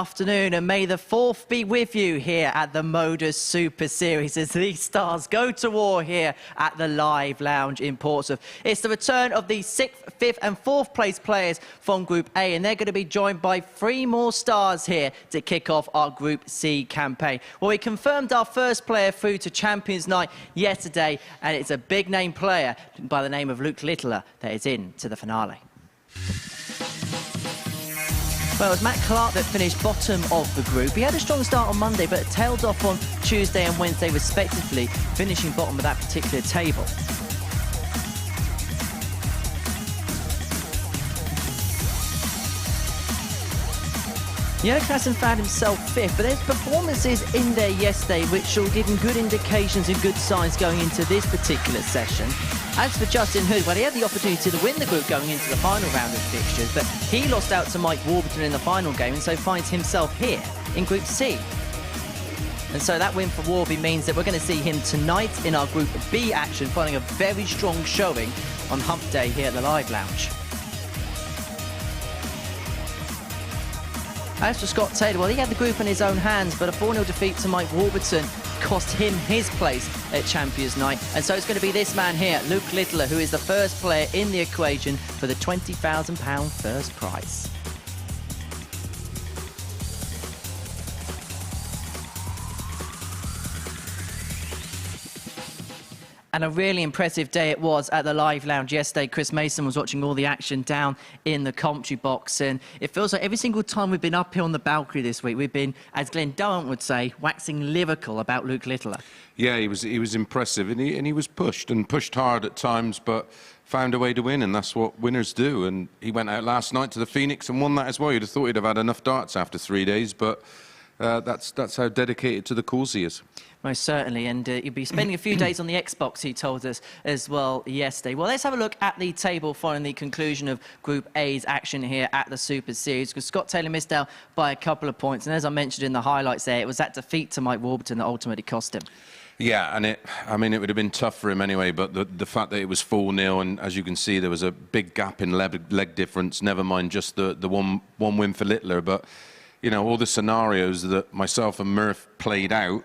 afternoon, and may the 4th be with you here at the MODUS Super Series as these stars go to war here at the Live Lounge in Portsmouth. It's the return of the 6th, 5th and 4th place players from Group A, and they're going to be joined by 3 more stars here to kick off our Group C campaign. Well, we confirmed our first player through to Champions Night yesterday, and it's a big-name player by the name of Luke Littler that is in to the finale. Well, it was Matt Clark that finished bottom of the group. He had a strong start on Monday, but tailed off on Tuesday and Wednesday respectively, finishing bottom of that particular table. Klassen found himself 5th, but there's performances in there yesterday which will give him good indications and good signs going into this particular session. As for Justin Hood, well, he had the opportunity to win the group going into the final round of fixtures, but he lost out to Mike Warburton in the final game and so finds himself here in Group C. And so that win for Warby means that we're going to see him tonight in our Group B action, following a very strong showing on Hump Day here at the Live Lounge. As for Scott Taylor, well, he had the group in his own hands, but a 4-0 defeat to Mike Warburton cost him his place at Champions Night. And so it's going to be this man here, Luke Littler, who is the first player in the equation for the £20,000 first prize. And a really impressive day it was at the Live Lounge yesterday. Chris Mason was watching all the action down in the commentary box, and it feels like every single time we've been up here on the balcony this week, we've been, as Glenn Durant would say, waxing lyrical about Luke Littler. Yeah, he was impressive, and he was pushed hard at times, but found a way to win, and that's what winners do. And he went out last night to the Phoenix and won that as well. You'd have thought he'd have had enough darts after 3 days, but that's how dedicated to the cause he is. Most certainly, and you'll be spending a few days on the Xbox, he told us as well yesterday. Well, let's have a look at the table following the conclusion of Group A's action here at the Super Series, because Scott Taylor missed out by a couple of points, and as I mentioned in the highlights there, it was that defeat to Mike Warburton that ultimately cost him. Yeah, and it would have been tough for him anyway, but the fact that it was 4-0, and as you can see, there was a big gap in leg difference, never mind just the one win for Littler, but, you know, all the scenarios that myself and Murph played out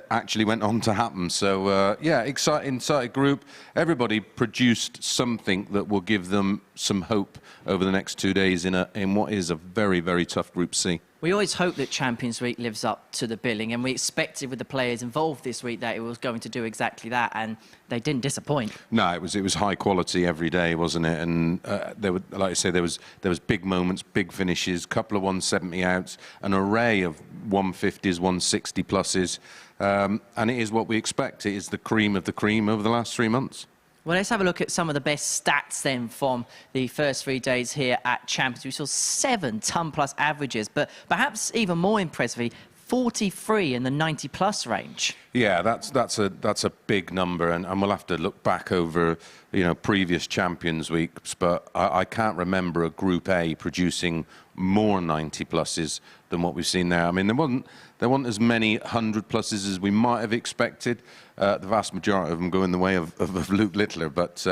actually went on to happen. So, yeah, exciting group. Everybody produced something that will give them some hope over the next 2 days in what is a very, very tough Group C. We always hope that Champions Week lives up to the billing, and we expected with the players involved this week that it was going to do exactly that, and they didn't disappoint. No, it was high quality every day, wasn't it? And there were, like I say, there was big moments, big finishes, couple of 170 outs, an array of 150s, 160 pluses, and it is what we expect. It is the cream of the cream over the last 3 months. Well, let's have a look at some of the best stats then from the first 3 days here at Champions. We saw 7 ton-plus averages, but perhaps even more impressively, 43 in the 90-plus range. Yeah, that's a big number, and we'll have to look back over, you know, previous Champions Weeks, but I can't remember a Group A producing more 90-pluses than what we've seen there. I mean, there weren't as many 100-pluses as we might have expected. The vast majority of them go in the way of Luke Littler, but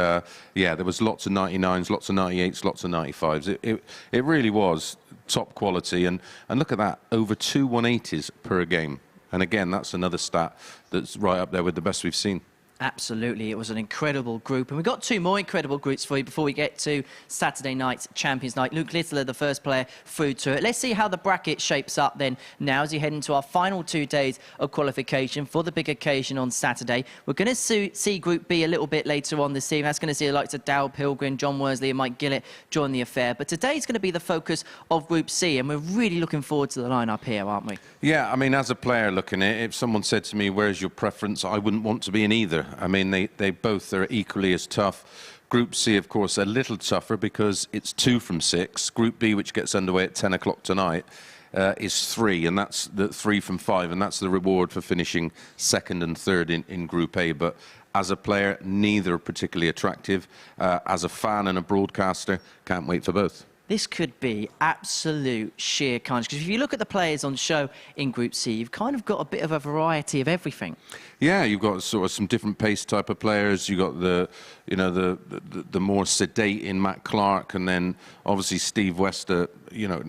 yeah, there was lots of 99s, lots of 98s, lots of 95s. It really was top quality, and look at that, over 2 180s per game. And again, that's another stat that's right up there with the best we've seen. Absolutely, it was an incredible group, and we've got 2 more incredible groups for you before we get to Saturday night's Champions Night. Luke Littler, the first player through to it. Let's see how the bracket shapes up then now as we head into our final 2 days of qualification for the big occasion on Saturday. We're going to see Group B a little bit later on this evening. That's going to see the likes of Dal Pilgrim, John Worsley and Mike Gillett join the affair. But today's going to be the focus of Group C, and we're really looking forward to the lineup here, aren't we? Yeah, I mean, as a player looking at it, if someone said to me, where's your preference, I wouldn't want to be in either. I mean, they both are equally as tough. Group C, of course, a little tougher because it's 2 from 6. Group B, which gets underway at 10 o'clock tonight, is 3, and that's the 3 from 5, and that's the reward for finishing 2nd and 3rd in Group A. But as a player, neither are particularly attractive. As a fan and a broadcaster, can't wait for both. This could be absolute sheer carnage. Because if you look at the players on show in Group C, you've kind of got a bit of a variety of everything. Yeah, you've got sort of some different pace type of players. You've got the more sedate in Matt Clark, and then obviously Steve Wester,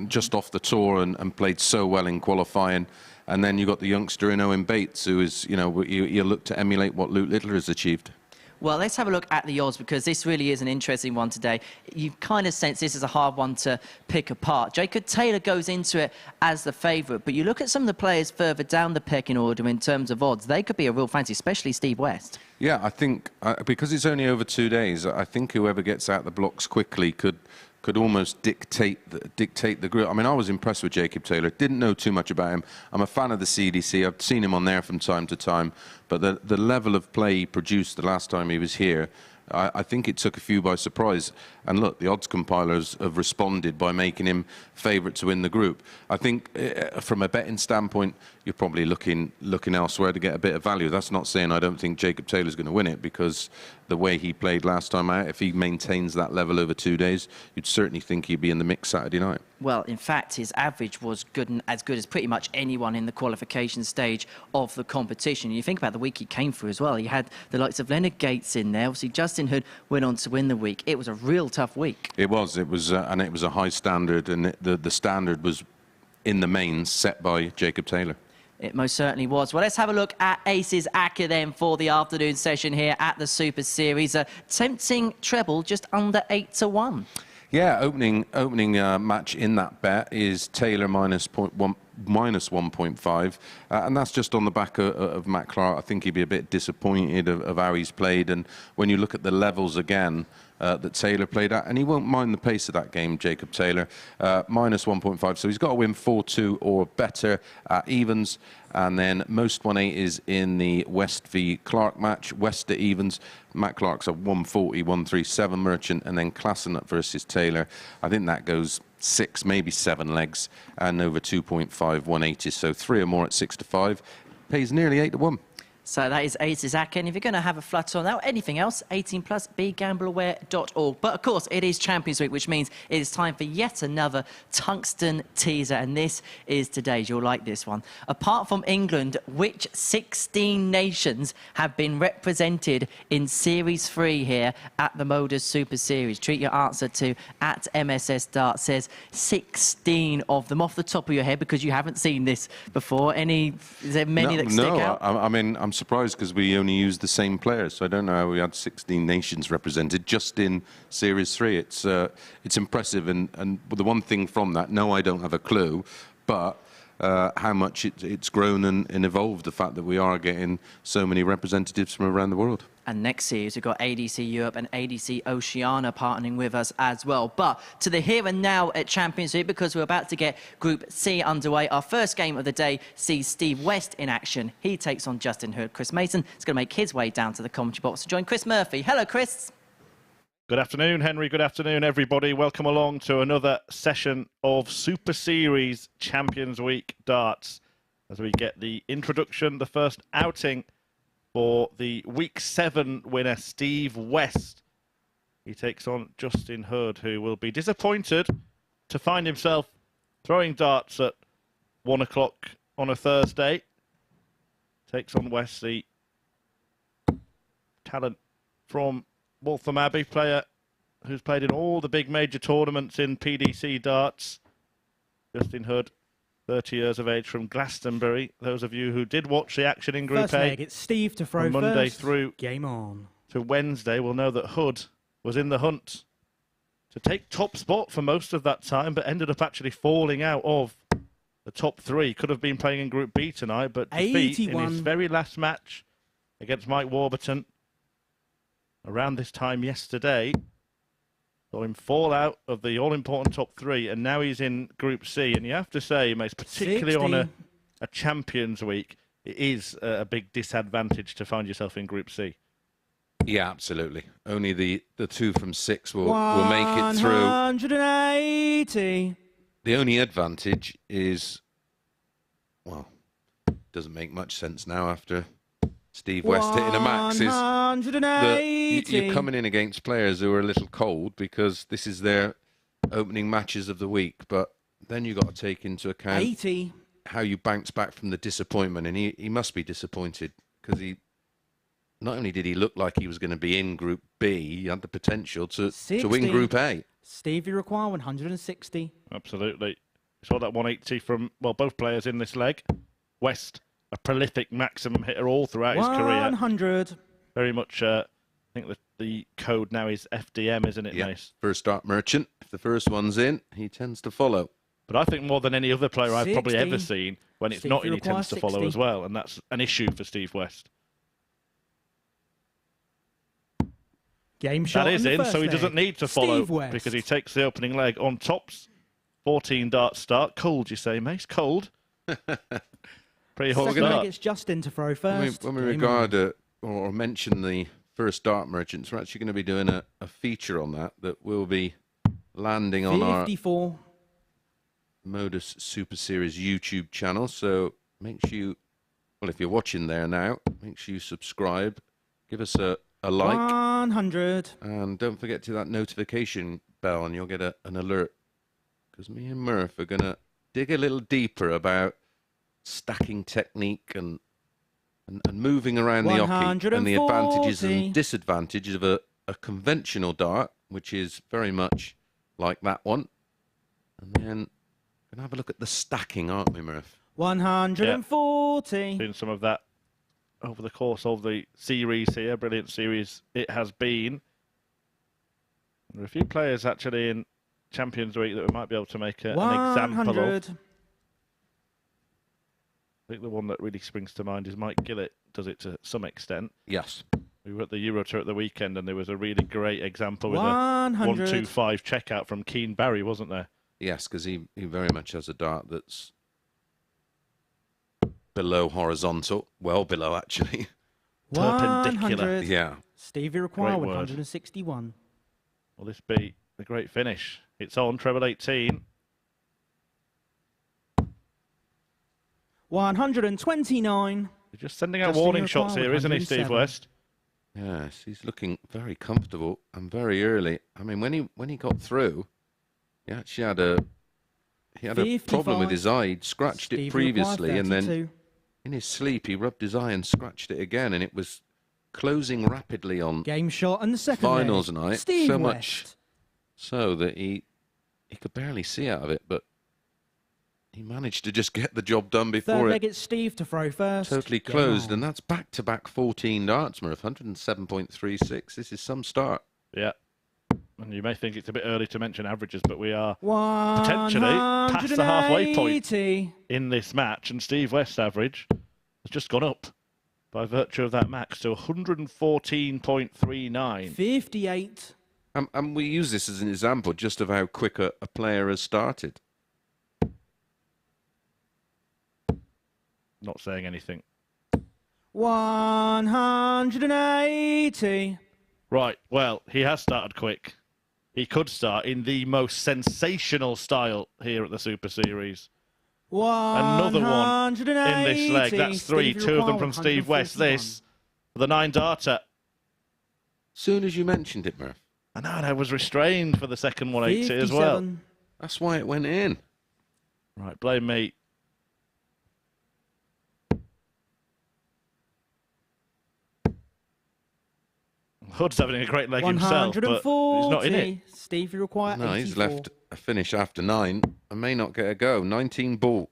just off the tour and played so well in qualifying. And then you've got the youngster in Owen Bates, who is, you look to emulate what Luke Littler has achieved. Well, let's have a look at the odds, because this really is an interesting one today. You kind of sense this is a hard one to pick apart. Jacob Taylor goes into it as the favourite, but you look at some of the players further down the pecking order in terms of odds, they could be a real fancy, especially Steve West. Yeah, I think, because it's only over 2 days, I think whoever gets out the blocks quickly could almost dictate the group. I mean, I was impressed with Jacob Taylor. Didn't know too much about him. I'm a fan of the CDC. I've seen him on there from time to time. But the level of play he produced the last time he was here, I think it took a few by surprise. And look, the odds compilers have responded by making him favourite to win the group. I think from a betting standpoint, you're probably looking elsewhere to get a bit of value. That's not saying I don't think Jacob Taylor's going to win it, because the way he played last time out, if he maintains that level over 2 days, you'd certainly think he'd be in the mix Saturday night. Well, in fact, his average was as good as pretty much anyone in the qualification stage of the competition. You think about the week he came through as well. He had the likes of Leonard Gates in there. Obviously, Justin Hood went on to win the week. It was a real tough week. It was, and it was a high standard, and the standard was, in the main, set by Jacob Taylor. It most certainly was. Well, let's have a look at Aces Acker then for the afternoon session here at the Super Series. A tempting treble, just under 8-1. Yeah, opening match in that bet is Taylor minus 1.5, and that's just on the back of Matt Clark. I think he'd be a bit disappointed of how he's played, and when you look at the levels again that Taylor played at, and he won't mind the pace of that game, Jacob Taylor, minus 1.5, so he's got to win 4-2 or better at evens. And then most 1/8 is in the West v Clark match. West at evens. Matt Clark's a 140, 137 merchant, and then Klassenut versus Taylor. I think that goes 6, maybe 7 legs, and over 2.5, 180. So 3 or more at 6-5. Pays nearly 8-1. So that is Aces Acker. And if you're going to have a flutter on that or anything else, 18+, begambleaware.org. But of course, it is Champions Week, which means it is time for yet another tungsten teaser. And this is today's. You'll like this one. Apart from England, which 16 nations have been represented in Series 3 here at the MODUS Super Series? Treat your answer to at MSS Dart. Says 16 of them off the top of your head, because you haven't seen this before. Is there many that stick out? I mean, I'm surprised, because we only use the same players, so I don't know how we had 16 nations represented just in Series 3. It's impressive, and the one thing from that, no, I don't have a clue, but how much it's grown and evolved, the fact that we are getting so many representatives from around the world. And next series, we've got ADC Europe and ADC Oceania partnering with us as well. But to the here and now at Champions League, because we're about to get Group C underway. Our first game of the day sees Steve West in action. He takes on Justin Hood. Chris Mason is going to make his way down to the commentary box to join Chris Murphy. Hello, Chris. Good afternoon, Henry. Good afternoon, everybody. Welcome along to another session of Super Series Champions Week darts, as we get the introduction, the first outing for the Week 7 winner, Steve West. He takes on Justin Hood, who will be disappointed to find himself throwing darts at 1 o'clock on a Thursday. Takes on West, the talent from Waltham Abbey, player who's played in all the big major tournaments in PDC darts. Justin Hood, 30 years of age, from Glastonbury. Those of you who did watch the action in Group First A, leg, it's Steve to throw from Monday first. through Game on. to Wednesday, will know that Hood was in the hunt to take top spot for most of that time, but ended up actually falling out of the top 3. Could have been playing in Group B tonight, but defeat in his very last match against Mike Warburton around this time yesterday saw him fall out of the all-important top 3, and now he's in Group C. And you have to say, mates, particularly 16. on a Champions Week, it is a big disadvantage to find yourself in Group C. Yeah, absolutely. Only the 2 from 6 will make it through. 180. The only advantage is, well, doesn't make much sense now after Steve West hitting a max, is that you're coming in against players who are a little cold, because this is their opening matches of the week, but then you've got to take into account 80. how you bounce back from the disappointment, and he must be disappointed because he not only did he look like he was going to be in Group B, he had the potential to win 60. Group A. Stevie require 160. Absolutely. You saw that 180 from, well, both players in this leg. West, a prolific maximum hitter all throughout his career. 100. Very much, I think the code now is FDM, isn't it, Yeah, Mace? first start merchant. If the first one's in, he tends to follow. But I think more than any other player I've probably 60. ever seen, when it's Steve not in, he requires tends to follow 60. as well, and that's an issue for Steve West. Game shot. That is the in, first so he leg. doesn't need to follow Steve West. because he takes the opening leg on tops. 14 dart start. Cold, you say, Mace? Cold? Pretty hot Second leg, start. it's Justin to throw first. When we Game regard on. or mention the first start merchants, we're actually going to be doing a feature on that will be landing on our 54. MODUS Super Series YouTube channel. So make sure you, well, if you're watching there now, make sure you subscribe, give us a like, 100. and don't forget to that notification bell, and you'll get an alert. Because me and Murph are going to dig a little deeper about stacking technique and moving around the oche and the advantages 140. and disadvantages of a conventional dart, which is very much like that one. And then we're going to have a look at the stacking, aren't we, Murph? 140. Doing some of that over the course of the series here. Brilliant series it has been. There are a few players actually in Champions Week that we might be able to make an example of. 100. I think the one that really springs to mind is Mike Gillett does it to some extent. Yes. We were at the Euro Tour at the weekend and there was a really great example with 100. a 1-2-5 checkout from Keane Barry, wasn't there? Yes, because he very much has a dart that's below horizontal, well below actually. Perpendicular. 100. Yeah. Stevie require Great word. 161. Will this be a great finish? It's on, treble 18. 129. He's just sending out Justin warning Require shots here, isn't he, Steve 107. West? Yes, he's looking very comfortable and very early. I mean, when he got through, he actually had a problem 55. with his eye. He'd scratched it Stevie previously, require and then 32. in his sleep he rubbed his eye and scratched it again, and it was closing rapidly on Game shot and the second finals leg. night. Steve So West. much so that he could barely see out of it, but he managed to just get the job done Third before leg, it it's Steve to throw first. totally Game closed, on. and that's back-to-back 14 darts, Murph, 107.36. This is some start. Yeah. And you may think it's a bit early to mention averages, but we are potentially past the halfway point 180. in this match, and Steve West's average has just gone up by virtue of that max to 114.39. 58. And we use this as an example just of how quick a player has started. Not saying anything. 180. Right, well, he has started quick. He could start in the most sensational style here at the Super Series. Another one in this leg. That's three, two of them from Steve West. This, the 9-darter. Soon as you mentioned it, Murph. And I was restrained for the second 180 as well. 57. That's why it went in. Right, blame me. Hood's having a great leg himself, but he's not in it. 140. Stevie require No, 84. he's left a finish after 9 and may not get a go. 19 ball.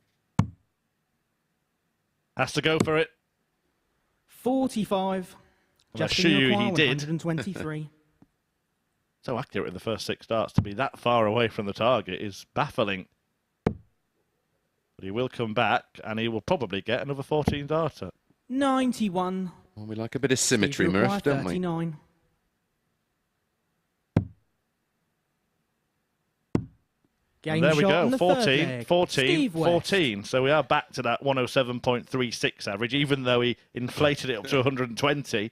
Has to go for it. 45. Well, I Justin assure you require he did. 123. So accurate in the first 6 darts to be that far away from the target is baffling. But he will come back and he will probably get another 14 darter. 91. Well, we like a bit of symmetry, Stevie require Murph, don't we? 39. Game And there we shot go, on the third 14, leg. 14, Steve West. 14. So we are back to that 107.36 average, even though he inflated it up to 120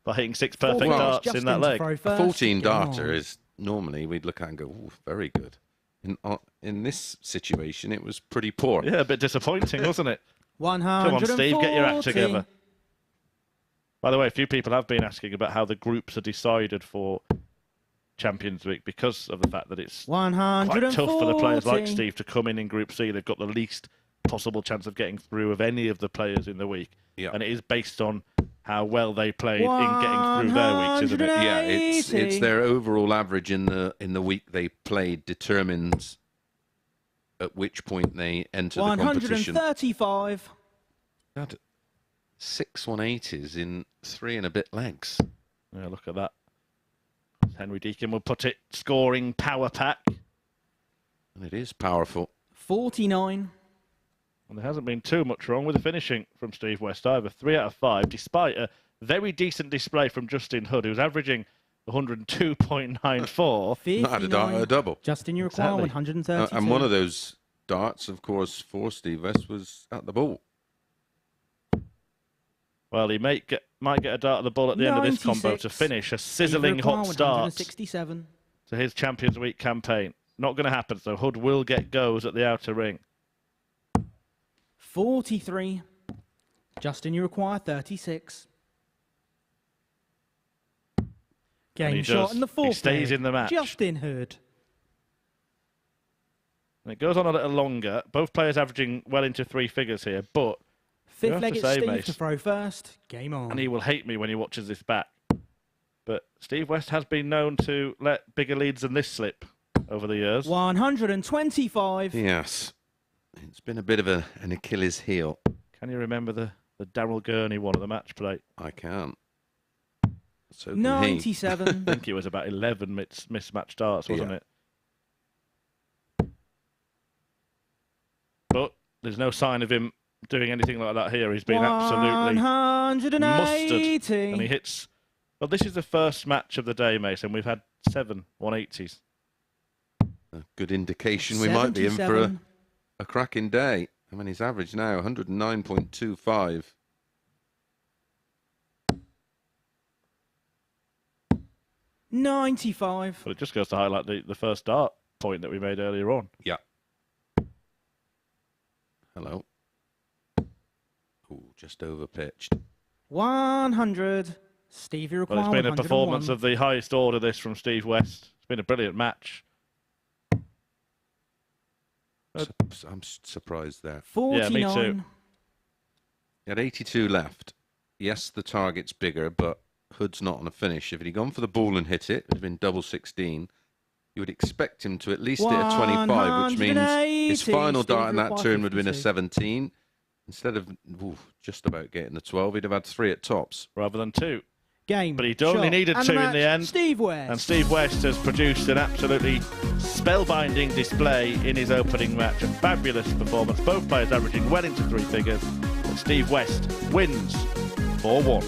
by hitting 6 perfect 40. darts Justin in that to leg. throw A first. 14 Game darter on. is normally we'd look at and go, ooh, very good. In this situation, it was pretty poor. Yeah, a bit disappointing, wasn't it? 140. Come on, Steve, get your act together. By the way, a few people have been asking about how the groups are decided for Champions Week because of the fact that it's 140. quite tough for the players like Steve to come in Group C. They've got the least possible chance of getting through of any of the players in the week. Yeah. And it is based on how well they played in getting through their weeks, isn't it? Yeah, it's their overall average in the week they played determines at which point they enter the competition. 135. Had 6 180s in 3 and a bit legs. Yeah, look at that. Henry Deacon will put it scoring power pack. And it is powerful. 49. And there hasn't been too much wrong with the finishing from Steve West either. 3 out of 5, despite a very decent display from Justin Hood, who's averaging 102.94. 59. A double. Justin, you require Exactly. 132. And one of those darts, of course, for Steve West was at the ball. Well, he might get a dart at the ball at the end of this combo 96. to finish a Steve sizzling require hot start 167. to his Champions Week campaign. Not going to happen, so Hood will get goes at the outer ring. 43. Justin, you require 36. And Game he shot does. in the He fourth. stays leg. in the match. Justin Hood. And it goes on a little longer. Both players averaging well into 3 figures here, but Fifth have leg, to it's say, Steve Mace, to throw first. Game on. and he will hate me when he watches this back. But Steve West has been known to let bigger leads than this slip over the years. 125. Yes. It's been a bit of an Achilles heel. Can you remember the Darryl Gurney one at the match play? I can't. So can he. 97. I think it was about 11 mismatched darts, wasn't Yeah. it? But there's no sign of him doing anything like that here. He's been absolutely 180. mustard. And he hits... Well, this is the first match of the day, Mason. We've had 7 180s. A good indication we might be in for 77. a cracking day. I mean, his average now, 109.25. $95. But it just goes to highlight the first dart point that we made earlier on. Yeah. Hello. Ooh, just over pitched. 100. Stevie Well, require it's been a 101. performance of the highest order, this, from Steve West. It's been a brilliant match. I'm surprised there. 49. Yeah, me too. He had 82 left. Yes, the target's bigger, but Hood's not on a finish. If he'd gone for the ball and hit it, it would have been double 16. You would expect him to at least hit a 25, which means his 180. final dart in Steve that require turn would have been a 52. 17. Instead of just about getting the 12, he'd have had 3 at tops. Rather than 2. Game. But he only shot, needed and 2 in match, the end. Steve West. And Steve West has produced an absolutely spellbinding display in his opening match. A fabulous performance. Both players averaging well into 3 figures. And Steve West wins 4-1.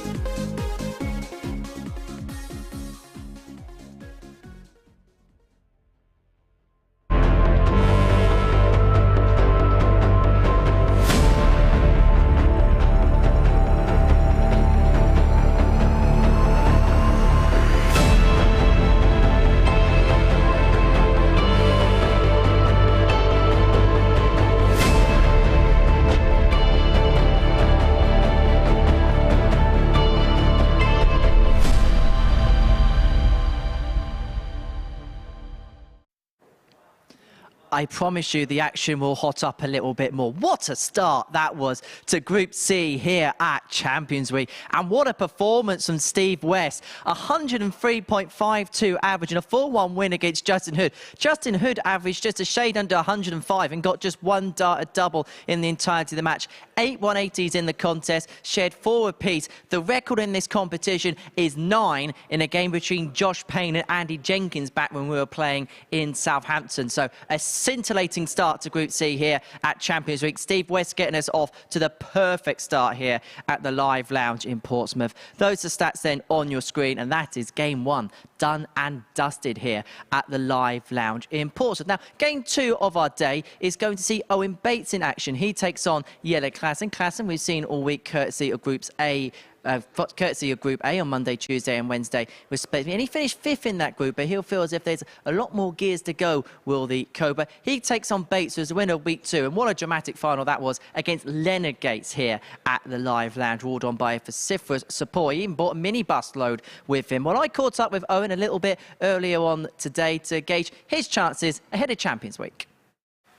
I promise you the action will hot up a little bit more. What a start that was to Group C here at Champions Week. And what a performance from Steve West. 103.52 average and a 4-1 win against Justin Hood. Justin Hood averaged just a shade under 105 and got just 1 dart a double in the entirety of the match. 8 180s in the contest, shared 4 apiece. The record in this competition is 9 in a game between Josh Payne and Andy Jenkins back when we were playing in Southampton. So a scintillating start to Group C here at Champions Week. Steve West getting us off to the perfect start here at the Live Lounge in Portsmouth. Those are stats then on your screen, and that is Game 1 done and dusted here at the Live Lounge in Portsmouth. Now, Game 2 of our day is going to see Owen Bates in action. He takes on Yellow Klassen. Klassen we've seen all week courtesy of Groups A courtesy of Group A on Monday, Tuesday and Wednesday, respectively. And he finished 5th in that group, but he'll feel as if there's a lot more gears to go, will the Cobra. He takes on Bates, who's the winner of week 2. And what a dramatic final that was against Leonard Gates here at the Live Lounge, ruled on by vociferous support. He even bought a minibus load with him. Well, I caught up with Owen a little bit earlier on today to gauge his chances ahead of Champions Week.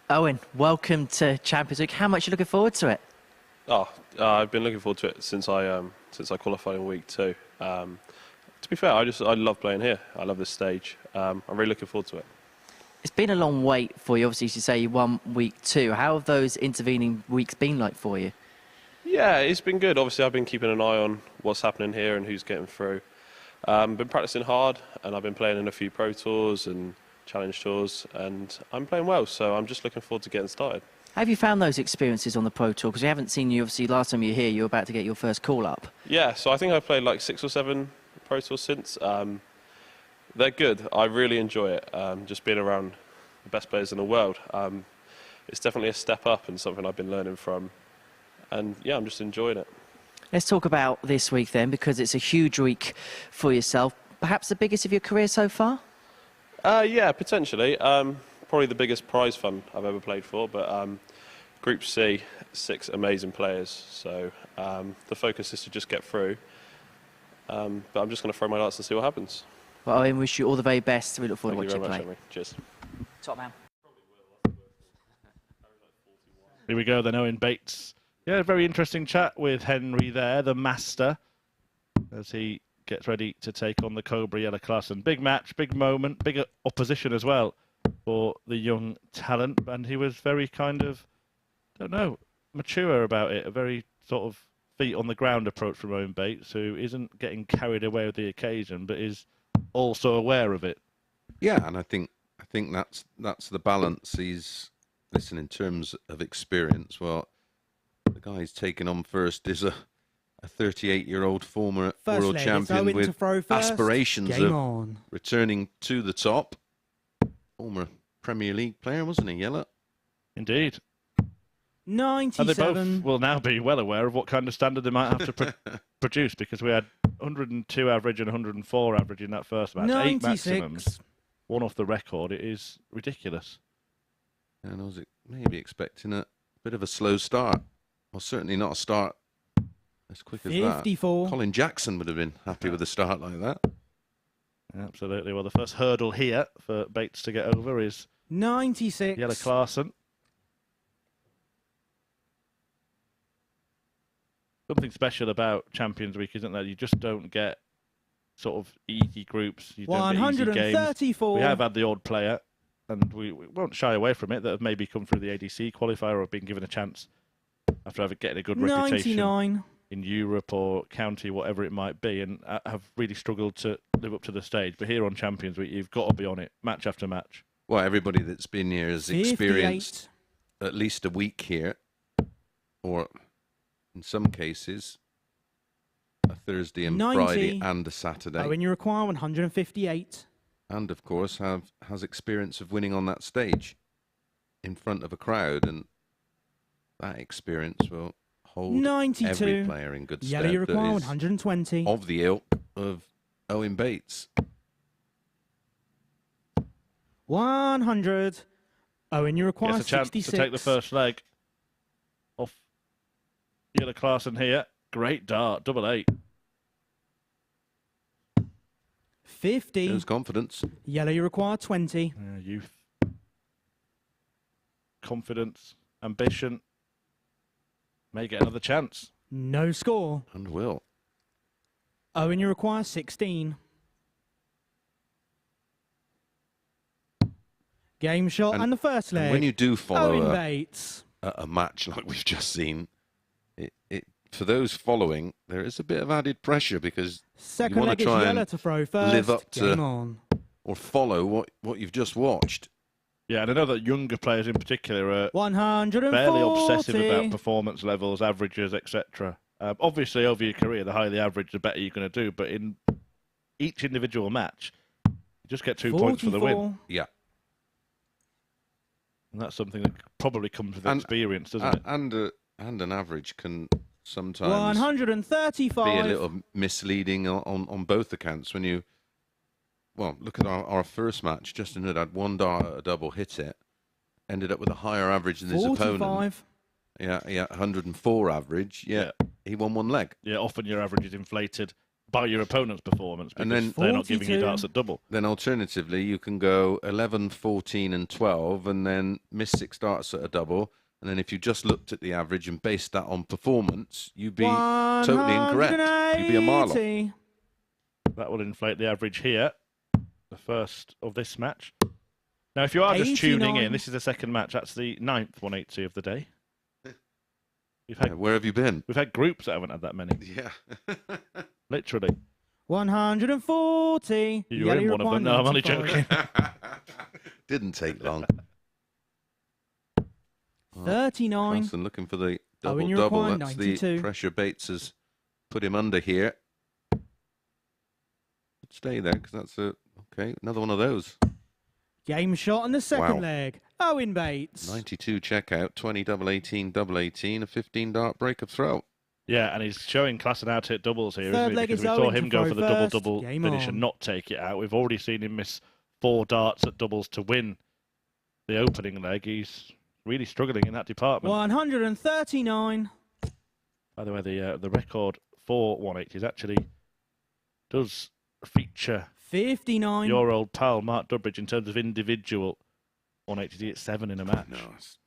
Owen, welcome to Champions Week. How much are you looking forward to it? I've been looking forward to it since I qualified in week 2. To be fair, I love playing here. I love this stage. I'm really looking forward to it. It's been a long wait for you. Obviously, as you say, you won week 2. How have those intervening weeks been like for you? Yeah, it's been good. Obviously, I've been keeping an eye on what's happening here and who's getting through. Been practicing hard, and I've been playing in a few Pro Tours and Challenge Tours, and I'm playing well, so I'm just looking forward to getting started. How have you found those experiences on the Pro Tour? Because we haven't seen you, obviously, last time you were here, you were about to get your first call-up. Yeah, so I think I've played like 6 or 7 Pro Tours since. They're good. I really enjoy it, just being around the best players in the world. It's definitely a step up and something I've been learning from. And yeah, I'm just enjoying it. Let's talk about this week then, because it's a huge week for yourself. Perhaps the biggest of your career so far? Yeah, potentially. Probably the biggest prize fund I've ever played for, but Group C, 6 amazing players. So the focus is to just get through. But I'm just going to throw my darts and see what happens. Well, I wish you all the very best. We look forward Thank to you watching very you much, play. Henry. Cheers. Top man. Here we go then, Owen Bates. Yeah, a very interesting chat with Henry there, the master, as he gets ready to take on the Cobra Yellow class. And big match, big moment, big opposition as well for the young talent. And he was very kind of, don't know, mature about it. A very sort of feet on the ground approach from Owen Bates, who isn't getting carried away with the occasion, but is also aware of it. Yeah, and I think that's the balance. Listen, in terms of experience, well, the guy he's taken on first is a 38-year-old former world champion with aspirations of returning to the top. Former Premier League player, wasn't he, Yella? Indeed. 97. And they both will now be well aware of what kind of standard they might have to produce, because we had 102 average and 104 average in that first match. 8 maximums. One off the record. It is ridiculous. And I was maybe expecting a bit of a slow start. Well, certainly not a start as quick as 54. that. Colin Jackson would have been happy with a start like that. Absolutely. Well, the first hurdle here for Bates to get over is 96. Yella Clarkson. Something special about Champions Week, isn't there? You just don't get sort of easy groups. You don't get easy games. 134. We have had the odd player, and we won't shy away from it, that have maybe come through the ADC qualifier or have been given a chance after getting a good 99. reputation in Europe or county, whatever it might be, and have really struggled to live up to the stage. But here on Champions Week, you've got to be on it, match after match. Well, everybody that's been here has 58. experienced at least a week here, or in some cases, a Thursday and 90. Friday and a Saturday. Owen, you require 158. And, of course, has experience of winning on that stage in front of a crowd. And that experience will hold 92. every player in good Yellow, stead you require that is 120. of the ilk of Owen Bates. 100. Owen, you require Gets a chance 66. to take the first leg off Yella Clarkson here. Great dart, 88. 50. Shows confidence. Yellow, you require 20. Youth, confidence, ambition. May get another chance. No score. And will. Owen, you require 16. Game shot and the first leg. And when you do follow Owen Bates. a match like we've just seen, it for those following, there is a bit of added pressure, because Second you want leg to is try Yellow and to throw first. live up Game to on. or follow what you've just watched. Yeah, and I know that younger players in particular are 140. fairly obsessive about performance levels, averages, etc. Obviously, over your career, the higher the average, the better you're going to do. But in each individual match, you just get 2 points for the win. Yeah. And that's something that probably comes with experience, doesn't it? And an average can sometimes 135. be a little misleading on both accounts. When you, well, look at our first match. Justin Hood had one dart at a double, hit it, ended up with a higher average than his 45. opponent. Yeah, 104 average. Yeah, he won one leg. Yeah, often your average is inflated by your opponent's performance because And then they're not giving you 42. darts at double. Then alternatively, you can go 11, 14, and 12, and then miss 6 darts at a double. And then if you just looked at the average and based that on performance, you'd be totally incorrect. You'd be a mile off. 180. That will inflate the average here, the first of this match. Now, if you are just tuning 89. in, this is the second match. That's the 9th 180 of the day. We've had Where have you been? we've had groups that haven't had that many. Yeah. Literally. 140. You were in one of them. No, I'm only 95. joking. Didn't take long. 39. Carson looking for the Oh, and you double-double. require That's 92. the pressure Bates has put him under here. Stay there, because that's okay, another one of those. Game shot on the second Wow. leg. Owen Bates. 92 checkout, 20 double 18, double 18, a 15 dart break of throw. Yeah, and he's showing class and out hit doubles here, Third isn't he? leg Because is we saw Owen him to go throw for the first. double-double Game finish on. and not take it out. We've already seen him miss 4 darts at doubles to win the opening leg. He's really struggling in that department. 139. By the way, the record for 180s actually does feature 59. your old pal Mark Durbridge in terms of individual 180s. He hit 7 in a match. No, it's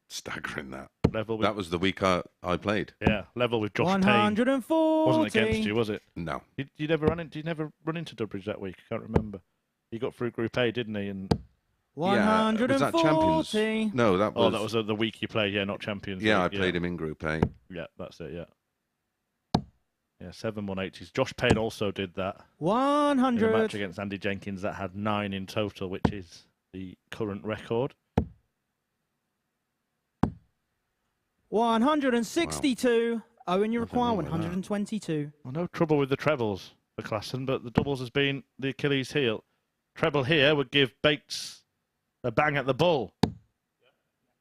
staggering that. Level with, That was the week I played. yeah, level with Josh Payne. 140. Wasn't against you, was it? No. You never did you never run into Durbridge that week? I can't remember. He got through Group A, didn't he? And Yeah, was that 140. Champions? No, that was... oh, that was the week you played. Yeah, not Champions. Yeah, I League, played him in Group A. Yeah, that's it. Yeah. Yeah, 7 180s. Josh Payne also did that in a match 100. against Andy Jenkins that had 9 in total, which is the current record. 162. Owen, you Nothing require wrong with that. 122. Well, no trouble with the trebles for Klassen, but the doubles has been the Achilles heel. Treble here would give Bates a bang at the bull.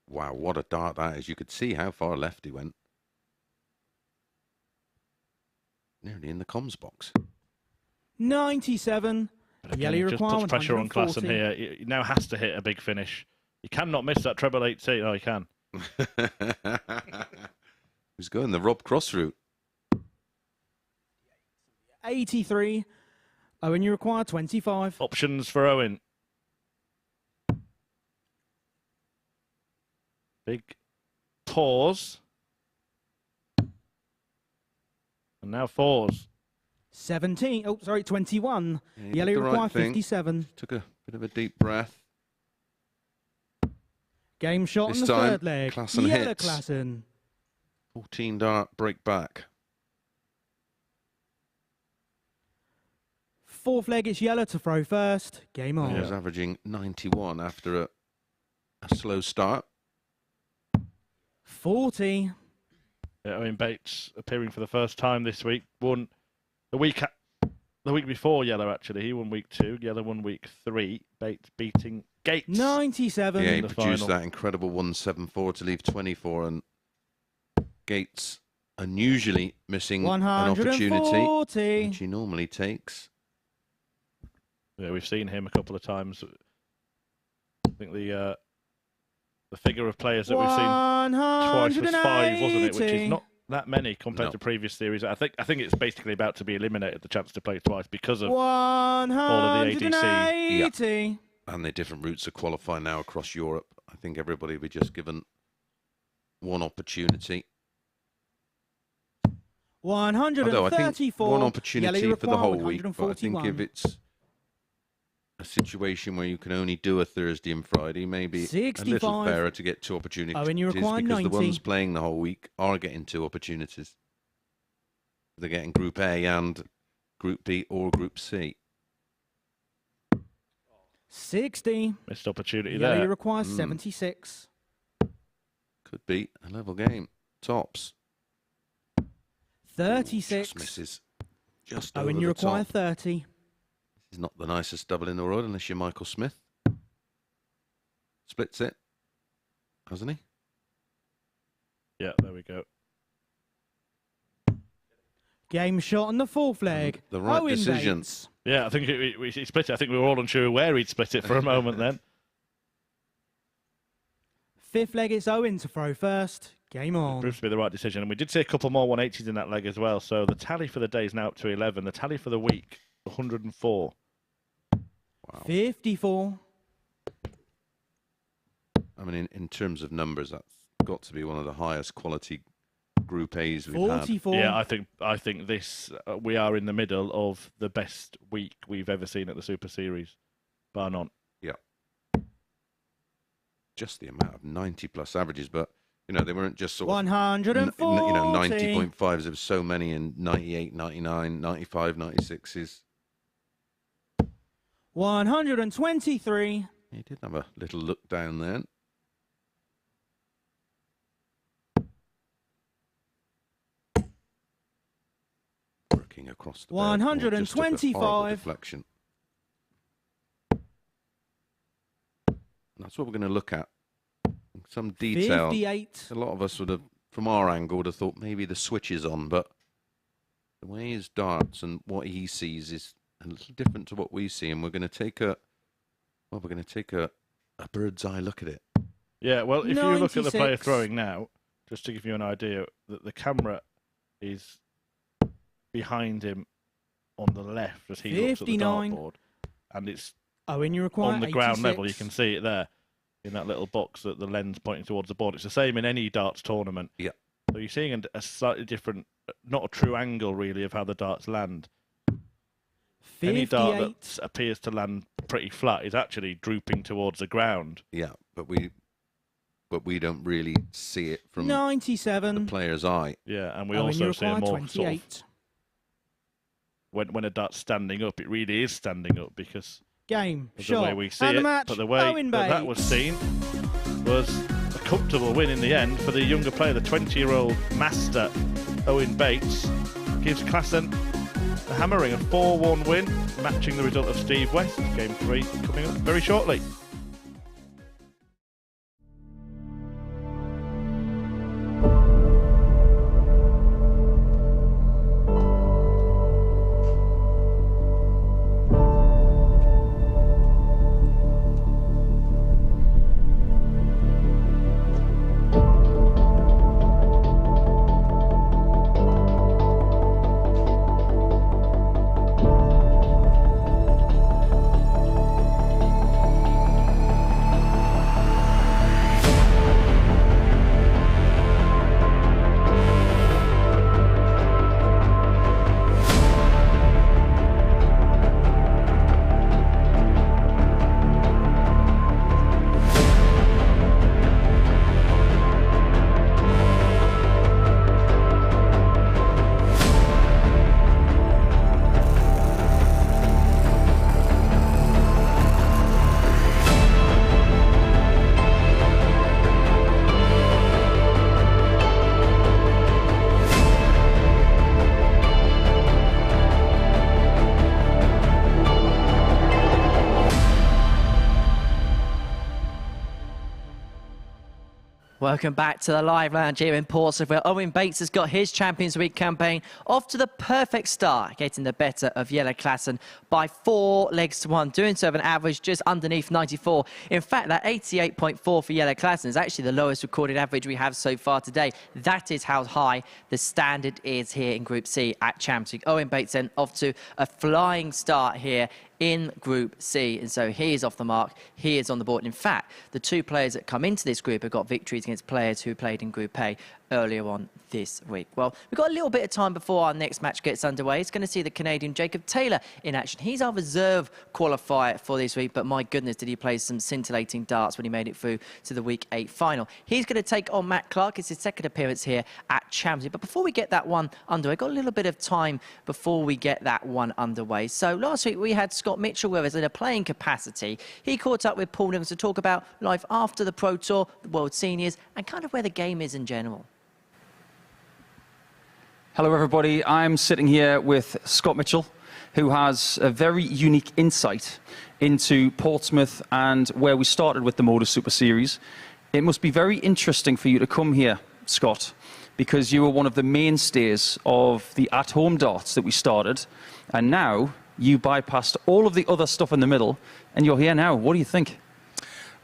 Wow, what a dart that is. You could see how far left he went. Nearly in the comms box. 97. But Yellow again, it just require puts pressure on Klassen 140. here. He now has to hit a big finish. He cannot miss that treble 18. Oh, he can. He's going the Rob Cross route. 83. Owen, you require 25. Options for Owen. Big pause. And now 4s. 17. Oh, sorry, 21. Yeah, he Yellow did the require right thing. 57. Took a bit of a deep breath. Game shot This on the time, third leg. Klassen Yellow hits. Klassen. 14 dart break back. Fourth leg, it's Yellow to throw first. Game on. He was averaging 91 after a slow start. 40. Yeah, Owen Bates appearing for the first time this week. Won the week before Yellow, actually. He won week 2. Yellow won week 3. Bates beating Gates. 97. Yeah, he the produced final. that incredible 174 to leave 24, and Gates unusually missing an opportunity, 140. which he normally takes. Yeah, we've seen him a couple of times. I think the figure of players that we've seen twice was 5, wasn't it? Which is not that many compared No. to previous series. I think it's basically about to be eliminated, the chance to play twice because of 180. And the different routes of qualifying now across Europe. I think everybody will be just given one opportunity. Although I think 134. one Yellow, opportunity you for the whole require week. But I think 141. if it's a situation where you can only do a Thursday and Friday, maybe a little 65. fairer to get 2 opportunities. Oh, and you require because 90. the ones playing the whole week are getting 2 opportunities. They're getting Group A and Group B or Group C. 60. missed opportunity Yellow, you there. require 76. Could be a level game. Tops. 36. Just misses. Just Oh, over and you the require top. 30. This is not the nicest double in the world unless you're Michael Smith. Splits it, hasn't he? Yeah, there we go. Game shot on the fourth leg. The right Owen decision. Bates. Yeah, I think he split it. I think we were all unsure where he'd split it for a moment then. Fifth leg, it's Owen to throw first. Game It on. proves to be the right decision. And we did see a couple more 180s in that leg as well. So the tally for the day is now up to 11. The tally for the week, 104. Wow. 54. I mean, in terms of numbers, that's got to be one of the highest quality Group A's we've had. 44. Yeah, I think this we are in the middle of the best week we've ever seen at the Super Series, bar none. Yeah. Just the amount of 90+ averages, but you know they weren't just sort of 140. you know 90.5s. There were so many in 98, 99, 95, 96s. 123. He did have a little look down there. Working across the 125. deflection. That's what we're going to look at. Some detail. 58. A lot of us would have, from our angle, would have thought maybe the switch is on, but the way his darts and what he sees is a little different to what we see, and we're going to take a bird's eye look at it. Yeah, well, if you look at the player 96. throwing now, just to give you an idea, that the camera is behind him on the left as he looks at the 59. dartboard, and it's Owen, you require on the ground 86. level. You can see it there in that little box that the lens pointing towards the board. It's the same in any darts tournament. Yeah. So you're seeing a slightly different, not a true angle really of how the darts land. 58. Any dart that appears to land pretty flat is actually drooping towards the ground. Yeah, but we don't really see it from 97. the player's eye. Yeah, and we Owen, you also see a require more sort of 28. when a dart's standing up, it really is standing up because Game. of the Shot. way we see and it. the match. But the way Owen that Bates. was seen was a comfortable win in the end for the younger player, the 20-year-old master Owen Bates. Gives Klassen a hammering, a 4-1 win, matching the result of Steve West. Game 3 coming up very shortly. Welcome back to the live lounge here in Portsmouth, where Owen Bates has got his Champions Week campaign off to the perfect start, getting the better of Jelle Klassen by 4 legs to 1, doing so with an average just underneath 94. In fact, that 88.4 for Jelle Klassen is actually the lowest recorded average we have so far today. That is how high the standard is here in Group C at Champions Week. Owen Bates then off to a flying start here in Group C, and so he is off the mark, he is on the board. In fact, the 2 players that come into this group have got victories against players who played in Group A earlier on this week. Well, we've got a little bit of time before our next match gets underway. It's going to see the Canadian Jacob Taylor in action. He's our reserve qualifier for this week, but my goodness, did he play some scintillating darts when he made it through to the Week 8 final. He's going to take on Matt Clark. It's his second appearance here at Champions League. But before we get that one underway, got a little bit of time before we get that one underway. So last week we had Scott Mitchell with us in a playing capacity. He caught up with Paul Nichols to talk about life after the Pro Tour, the World Seniors, and kind of where the game is in general. Hello everybody, I'm sitting here with Scott Mitchell, who has a very unique insight into Portsmouth and where we started with the MODUS Super Series. It must be very interesting for you to come here, Scott, because you were one of the mainstays of the at-home darts that we started, and now you bypassed all of the other stuff in the middle, and you're here now. What do you think?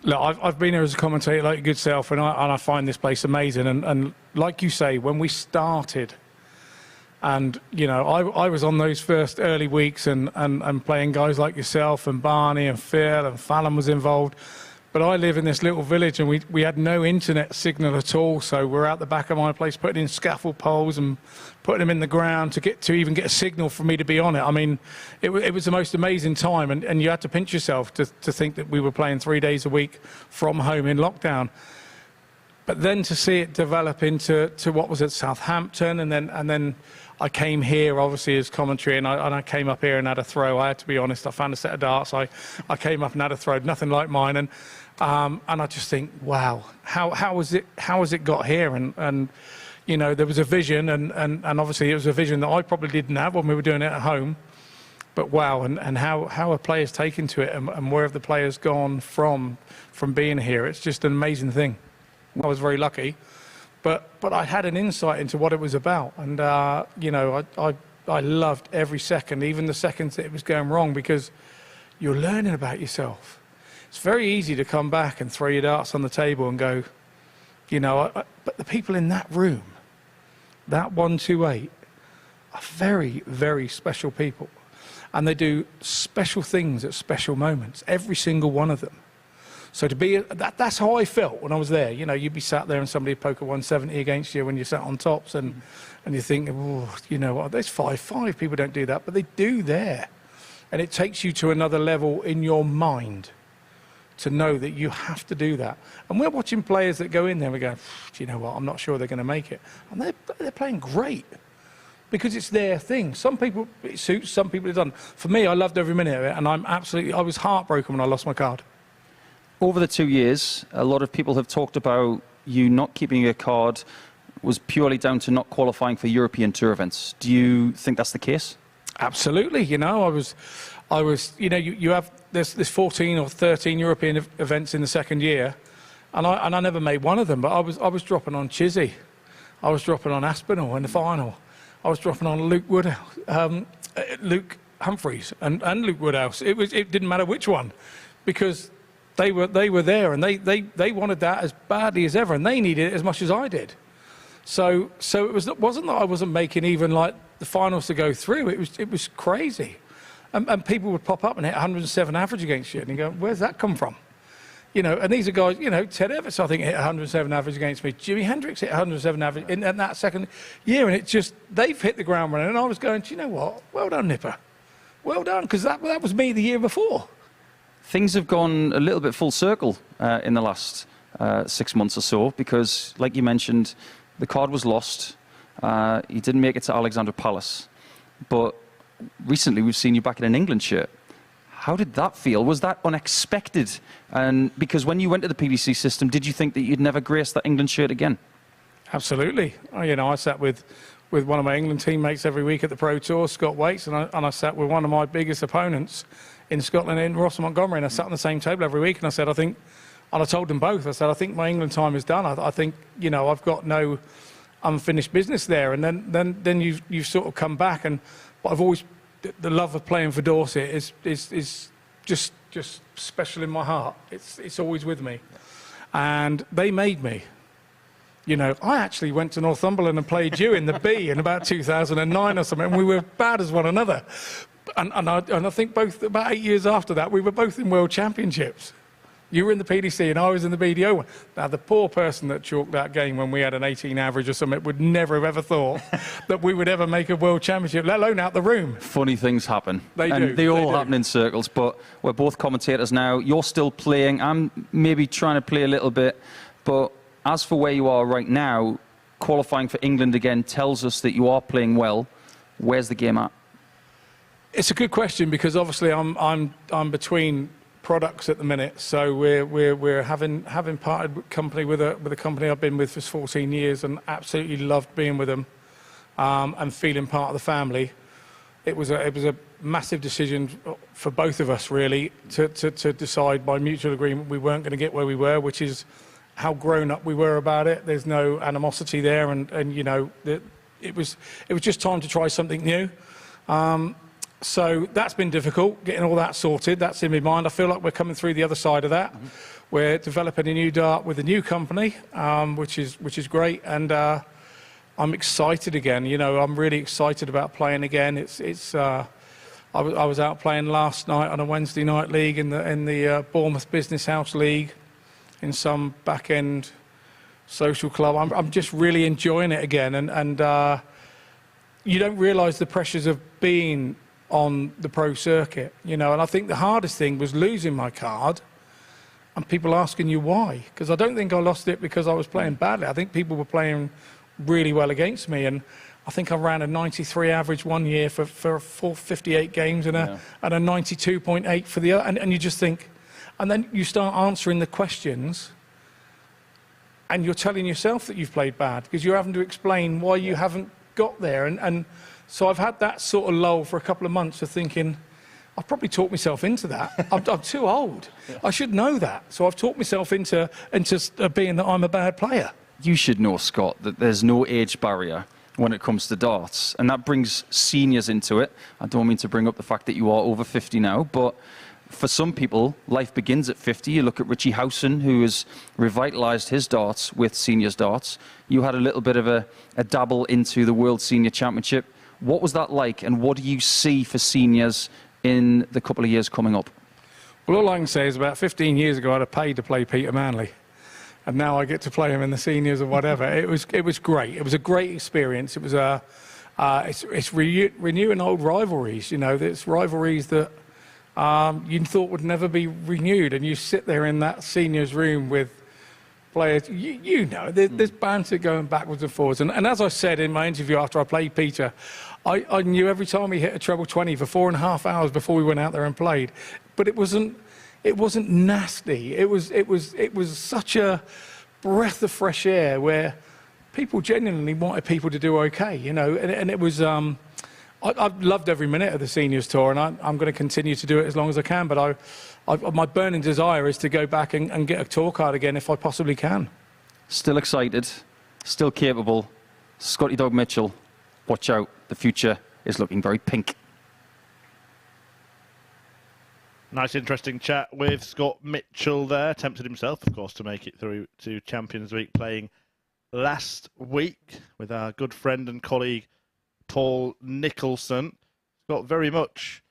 Look, I've been here as a commentator like your good self, and I find this place amazing. And like you say, when we started, and you know, I was on those first early weeks and playing guys like yourself and Barney and Phil and Fallon was involved. But I live in this little village, and we had no internet signal at all. So we're out the back of my place putting in scaffold poles and putting them in the ground to even get a signal for me to be on it. I mean, it was the most amazing time, and you had to pinch yourself to think that we were playing 3 days a week from home in lockdown. But then to see it develop into what was at Southampton, and then I came here obviously as commentary, and I came up here and had a throw. I had to be honest. I found a set of darts. I came up and had a throw, nothing like mine, and I just think, wow, how has it got here? And you know, there was a vision, and obviously it was a vision that I probably didn't have when we were doing it at home. But wow, and how are players taken to it, and where have the players gone from being here? It's just an amazing thing. I was very lucky, but I had an insight into what it was about, and you know, I loved every second, even the seconds that it was going wrong, because you're learning about yourself. It's very easy to come back and throw your darts on the table and go, you know, but the people in that room, that 128, are very, very special people, and they do special things at special moments, every single one of them. So to be, that's how I felt when I was there. You know, you'd be sat there and somebody would poke a 170 against you when you sat on tops, and you think, oh, you know what, there's 5-5. People don't do that, but they do there. And it takes you to another level in your mind to know that you have to do that. And we're watching players that go in there and we go, do you know what, I'm not sure they're going to make it. And they're playing great because it's their thing. Some people it suits, some people it doesn't. For me, I loved every minute of it, and I was heartbroken when I lost my card. Over the 2 years, a lot of people have talked about you not keeping your card was purely down to not qualifying for European Tour events. Do you think that's the case? Absolutely. You know, I was. You know, you have there's 14 or 13 European events in the second year, and I never made one of them. But I was dropping on Chizzy, I was dropping on Aspinall in the final, I was dropping on Luke Humphreys and Luke Woodhouse. It didn't matter which one, because they were there, and they wanted that as badly as ever, and they needed it as much as I did. So it wasn't that I wasn't making even like the finals to go through. It was crazy, and people would pop up and hit 107 average against you, and you go, where's that come from? You know, and these are guys, you know, Ted Evans, I think, hit 107 average against me. Jimi Hendrix hit 107 average in that second year, and they've hit the ground running, and I was going, do you know what? Well done, Nipper. Well done, because that was me the year before. Things have gone a little bit full circle in the last 6 months or so, because, like you mentioned, the card was lost. He didn't make it to Alexandra Palace. But recently we've seen you back in an England shirt. How did that feel? Was that unexpected? And because when you went to the PDC system, did you think that you'd never grace that England shirt again? Absolutely. You know, I sat with one of my England teammates every week at the Pro Tour, Scott Waits, and I sat with one of my biggest opponents in Scotland, in Ross Montgomery, and I sat on the same table every week, and I said, and I told them both, I said, I think my England time is done. I think, you know, I've got no unfinished business there. And then you sort of come back, but I've always, the love of playing for Dorset is just special in my heart. It's always with me. And they made me. You know, I actually went to Northumberland and played you in the B in about 2009 or something, and we were bad as one another. And I think about 8 years after that, we were both in World Championships. You were in the PDC and I was in the BDO one. Now, the poor person that chalked that game when we had an 18 average or something would never have ever thought that we would ever make a World Championship, let alone out the room. Funny things happen. They and do. They all happen in circles, but we're both commentators now. You're still playing. I'm maybe trying to play a little bit, but as for where you are right now, qualifying for England again tells us that you are playing well. Where's the game at? It's a good question, because obviously I'm between products at the minute, so we're having parted company with a company I've been with for 14 years and absolutely loved being with them, and feeling part of the family. It was a massive decision for both of us, really, to decide by mutual agreement we weren't going to get where we were, which is how grown up we were about it. There's no animosity there, and you know, it was just time to try something new. So that's been difficult, getting all that sorted. That's in my mind. I feel like we're coming through the other side of that. We're developing a new dart with a new company, which is great, and I'm excited again. You know, I'm really excited about playing again. I was out playing last night on a Wednesday night league in the Bournemouth Business House League, in some back end social club. I'm just really enjoying it again, and you don't realise the pressures of being on the pro circuit, you know. And I think the hardest thing was losing my card and people asking you why, because I don't think I lost it because I was playing badly. I think people were playing really well against me, and I think I ran a 93 average one year for 458 games and a 92.8 for the other, and you just think, and then you start answering the questions and you're telling yourself that you've played bad because you're having to explain why you haven't got there, and so I've had that sort of lull for a couple of months of thinking, I've probably talked myself into that. I'm too old. I should know that. So I've talked myself into being that I'm a bad player. You should know, Scott, that there's no age barrier when it comes to darts, and that brings seniors into it. I don't mean to bring up the fact that you are over 50 now, but for some people, life begins at 50. You look at Richie Howson, who has revitalised his darts with seniors darts. You had a little bit of a dabble into the World Senior Championship. What was that like, and what do you see for seniors in the couple of years coming up? Well, all I can say is about 15 years ago, I'd have paid to play Peter Manley, and now I get to play him in the seniors or whatever. It was great. It was a great experience. It was it's renewing old rivalries. You know, there's rivalries that you thought would never be renewed, and you sit there in that seniors room with players, you know, there's banter going backwards and forwards. And as I said in my interview after I played Peter, I knew every time he hit a treble 20 for 4.5 hours before we went out there and played. But it wasn't nasty. It was such a breath of fresh air where people genuinely wanted people to do okay, you know. And it was, I've loved every minute of the seniors tour, and I'm going to continue to do it as long as I can. But my burning desire is to go back and get a tour card again if I possibly can. Still excited, still capable. Scotty Dog Mitchell, watch out. The future is looking very pink. Nice, interesting chat with Scott Mitchell there. Tempted himself, of course, to make it through to Champions Week, playing last week with our good friend and colleague Paul Nicholson. Scott, very much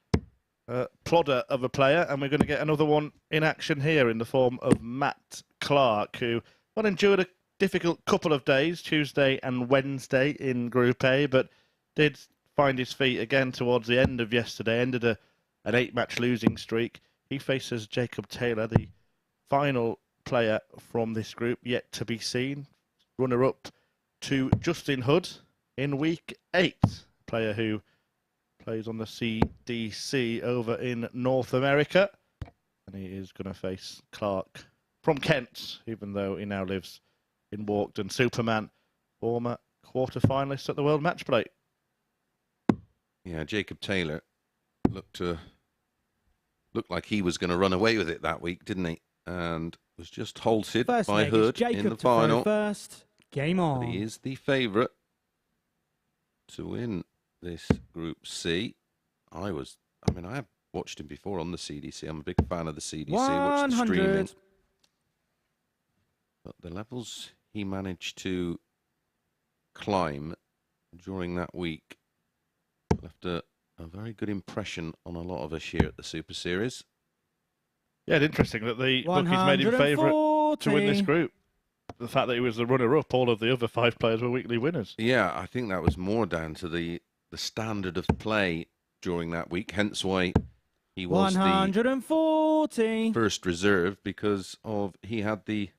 plodder of a player, and we're going to get another one in action here in the form of Matt Clark, who endured a difficult couple of days, Tuesday and Wednesday in Group A, but did find his feet again towards the end of yesterday, ended an 8-match losing streak. He faces Jacob Taylor, the final player from this group, yet to be seen. Runner-up to Justin Hood in Week 8, player who plays on the CDC over in North America. And he is going to face Clark from Kent, even though he now lives in Walkden. Superman, former quarter-finalist at the World Match Play. Yeah, Jacob Taylor looked like he was going to run away with it that week, didn't he? And was just halted by Hood in the final. First, game on. But he is the favourite to win this Group C. I have watched him before on the CDC. I'm a big fan of the CDC. Watched the streaming. But the levels he managed to climb during that week left a very good impression on a lot of us here at the Super Series. Yeah, it's interesting that the bookies made him favourite to win this group. The fact that he was the runner-up, all of the other 5 players were weekly winners. Yeah, I think that was more down to the standard of play during that week, hence why he was 140. the first reserve, because he had the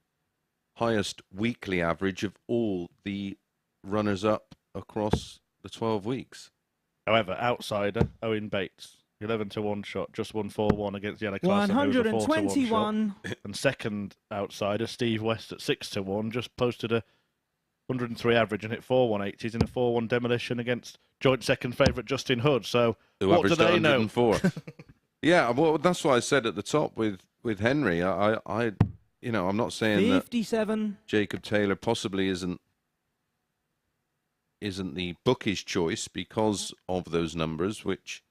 highest weekly average of all the runners-up across the 12 weeks. However, outsider Owen Bates, 11-1 shot, just won 4-1 against Yannick Larsson, 121. And second outsider Steve West at 6-1 just posted a 103 average and hit 4-180s in a 4-1 demolition against joint second favourite Justin Hood. So what do they know? Yeah, well, that's what I said at the top with Henry. I you know, I'm not saying 57. that Jacob Taylor possibly isn't the bookish choice because of those numbers, which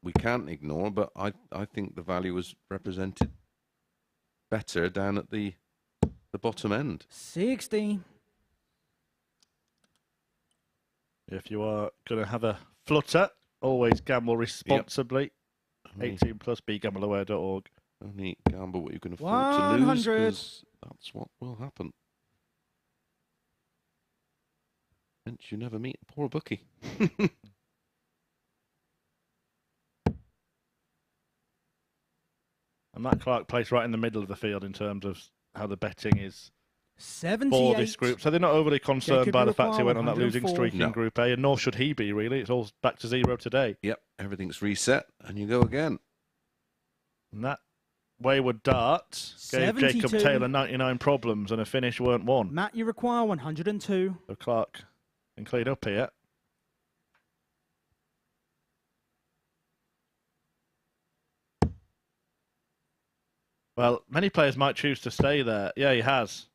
we can't ignore. But I think the value was represented better down at the bottom end. 60. If you are going to have a flutter, always gamble responsibly. 18 plus begambleaware.org. Only gamble what you can afford to lose, 100. 'cause that's what will happen. Hence, you never meet a poor bookie. And Matt Clark plays right in the middle of the field in terms of how the betting is 78. for this group. So they're not overly concerned Jacob, by you the fact he require went on that losing 104. streak in No. Group A, and nor should he be, really. It's all back to 0 today. Yep, everything's reset, and you go again. And that wayward dart gave 72. Jacob Taylor 99 problems, and a finish weren't one. Matt, you require 102. So Clark can clean up here. Well, many players might choose to stay there. Yeah, he has.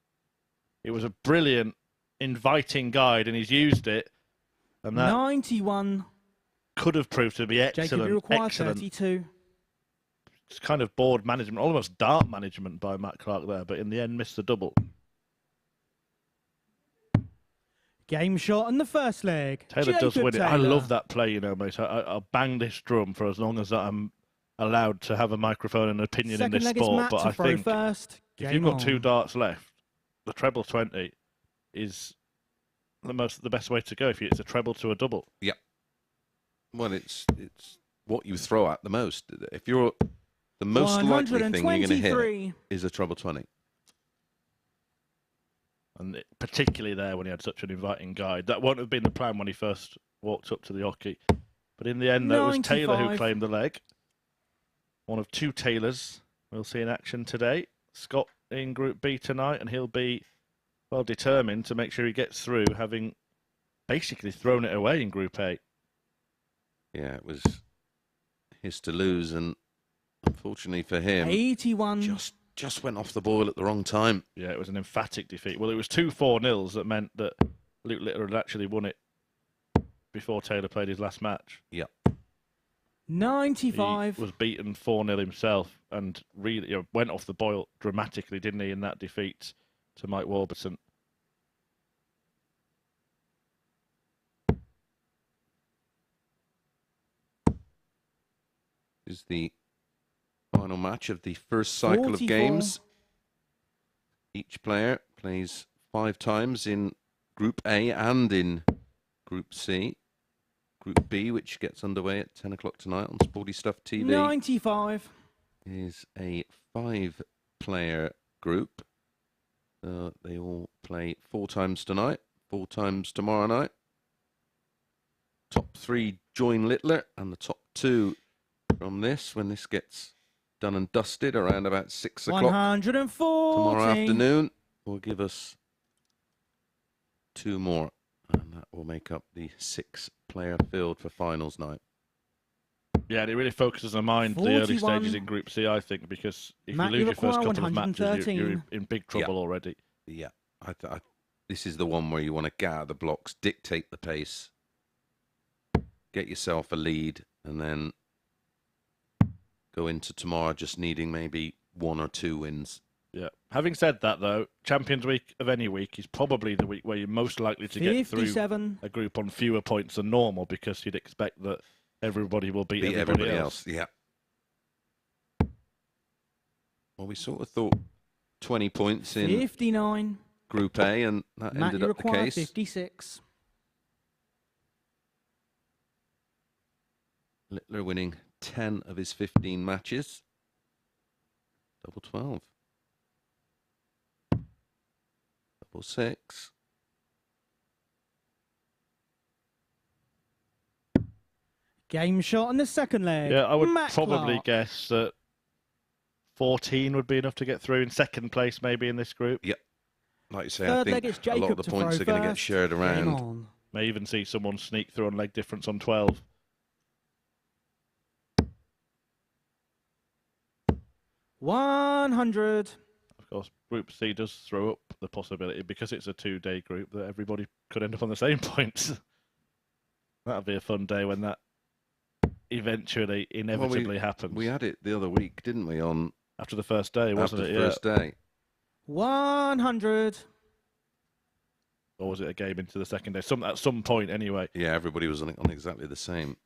It was a brilliant, inviting guide, and he's used it. And that 91. could have proved to be Jacob, you excellent. require Excellent. 32. It's kind of board management, almost dart management by Matt Clark there, but in the end missed the double. Game shot on the first leg. Taylor does Jacob win it. I Taylor. love that play, you know, mate. I'll bang this drum for as long as I'm allowed to have a microphone and an opinion Second in this leg is sport. Matt But to I throw think first. if Game you've got on. 2 darts left, the treble 20 is the best way to go. If it's a treble to a double. Yep. Well, it's what you throw at the most. If you're the most likely thing you're going to hit 123. is a treble 20. And particularly there when he had such an inviting guide. That won't have been the plan when he first walked up to the hockey. But in the end, though, it was Taylor who 95. claimed the leg. One of 2 Taylors we'll see in action today. Scott in Group B tonight, and he'll be well determined to make sure he gets through, having basically thrown it away in Group A. Yeah, it was his to lose, and unfortunately for him, 81. just went off the boil at the wrong time. Yeah, it was an emphatic defeat. Well, it was 2 4-0s that meant that Luke Littler had actually won it before Taylor played his last match. Yeah. 95. He was beaten 4-0 himself and really went off the boil dramatically, didn't he, in that defeat to Mike Warburton. Is the final match of the first cycle 44. of games. Each player plays 5 times in Group A and in Group C. Group B, which gets underway at 10 o'clock tonight on Sporty Stuff TV, 95. is a 5-player group. They all play 4 times tonight, 4 times tomorrow night. Top 3 join Littler, and the top 2 from this, when this gets done and dusted around about 6 o'clock 140. tomorrow afternoon, will give us 2 more, and that will make up the 6-player field for finals night. Yeah, and it really focuses the mind the early 41. stages in Group C, I think, because if Matt, you you lose your first require couple of matches, 113. you're in big trouble already. Yeah, this is the one where you want to gather the blocks, dictate the pace, get yourself a lead, and then go into tomorrow just needing maybe 1 or 2 wins. Yeah. Having said that, though, Champions Week of any week is probably the week where you're most likely to get through 57. a group on fewer points than normal, because you'd expect that everybody will beat everybody else. Yeah. Well, we sort of thought 20 points in 59. Group A, and that Matt, ended you up the require case. 56. Littler winning 10 of his 15 matches. Double 12. Double 6. Game shot on the second leg. Yeah, I would Matt probably Clark. guess that 14 would be enough to get through in second place, maybe, in this group. Yep. Like you say, I Third leg think is a lot Jacob of the to points throw are going to get first. shared Game around. on. May even see someone sneak through on leg difference on 12. 100. Of course, Group C does throw up the possibility, because it's a 2-day group, that everybody could end up on the same points. That'll be a fun day when that eventually, inevitably happens. We had it the other week, didn't we? On after the first day, wasn't after it? the first day. 100. Or was it a game into the second day? At some point, anyway. Yeah, everybody was on exactly the same.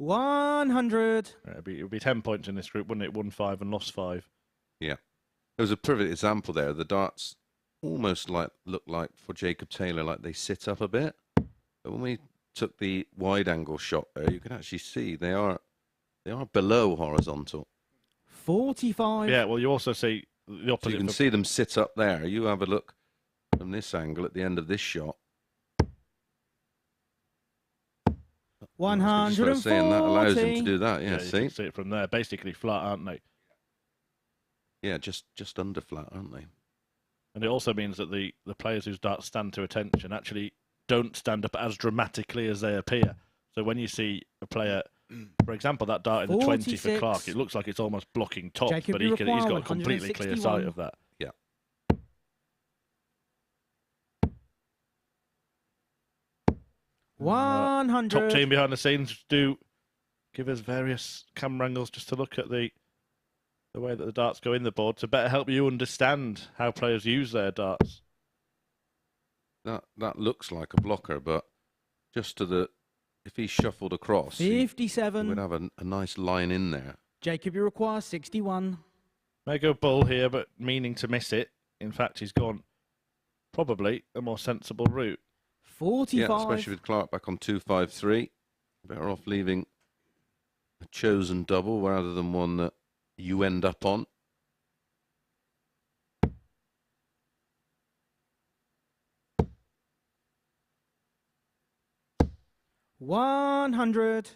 $100. It would be 10 points in this group, wouldn't it? Won 5 and lost 5. Yeah. There was a perfect example there. The darts almost look like for Jacob Taylor, like they sit up a bit. But when we took the wide angle shot there, you can actually see they are below horizontal. 45. Yeah, well, you also see the opposite. So you can see them sit up there. You have a look from this angle at the end of this shot. 140. Saying that allows them to do that. Yeah, you see? can see it from there. Basically flat, aren't they? Yeah, just under flat, aren't they? And it also means that the players whose darts stand to attention actually don't stand up as dramatically as they appear. So when you see a player, for example, that dart in the 20 for 46. Clark, it looks like it's almost blocking top, Jacob, but you he's require got a completely clear 161. sight of that. Yeah. Top 100. team behind the scenes do give us various camera angles just to look at the way that the darts go in the board to better help you understand how players use their darts. That looks like a blocker, but just to the, if he shuffled across, he 57. would have a nice line in there. Jacob, you require 61. May go bull here, but meaning to miss it. In fact, he's gone probably a more sensible route. 45. Yeah, especially with Clark back on 253. Better off leaving a chosen double rather than one that you end up on. $100.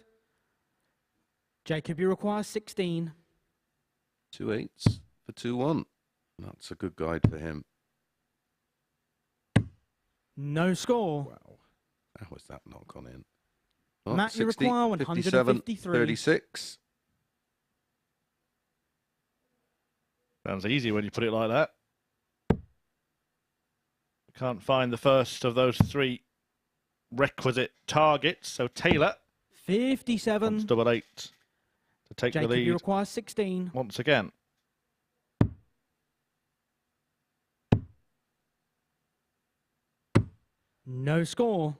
Jacob, you require 16. 2 8s for 2-1. That's a good guide for him. No score. Wow. How was that not gone in? Matt, you require 153. 36. Sounds easy when you put it like that. Can't find the first of those 3 requisite targets. So Taylor 57. wants double 8 to take Jacob, the lead you require 16. once again. No score.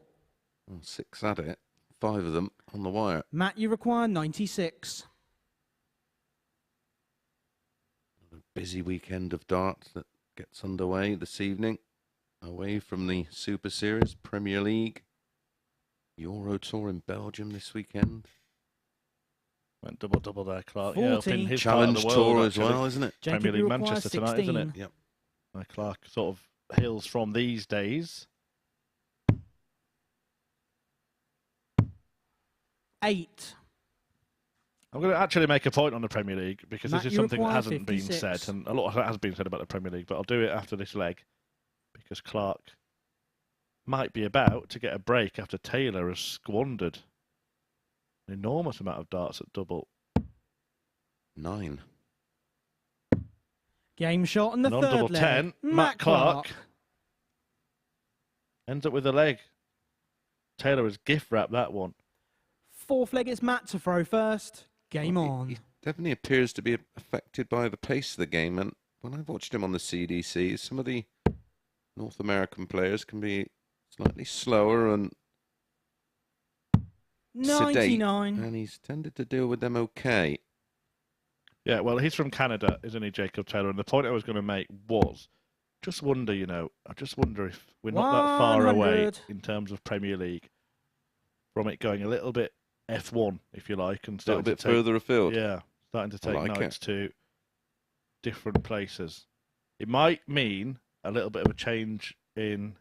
6 at it. 5 of them on the wire. Matt, you require 96. A busy weekend of darts that gets underway this evening. Away from the Super Series, Premier League, Euro Tour in Belgium this weekend. Went double there, Clark. 40. Yeah, up in his Challenge part of the world, Tour actually. as well, isn't it? Jacob, Premier you League require Manchester 16. tonight, isn't it? Yep. Clark sort of hails from these days. 8. I'm going to actually make a point on the Premier League because Matt, this is you something that require hasn't been 56. said, and a lot of that has been said about the Premier League, but I'll do it after this leg because Clark might be about to get a break after Taylor has squandered an enormous amount of darts at double. 9. Game shot on the And on third double leg. 10, Matt Clark ends up with a leg. Taylor has gift wrapped that one. Fourth leg, it's Matt to throw first. Game on. He definitely appears to be affected by the pace of the game, and when I've watched him on the CDC, some of the North American players can be slightly slower and sedate, 99. and he's tended to deal with them okay. Yeah, well, he's from Canada, isn't he, Jacob Taylor? And the point I was going to make was, just wonder, I just wonder if we're not that far away 100. in terms of Premier League from it going a little bit F1, if you like, and A little starting bit to take, further afield. yeah, starting to take like nights it. to different places. It might mean a little bit of a change in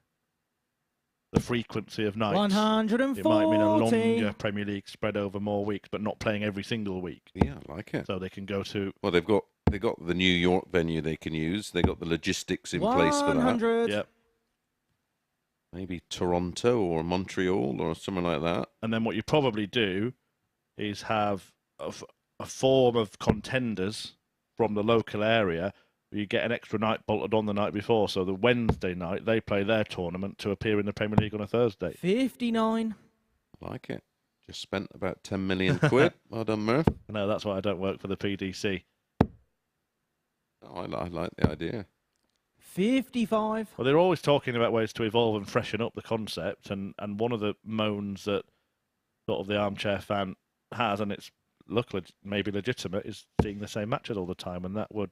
the frequency of nights. 140. It might mean a longer Premier League spread over more weeks, but not playing every single week. Yeah, I like it. So they can go to Well, they got the New York venue they can use. They got the logistics in place for that. 100. yeah. Maybe Toronto or Montreal or somewhere like that. And then what you probably do is have a form of contenders from the local area. You get an extra night bolted on the night before, so the Wednesday night they play their tournament to appear in the Premier League on a Thursday. 59. I like it. Just spent about 10 million quid. Well done, Murph. No, that's why I don't work for the PDC. Oh, I like the idea. 55. Well, they're always talking about ways to evolve and freshen up the concept, and one of the moans that sort of the armchair fan has, and it's maybe legitimate, is seeing the same matches all the time, and that would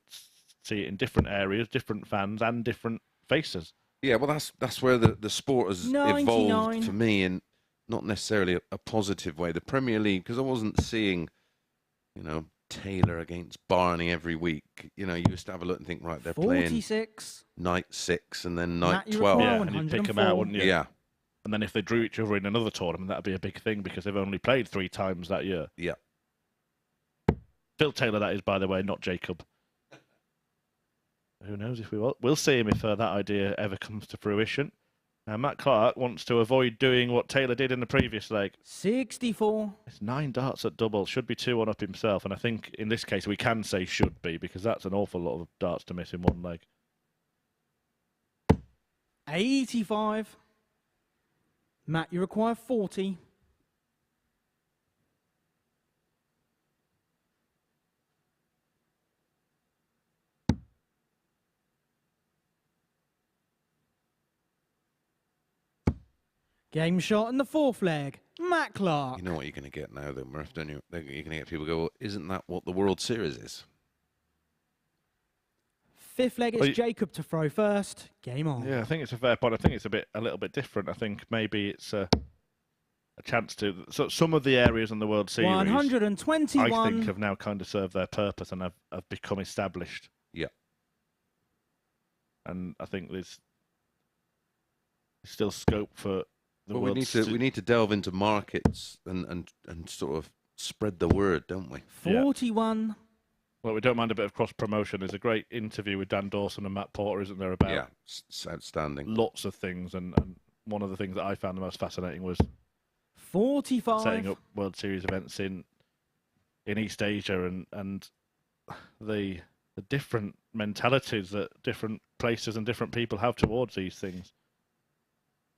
see it in different areas, different fans, and different faces. Yeah, well, that's where the sport has 99. evolved for me in not necessarily a positive way. The Premier League, because I wasn't seeing, Taylor against Barney every week. You used to have a look and think, right, they're 46. playing night 6 and then night Matt, you 12. require Yeah, and you'd pick them out, wouldn't you? Yeah, And then if they drew each other in another tournament, that'd be a big thing because they've only played 3 times that year. yeah. Phil Taylor, that is, by the way, not Jacob. Who knows if we will? We'll see him if that idea ever comes to fruition. Matt Clark wants to avoid doing what Taylor did in the previous leg. 64. It's 9 darts at double. Should be 2-1 up himself. And I think in this case we can say should be because that's an awful lot of darts to miss in one leg. 85. Matt, you require 40. Game shot in the 4th leg. Matt Clark. You know what you're going to get now, though, Murph, don't you? You're going to get people go, well, isn't that what the World Series is? 5th leg, it's Jacob to throw first. Game on. Yeah, I think it's a fair point. I think it's a little bit different. I think maybe it's a chance to. So some of the areas in the World Series, 121. I think, have now kind of served their purpose and have become established. Yeah. And I think there's still scope for the Well, World we need to delve into markets and sort of spread the word, don't we? 41. Well, we don't mind a bit of cross-promotion. There's a great interview with Dan Dawson and Matt Porter, isn't there, about Yeah, it's outstanding. lots of things. And one of the things that I found the most fascinating was 45. setting up World Series events in East Asia and the different mentalities that different places and different people have towards these things.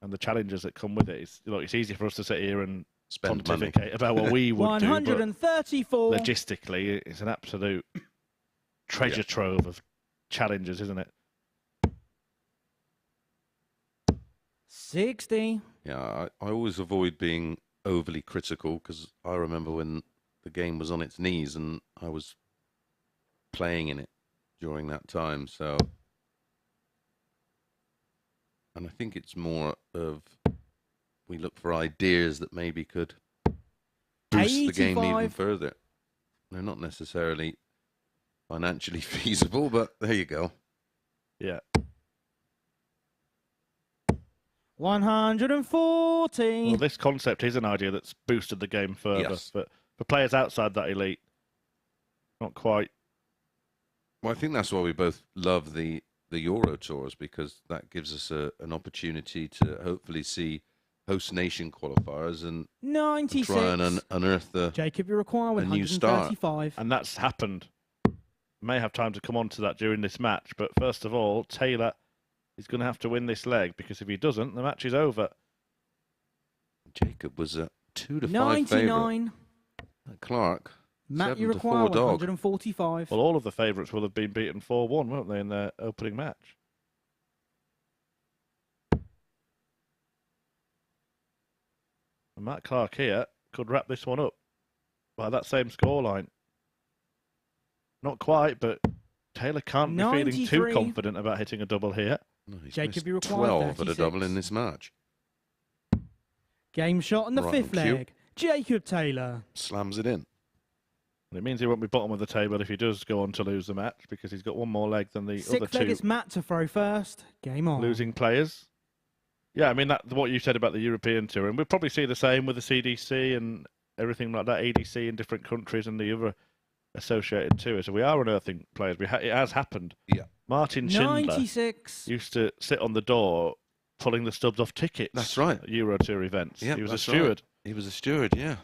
And the challenges that come with it. It's easy for us to sit here and Spend pontificate money. about what we would 134. do. But logistically, it's an absolute treasure trove of challenges, isn't it? 60. Yeah, I always avoid being overly critical because I remember when the game was on its knees and I was playing in it during that time. So, and I think it's more of we look for ideas that maybe could boost the game even 85. further. They're not necessarily financially feasible, but there you go. Yeah. 140. Well, this concept is an idea that's boosted the game further. Yes. But for players outside that elite, not quite. Well, I think that's why we both love the Euro Tours because that gives us an opportunity to hopefully see host nation qualifiers and 96. try and unearth the. Jacob, you require a new start. 135. And that's happened. May have time to come on to that during this match. But first of all, Taylor is going to have to win this leg because if he doesn't, the match is over. Jacob was a 2 to 5 99. favourite. Clark. Matt, 7 you to require 4 dog. 145. Well, all of the favourites will have been beaten 4-1, won't they, in their opening match? And Matt Clark here could wrap this one up by that same scoreline. Not quite, but Taylor can't be feeling 93. too confident about hitting a double here. No, he's Jacob, missed you require 12 at a 36. double in this match. Game shot in the Right on 5th cue. leg. Jacob Taylor. Slams it in. And it means he won't be bottom of the table if he does go on to lose the match because he's got one more leg than the other 6th leg, two it's Matt to throw first. Game on. losing players. Yeah, I mean, that what you said about the European Tour, and we'll probably see the same with the CDC and everything like that, ADC in different countries and the other associated tours. So we are unearthing players. It has happened. Yeah. Martin Schindler 96. used to sit on the door pulling the stubs off tickets. That's right. At Euro Tour events. Yeah, he was a that's steward. right. He was a steward, yeah.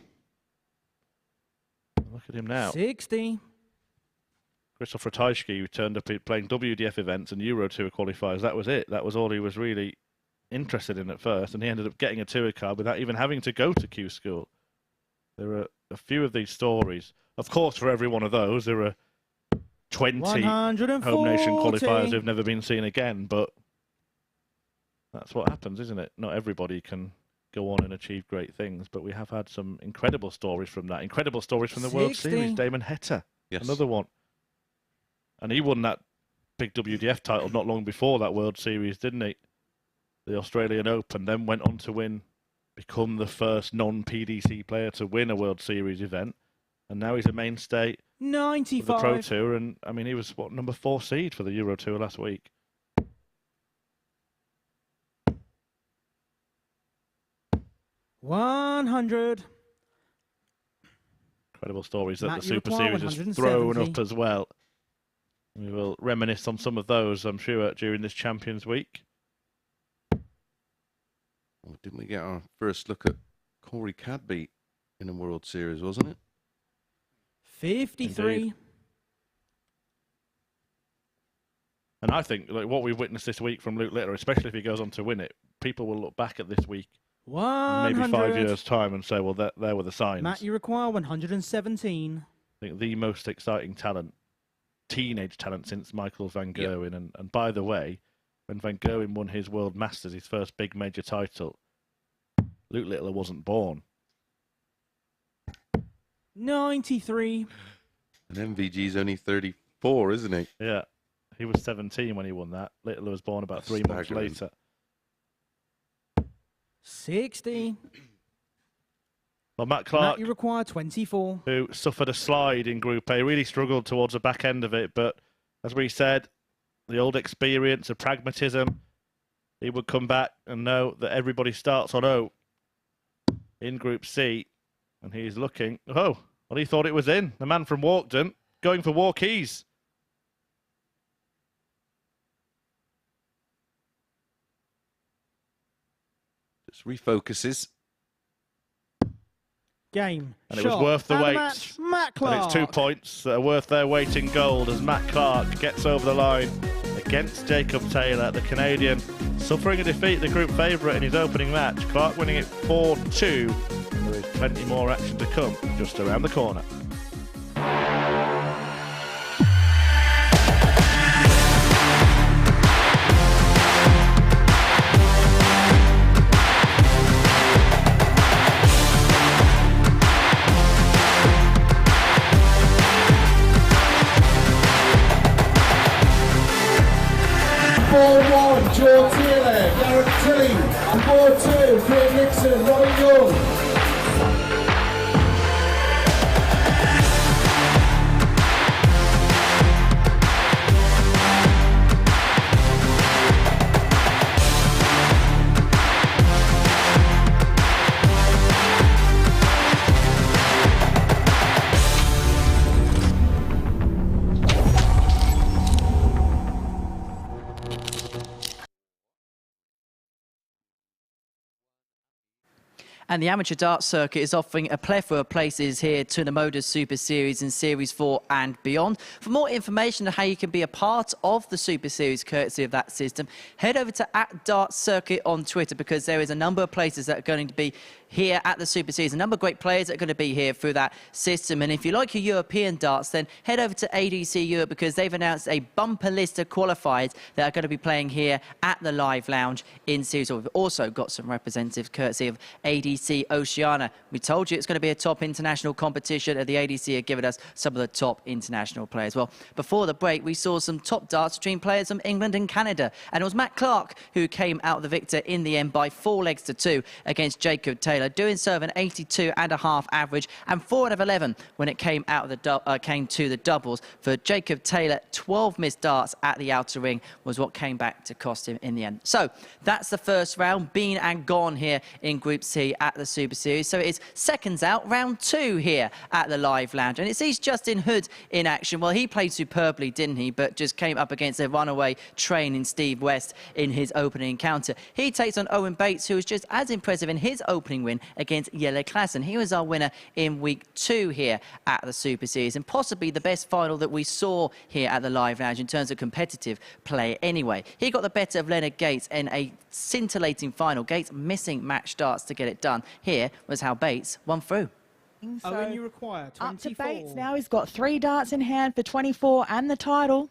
at him now. 60. Krzysztof Ratajski, who turned up playing WDF events and Euro Tour qualifiers. That was it. That was all he was really interested in at first, and he ended up getting a tour card without even having to go to Q School. There are a few of these stories. Of course, for every one of those, there are 20 home nation qualifiers who've never been seen again, but that's what happens, isn't it? Not everybody can go on and achieve great things, but we have had some incredible stories from that. Incredible stories from the World Series. Damon Heta, Yes. another one. And he won that big WDF title not long before that World Series, didn't he? The Australian Open, then went on to become the first non-PDC player to win a World Series event. And now he's a mainstay 95. of the Pro Tour. And, I mean, he was, what, number 4 seed for the Euro Tour last week. $100. Incredible stories that Matt, the you Super require Series has thrown 170. up as well. We will reminisce on some of those, I'm sure, during this Champions Week. Well, didn't we get our first look at Corey Cadby in a World Series, wasn't it? 53. Indeed. And I think like what we've witnessed this week from Luke Littler, especially if he goes on to win it, people will look back at this week in 100. maybe 5 years' time and say, well, there were the signs. Matt, you require 117. I think the most exciting talent, teenage talent since Michael van Gerwen. And by the way, when Van Gerwen won his World Masters, his first big major title, Luke Littler wasn't born. 93. And MVG's only 34, isn't he? Yeah, he was 17 when he won that. Littler was born about 3 months Staggering. later. 60. Well, Matt Clark, Matt, you require 24. who suffered a slide in Group A, really struggled towards the back end of it. But as we said, the old experience of pragmatism, he would come back and know that everybody starts on O in Group C. And he's looking, oh, well, he thought it was in. The man from Walkden going for Walkies. Just refocuses. Game. And it was worth the and wait. match, Matt Clark. And it's 2 points that are worth their weight in gold as Matt Clark gets over the line against Jacob Taylor, the Canadian, suffering a defeat, the group favourite in his opening match. Clark winning it 4-2. And there is plenty more action to come just around the corner. Joe Taylor, Garrett Tilley, and board 2, Craig Nixon, Robin Young. And the amateur darts circuit is offering a plethora of places here to the MODUS Super Series in Series 4 and beyond. For more information on how you can be a part of the Super Series courtesy of that system, head over to @dartscircuit on Twitter, because there is a number of places that are going to be here at the Super Series. A number of great players that are going to be here through that system. And if you like your European darts, then head over to ADC Europe, because they've announced a bumper list of qualifiers that are going to be playing here at the Live Lounge in Series 4. We've also got some representatives courtesy of ADC Oceania. We told you it's going to be a top international competition, and the ADC are giving us some of the top international players. Well, before the break, we saw some top darts between players from England and Canada. And it was Matt Clark who came out the victor in the end by 4 legs to 2 against Jacob Taylor, doing so with an 82.5 average and 4 out of 11 when it came out of the came to the doubles. For Jacob Taylor, 12 missed darts at the outer ring was what came back to cost him in the end. So that's the first round, been and gone here in Group C at at the Super Series. So it's seconds out, round 2 here at the Live Lounge. And it sees Justin Hood in action. Well, he played superbly, didn't he? But just came up against a runaway train in Steve West in his opening encounter. He takes on Owen Bates, who was just as impressive in his opening win against Jelle Klassen. He was our winner in week 2 here at the Super Series, and possibly the best final that we saw here at the Live Lounge in terms of competitive play anyway. He got the better of Leonard Gates in a scintillating final. Gates missing match starts to get it done. Here was how Bates won through. So Owen, you require 24. Up to Bates now. He's got 3 darts in hand for 24 and the title.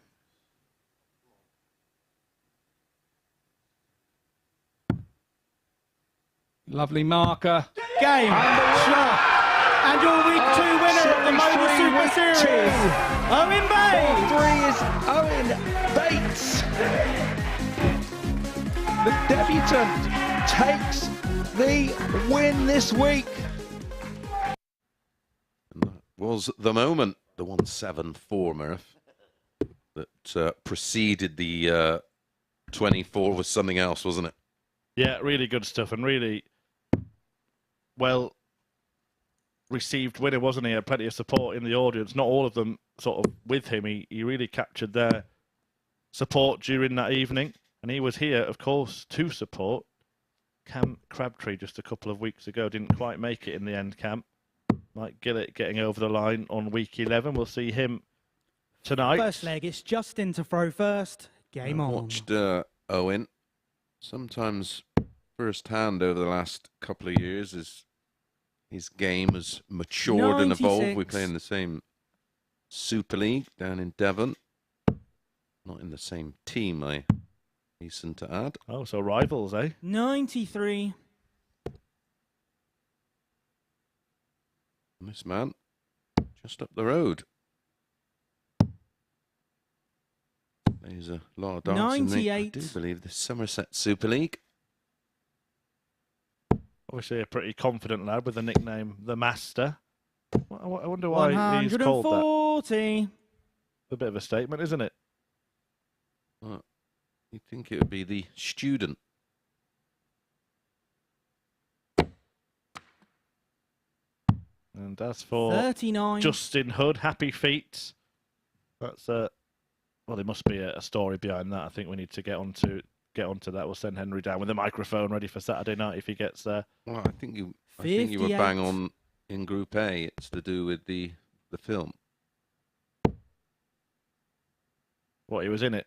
Lovely marker. Game. Shot. And your week 2 winner of the MODUS Super Series, Owen Bates. 3 is Owen Bates. The debutant takes the win this week. And that was the moment, the 1-7-4, Murph, that preceded the 24 was something else, wasn't it? Yeah, really good stuff and really well received winner, wasn't he? Had plenty of support in the audience. Not all of them sort of with him. He really captured their support during that evening. And he was here, of course, to support Cam Crabtree just a couple of weeks ago. Didn't quite make it in the end, Cam. Mike Gillett getting over the line on week 11. We'll see him tonight. First leg, it's Justin to throw first. Game on. Watched Owen. Sometimes first-hand over the last couple of years, his game has matured and evolved. We play in the same Super League down in Devon. Not in the same team, I hasten to add. Oh, so rivals, eh? 93. And this man, just up the road. There's a lot of darts in the, I do believe, the Somerset Super League. Obviously a pretty confident lad with the nickname The Master. I wonder why he's called that. 140. A bit of a statement, isn't it? Well, you'd think it would be the student. And as for 39. Justin Hood, happy feet. That's well, there must be a story behind that. I think we need to get onto that. We'll send Henry down with a microphone ready for Saturday night if he gets there. Well, I think you were bang on in Group A. It's to do with the film. What, he was in it?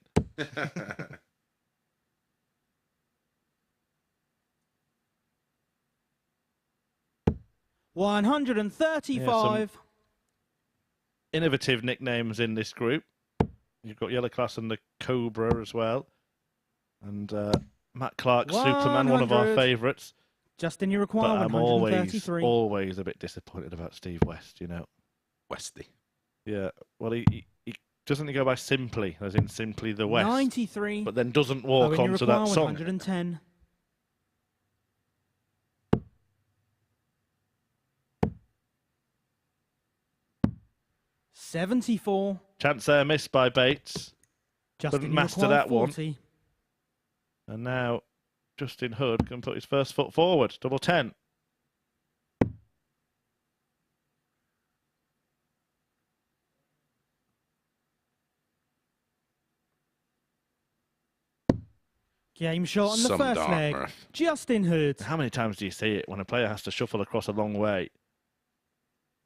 135. Innovative nicknames in this group. You've got Jelle Klassen and the Cobra as well. And Matt Clark, Superman, one of our favourites. Justin, you require 133. I'm always a bit disappointed about Steve West, you know. Westy. Yeah, well, he doesn't he go by Simply, as in Simply the West. 93. But then doesn't walk onto that song. 110. $74. Chance there missed by Bates. Justin, couldn't master that 40. one. And now Justin Hood can put his first foot forward. Double 10. Game shot on the first leg. Justin Hood. How many times do you see it when a player has to shuffle across a long way?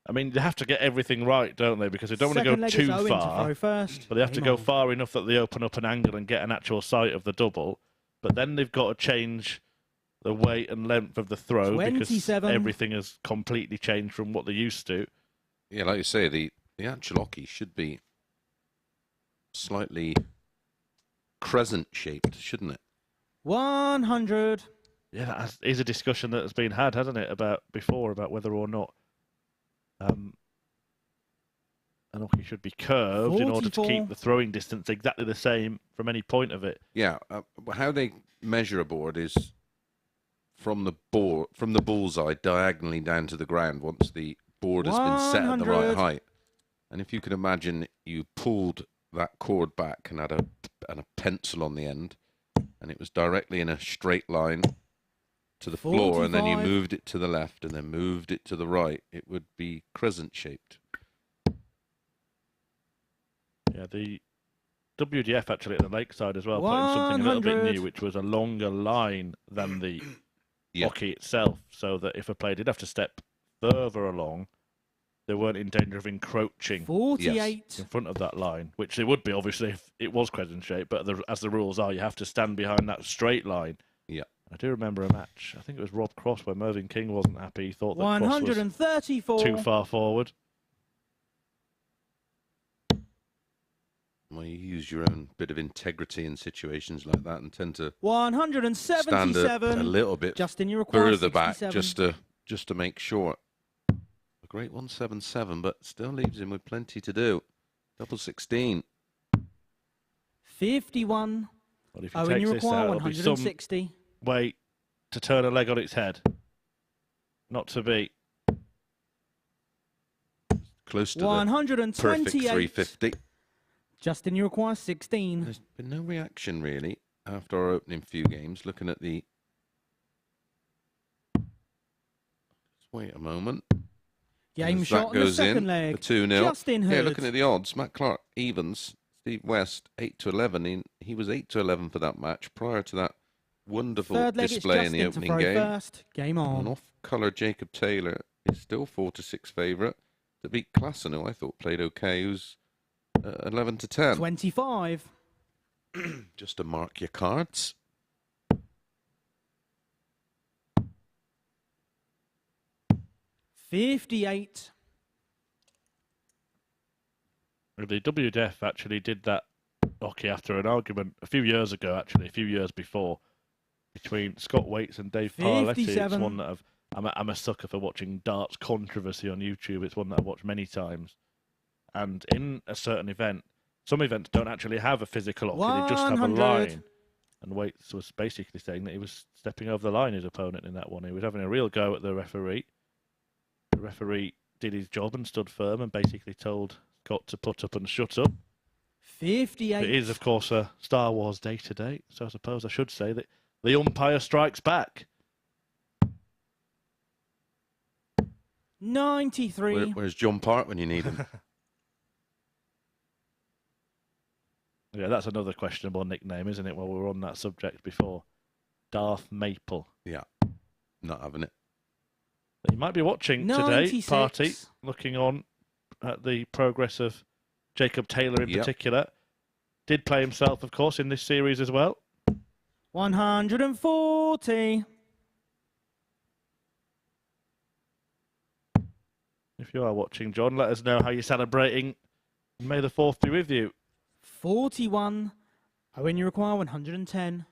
I mean, they have to get everything right, don't they? Because they don't want to go too far. But they have to go far enough that they open up an angle and get an actual sight of the double. But then they've got to change the weight and length of the throw 27. because everything has completely changed from what they used to. Yeah, like you say, the actual hockey should be slightly crescent-shaped, shouldn't it? 100. Yeah, that is a discussion that has been had, hasn't it, about whether or not an hockey should be curved 44. In order to keep the throwing distance exactly the same from any point of it. Yeah, how they measure a board is from the bullseye diagonally down to the ground once the board has been set at the right height. And if you can imagine you pulled that cord back and had a pencil on the end, and it was directly in a straight line to the floor and then you 45. moved it to the left and then moved it to the right, it would be crescent shaped. Yeah, the WDF actually at the lakeside as well, put in something a little bit 100. new, which was a longer line than the hockey itself, so that if a player did have to step further along, they weren't in danger of encroaching 48. in front of that line, which they would be, obviously, if it was crescent shape, but as the rules are, you have to stand behind that straight line. Yeah. I do remember a match, I think it was Rob Cross, where Mervyn King wasn't happy. He thought that Cross was 134. too far forward. Well, you use your own bit of integrity in situations like that and tend to 177. stand a little bit Justin, you require further back 67. just to make sure. A great 177, but still leaves him with plenty to do. Double 16. 51. Well, if he Owen, takes you this require out, it'll be some 160. way to turn a leg on its head. Not to be. Close to the 128. perfect 350. Justin, you require 16. There's been no reaction, really, after our opening few games. Looking at the... Just wait a moment. Game As shot that on the goes second in, leg. the 2-0. Justin Hood. Yeah, looking at the odds, Matt Clark evens, Steve West 8-11. He was 8-11 for that match prior to that wonderful Third leg, it's display in the Justin to opening throw game. first. Game on. And off-colour Jacob Taylor is still 4-6 favourite to beat Klassen, who I thought played okay, who's 11-10. 25. Just to mark your cards. $58. The WDF actually did that hockey after an argument a few years ago, actually, a few years before, between Scott Waits and Dave Parletti. 57. It's one that I'm a sucker for watching darts controversy on YouTube. It's one that I've watched many times. And in a certain event, some events don't actually have a physical hockey, they just have a 100. line. And Waits was basically saying that he was stepping over the line, his opponent, in that one. He was having a real go at the referee. The referee did his job and stood firm and basically told Scott to put up and shut up. 58. It is, of course, a Star Wars day today, so I suppose I should say that the umpire strikes back. 93. Where's John Park when you need him? Yeah, that's another questionable nickname, isn't it? Well, we were on that subject before. Darth Maple. Yeah, not having it. You might be watching 96. today, Party, looking on at the progress of Jacob Taylor in particular. Did play himself, of course, in this series as well. 140. If you are watching, John, let us know how you're celebrating. May the 4th be with you. 41. Owen, you require 110.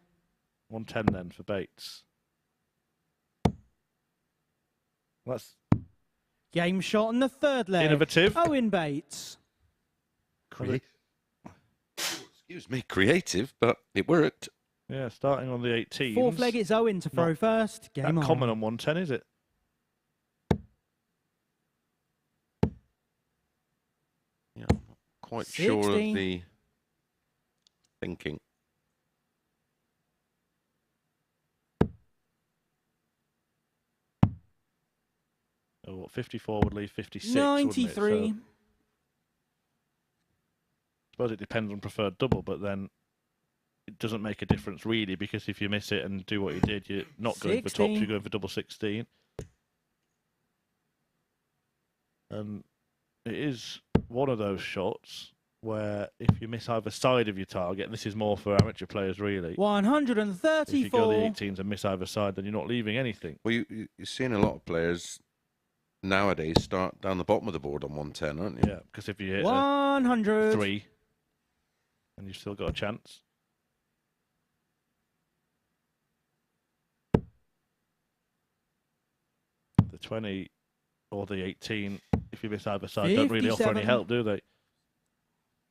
110 then for Bates. That's Game shot on the third leg. innovative. Owen Bates. Excuse me, creative, but it worked. Yeah, starting on the 18s. Fourth leg, it's Owen to throw Not first. Game that on. common on 110, is it? Yeah, I'm not quite sure of 60. the thinking. Oh, what, 54 would leave 56, wouldn't it? 93. So, I suppose it depends on preferred double, but then it doesn't make a difference really, because if you miss it and do what you did, you're not going for 60. tops, you're going for double 16. And it is one of those shots where if you miss either side of your target, and this is more for amateur players really, if you go 134. the 18s and miss either side, then you're not leaving anything. Well, you're seeing a lot of players nowadays start down the bottom of the board on 110, aren't you? Yeah, because if you hit 100. 3, and you've still got a chance. The 20 or the 18, if you miss either side, don't really offer any 57. help, do they?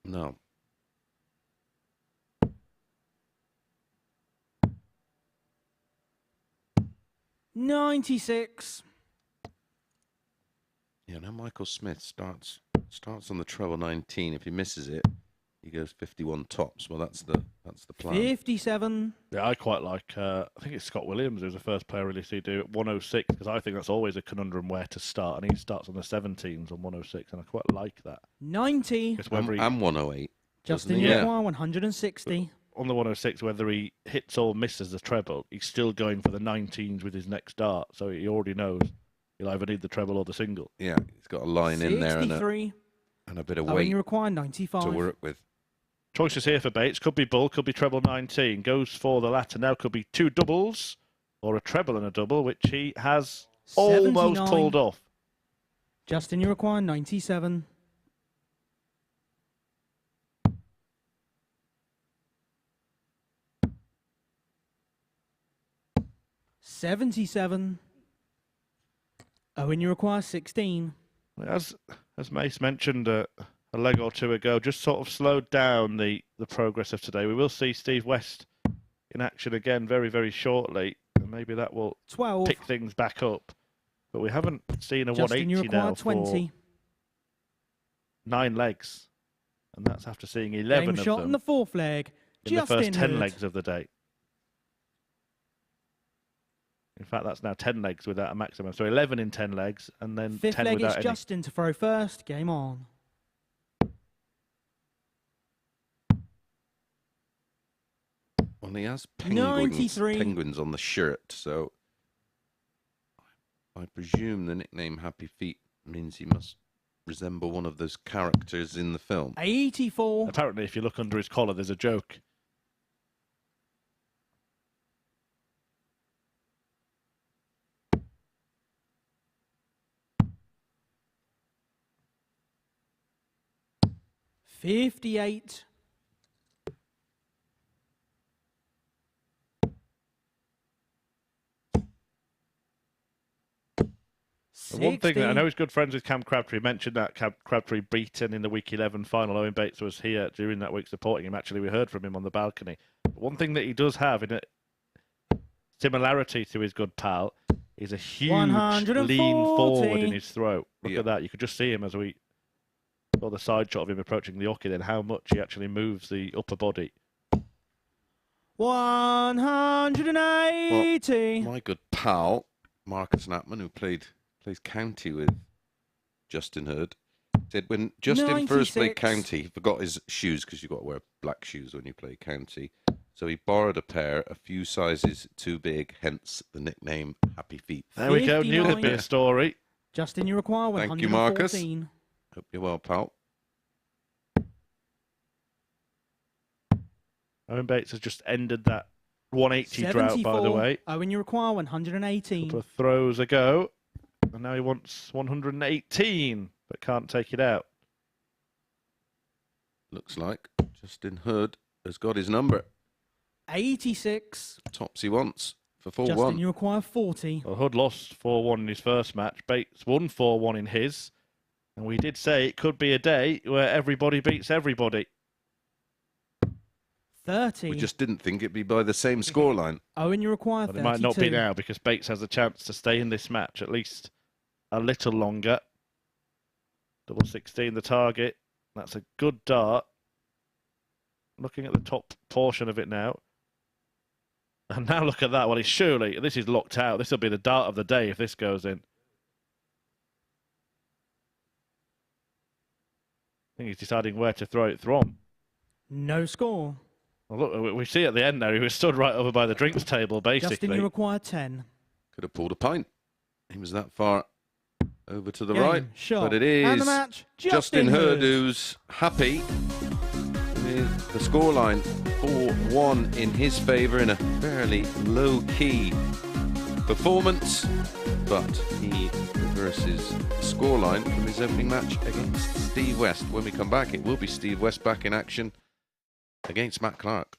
No. $96. Yeah, now Michael Smith starts on the treble 19. If he misses it, he goes 51 tops. Well, that's the That's the plan. 57. Yeah, I quite like, I think it's Scott Williams who's the first player really see do at 106, because I think that's always a conundrum where to start, and he starts on the 17s on 106, and I quite like that. 90. It's whether he, I'm 108. Justin he? Uruguay, 160. on the 106, whether he hits or misses the treble, he's still going for the 19s with his next dart, so he already knows he'll either need the treble or the single. Yeah, he's got a line in there 63. and a bit of Owen weight Uruguay, 95. to work with. Choices here for Bates. Could be bull, could be treble 19. Goes for the latter now. Could be two doubles or a treble and a double, which he has 79. almost pulled off. Justin Uruguay, 97. $77. Owen Uruguay, 16. As Mace mentioned a leg or two ago, just sort of slowed down the progress of today. We will see Steve West in action again very, very shortly, and maybe that will 12. pick things back up. But we haven't seen a Justin 180 now Uruguay, 20. for 9 legs, and that's after seeing 11 Game of shot them in the fourth leg. in Justin the first 10 Hood. legs of the day. In fact, that's now 10 legs without a maximum. So 11 in 10 legs, and then Fifth 10 leg without is any. Justin to throw first. Game on. Well, he has 93. penguins on the shirt, so I presume the nickname Happy Feet means he must resemble one of those characters in the film. 84. Apparently, if you look under his collar, there's a joke. $58. The one thing that I know he's good friends with Cam Crabtree. Mentioned that Cam Crabtree beaten in the Week 11 final. Owen Bates was here during that week supporting him. Actually, we heard from him on the balcony. But one thing that he does have in a similarity to his good pal is a huge 140. lean forward in his throat. Look Yeah. at that. You could just see him as we saw the side shot of him approaching the oche, then how much he actually moves the upper body. 180. My good pal, Marcus Knappman, who plays county with Justin Hood, said when Justin first played 96. county, he forgot his shoes because you've got to wear black shoes when you play county. So he borrowed a pair a few sizes too big, hence the nickname Happy Feet. There we go. Knew there'd be 59. a story. Justin Uruguay, Thank you, Marcus. 114. Hope you're well, pal. Owen Bates has just ended that 180 drought, by the way. Owen Uruguay, 118. Couple of throws ago, and now he wants 118, but can't take it out. Looks like Justin Hood has got his number. 86. Tops he wants for 4-1. Justin Uruguay, 40. Well, Hood lost 4-1 in his first match. Bates won 4-1 in his. And we did say it could be a day where everybody beats everybody. 30. We just didn't think it'd be by the same scoreline. Owen Uruguay, But 32. it might not be now because Bates has a chance to stay in this match at least a little longer. Double 16 the target. That's a good dart. Looking at the top portion of it now. And now look at that. Well, this is locked out. This will be the dart of the day if this goes in. I think he's deciding where to throw it from. No score. Well, look, we see at the end there, he was stood right over by the drinks table, Justin basically. Uruguay, 10. Could have pulled a pint. He was that far over to the Game, right. shot, But it and is the match, Justin Justin Hood Hood. who's happy with the scoreline. 4-1 in his favour in a fairly low-key performance. But he reverses the scoreline from his opening match against Steve West. When we come back, it will be Steve West back in action against Matt Clark.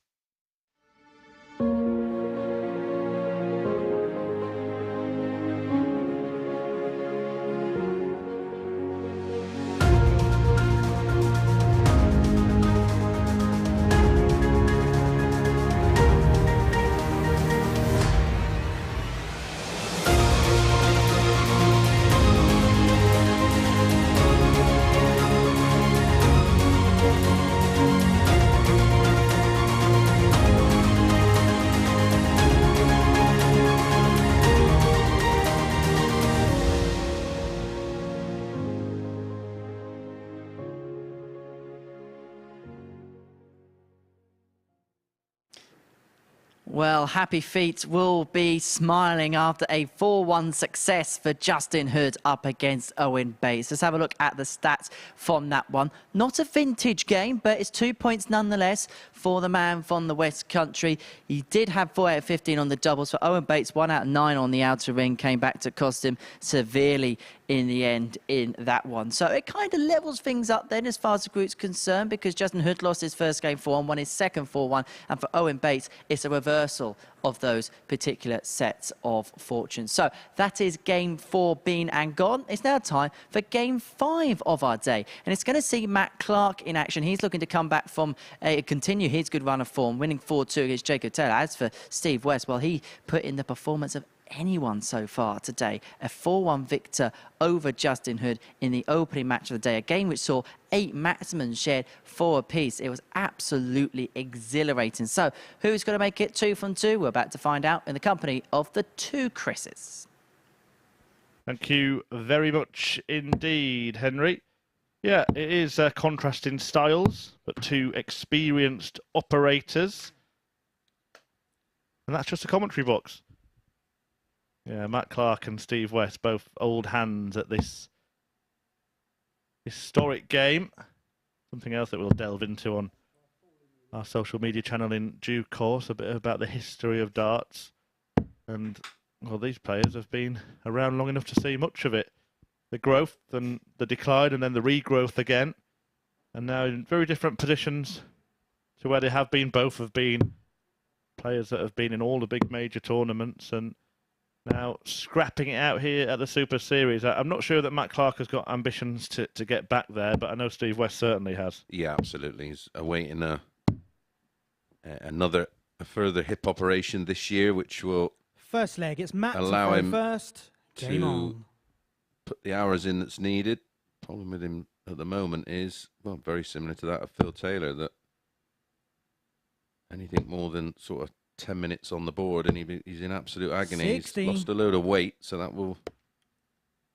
Well, happy feet will be smiling after a 4-1 success for Justin Hood up against Owen Bates. Let's have a look at the stats from that one. Not a vintage game, but it's 2 points nonetheless for the man from the West Country. He did have 4 out of 15 on the doubles for Owen Bates, 1 out of 9 on the outer ring, came back to cost him severely in the end in that one. So it kind of levels things up then as far as the group's concerned, because Justin Hood lost his first game 4-1, won his second 4-1, and for Owen Bates, it's a reversal of those particular sets of fortune. So that is game 4 been and gone. It's now time for game 5 of our day, and it's going to see Matt Clark in action. He's looking to come back from continue his good run of form, winning 4-2 against Jacob Taylor. As for Steve West, well, he put in the performance of anyone so far today. A 4-1 victor over Justin Hood in the opening match of the day. A game which saw 8 maximums shared 4 apiece. It was absolutely exhilarating. So who's going to make it 2 from 2? We're about to find out in the company of the 2 Chris's. Thank you very much indeed, Henry. Yeah, it is contrasting styles, but 2 experienced operators. And that's just a commentary box. Yeah, Matt Clark and Steve West, both old hands at this historic game. Something else that we'll delve into on our social media channel in due course, a bit about the history of darts. And, well, these players have been around long enough to see much of it. The growth and the decline and then the regrowth again. And now in very different positions to where they have been. Both have been players that have been in all the big major tournaments and now scrapping it out here at the Super Series. I'm not sure that Matt Clark has got ambitions to get back there, but I know Steve West certainly has. Yeah, absolutely. He's awaiting a further hip operation this year, which will First leg, it's Matt allow to him throw first. Game to on. put the hours in that's needed. Problem with him at the moment is, well, very similar to that of Phil Taylor, that anything more than sort of 10 minutes on the board and he's in absolute agony. 60. He's lost a load of weight, so that will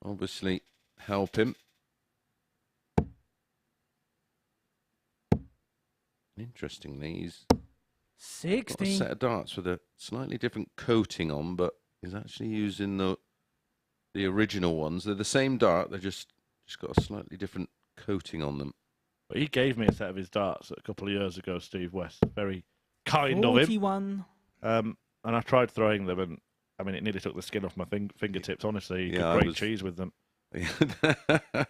obviously help him. Interestingly, he's got a 60. set of darts with a slightly different coating on, but he's actually using the original ones. They're the same dart, they're just got a slightly different coating on them. But he gave me a set of his darts a couple of years ago, Steve West. Very kind of him. 41. And I tried throwing them, and I mean, it nearly took the skin off my fingertips. Honestly, you could break cheese with them. I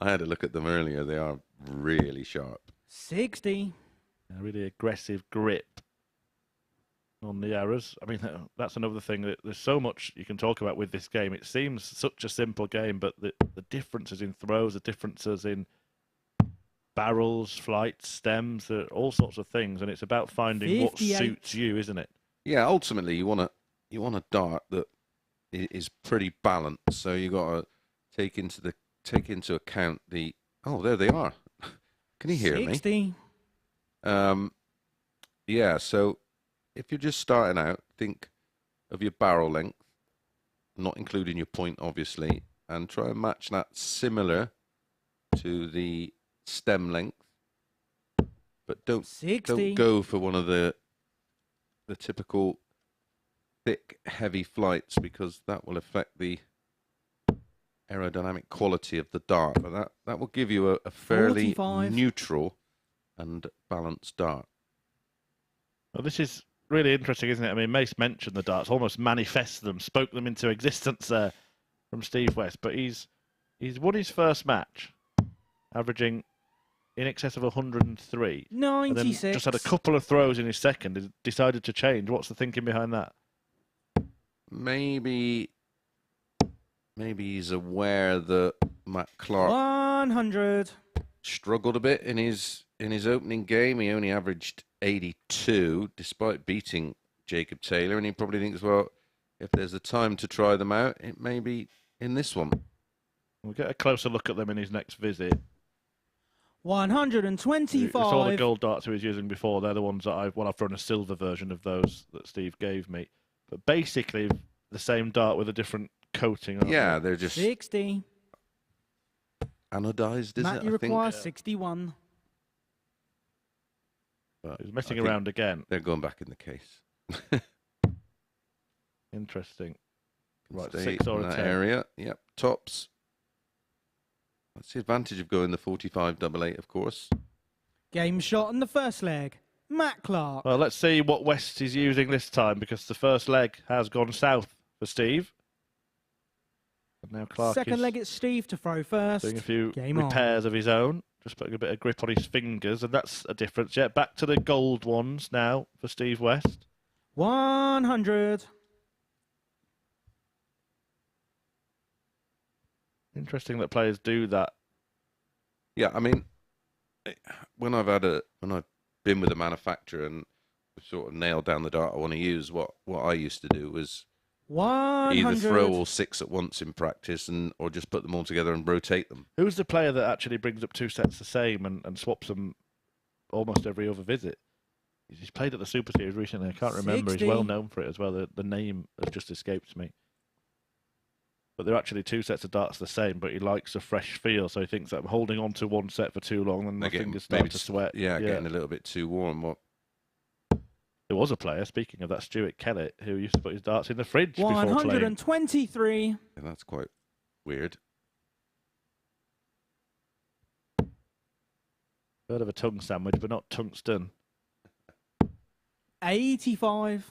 had a look at them earlier. They are really sharp. 60. A really aggressive grip on the arrows. I mean, that's another thing. That there's so much you can talk about with this game. It seems such a simple game, but the differences in throws, the differences in barrels, flights, stems, all sorts of things, and it's about finding 58. What suits you, isn't it? Yeah, ultimately you want a dart that is pretty balanced. So you got to take into account the. Oh, there they are. Can you hear 60. me? Yeah. So if you're just starting out, think of your barrel length, not including your point, obviously, and try and match that similar to the stem length, but don't go for one of the typical thick, heavy flights, because that will affect the aerodynamic quality of the dart. But that will give you a fairly 45. neutral and balanced dart. Well, this is really interesting, isn't it? I mean, Mace mentioned the darts, almost manifested them, spoke them into existence there from Steve West. But he's won his first match, averaging in excess of 103. 96. And then just had a couple of throws in his second and decided to change. What's the thinking behind that? Maybe he's aware that Matt Clark 100 struggled a bit in his opening game. He only averaged 82 despite beating Jacob Taylor, and he probably thinks, well, if there's a time to try them out, it may be in this one. We'll get a closer look at them in his next visit. 125. It's all the gold darts he was using before. They're the ones that I've thrown a silver version of those that Steve gave me. But basically the same dart with a different coating. Yeah, they're just 60. Anodized, is Matt, it? you require 61. But he's messing around again. They're going back in the case. Interesting. Right, Stay 6 or in a that 10. area. Yep, tops. That's the advantage of going the 45-8, of course. Game shot in the first leg. Matt Clark. Well, let's see what West is using this time, because the first leg has gone south for Steve. And now Clark Second is leg, it's Steve to throw first. doing a few Game repairs on. of his own. Just putting a bit of grip on his fingers, and that's a difference. Yeah, back to the gold ones now for Steve West. 100. Interesting that players do that. Yeah, I mean, when I've been with a manufacturer and sort of nailed down the dart I want to use, what I used to do was 100. either throw all 6 at once in practice or just put them all together and rotate them. Who's the player that actually brings up 2 sets the same and swaps them almost every other visit? He's played at the Super Series recently. I can't remember. 60. He's well known for it as well. The name has just escaped me. But they're actually 2 sets of darts the same, but he likes a fresh feel, so he thinks that I'm holding on to one set for too long and my fingers start to sweat. Yeah, getting a little bit too warm. There was a player, speaking of that, Stuart Kellett, who used to put his darts in the fridge before playing. 123. Yeah, that's quite weird. Heard of a tongue sandwich, but not tungsten. 85.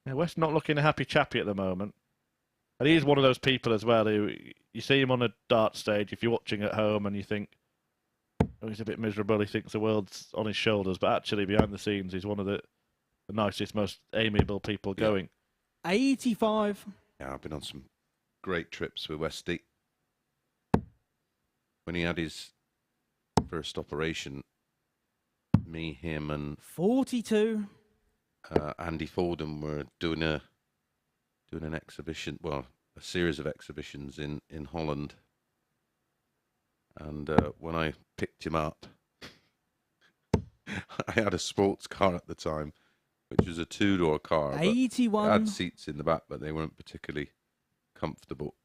Yeah, West not looking a happy chappy at the moment. And he is one of those people as well who, you see him on a dart stage, if you're watching at home and you think, oh, he's a bit miserable, he thinks the world's on his shoulders, but actually behind the scenes he's one of the nicest, most amiable people going. 85. Yeah, I've been on some great trips with Westy. When he had his first operation, me, him, and 42. Andy Fordham were doing an exhibition, well, a series of exhibitions in Holland. And when I picked him up, I had a sports car at the time, which was a 2-door car. 81. It had seats in the back, but they weren't particularly comfortable.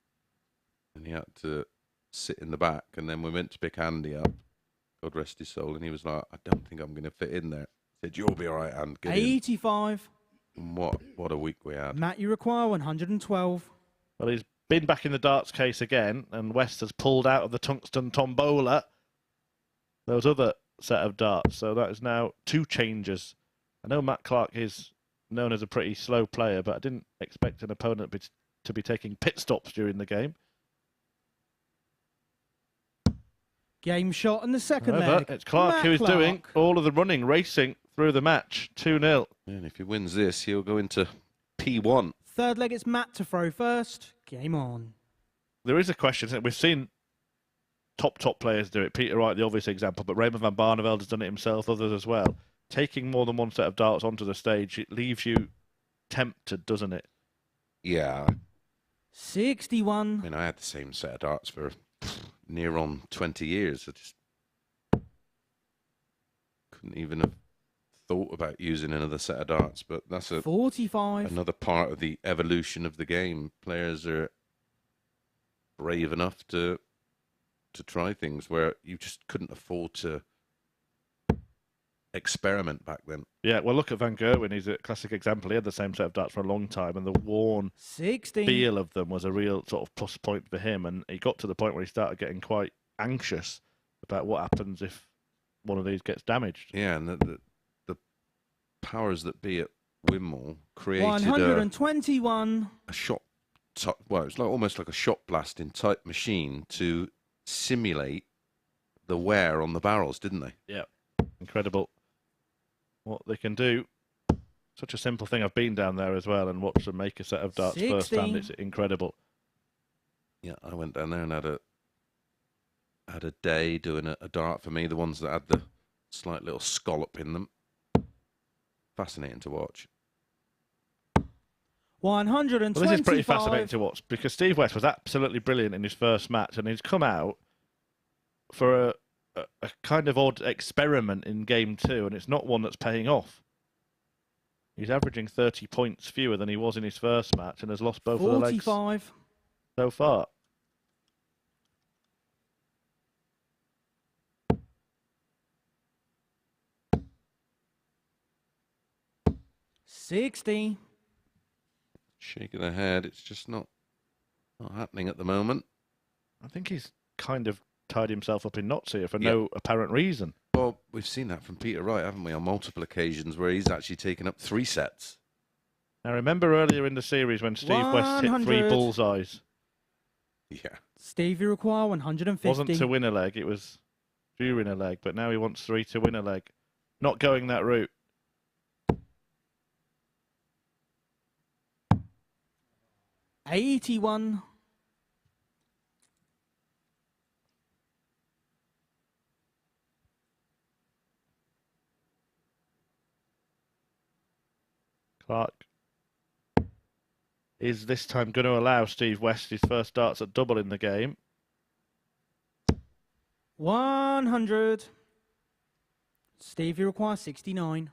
And he had to sit in the back. And then we went to pick Andy up, God rest his soul, and he was like, I don't think I'm going to fit in there. I said, you'll be all right, Andy. Get 85. in. And what a week we had. Matt, you require 112. Well, he's been back in the darts case again, and West has pulled out of the tungsten tombola those other set of darts. So that is now 2 changes. I know Matt Clark is known as a pretty slow player, but I didn't expect an opponent to be taking pit stops during the game. Game shot in the second However, leg. it's Clark Matt who's Clark. doing all of the running, racing through the match. 2-0. And if he wins this, he'll go into P1. Third leg, it's Matt to throw first. Game on. There is a question. We've seen top players do it. Peter Wright, the obvious example, but Raymond van Barneveld has done it himself, others as well. Taking more than one set of darts onto the stage, it leaves you tempted, doesn't it? Yeah. 61. I mean, I had the same set of darts for near on 20 years. I just couldn't even have thought about using another set of darts, but that's 45. another part of the evolution of the game. Players are brave enough to try things where you just couldn't afford to experiment back then. Yeah, well, look at Van Gerwen. He's a classic example. He had the same set of darts for a long time, and the worn 16. feel of them was a real sort of plus point for him. And he got to the point where he started getting quite anxious about what happens if one of these gets damaged. Yeah, and the powers that be at Wimble created 121. a shot. Well, it's like almost like a shot blasting type machine to simulate the wear on the barrels, didn't they? Yeah, incredible what they can do. Such a simple thing. I've been down there as well and watched them make a set of darts 16. firsthand. It's incredible. Yeah, I went down there and had a day doing a dart for me. The ones that had the slight little scallop in them. Fascinating to watch. 125. Well, this is pretty fascinating to watch because Steve West was absolutely brilliant in his first match, and he's come out for a kind of odd experiment in game 2, and it's not one that's paying off. He's averaging 30 points fewer than he was in his first match and has lost both of the legs 45. so far. 60. Shaking her head. It's just not happening at the moment. I think he's kind of tied himself up in knots here for no apparent reason. Well, we've seen that from Peter Wright, haven't we, on multiple occasions where he's actually taken up 3 sets. Now, remember earlier in the series when Steve West hit 3 bullseyes? Yeah. Steve, you require 150. Wasn't to win a leg, it was during a leg, but now he wants 3 to win a leg. Not going that route. $81. Clark is this time going to allow Steve West his first darts at double in the game. 100. Steve, you require 69.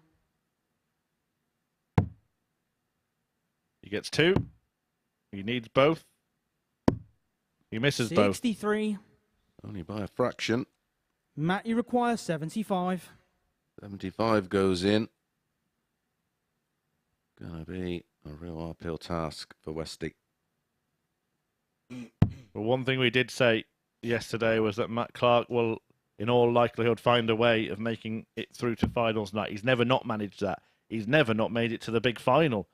He gets 2. He needs both. He misses 63. both. Only by a fraction. Matt, you require 75. 75 goes in. Gonna be a real uphill task for Westy. Well, one thing we did say yesterday was that Matt Clark will, in all likelihood, find a way of making it through to finals night. He's never not managed that. He's never not made it to the big final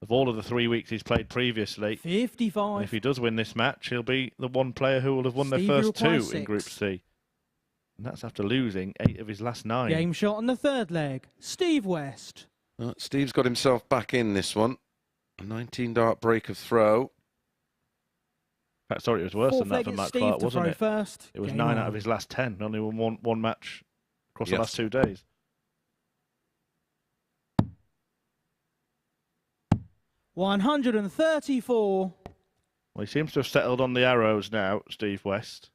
of all of the 3 weeks he's played previously. 55. And if he does win this match, he'll be the one player who will have won Steve, their you first require 2 in 6. Group C. And that's after losing 8 of his last 9. Game shot on the third leg. Steve West. Steve's got himself back in this one. A 19-dart break of throw. In fact, sorry, it was worse Fourth than that leg for is Matt Steve Clark, to wasn't throw it? first. It was Game 9 out on. of his last 10. Only won one match across the Yes. last 2 days. $134. Well, he seems to have settled on the arrows now, Steve West.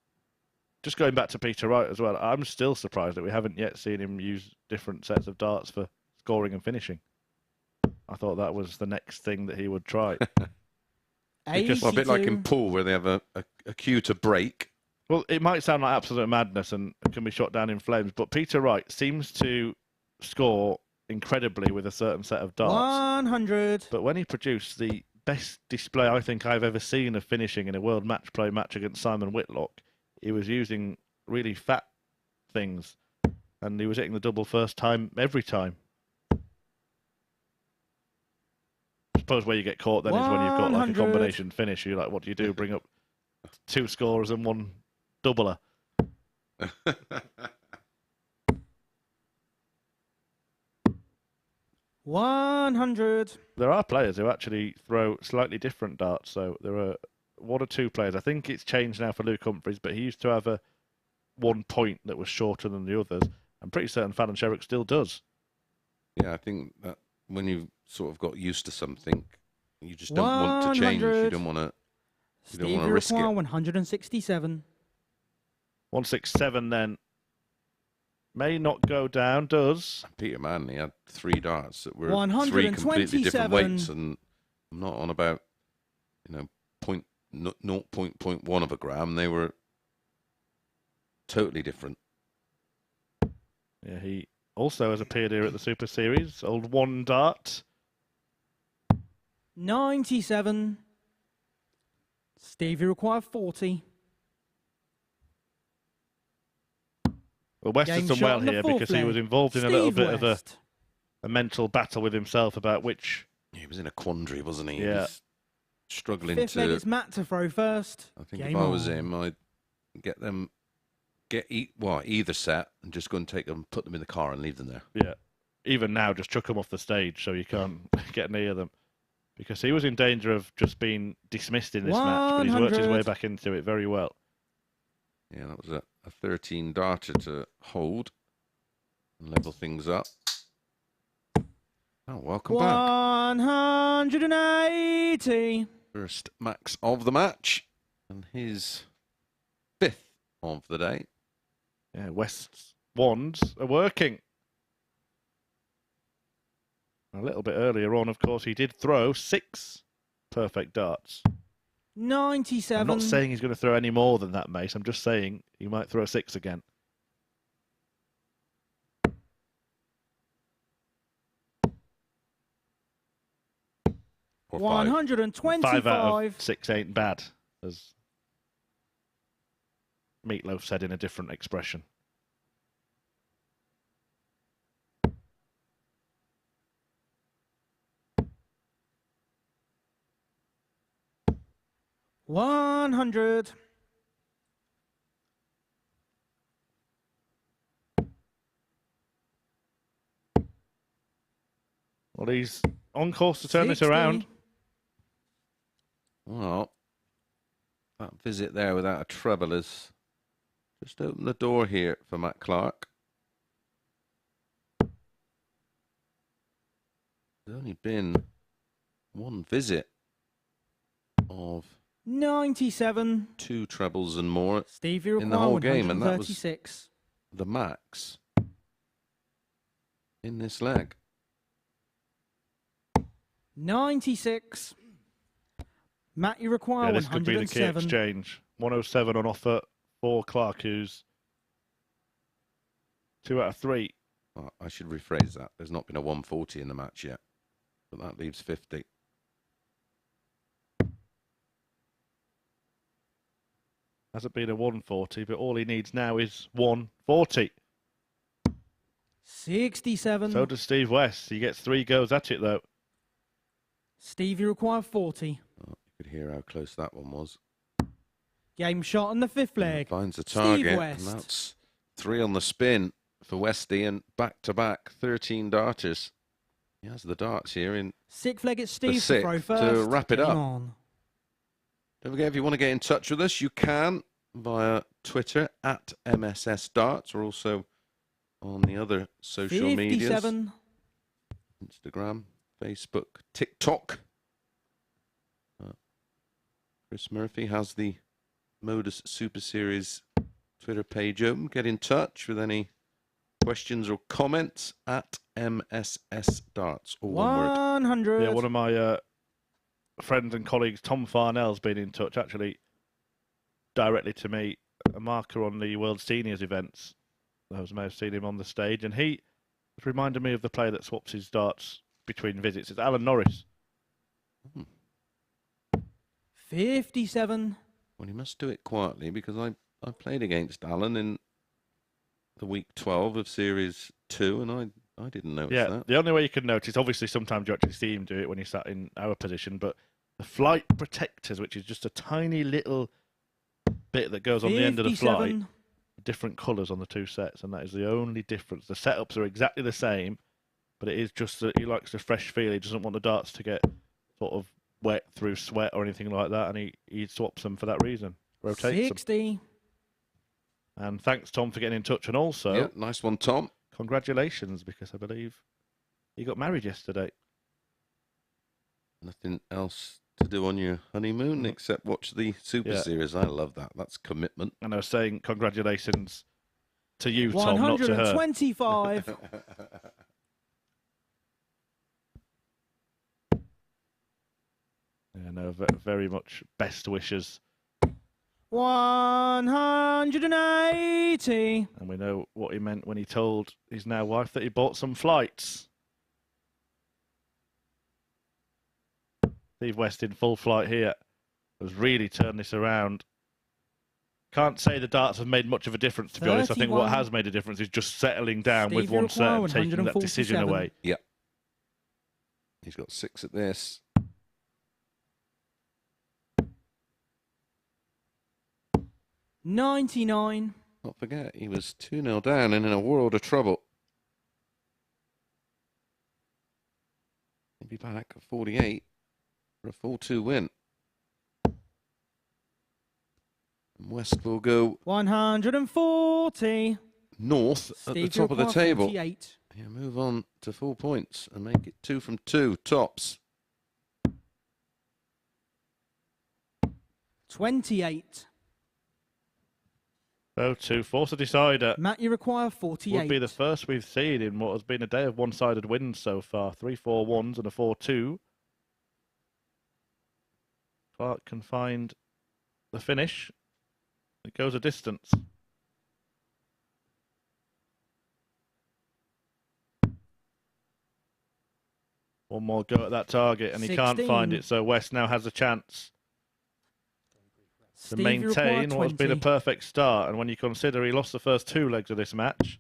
Just going back to Peter Wright as well, I'm still surprised that we haven't yet seen him use different sets of darts for scoring and finishing. I thought that was the next thing that he would try. Well, a bit like in pool where they have a cue to break. Well, it might sound like absolute madness and can be shot down in flames, but Peter Wright seems to score incredibly with a certain set of darts. 100. But when he produced the best display I think I've ever seen of finishing in a World Match Play match against Simon Whitlock, he was using really fat things, and he was hitting the double first time every time. I suppose where you get caught then is when you've got like a 100. combination finish. You're like, what do you do? Bring up 2 scorers and 1 doubler. $100. There are players who actually throw slightly different darts. So there are 1 or 2 players. I think it's changed now for Luke Humphries, but he used to have a 1 point that was shorter than the others. I'm pretty certain Fallon Sherrock still does. Yeah, I think that when you've sort of got used to something, you just don't want to change. You 100. don't want to. You Steve, don't want to you risk require it. 167. 167 then. May not go down, does. Peter Manley had 3 darts that were 3 completely different 127. weights, and I'm not on about, 0.1 of a gram. They were totally different. Yeah, he also has appeared here at the Super Series. Old 1 dart. 97. Steve, you require 40. Well, West has Game done shot well on the here fourth because he leg. was involved in a little Steve bit of West. a mental battle with himself about which. He was in a quandary, wasn't he? He Yeah. was struggling Fifth leg, to. it's Matt to throw first. I think Game if I was on. him, I'd either set and just go and take them, put them in the car and leave them there. Yeah. Even now, just chuck him off the stage so you can't get near them. Because he was in danger of just being dismissed in this match, but he's worked his way 100. back into it very well. Yeah, that was a 13 darter to hold and level things up. Oh, welcome back. 180. First max of the match and his 5th of the day. Yeah, West's wands are working. A little bit earlier on, of course, he did throw 6 perfect darts. 97. I'm not saying he's going to throw any more than that, Mace. I'm just saying he might throw 6 again. or 5. 125. 5 out of 6 ain't bad, as Meatloaf said in a different expression. $100. Well, he's on course to turn 60. this around. Well, that visit there without a treble has just opened the door here for Matt Clark. There's only been one visit of 97. 2 trebles and more Steve, you in the require whole game, and that was 136. the max in this leg. 96. Matt, you require Yeah, this could be the key 107. exchange. 107 on offer for Clark, who's 2 out of 3. Well, I should rephrase that. There's not been a 140 in the match yet, but that leaves 50. Hasn't been a 140, but all he needs now is 140. 67. So does Steve West. He gets 3 goes at it, though. Steve, you require 40. Oh, you could hear how close that one was. Game shot on the 5th leg. Finds the Steve target, and West. that's 3 on the spin for Westy, and back-to-back 13 darters. He has the darts here in 6th leg, it's the Steve to throw 6th first. to wrap it Game up. on. Don't forget, if you want to get in touch with us, you can via Twitter at MSS Darts, or also on the other social medias. 57. Instagram, Facebook, TikTok. Chris Murphy has the MODUS Super Series Twitter page open. Get in touch with any questions or comments at MSS Darts, or one word. 100. Yeah, one of my friends and colleagues, Tom Farnell's been in touch, actually, directly to me, a marker on the World Seniors events. I may have seen him on the stage, and he reminded me of the player that swaps his darts between visits. It's Alan Norris. 57. Well, he must do it quietly, because I played against Alan in the week 12 of Series 2, and I didn't notice Yeah, that. the only way you can notice, obviously sometimes you actually see him do it when he sat in our position, but the flight protectors, which is just a tiny little bit that goes on the end of the flight, 57. different colours on the 2 sets, and that is the only difference. The setups are exactly the same, but it is just that he likes the fresh feel. He doesn't want the darts to get sort of wet through sweat or anything like that, and he swaps them for that reason. Rotates 60. them. And thanks, Tom, for getting in touch, and also Yeah, nice one, Tom. congratulations, because I believe he got married yesterday. Nothing else to do on your honeymoon except watch the Super Yeah. Series. I love that. That's commitment. And I was saying congratulations to you, Tom, not to her. 125. Yeah, no, very much best wishes. 180. And we know what he meant when he told his now wife that he bought some flights. Steve West in full flight here has really turned this around. Can't say the darts have made much of a difference, to be honest. I think what 31. has made a difference is just settling down Steve, with you one set require and taking that decision 147. away. Yep. He's got 6 at this. $99. Not forget, he was 2-0 down and in a world of trouble. He'll be back at 48 for a 4-2 win. And West will go 140. north at the Steve, top of the you require table. 48. Yeah, move on to 4 points and make it 2 from 2 tops. 28. So to force a decider. Matt, you require 48. Would be the first we've seen in what has been a day of one-sided wins so far. 3 4-1s and a 4-2. Clark can find the finish. It goes a distance. One more go at that target, and he can't find it. So West now has a chance to maintain what's been a perfect start. And when you consider he lost the first 2 legs of this match,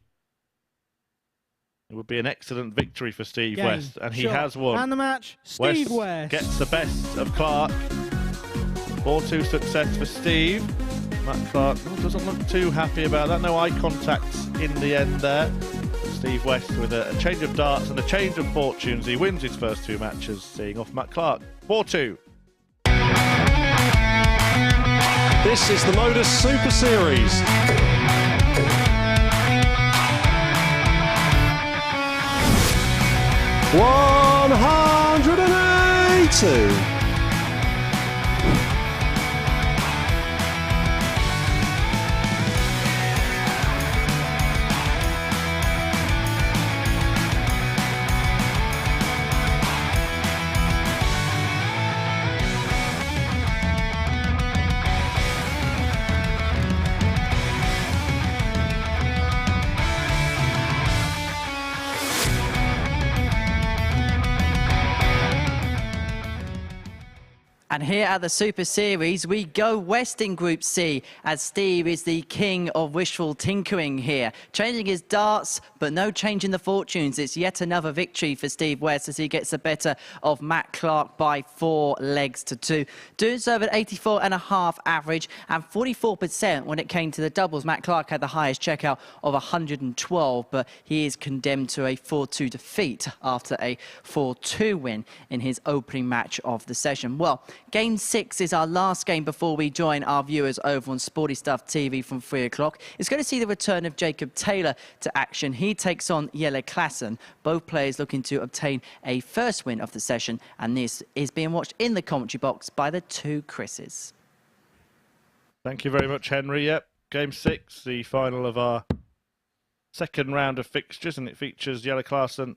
it would be an excellent victory for Steve West. And he has won. And the match, Steve West gets the best of Clark. 4-2 success for Steve. Matt Clark doesn't look too happy about that. No eye contact in the end there. Steve West with a change of darts and a change of fortunes. He wins his first 2 matches, seeing off Matt Clark. 4-2. This is the MODUS Super Series. 182. And here at the Super Series, we go West in Group C, as Steve is the king of wishful tinkering here. Changing his darts, but no change in the fortunes. It's yet another victory for Steve West as he gets the better of Matt Clark by 4 legs to 2. Doing so at 84.5 average and 44% when it came to the doubles. Matt Clark had the highest checkout of 112, but he is condemned to a 4-2 defeat after a 4-2 win in his opening match of the session. Well, Game 6 is our last game before we join our viewers over on Sporty Stuff TV from 3 o'clock. It's going to see the return of Jacob Taylor to action. He takes on Jelle Klassen. Both players looking to obtain a first win of the session, and this is being watched in the commentary box by the 2 Chris's. Thank you very much, Henry. Yep, Game 6, the final of our second round of fixtures, and it features Jelle Klassen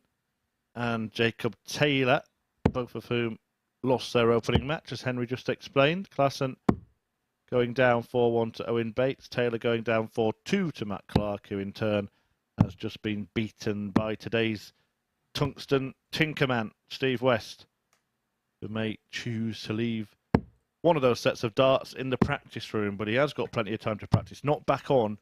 and Jacob Taylor, both of whom lost their opening match, as Henry just explained. Klassen going down 4-1 to Owen Bates. Taylor going down 4-2 to Matt Clark, who in turn has just been beaten by today's tungsten tinkerman, Steve West, who may choose to leave one of those sets of darts in the practice room, but he has got plenty of time to practice. Not back on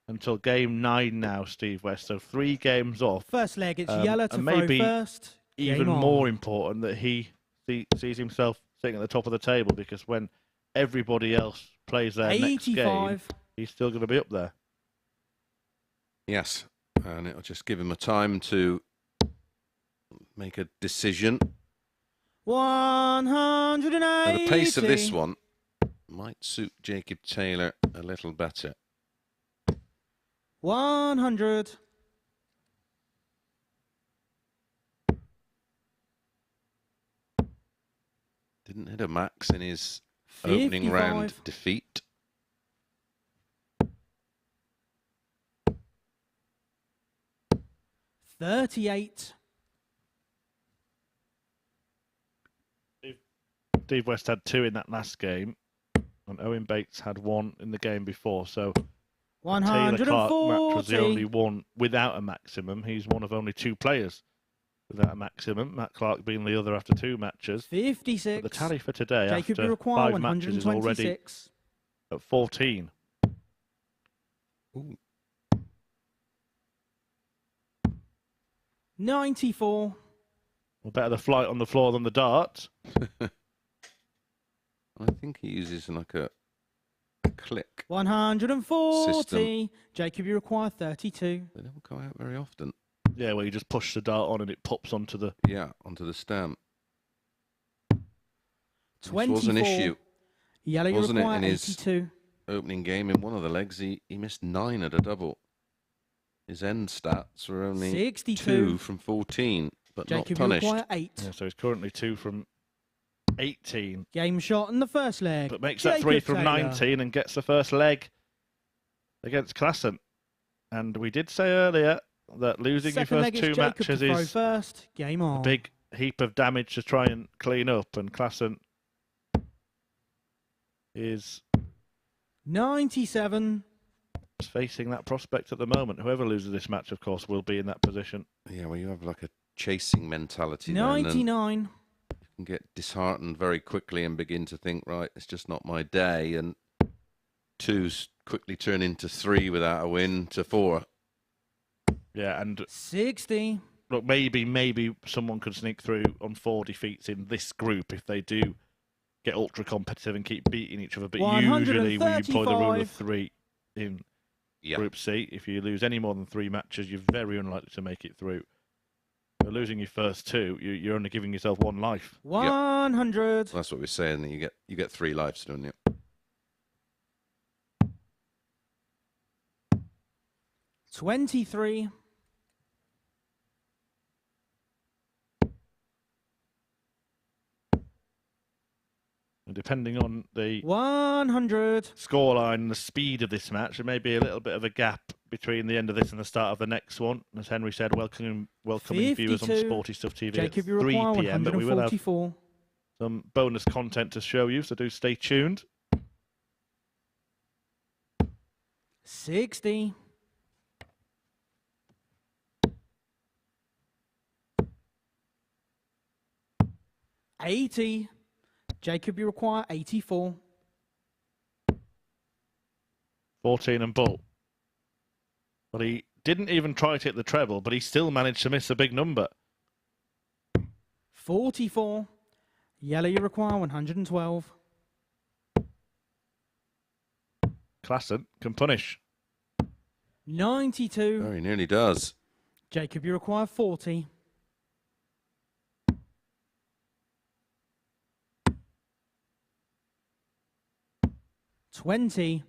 until Game 9 now, Steve West, so 3 games off. First leg, it's Jelle to throw first. Even more important that he sees himself sitting at the top of the table, because when everybody else plays their next game, he's still going to be up there. Yes, and it'll just give him a time to make a decision. 180. Now, the pace of this one might suit Jacob Taylor a little better. 100. Didn't hit a max in his opening round defeat. $38. Steve West had 2 in that last game, and Owen Bates had 1 in the game before. So Taylor Clark match was the only one without a maximum. He's one of only 2 players without a maximum. Matt Clark being the other after 2 matches. 56. But the tally for today, Jacob after 5 matches, is already at 14. Ooh. 94. Well, better the flight on the floor than the dart. I think he uses like a click. 140. System. Jacob, you require 32. They don't go out very often. Yeah, where you just push the dart on and it pops onto the... Yeah, onto the stamp. 24. This was an issue. Jelle, wasn't it, in 82. his opening game in one of the legs? He missed 9 at a double. His end stats were only 62. 2 from 14, but Jacob, not punished. you require 8. Yeah, so he's currently 2 from 18. Game shot in the first leg. But makes that 3 from 19 and gets the first leg against Klassen. And we did say earlier that losing your first 2 matches is first. Game on. a big heap of damage to try and clean up. And Klassen is 97. facing that prospect at the moment. Whoever loses this match, of course, will be in that position. Yeah, well, you have like a chasing mentality. then, and 99. you can get disheartened very quickly and begin to think, right, it's just not my day. And 2s quickly turn into 3 without a win to 4. Yeah, and 60. look, maybe someone could sneak through on 4 defeats in this group if they do get ultra competitive and keep beating each other. But usually we employ the rule of 3 in Group C. If you lose any more than 3 matches, you're very unlikely to make it through. But losing your first 2, you're only giving yourself 1 life. 100. That's what we're saying. You get 3 lives, don't you? $23. And depending on the 100. scoreline and the speed of this match, there may be a little bit of a gap between the end of this and the start of the next one. As Henry said, welcoming viewers on 52. Sporty Stuff TV Jacob, you at 3 require p.m. But we will have 144. some bonus content to show you, so do stay tuned. 60. 80. Jacob, you require 84. 14 and Bull. But he didn't even try to hit the treble, but he still managed to miss a big number. 44. Yellow, you require 112. Klassen can punish. 92. Very nearly does. Jacob, you require 40. 20.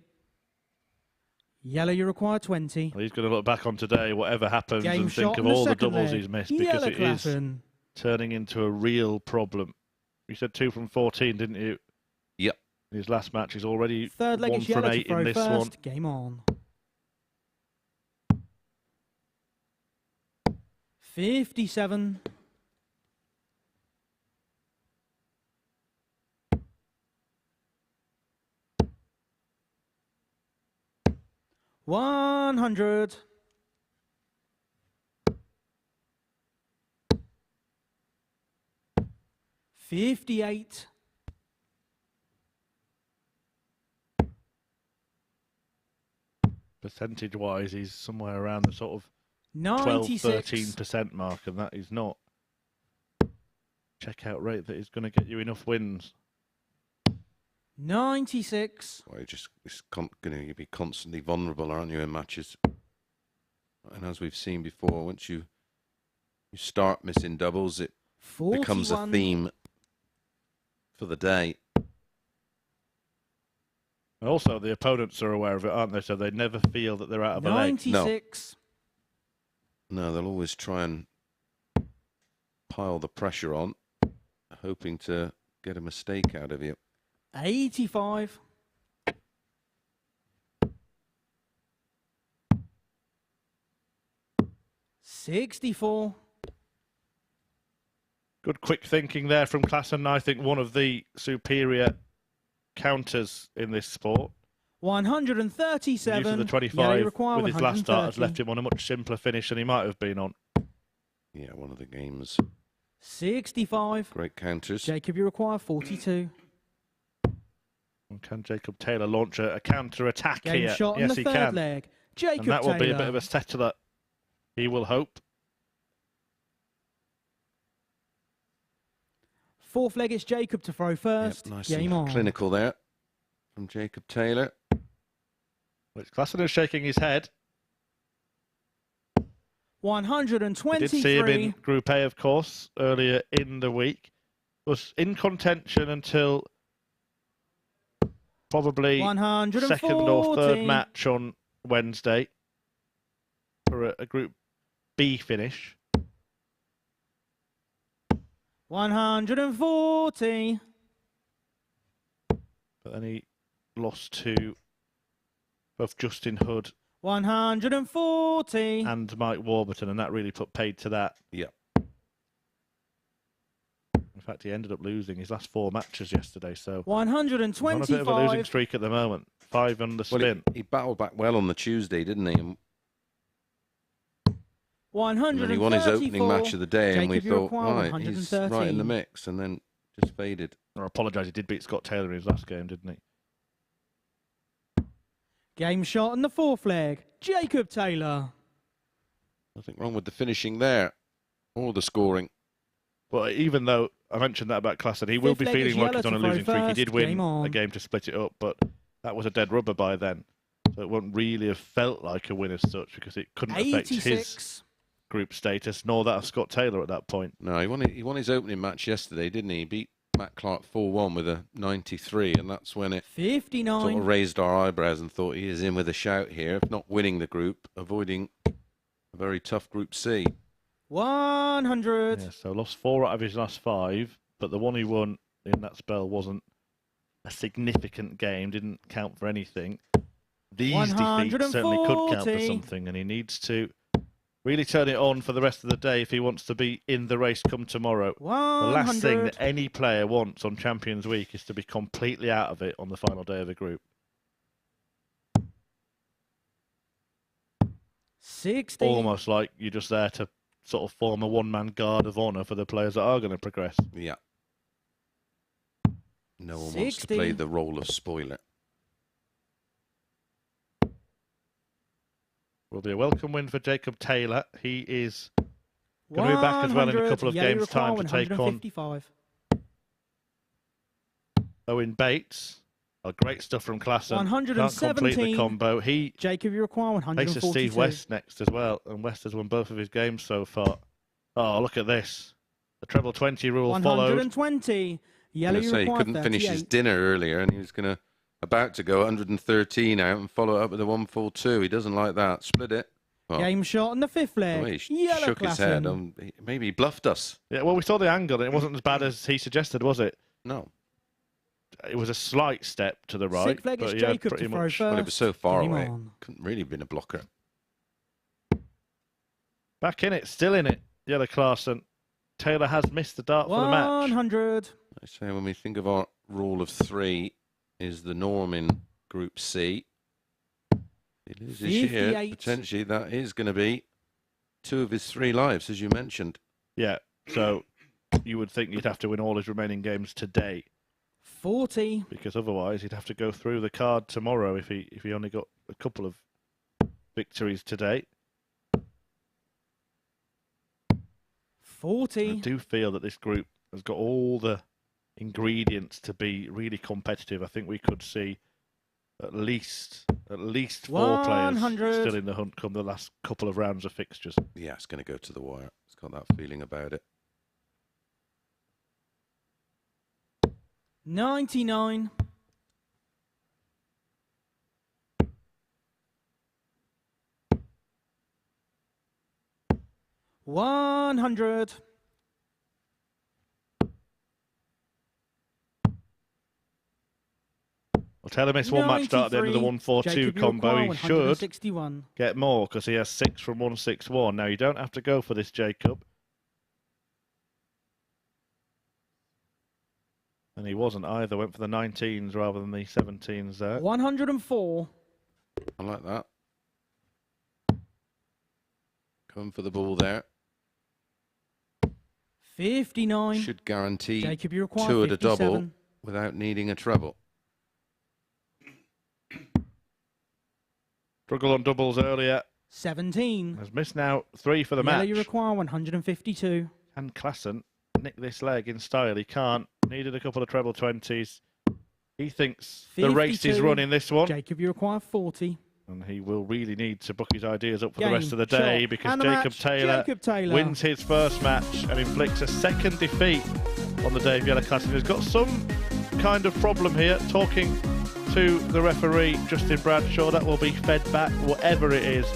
Yellow, you require 20. Well, he's going to look back on today, whatever happens, Game and shot think of on the all the second doubles leg. he's missed, Yellow because it is Klassen. turning into a real problem. You said 2 from 14, didn't you? Yep. In his last match, he's already Third leg 1 is from yellow 8 to throw in this first. one. Game on. 57. 100. 58. %wise, he's somewhere around the sort of 96. 12-13% mark, and that is not checkout rate that is going to get you enough wins. 96. Well, it's going to be constantly vulnerable, aren't you, in matches? And as we've seen before, once you start missing doubles, it 41. becomes a theme for the day. And also, the opponents are aware of it, aren't they? So they never feel that they're out of a leg. 96. No, they'll always try and pile the pressure on, hoping to get a mistake out of you. 85. 64. Good quick thinking there from Klassen. I think one of the superior counters in this sport. 137. Use of the 25 with his last start has left him on a much simpler finish than he might have been on. Yeah, one of the game's 65. great counters. Jacob, you require 42. And can Jacob Taylor launch a counter-attack Game here? shot on Yes, the he third can. leg. Jacob And that will be a Taylor. bit of a settler, he will hope. Fourth leg, it's Jacob to throw first. Yep, nice Game and on. clinical there from Jacob Taylor. Which Klassen is shaking his head. 123. We did see him in Group A, of course, earlier in the week. Was in contention until probably 140. second or third match on Wednesday for a Group B finish. 140. But then he lost to both Justin Hood 140. and Mike Warburton, and that really put paid to that. Yeah. In fact, he ended up losing his last 4 matches yesterday, so 125. on a bit of a losing streak at the moment. 5 on the spin. Well, he battled back well on the Tuesday, didn't he? And 134. And then he won his opening match of the day, and we Jacob thought, Iroquois, right, he's 113. right in the mix, and then just faded. I apologise, he did beat Scott Taylor in his last game, didn't he? Game shot on the fourth leg, Jacob Taylor. Nothing wrong with the finishing there, or the scoring. But even though I mentioned that about Klassen, he will be Fifth leg is feeling like yellow he's on a to throw losing streak. He first. did win Game on. a game to split it up, but that was a dead rubber by then. So it wouldn't really have felt like a win as such, because it couldn't affect his 86. group status, nor that of Scott Taylor at that point. No, he won his opening match yesterday, didn't he? He beat Matt Clark 4-1 with a 93, and that's when it 59. sort of raised our eyebrows and thought he is in with a shout here, if not winning the group, avoiding a very tough Group C. 100. Yeah, so lost 4 out of his last 5, but the one he won in that spell wasn't a significant game, didn't count for anything. These defeats certainly could count for something, and he needs to really turn it on for the rest of the day if he wants to be in the race come tomorrow. 100. The last thing that any player wants on Champions Week is to be completely out of it on the final day of the group. 60. Almost like you're just there to sort of form a one-man guard of honour for the players that are going to progress. Yeah. No one wants to play the role of spoiler. Will be a welcome win for Jacob Taylor. He is going to be back as well in a couple of games' time to take on Owen Bates. Oh, great stuff from Klassen. 117. Can't complete the combo. He Jacob Iroquois, 142. faces Steve West next as well, and West has won both of his games so far. Oh, look at this. The treble 20 rule 120. Yellow He couldn't finish his dinner earlier, and he was about to go 113 out and follow it up with a 142. He doesn't like that. Split it. Well, Game shot on the fifth leg. he Yellow shook his head. Klassen. Maybe he bluffed us. Yeah, well, we saw the angle, and it wasn't as bad as he suggested, was it? No. It was a slight step to the right. Sixth leg is but he had Jacob pretty to throw much. first. But it was so far Game away. on. Couldn't really have been a blocker. Back in it, still in it. Yellow Klassen. Taylor has missed the dart for the match. 100. I say when we think of our rule of 3 is the norm in Group C. It is this year. 58. Potentially that is going to be 2 of his 3 lives, as you mentioned. Yeah, so you would think you'd have to win all his remaining games today, 40. because otherwise he'd have to go through the card tomorrow if he only got a couple of victories today. 40. I do feel that this group has got all the ingredients to be really competitive. I think we could see at least 4 players 100. still in the hunt come the last couple of rounds of fixtures. Yeah, it's going to go to the wire. It's got that feeling about it. 99. $100. Well, Taylor missed one match start at the end of the 142 combo. He should 161. get more because he has 6 from 161. Now, you don't have to go for this, Jacob. And he wasn't either. Went for the 19s rather than the 17s there. 104. I like that. Going for the ball there. 59. Should guarantee Jacob Iroquois, 2 at a double 57. without needing a treble. Struggle on doubles earlier. 17. Has missed now 3 for the Yellow match. Iroquois, 152. Can Klassen nick this leg in style? He can't. Needed a couple of treble 20s. He thinks the race is 52. run in this one. Jacob Iroquois, 40. And he will really need to book his ideas up for the Game, rest of the day shot, because and a Jacob match. Taylor, Jacob Taylor wins his first match and inflicts a second defeat on the day of Yellow Klassen. He's got some kind of problem here. Talking to the referee, Justin Bradshaw, that will be fed back, whatever it is.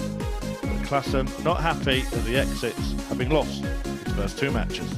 But Klassen not happy as he exits, having lost his first 2 matches.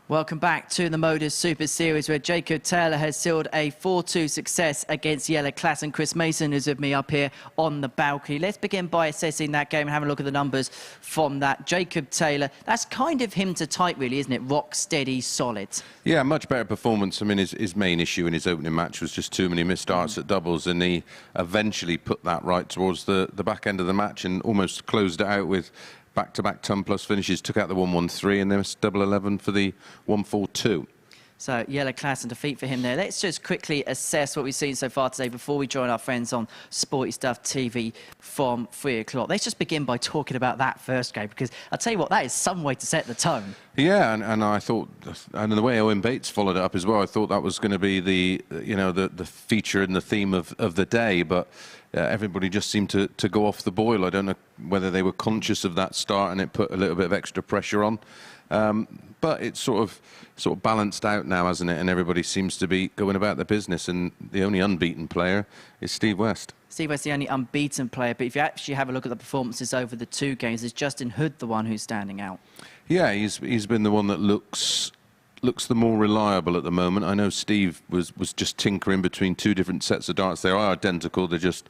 Welcome back to the MODUS Super Series, where Jacob Taylor has sealed a 4-2 success against Jelle Klaas, and Chris Mason is with me up here on the balcony. Let's begin by assessing that game and have a look at the numbers from that. Jacob Taylor, that's kind of him to type, really, isn't it? Rock steady, solid. Yeah, much better performance. I mean, his main issue in his opening match was just too many missed starts at doubles, and he eventually put that right towards the back end of the match and almost closed it out with back-to-back ton plus finishes, took out the 1-1-3 and then double 11 for the 1-4-2. So, Jelle Klaas, and defeat for him there. Let's just quickly assess what we've seen so far today before we join our friends on Sporty Stuff TV from 3 o'clock. Let's just begin by talking about that first game, because I'll tell you what, that is some way to set the tone. Yeah, and I thought, and the way Owen Bates followed it up as well, I thought that was going to be the feature and the theme of the day, but everybody just seemed to go off the boil. I don't know whether they were conscious of that start and it put a little bit of extra pressure on. But it's sort of balanced out now, hasn't it? And everybody seems to be going about their business. And the only unbeaten player is Steve West. Steve West, the only unbeaten player. But if you actually have a look at the performances over the 2 games, is Justin Hood the one who's standing out? Yeah, he's been the one that looks the more reliable at the moment. I know Steve was just tinkering between 2 different sets of darts. They are identical. They're just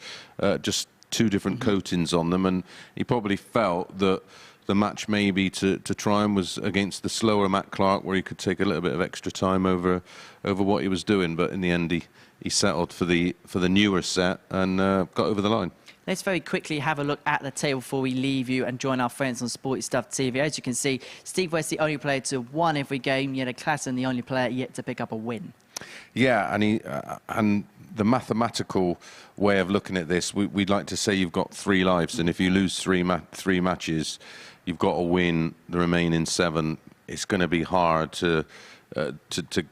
2 different coatings on them, and he probably felt that the match maybe to try and was against the slower Matt Clark, where he could take a little bit of extra time over what he was doing. But in the end, he settled for the newer set and got over the line. Let's very quickly have a look at the table before we leave you and join our friends on Sporty Stuff TV. As you can see, Steve West, the only player to have won every game, Jelle Klaas, the only player yet to pick up a win. Yeah, and the mathematical way of looking at this, we'd like to say you've got 3 lives, and if you lose three matches, you've got to win the remaining 7. It's going to be hard to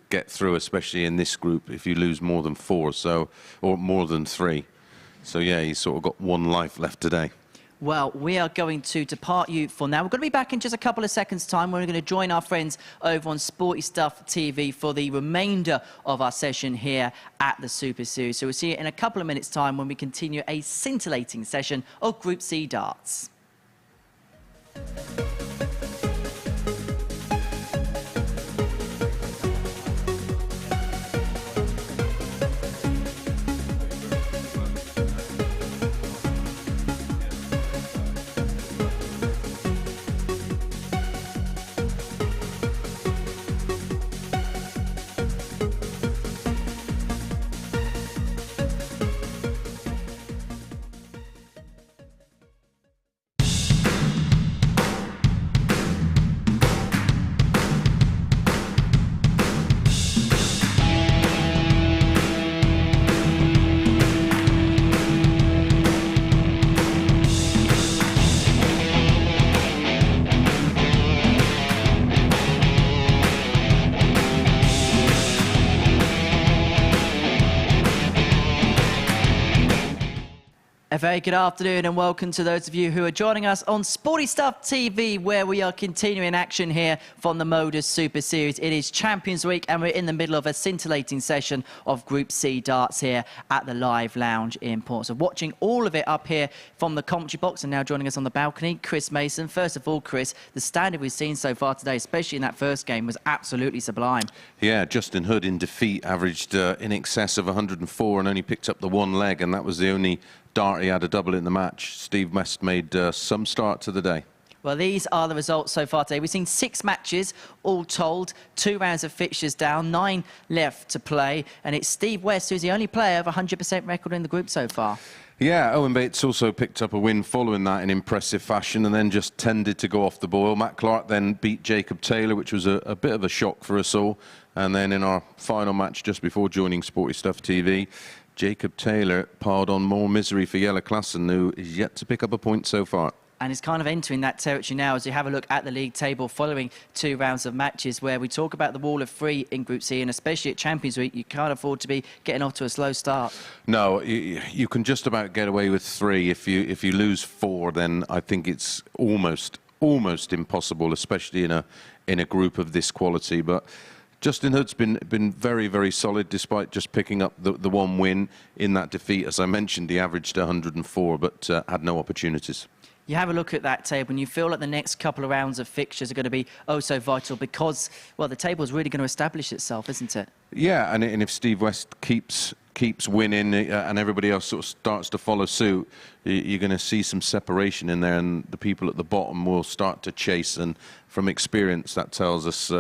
get through, especially in this group, if you lose more than 4, or more than 3. So yeah, he's sort of got 1 life left today. Well, we are going to depart you for now. We're going to be back in just a couple of seconds' time. We're going to join our friends over on Sporty Stuff TV for the remainder of our session here at the Super Series. So we'll see you in a couple of minutes' time when we continue a scintillating session of Group C darts. A very good afternoon and welcome to those of you who are joining us on Sporty Stuff TV, where we are continuing action here from the MODUS Super Series. It is Champions Week and we're in the middle of a scintillating session of Group C darts here at the Live Lounge in Portsmouth. So watching all of it up here from the commentary box, and now joining us on the balcony, Chris Mason. First of all, Chris, the standard we've seen so far today, especially in that first game, was absolutely sublime. Yeah, Justin Hood in defeat averaged in excess of 104 and only picked up the 1 leg, and that was the only dart he had a double in the match. Steve West made some start to the day. Well, these are the results so far today. We've seen 6 matches, all told, 2 rounds of fixtures down, 9 left to play, and it's Steve West who's the only player of 100% record in the group so far. Yeah, Owen Bates also picked up a win following that in impressive fashion and then just tended to go off the boil. Matt Clark then beat Jacob Taylor, which was a bit of a shock for us all. And then in our final match just before joining Sporty Stuff TV, Jacob Taylor piled on more misery for Jelle Klaas, who is yet to pick up a point so far. And it's kind of entering that territory now as we have a look at the league table following 2 rounds of matches, where we talk about the wall of 3 in Group C, and especially at Champions Week, you can't afford to be getting off to a slow start. No, you can just about get away with 3. If you lose 4, then I think it's almost impossible, especially in a group of this quality. But Justin Hood's been very, very solid, despite just picking up the 1 win in that defeat. As I mentioned, he averaged 104, but had no opportunities. You have a look at that table and you feel like the next couple of rounds of fixtures are going to be oh so vital because, well, the table is really going to establish itself, isn't it? Yeah, and if Steve West keeps winning and everybody else sort of starts to follow suit, you're going to see some separation in there, and the people at the bottom will start to chase. And from experience, that tells us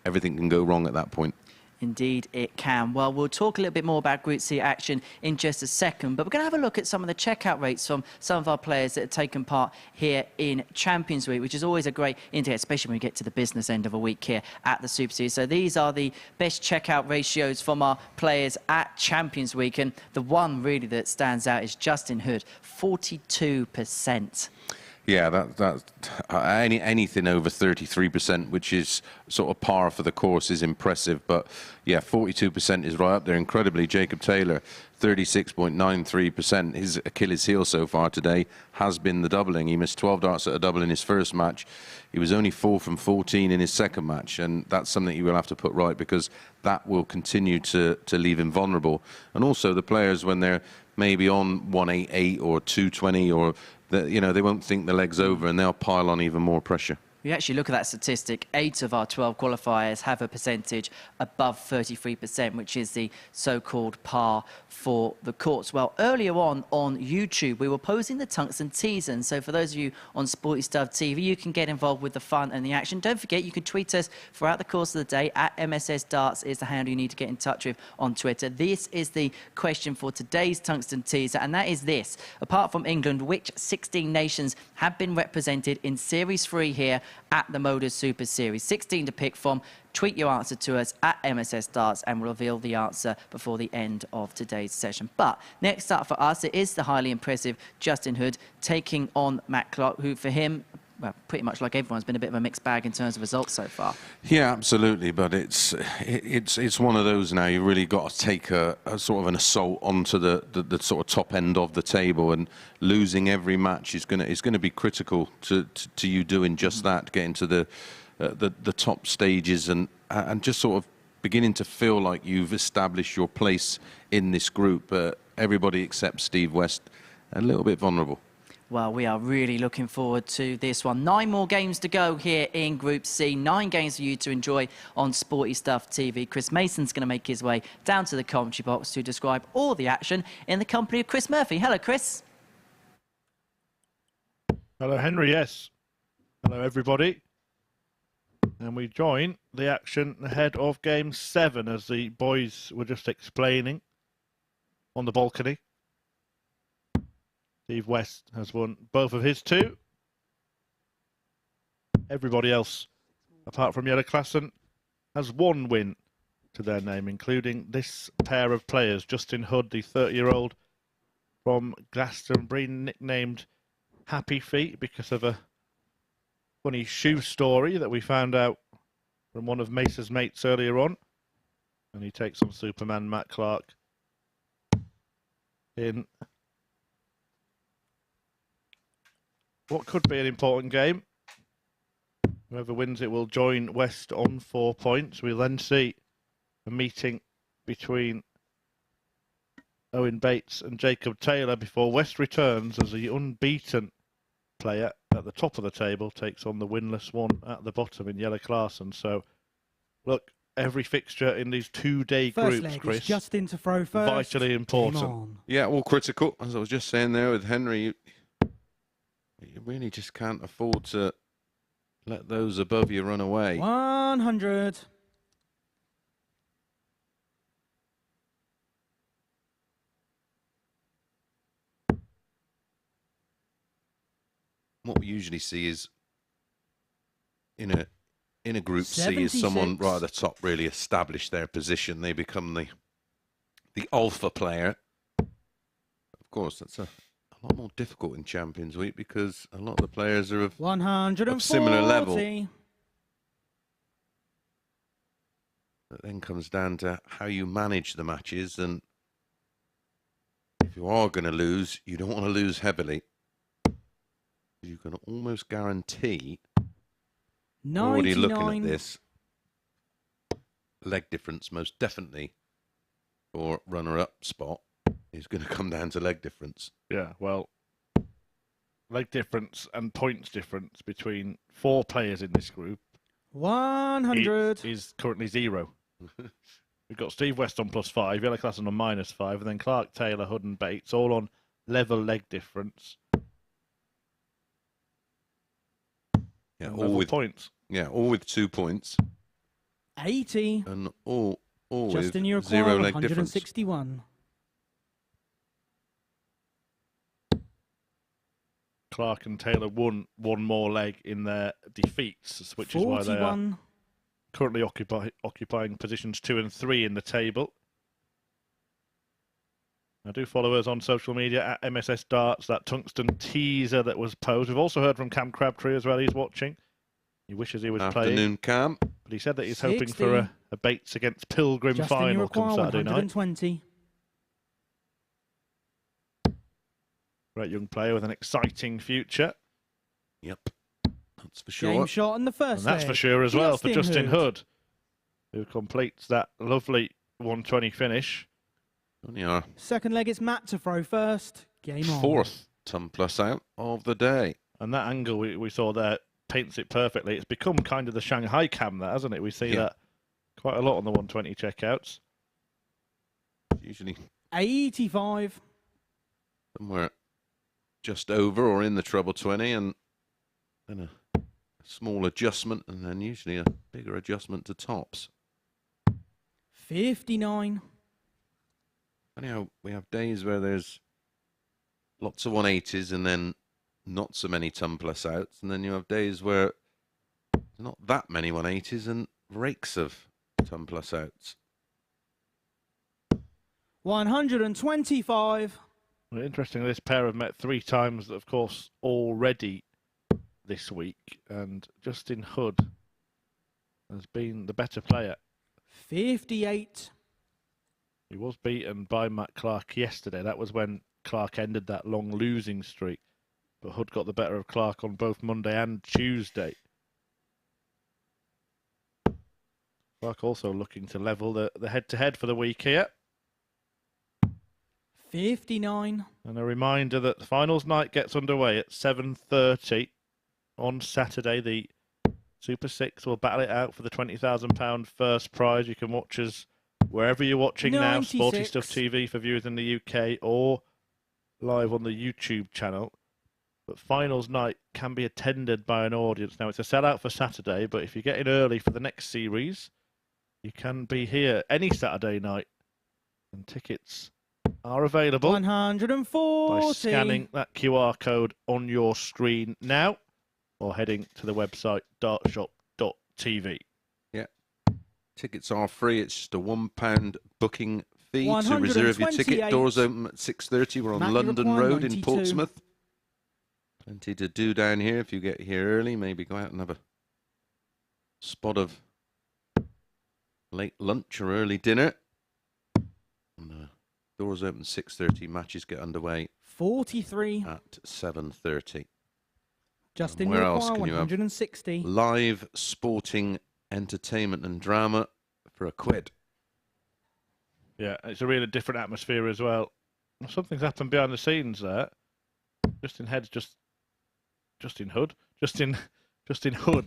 everything can go wrong at that point. Indeed, it can. Well, we'll talk a little bit more about Group C action in just a second, but we're going to have a look at some of the checkout rates from some of our players that have taken part here in Champions Week, which is always a great indicator, especially when we get to the business end of a week here at the Super Series. So these are the best checkout ratios from our players at Champions Week, and the one really that stands out is Justin Hood, 42%. Yeah, anything over 33%, which is sort of par for the course, is impressive. But yeah, 42% is right up there. Incredibly, Jacob Taylor, 36.93%. His Achilles heel so far today has been the doubling. He missed 12 darts at a double in his first match. He was only 4 from 14 in his second match, and that's something you will have to put right, because that will continue to leave him vulnerable. And also the players, when they're maybe on 188 or 220, or you know, they won't think the leg's over, and they'll pile on even more pressure. We actually look at that statistic, 8 of our 12 qualifiers have a percentage above 33%, which is the so-called par for the courts. Well, earlier on YouTube, we were posing the tungsten teaser, and so for those of you on Sporty Stuff TV, you can get involved with the fun and the action. Don't forget, you can tweet us throughout the course of the day. At MSS Darts is the handle you need to get in touch with on Twitter. This is the question for today's tungsten teaser, and that is this. Apart from England, which 16 nations have been represented in Series 3 here at the MODUS Super Series? 16 to pick from. Tweet your answer to us at MSS Darts and we'll reveal the answer before the end of today's session. But next up for us, it is the highly impressive Justin Hood taking on Matt Clark, who for him, well, pretty much like everyone, has been a bit of a mixed bag in terms of results so far. Yeah, absolutely. But it's one of those now. You really got to take a sort of an assault onto the sort of top end of the table, and losing every match is going to be critical to you doing just that, getting to the top stages and just sort of beginning to feel like you've established your place in this group. Everybody except Steve West, a little bit vulnerable. Well, we are really looking forward to this one. 9 more games to go here in Group C. 9 games for you to enjoy on Sporty Stuff TV. Chris Mason's going to make his way down to the commentary box to describe all the action in the company of Chris Murphy. Hello, Chris. Hello, Henry. Yes. Hello, everybody. And we join the action ahead of Game 7, as the boys were just explaining on the balcony. Steve West has won both of his 2. Everybody else, apart from Jelle Klaassen, has 1 win to their name, including this pair of players. Justin Hood, the 30-year-old from Glastonbury, nicknamed Happy Feet because of a funny shoe story that we found out from one of Mace's mates earlier on. And he takes on Superman Matt Clark in what could be an important game. Whoever wins it will join West on 4 points. We'll then see a meeting between Owen Bates and Jacob Taylor before West returns as the unbeaten player at the top of the table takes on the winless one at the bottom in Jelle Klaassen. So, look, every fixture in these 2-day First groups, leg, Chris, it's Justin to throw first. vitally important. Yeah, all critical. As I was just saying there with Henry, you really just can't afford to let those above you run away. 100. What we usually see is in a group 76. C is someone right at the top really establish their position. They become the alpha player. Of course, that's a lot more difficult in Champions Week because a lot of the players are of similar level. It then comes down to how you manage the matches, and if you are going to lose, you don't want to lose heavily. You can almost guarantee, already looking at this, leg difference most definitely for runner-up spot is going to come down to leg difference. Yeah, well, leg difference and points difference between 4 players in this group 100. is currently 0. We've got Steve West on +5, Yellow Classen on -5, and then Clark, Taylor, Hood and Bates all on level leg difference. Yeah, all with points. Yeah, all with 2 points. 80. And all Justin, you with require 0 leg difference. 161. Clark and Taylor won 1 more leg in their defeats, which 41. is why they are currently occupying positions 2 and 3 in the table. Now do follow us on social media at MSS Darts, that tungsten teaser that was posed. We've also heard from Cam Crabtree as well, he's watching. He wishes he was Afternoon, playing. Cam. But he said that he's 60. hoping for a Bates against Pilgrim Justin, you final require come Saturday night. 120. Great young player with an exciting future. Yep, that's for sure. Game shot in the first And that's leg. for sure as well for Justin Hood. Hood, who completes that lovely 120 finish. Only our Second leg, it's Matt to throw first. Game on. 4th ton plus out of the day. And that angle we saw there paints it perfectly. It's become kind of the Shanghai cam, that, hasn't it? We see that quite a lot on the 120 checkouts. Usually 85. somewhere just over or in the treble 20, and then a small adjustment, and then usually a bigger adjustment to tops. 59. Funny how we have days where there's lots of 180s and then not so many ton plus outs, and then you have days where there's not that many 180s and rakes of ton plus outs. 125. Well, interesting, this pair have met 3 times, of course, already this week, and Justin Hood has been the better player. 58. He was beaten by Matt Clark yesterday. That was when Clark ended that long losing streak. But Hood got the better of Clark on both Monday and Tuesday. Clark also looking to level the head-to-head for the week here. 59. And a reminder that the finals night gets underway at 7:30 on Saturday. The Super 6 will battle it out for the £20,000 first prize. You can watch us wherever you're watching now, 96. Sporty Stuff TV for viewers in the UK, or live on the YouTube channel. But finals night can be attended by an audience. Now, it's a sellout for Saturday, but if you get in early for the next series, you can be here any Saturday night. And tickets are available 140. by scanning that QR code on your screen now, or heading to the website dartshop.tv. Yeah. Tickets are free. It's just a £1 booking fee to reserve your ticket. 128. Doors open at 6:30. We're on Matt, you London require Road in 92. Portsmouth. Plenty to do down here if you get here early. Maybe go out and have a spot of late lunch or early dinner. And, doors open 6:30. Matches get underway 43. at 7:30. Justin, where you else require can you have 160. live sporting entertainment and drama for a quid? Yeah, it's a really different atmosphere as well. Something's happened behind the scenes there. Justin Hood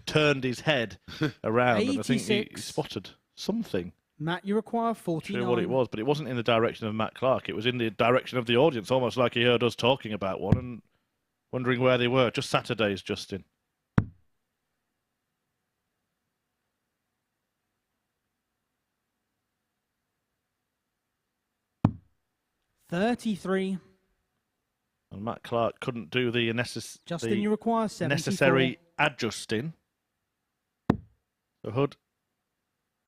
turned his head around, and I think he 86. spotted something. Matt, you require Not 49. sure what it was, but it wasn't in the direction of Matt Clark. It was in the direction of the audience, almost like he heard us talking about one and wondering where they were. Just Saturdays, Justin. $33. And Matt Clark couldn't do the Justin, you require 74. necessary adjusting. So Hood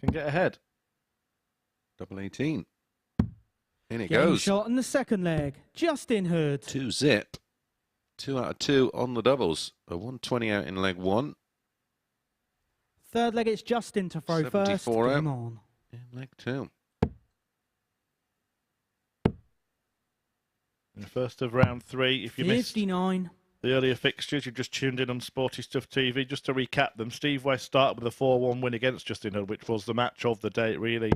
can get ahead. Double 18. In it Game goes. shot in the second leg. Justin Hood. 2-zip. 2 out of 2 on the doubles. A 120 out in leg 1. Third leg, it's Justin to throw first. 74 out. Game on. In leg 2. In the first of round 3, if you missed 59. the earlier fixtures, you've just tuned in on Sporty Stuff TV. Just to recap them, Steve West started with a 4-1 win against Justin Hood, which was the match of the day. It really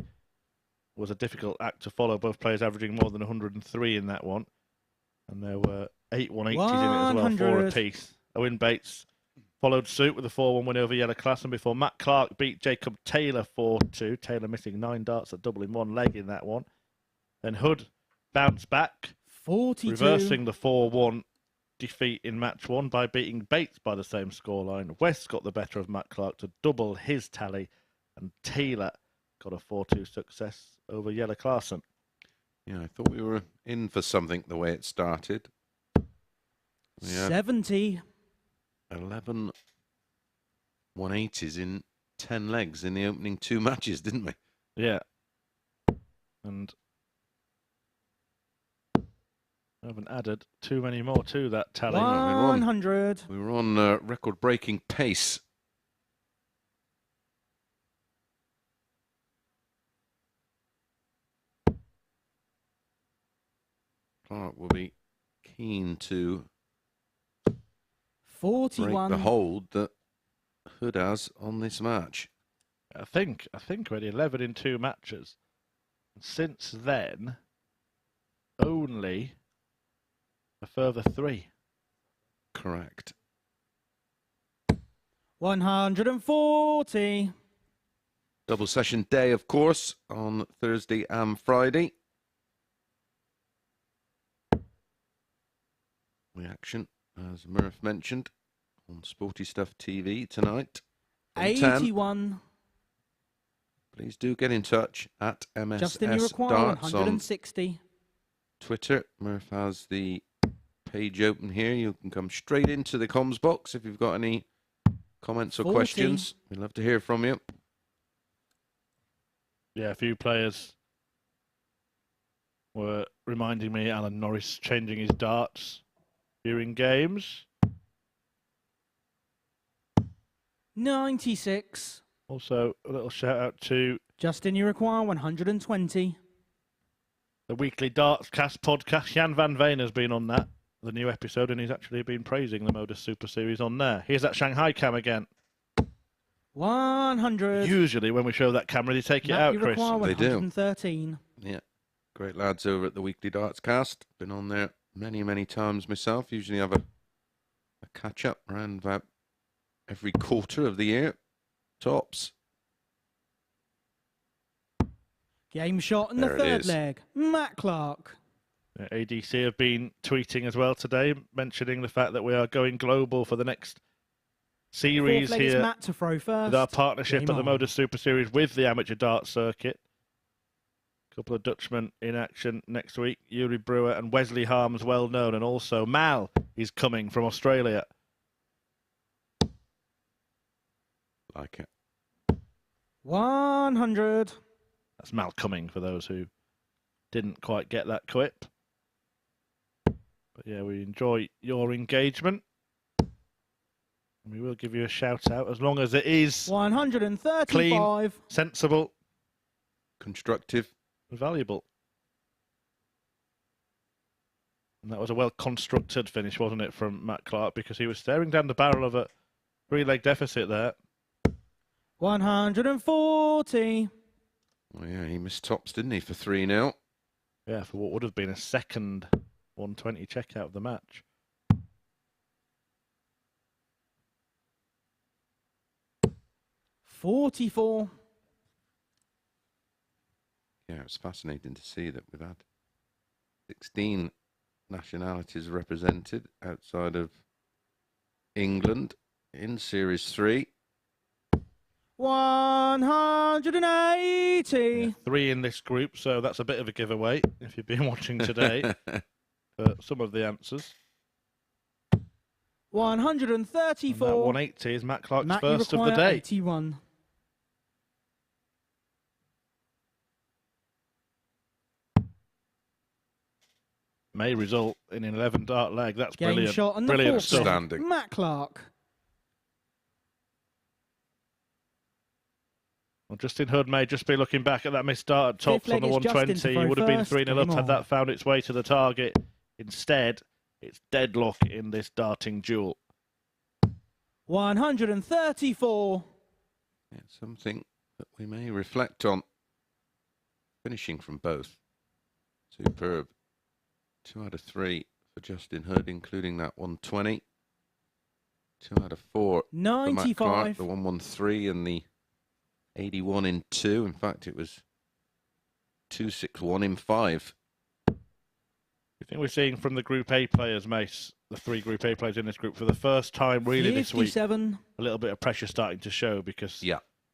was a difficult act to follow, both players averaging more than 103 in that one. And there were 8 180s in it as well, 4 100. apiece. Owen Bates followed suit with a 4-1 win over Yellow Classen before Matt Clark beat Jacob Taylor 4-2. Taylor missing 9 darts at double in one leg in that one. Then Hood bounced back, 42. reversing the 4-1 defeat in match 1 by beating Bates by the same scoreline. West got the better of Matt Clark to double his tally, and Taylor got a 4-2 success over Yellow Classen. Yeah, I thought we were in for something the way it started. We had 70. 11 180s in 10 legs in the opening 2 matches, didn't we? Yeah. And I haven't added too many more to that tally. 100. We were on record-breaking pace. Clark will be keen to 41. break the hold that Hood has on this match. I think already 11 in 2 matches. Since then, only a further 3. Correct. 140. Double session day, of course, on Thursday and Friday. Reaction, as Murph mentioned, on Sporty Stuff TV tonight. from 10. 81. Please do get in touch at Justin, you MSS require Darts on 160. Twitter. Murph has the page open here. You can come straight into the comms box if you've got any comments or 40. questions. We'd love to hear from you. Yeah, a few players were reminding me Alan Norris changing his darts during games. 96. Also, a little shout out to Justin, you require 120. the weekly Darts Cast podcast. Jan van Veen has been on that, the new episode, and he's actually been praising the Modus Super Series on there. Here's that Shanghai cam again. 100. Usually when we show that camera, they take it Matt, out, you Chris. require They do. 113. Yeah, great lads over at the Weekly Darts Cast. Been on there many, many times myself. Usually have a catch-up around about every quarter of the year, tops. Game shot in the There it third is. leg. Matt Clark. ADC have been tweeting as well today, mentioning the fact that we are going global for the next series Fourth leg is here Matt to throw first. with our partnership Game at the on. Modus Super Series with the amateur dart circuit. A couple of Dutchmen in action next week. Yuri Brewer and Wesley Harms, well known, and also Mal is coming from Australia. Like it. 100. That's Mal Cumming for those who didn't quite get that quip. But yeah, we enjoy your engagement. And we will give you a shout out as long as it is 135. clean, sensible, Constructive. and valuable. And that was a well constructed finish, wasn't it, from Matt Clark, because he was staring down the barrel of a 3-leg deficit there. 140. Well, yeah, he missed tops, didn't he, for 3-0? Yeah, for what would have been a second 120 checkout of the match. $44. Yeah, it's fascinating to see that we've had 16 nationalities represented outside of England in Series 3. 180. 3 in this group, so that's a bit of a giveaway if you've been watching today for some of the answers. 134. And that 180 is Matt Clark's Matt, first you of the require day. 81. May result in an 11 dart leg. That's Game brilliant. shot on the Brilliant fourth stuff. leg. Standing. Matt Clark. Well, Justin Hood may just be looking back at that missed start at tops Fifth on the leg is Justin 120. to He throw would have been first. 3-0 up Game had on. that found its way to the target. Instead, it's deadlock in this darting duel. 134. It's something that we may reflect on. Finishing from both. Superb. 2 out of 3 for Justin Hood, including that 120. 2 out of 4 for Matt 95. Clark, the 113 and the 81 in 2. In fact, it was 261 in 5. You think we're seeing from the Group A players, Mace, the 3 Group A players in this group, for the first time really 57. this week, a little bit of pressure starting to show, because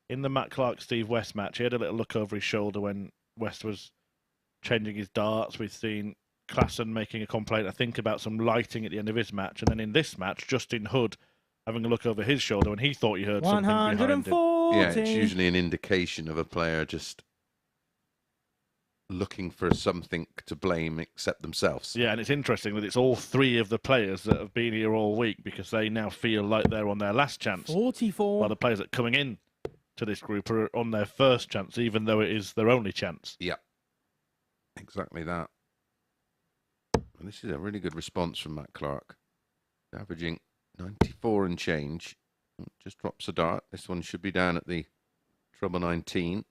in the Matt Clark-Steve West match, he had a little look over his shoulder when West was changing his darts. We've seen Klassen making a complaint, I think, about some lighting at the end of his match. And then in this match, Justin Hood having a look over his shoulder when he thought he heard something behind him. 140. Yeah, it's usually an indication of a player just looking for something to blame except themselves. Yeah, and it's interesting that it's all 3 of the players that have been here all week, because they now feel like they're on their last chance. 44. While the players that are coming in to this group are on their first chance, even though it is their only chance. Yeah, exactly that. And this is a really good response from Matt Clark. Averaging 94 and change. Just drops a dart. This one should be down at the treble 19.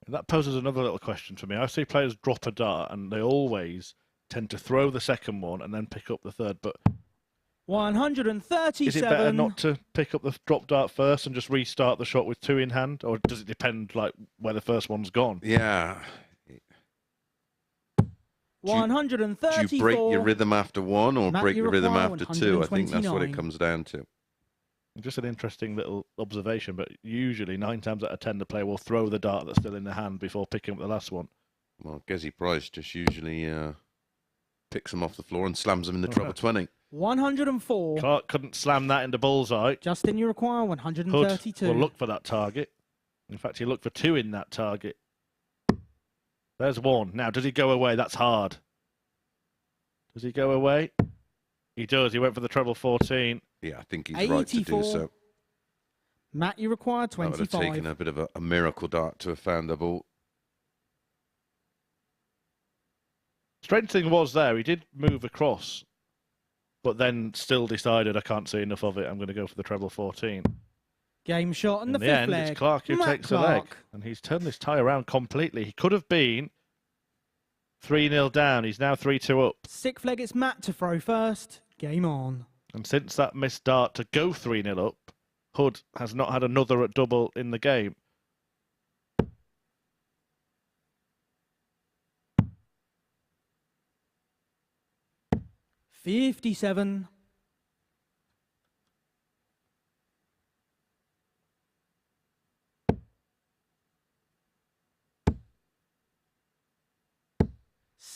And that poses another little question for me. I see players drop a dart and they always tend to throw the second one and then pick up the third. But 137. is it better not to pick up the drop dart first and just restart the shot with 2 in hand? Or does it depend like where the first one's gone? Yeah. 134. Do you break your rhythm after 1 or Matt, break you your rhythm require after 2? I think that's what it 129. comes down to. Just an interesting little observation, but usually 9 times out of 10 the player will throw the dart that's still in the hand before picking up the last one. Well, Gezi Price just usually picks them off the floor and slams them in the treble 20. 104. Clark couldn't slam that into bullseye. Justin, you require 132. Hood will look for that target. In fact, he looked for 2 in that target. There's 1. Now, does he go away? That's hard. Does he go away? He does. He went for the treble 14. Yeah, I think he's right to do so. Matt, you require That would 25. have taken a bit of a miracle dart to have found the ball. Strange thing was there, he did move across, but then still decided, I can't see enough of it, I'm going to go for the treble 14. Game shot and In the the fifth end, leg. it's Clark who Matt takes the Clark. leg. And he's turned this tie around completely. He could have been 3-0 down. He's now 3-2 up. Sixth leg, it's Matt to throw first. Game on. And since that missed dart to go 3-0 up, Hood has not had another at double in the game. $57.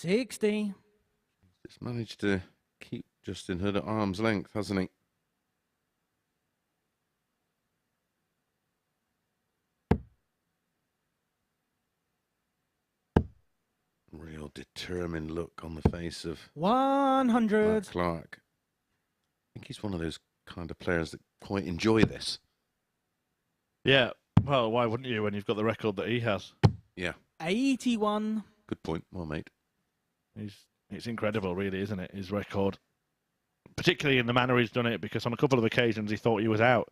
$60. Just managed to keep Justin Hood at arm's length, hasn't he? Real determined look on the face of 100. Matt Clark. I think he's one of those kind of players that quite enjoy this. Yeah, well, why wouldn't you when you've got the record that he has? Yeah. 81. Good point. Well made. It's incredible, really, isn't it? His record, particularly in the manner he's done it, because on a couple of occasions he thought he was out.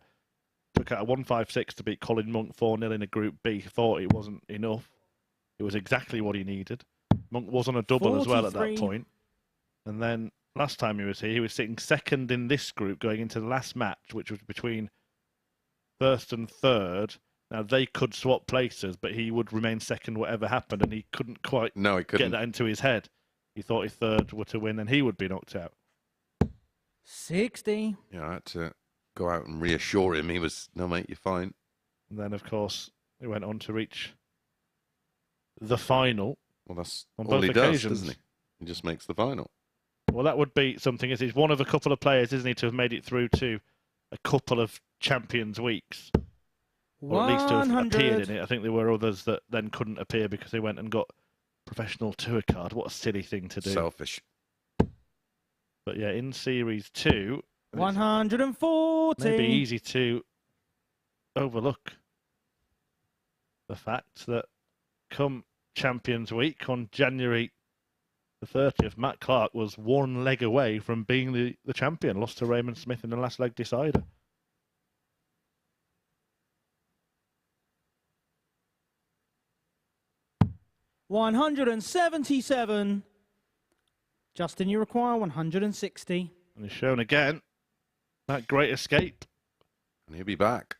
Took out a 156 to beat Colin Monk 4-0 in a Group B. Thought it wasn't enough. It was exactly what he needed. Monk was on a double as well at that 43. point. And then last time he was here, he was sitting second in this group going into the last match, which was between first and third. Now, they could swap places, but he would remain second whatever happened, and he couldn't quite get that into his head. He thought his third were to win, and he would be knocked out. 60. Yeah, I had to go out and reassure him. He was, no, mate, you're fine. And then, of course, he went on to reach the final. Well, that's on all both he occasions. does, doesn't he? He just makes the final. Well, that would be something. He's one of a couple of players, isn't he, to have made it through to a couple of Champions Weeks. Or at least to have 100. appeared in it. I think there were others that then couldn't appear because they went and got professional tour card. What a silly thing to do. Selfish. But yeah, in Series 2, 140. maybe easy to overlook the fact that come Champions Week on January the 30th, Matt Clark was 1 leg away from being the champion. Lost to Raymond Smith in the last leg decider. $177. Justin, you require 160. And he's shown again that great escape. And he'll be back.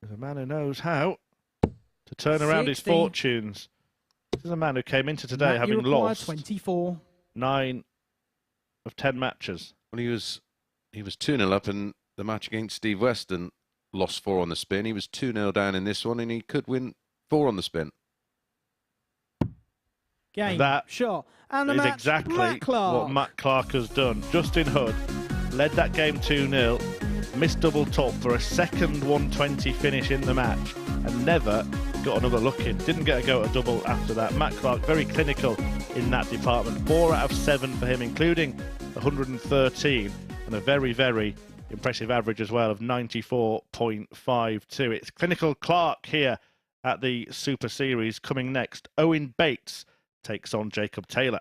There's a man who knows how to turn around his 60. fortunes. This is a man who came into today Matt, having you require lost 24. 9 of 10 matches. Well, he was 2-0 up in the match against Steve Weston, lost 4 on the spin. He was 2-0 down in this one, and he could win 4 on the spin. Game, that shot, and the is match, exactly Matt Clark. what Matt Clark has done. Justin Hood led that game 2-0, missed double top for a second 120 finish in the match, and never got another look in. Didn't get a go at a double after that. Matt Clark very clinical in that department. 4 out of 7 for him, including 113, and a very, very impressive average as well of 94.52. It's Clinical Clark here at the Super Series. Coming next, Owen Bates takes on Jacob Taylor.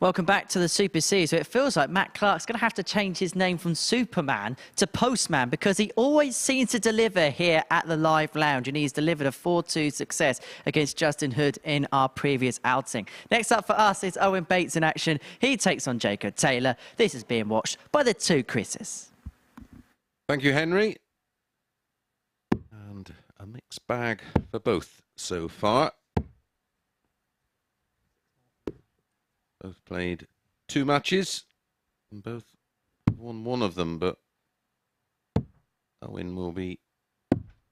Welcome back to the Super Series. So it feels like Matt Clark's going to have to change his name from Superman to Postman, because he always seems to deliver here at the Live Lounge, and he's delivered a 4-2 success against Justin Hood in our previous outing. Next up for us is Owen Bates in action. He takes on Jacob Taylor. This is being watched by the 2 Chris's. Thank you, Henry. And a mixed bag for both so far. Both played 2 matches and both won 1 of them, but Owen will be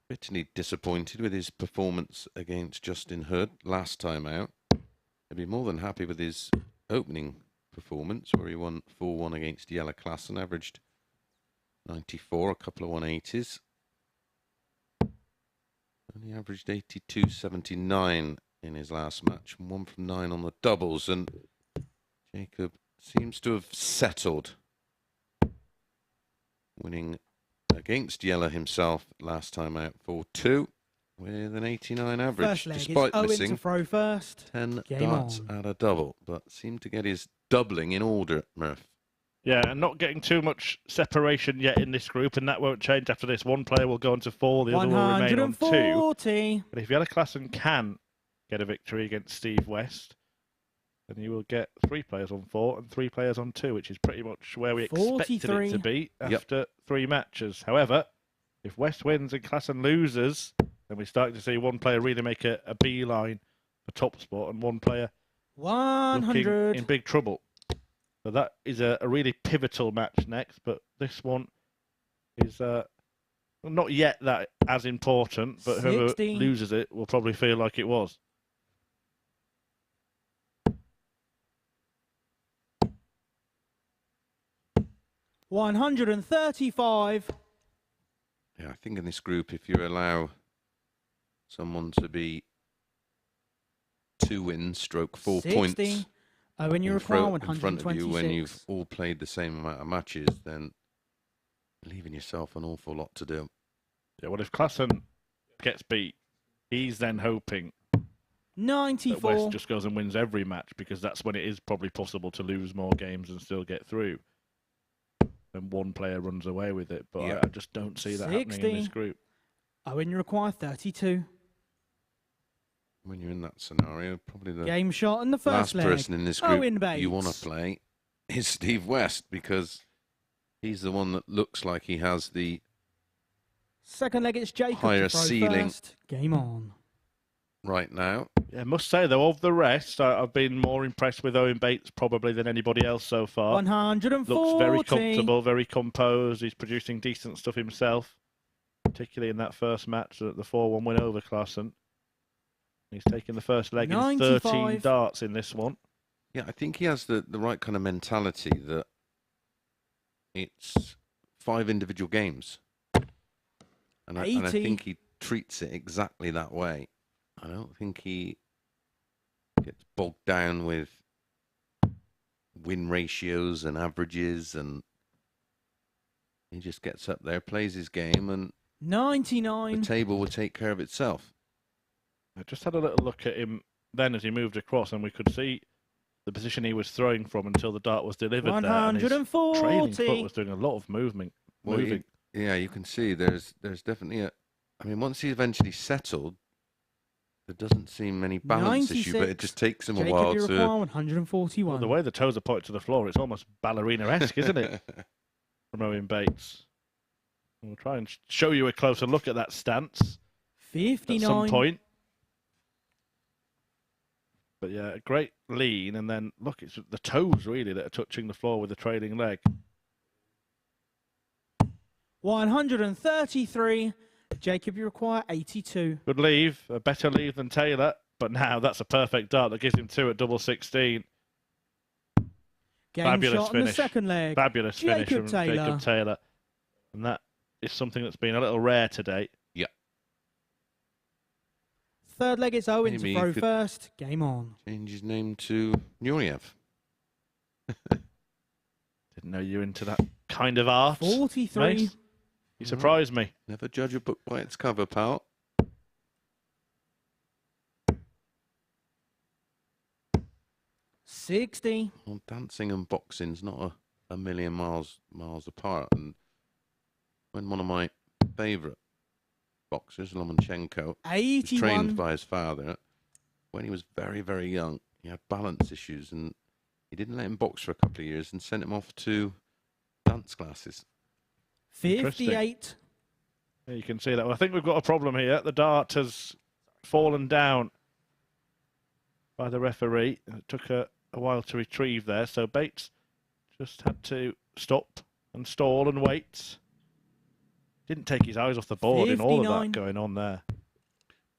bitterly disappointed with his performance against Justin Hood last time out. He'll be more than happy with his opening performance, where he won 4-1 against Yella Class and averaged 94, a couple of 180s. Only averaged 82.79 in his last match, 1 from 9 on the doubles, and Jacob seems to have settled, winning against Yella himself last time out 4-2 with an 89 average, First leg despite is Owen missing to throw first. 10 Game darts on. at a double, but seemed to get his doubling in order, Murph. Yeah, and not getting too much separation yet in this group, and that won't change after this. One player will go on to 4, the other will remain on 2. 140. But if Yella Klassen can get a victory against Steve West, then you will get 3 players on 4 and 3 players on 2, which is pretty much where we expected it to be after 3 matches. However, if West wins and Klassen loses, then we're starting to see one player really make a beeline for top spot and one player looking 100. in big trouble. So that is a really pivotal match next, but this one is not yet that as important, but whoever 60. loses it will probably feel like it was. $135. Yeah, I think in this group, if you allow someone to be 2 wins, stroke 4 60. points When you in require front of you when 126. you've all played the same amount of matches, then leaving yourself an awful lot to do. Yeah, well, if Klassen gets beat, he's then hoping that 94. West just goes and wins every match, because that's when it is probably possible to lose more games and still get through. And one player runs away with it, but Yeah. I just don't see that happening in this group. When you require 32. When you're in that scenario, probably the Game shot in the first last leg. person in this group Owen Bates. you want to play is Steve West, because he's the one that looks like he has the Second leg, it's Jacob higher to throw ceiling. first. Game on. right now. Yeah, I must say, though, of the rest, I've been more impressed with Owen Bates probably than anybody else so far. 140. Looks very comfortable, very composed. He's producing decent stuff himself, particularly in that first match, the 4-1 win over Klassen. He's taken the first leg in 13 95. darts in this one. Yeah, I think he has the right kind of mentality that it's 5 individual games. And I 80. think he treats it exactly that way. I don't think he gets bogged down with win ratios and averages, and he just gets up there, plays his game, and 99. the table will take care of itself. I just had a little look at him then as he moved across, and we could see the position he was throwing from until the dart was delivered there. And his 140. trailing foot was doing a lot of moving. Yeah, you can see there's definitely a. I mean, once he's eventually settled, there doesn't seem any balance issue, but it just takes him a while to. 141. Well, the way the toes are pointed to the floor, it's almost ballerina-esque, isn't it? From Owen Bates. We'll try and show you a closer look at that stance 59. at some point. But yeah, a great lean, and then look, it's the toes really that are touching the floor with the trailing leg. 133. Jacob, you require 82. Good leave, a better leave than Taylor, but now that's a perfect dart that gives him 2 at double 16. Game Fabulous shot on finish. the second leg. Fabulous finish Jacob from Taylor. Jacob Taylor. And that is something that's been a little rare today. Yeah. Third leg, it's Owen Maybe to throw he could first. Game on. change his name to Nureyev. Didn't know you were into that kind of art. 43. Mate. You surprised me. Never judge a book by its cover, pal. 60. Well, dancing and boxing's not a million miles apart. And when one of my favourite boxers, Lomachenko, was 81. trained by his father, when he was very, very young, he had balance issues, and he didn't let him box for a couple of years and sent him off to dance classes. 58. Yeah, you can see that. Well, I think we've got a problem here. The dart has fallen down by the referee. It took a while to retrieve there, so Bates just had to stop and stall and wait. Didn't take his eyes off the board in all of 59. that going on there.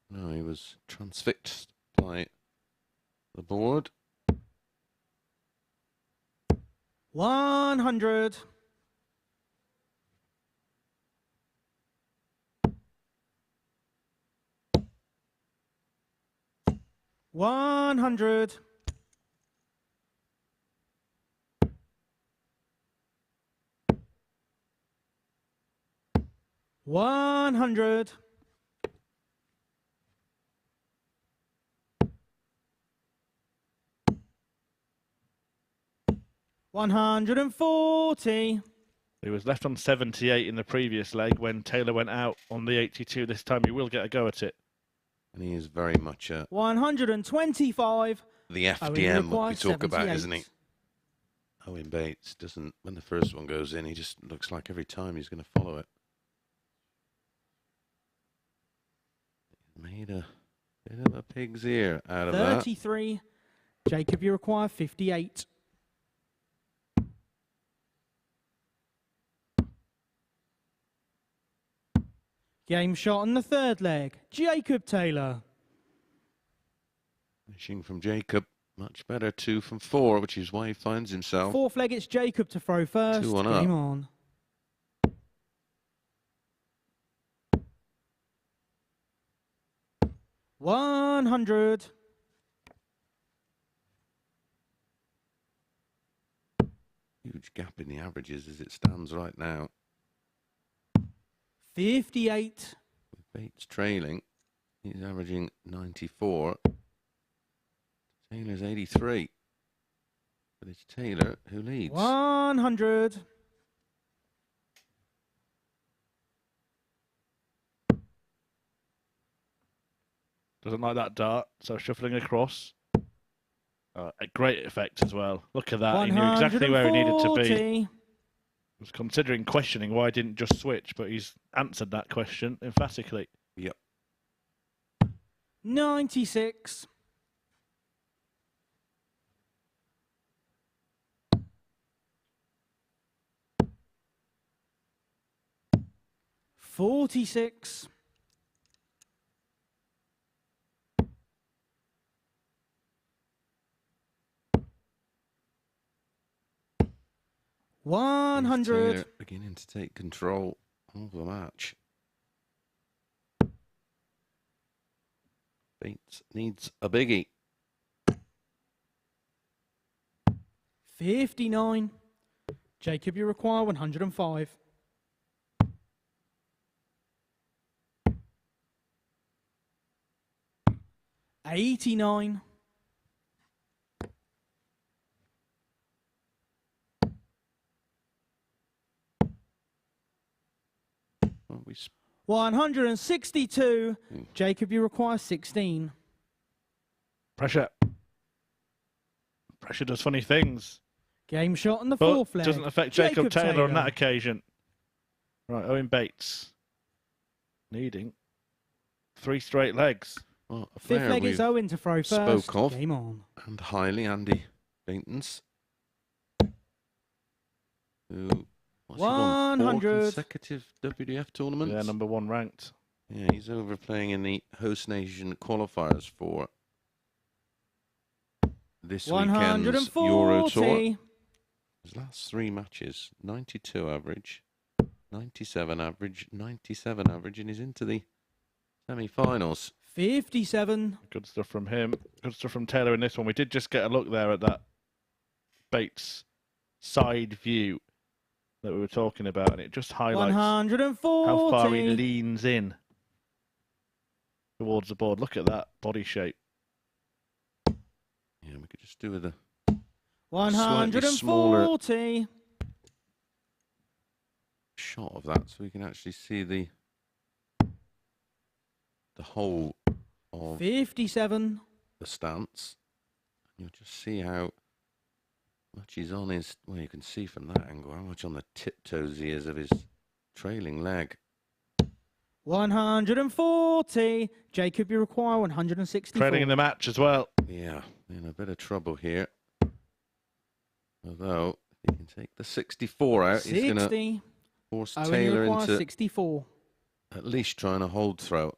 No, he was transfixed by the board. 100. 100. 100. 140. He was left on 78 in the previous leg when Taylor went out on the 82. This time he will get a go at it. And he is very much 125. the Owen FDM what we requires talk about, 78. isn't he? Owen Bates doesn't, when the first one goes in, he just looks like every time he's going to follow it. Made a bit of a pig's ear out of that. 33. Jacob, you require 58. Game shot on the third leg. Jacob Taylor. Finishing from Jacob. Much better, 2 from 4, which is why he finds himself. Fourth leg, it's Jacob to throw first. 2 on Game up. on. $100. Huge gap in the averages as it stands right now. 58. With Bates trailing, he's averaging 94. Taylor's 83. But it's Taylor who leads. 100. Doesn't like that dart, so shuffling across. A great effect as well. Look at that. He knew exactly where he needed to be. He was considering questioning why he didn't just switch, but he's answered that question emphatically. Yep. 96. $46. $100. Taylor beginning to take control of the match. Bates needs a biggie. 59. Jacob, you require 105. $89. Well, 162. Jacob, you require 16. Pressure. Pressure does funny things. Game shot on the But fourth leg. doesn't affect Jacob Taylor on that occasion. Right, Owen Bates. Needing 3 straight legs. Well, a Fifth player leg is we've Owen to throw first. spoke of, Game on. and highly, Andy Baintons. Who, what's he won? 4 100. consecutive WDF tournaments? Yeah, number 1 ranked. Yeah, he's over playing in the host nation qualifiers for this weekend's Euro Tour. His last 3 matches, 92 average, 97 average, 97 average, and he's into the semi-finals. 57. Good stuff from him. Good stuff from Taylor in this one. We did just get a look there at that Bates side view that we were talking about, and it just highlights 140. how far he leans in towards the board. Look at that body shape. Yeah, we could just do with a 140. shot of that so we can actually see the whole of 57. the stance. You'll just see how much he's on his, well, you can see from that angle how much on the tiptoes he is of his trailing leg. 140. Jacob, you require 164. Trailing in the match as well. Yeah, in a bit of trouble here. Although, if he can take the 64 out, 60. he's going to force Owen, you Taylor require into 64. at least trying to hold throw.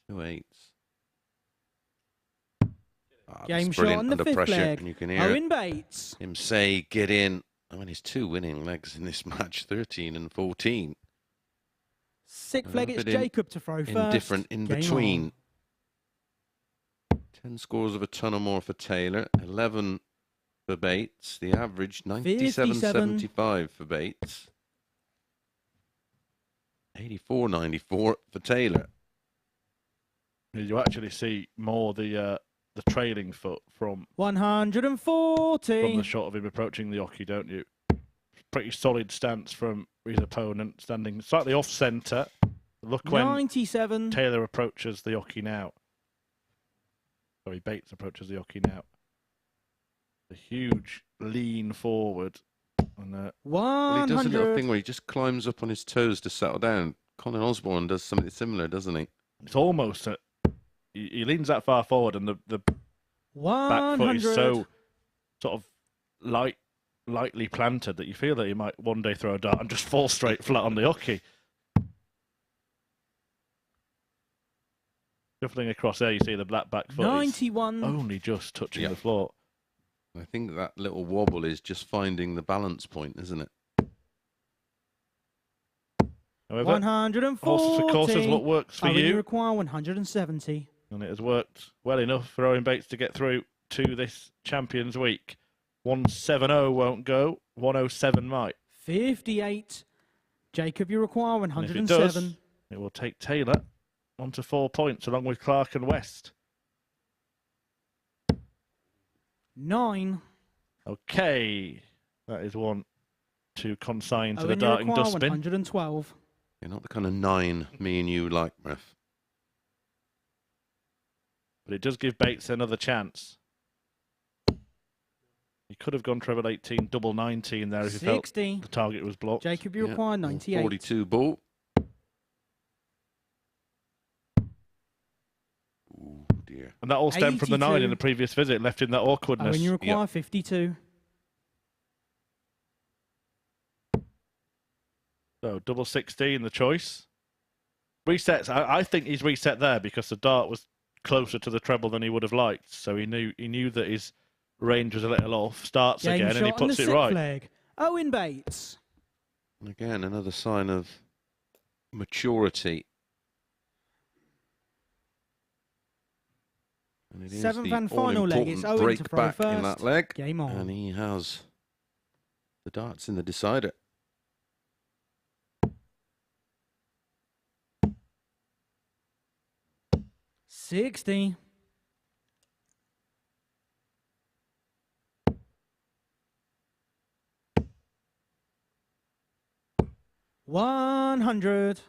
Two eights. Game shot on the under fifth pressure, leg. and you can hear Owen Bates. him say, "Get in." I mean, his 2 winning legs in this match, 13 and 14. Sixth leg, it's Jacob to throw first. Indifferent in Game between. 10 scores of a ton or more for Taylor, 11 for Bates. The average 97.75 for Bates. 84.94 for Taylor. You actually see more the trailing foot from 140. the shot of him approaching the oche, don't you? Pretty solid stance from his opponent, standing slightly off centre. Look when 97. Taylor approaches the oche now. Sorry, Bates approaches the oche now. A huge lean forward. And, well, he does a little 100. thing where he just climbs up on his toes to settle down. Colin Osborne does something similar, doesn't he? It's almost he leans that far forward, and the back foot is 100. so sort of lightly planted that you feel that he might one day throw a dart and just fall straight flat on the hockey. Shuffling across there, you see the black back foot 91. only just touching the floor. I think that little wobble is just finding the balance point, isn't it? However, 140. horses for courses, what works for You you? require 170. And it has worked well enough for Owen Bates to get through to this Champions Week. 170 won't go, 107 might. 58. Jacob, you require And if 107. it does, it will take Taylor on to 4 points along with Clark and West. 9. Okay, that is one to consign to the You darting require dustbin. 112. You're not the kind of 9 me and you like, Murph. But it does give Bates another chance. He could have gone treble 18, double 19 there if he felt 60. the target was blocked. Jacob, you require 98. 42 ball. Ooh, dear. And that all stemmed from the 9 in 82. the previous visit, left in that awkwardness. You require 52. So double 16, the choice. Resets. I think he's reset there because the dart was closer to the treble than he would have liked. So he knew that his range was a little off. Starts Game again and he shot on puts the it sixth right. leg. Owen Bates. And again, another sign of maturity. And it is Seventh the and final leg. It's all-important Owen to break throw back in first. that leg. Game on. And he has the darts in the decider. $60. $100.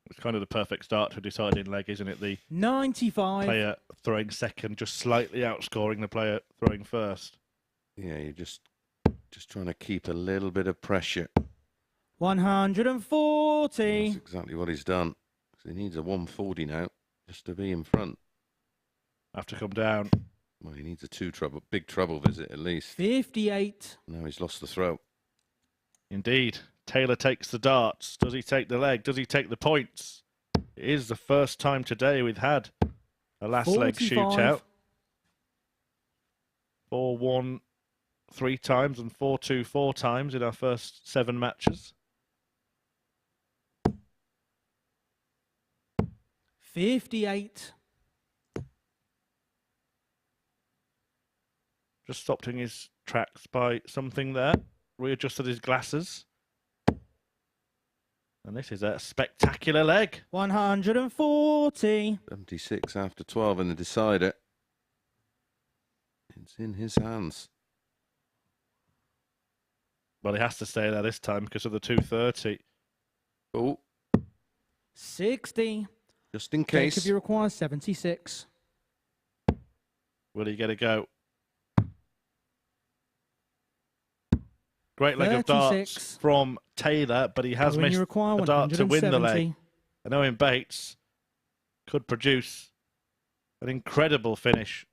It's kind of the perfect start to a deciding leg, isn't it? The 95. player throwing second, just slightly outscoring the player throwing first. Yeah, you're just trying to keep a little bit of pressure. 140. That's exactly what he's done. So he needs a 140 now just to be in front. Have to come down. Well, he needs a big trouble visit at least. 58. Now he's lost the throw. Indeed. Taylor takes the darts. Does he take the leg? Does he take the points? It is the first time today we've had a last leg 45. shootout. 4-1 3 times and 4-2 4 times in our first 7 matches. 58. Just stopped in his tracks by something there. Readjusted his glasses. And this is a spectacular leg. 140. 76 after 12 in the decider. It's in his hands. Well, he has to stay there this time because of the 230. Oh, 60. just in case. Jacob, you require 76. Will he get a go? Great leg of 36. darts from Taylor, but he has You missed require a dart to win the leg. 170. And Owen Bates could produce an incredible finish,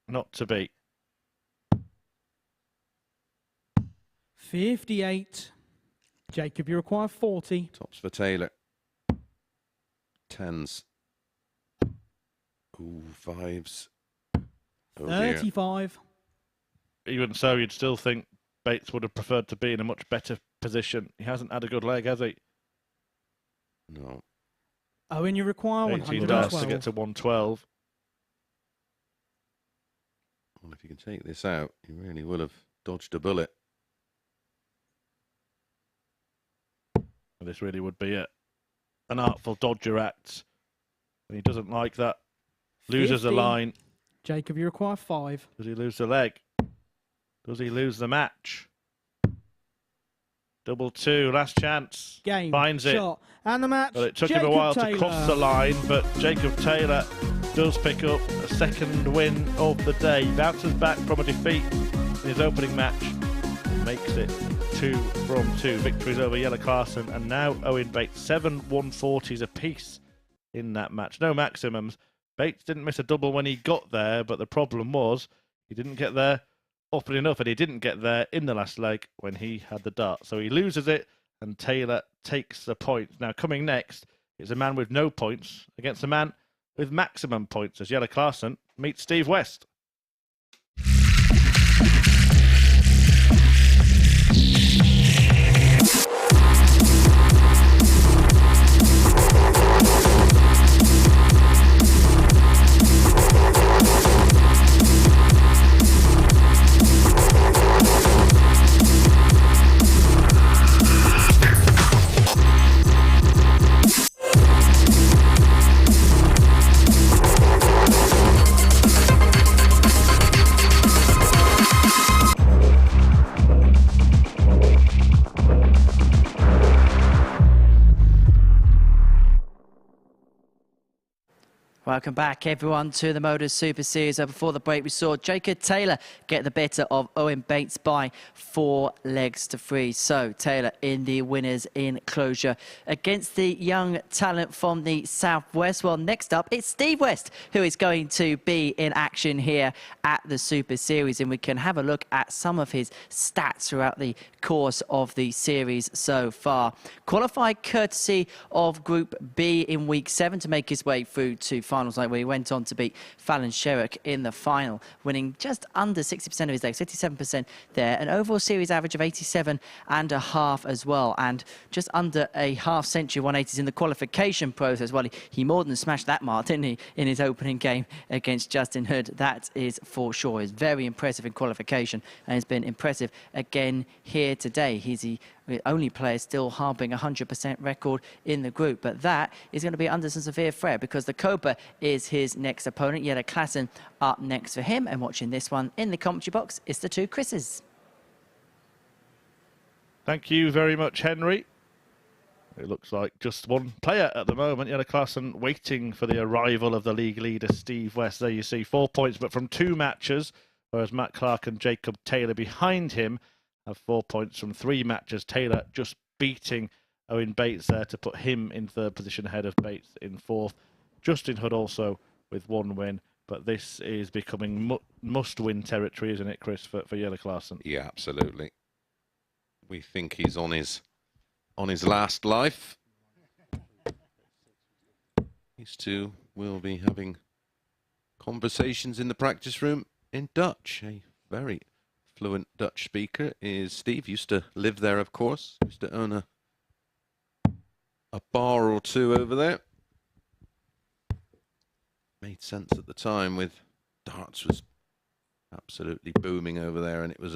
not to beat. 58. Jacob, you require 40. Tops for Taylor. 10s. Ooh, 5s. Oh dear. 35. Even so, you'd still think Bates would have preferred to be in a much better position. He hasn't had a good leg, has he? No. Owen, you require 18 darts to 112. get to 112. Well, if you can take this out, you really will have dodged a bullet. And this really would be an artful dodger act. And he doesn't like that. Loses the 50. line. Jacob, you require 5. Does he lose the leg? Does he lose the match? Double 2, last chance. Game. Finds it. Shot. And the match. Well, it took Jacob him a while Taylor. to cross the line, but Jacob Taylor does pick up a second win of the day. Bounces back from a defeat in his opening match and makes it 2 from 2 victories over Jelle Klaassen and now Owen Bates. 7 140s apiece in that match. No maximums. Bates didn't miss a double when he got there, but the problem was he didn't get there often enough, and he didn't get there in the last leg when he had the dart. So he loses it, and Taylor takes the point. Now, coming next is a man with no points against a man with maximum points as Jelle Klaassen meets Steve West. Welcome back, everyone, to the MODUS Super Series. Before the break, we saw Jacob Taylor get the better of Owen Bates by 4 legs to 3. So, Taylor in the winners' enclosure against the young talent from the Southwest. Well, next up, it's Steve West, who is going to be in action here at the Super Series. And we can have a look at some of his stats throughout the course of the series so far. Qualified courtesy of Group B in Week 7 to make his way through to finals night, where he went on to beat Fallon Sherrock in the final, winning just under 60% of his legs, 57% there, an overall series average of 87.5 as well, and just under a half century 180s in the qualification process. Well, he more than smashed that mark, didn't he, in his opening game against Justin Hood. That is for sure. He's very impressive in qualification and has been impressive again here today. He's the only player still harboring a 100% record in the group, but that is going to be under some severe threat because the Cobra is his next opponent. Jelle Klaassen up next for him, and watching this one in the commentary box is the 2 Chris's. Thank you very much, Henry. It looks like just one player at the moment, Jelle Klaassen, waiting for the arrival of the league leader, Steve West. There you see 4 points, but from 2 matches, whereas Matt Clark and Jacob Taylor behind him have 4 points from 3 matches. Taylor just beating Owen Bates there to put him in 3rd position ahead of Bates in 4th. Justin Hood also with 1 win, but this is becoming must-win territory, isn't it, Chris, for Jelle Klaassen? Yeah, absolutely. We think he's on his last life. These two will be having conversations in the practice room in Dutch. A very fluent Dutch speaker is Steve. Used to live there, of course. Used to own a bar or 2 over there. Made sense at the time with darts was absolutely booming over there, and it was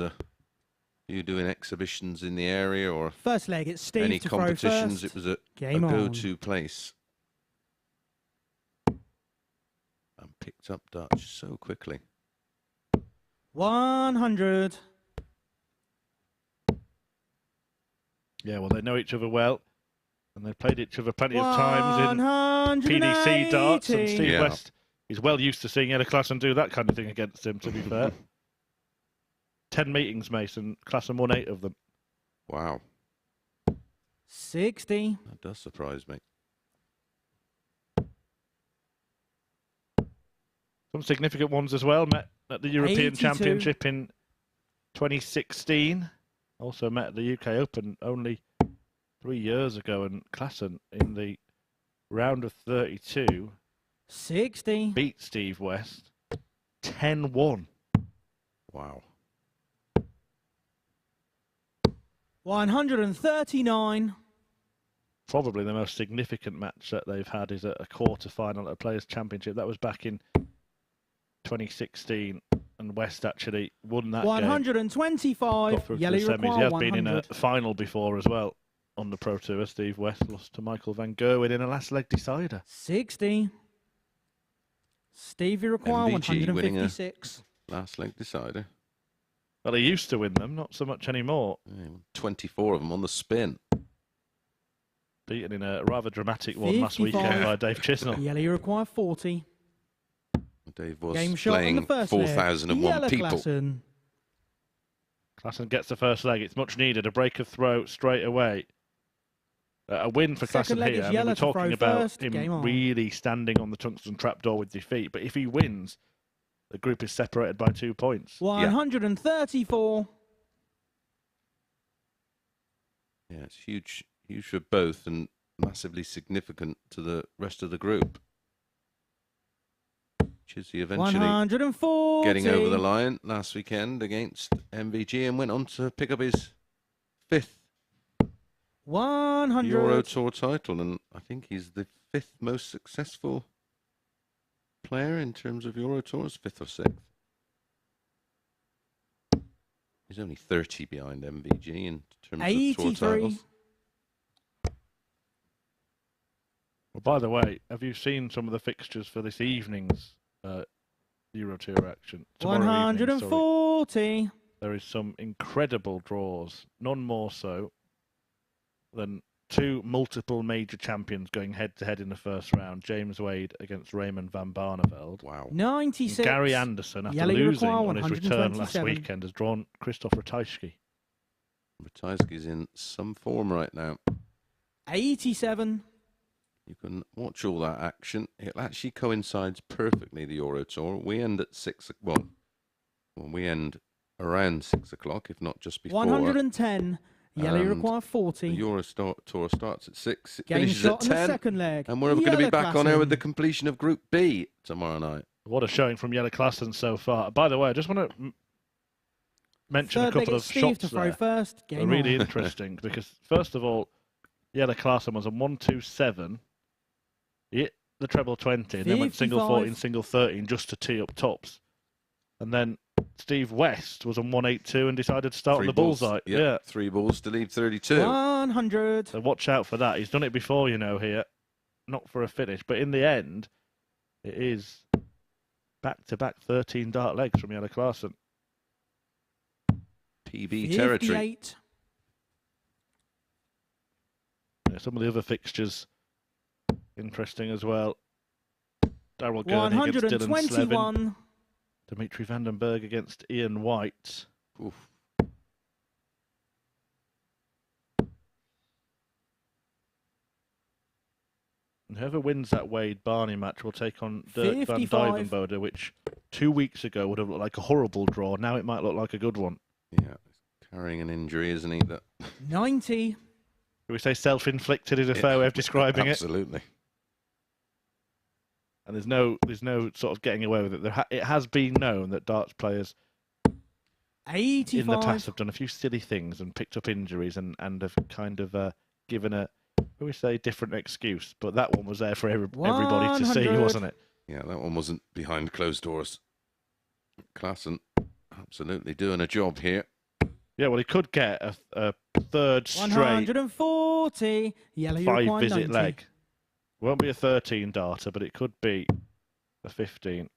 you doing exhibitions in the area or first leg, it's Steve any to competitions. Throw first. It was a go-to place. And picked up Dutch so quickly. 100. Yeah, well, they know each other well, and they've played each other plenty of times in PDC darts, and Steve West is well used to seeing Jelle Klaassen do that kind of thing against him, to be fair. 10 meetings, Mason. Klaassen won 8 of them. Wow. 60. That does surprise me. Some significant ones as well. Met at the European 82. Championship in 2016. Also met at the UK Open only 3 years ago. And Klaassen in the round of 32 60. beat Steve West 10-1. Wow. 139. Probably the most significant match that they've had is a quarter-final at a Players' Championship. That was back in 2016, and West actually won that 125. game. Got through to the semis. He has been in a final before as well on the Pro Tour. Steve West lost to Michael van Gerwen in a last leg decider. 60. Stevie require MVG 156. Last leg decider. Well, he used to win them, not so much anymore. 24 of them on the spin. Beaten in a rather dramatic one last weekend by Dave Chisnell. Yellow require 40. Dave was Game shot playing 4,001 people. Klaassen Klassen gets the first leg. It's much needed. A break of throw straight away. A win for Second Klassen leg here. is I mean, yellow we're to talking throw about first. Game him on. really standing on the tungsten trapdoor with defeat. But if he wins, the group is separated by 2 points. 134. Yeah, it's huge for both and massively significant to the rest of the group. Chizzy eventually 140. getting over the line last weekend against MVG and went on to pick up his 5th 100. Euro Tour title, and I think he's the 5th most successful player in terms of Euro Tours, 5th or 6th. He's only 30 behind MVG in terms of tour titles. Well, by the way, have you seen some of the fixtures for this evening's Euro Tour action? Tomorrow evening, 140. there is some incredible draws, none more so than 2 multiple major champions going head-to-head in the first round. James Wade against Raymond van Barneveld. Wow. 96. And Gary Anderson, after losing on his return last weekend, has drawn Krzysztof Ratajski. Ratajski's in some form right now. 87. You can watch all that action. It actually coincides perfectly, the Euro Tour. We end at 6 o'clock. Well, we end around 6 o'clock, if not just before. 110. Yellow require 40. The Euro Tour starts at 6. It Game finishes shot at in 10. the second leg. And we're going to be back on air with the Klassen. completion of Group B tomorrow night. What a showing from Jelle Klassen so far. By the way, I just want to mention Third a couple leg, of Steve shots to throw there. first. They're Game really on. interesting because, first of all, Jelle Klassen was on 127. He hit the treble 20 and then went single 55. 14, single 13 just to tee up tops. And then Steve West was on 182 and decided to start on the bullseye. Yeah, 3 balls to lead 32. 100. So watch out for that. He's done it before, you know, here. Not for a finish, but in the end, it is back-to-back 13 dart legs from Jelle Klassen. PB territory. 58. Yeah, some of the other fixtures interesting as well. Darryl Gurney against Dylan Slevin. 121. Dimitri Vandenberg against Ian White. Oof. And whoever wins that Wade-Barney match will take on Dirk van 55. Duivenbode, which 2 weeks ago would have looked like a horrible draw. Now it might look like a good one. Yeah, he's carrying an injury, isn't he? That 90. Do we say self-inflicted is a fair way of describing absolutely. it? And there's no sort of getting away with it. It has been known that darts players 85. in the past have done a few silly things and picked up injuries and have kind of given a, we say, different excuse. But that one was there for everybody to see, 100. wasn't it? Yeah, that one wasn't behind closed doors. Klassen absolutely doing a job here. Yeah, well, he could get a third straight 140. Yellow require 5-visit 90. leg. Won't be a 13 darter, but it could be a 15.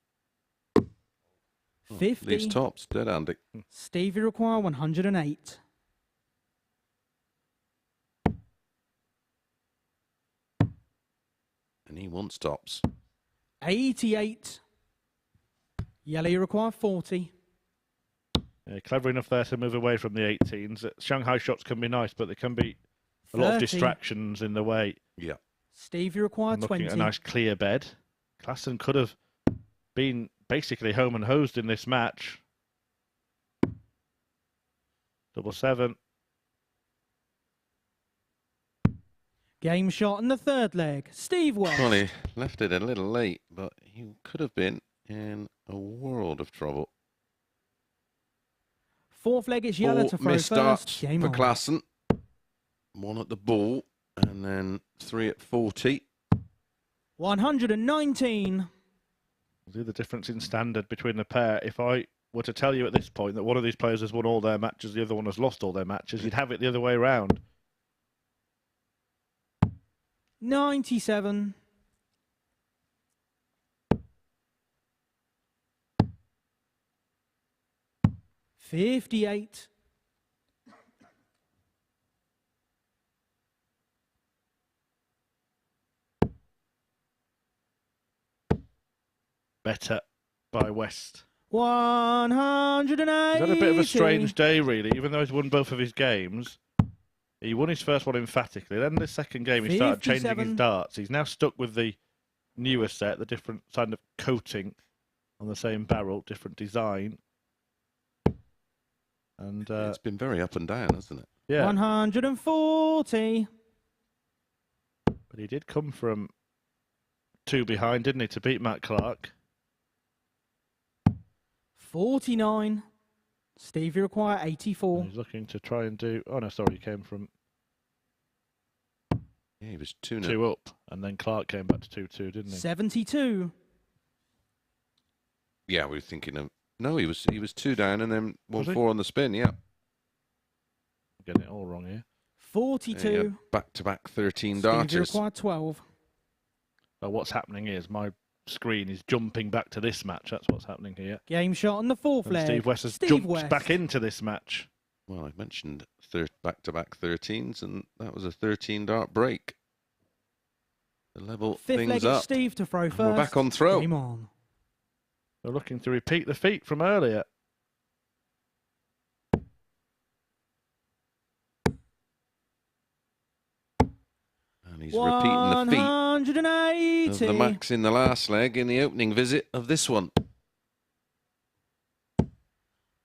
50. These tops, dead handy. Stevie require 108. And he wants tops. 88. Yellow require 40. Yeah, clever enough there to move away from the 18s. Shanghai shots can be nice, but there can be a lot of 30. distractions in the way. Yeah. Stevie require I'm looking 20. at a nice clear bed. Klassen could have been basically home and hosed in this match. 7-7. Game shot in the third leg. Steve West. Well, he left it a little late, but he could have been in a world of trouble. Fourth leg is yellow to throw missed first. darts Game for on. Klassen. 1 at the ball, and then 3 at 40. 119. See the difference in standard between the pair. If I were to tell you at this point that one of these players has won all their matches, the other one has lost all their matches, you'd have it the other way round. 97. $58. Better by West. 180. He's had a bit of a strange day, really, even though he's won both of his games. He won his first one emphatically. Then the second game, he started changing his darts. He's now stuck with the newer set, the different kind of coating on the same barrel, different design. And it's been very up and down, hasn't it? Yeah. 140. But he did come from 2 behind, didn't he, to beat Matt Clark? 49. Steve, you require 84. And he's looking to try and do... Oh, no, sorry, he came from... Yeah, he was 2 up, and then Clark came back to 2-2, didn't he? 72. Yeah, we were thinking of... No, he was 2 down and then 1-4 on the spin, yeah. I'm getting it all wrong here. 42. Back-to-back 13 Steve, you darters. require 12. So what's happening is my screen is jumping back to this match. That's what's happening here. Game shot on the 4th And leg. Steve West has jumped back into this match. Well, I mentioned back-to-back 13s, and that was a 13-dart break. To level 5th things leg, up. it's Steve to throw And first. we're back on throw. Game on. They're looking to repeat the feat from earlier. And he's repeating the feat 180. of the max in the last leg in the opening visit of this one.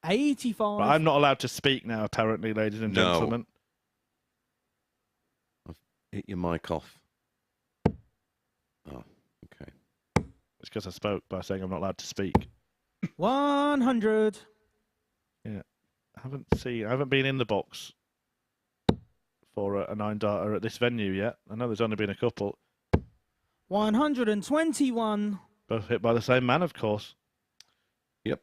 85. But I'm not allowed to speak now, apparently, ladies and No. gentlemen. I've hit your mic off. Oh, okay. It's because I spoke by saying I'm not allowed to speak. 100. Yeah. I haven't been in the box for a 9-darter at this venue yet. I know there's only been a couple. 121. Both hit by the same man, of course. Yep.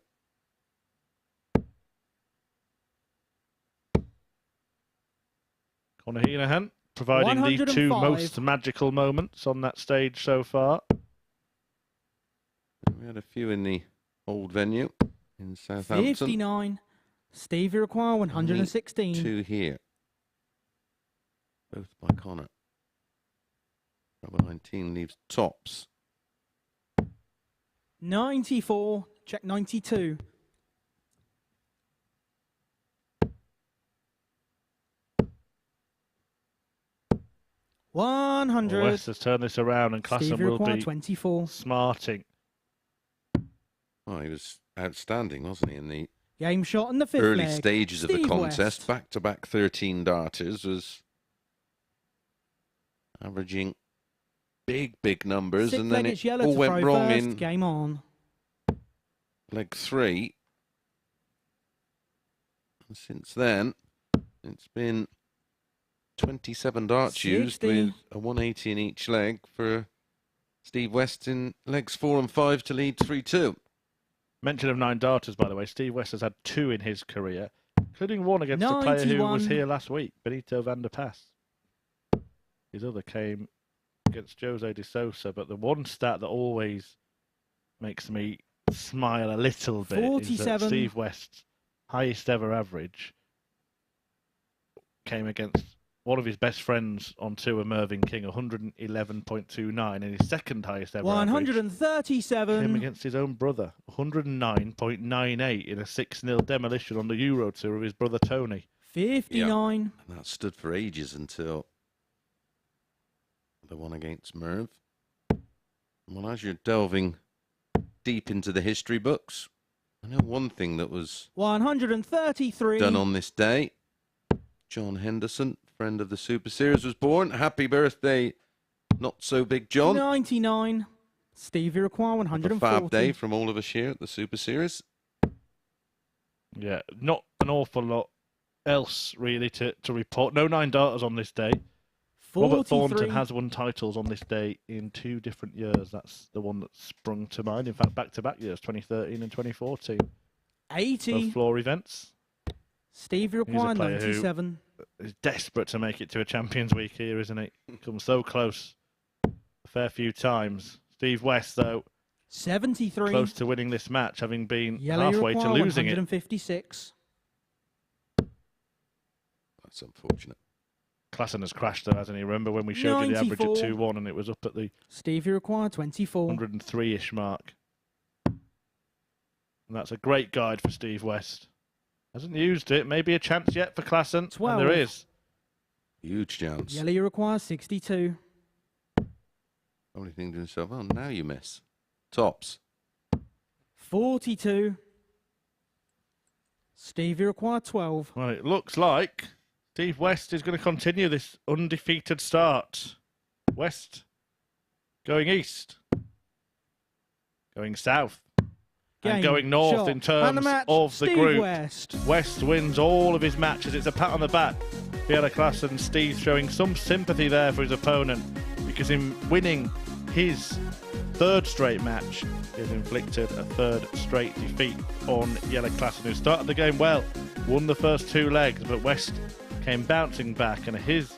Conor Heenahan providing the 2 most magical moments on that stage so far. We had a few in the old venue in Southampton. 59. Steve, you require 116. 2 here. Both by Connor. Number 19 leaves tops. 94. Check 92. Well, 100. West has turned this around, and Steve, Klassen you will require be 24. smarting. Oh, he was outstanding, wasn't he, in the Game shot on the 5th early leg. stages of the Steve contest. West. Back-to-back 13 darters was averaging big numbers, 6th and then leg, it it's yellow all to went throw wrong first. in Game on. leg 3. And since then, it's been 27 darts used 60. with a 180 in each leg for Steve West in legs 4 and 5 to lead 3-2. Mention of 9 darters, by the way. Steve West has had 2 in his career, including one against a player who was 91. here last week, Benito van der Pas. His other came against Jose de Sousa, but the one stat that always makes me smile a little bit is 47. that Steve West's highest ever average came against one of his best friends on tour, Mervyn King, 111.29, and his second highest ever average 137. came against his own brother, 109.98 in a 6-0 demolition on the Euro Tour of his brother Tony. 59. And that stood for ages until the one against Merv. Well, as you're delving deep into the history books, I know one thing that was 133. done on this day. John Henderson, friend of the Super Series, was born. Happy birthday, not so big John. 99. Steve, you require Have a 140. fab day from all of us here at the Super Series. Yeah, not an awful lot else really to report. No 9 darters on this day. 43. Robert Thornton has won titles on this day in 2 different years. That's the one that sprung to mind. In fact, back-to-back years, 2013 and 2014. 80. Both floor events. Steve, you He's a require player who 97. He's desperate to make it to a Champions Week here, isn't he? Comes so close a fair few times. Steve West, though, 73. close to winning this match, having been Yellow, you halfway to require losing it. 156. That's unfortunate. Klassen has crashed, though, hasn't he? Remember when we showed you the average at 94. 2-1 and it was up at the Steve, you require 24. 103-ish mark. And that's a great guide for Steve West. Hasn't used it. Maybe a chance yet for Klassen. 12. And there is. Huge chance. Yellow, you require 62. Only thing to himself, oh, now you miss. Tops. 42. Steve, you require 12. Well, it looks like Steve West is going to continue this undefeated start. West going east. Going south. And Game, going north shot, in terms and the match, of the Steve group. West. West wins all of his matches. It's a pat on the back. Jelle Klassen, Steve showing some sympathy there for his opponent, because in winning his third straight match, he has inflicted a third straight defeat on Jelle Klassen, who started the game well, won the first 2 legs, but West came bouncing back and his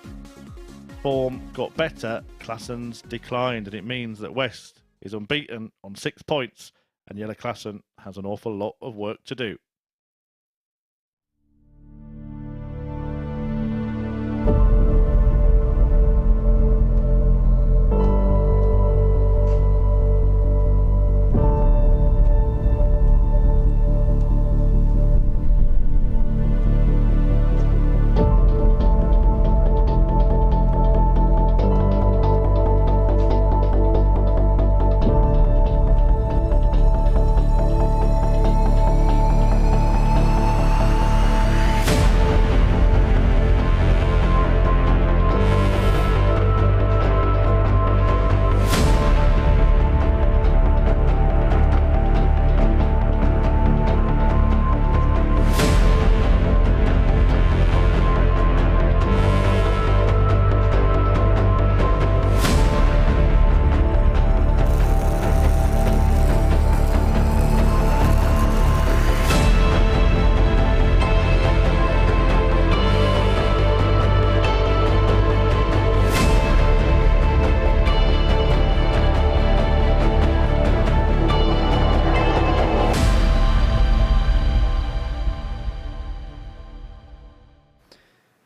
form got better. Klassen's declined, and it means that West is unbeaten on 6 points, and Jelle Klassen has an awful lot of work to do.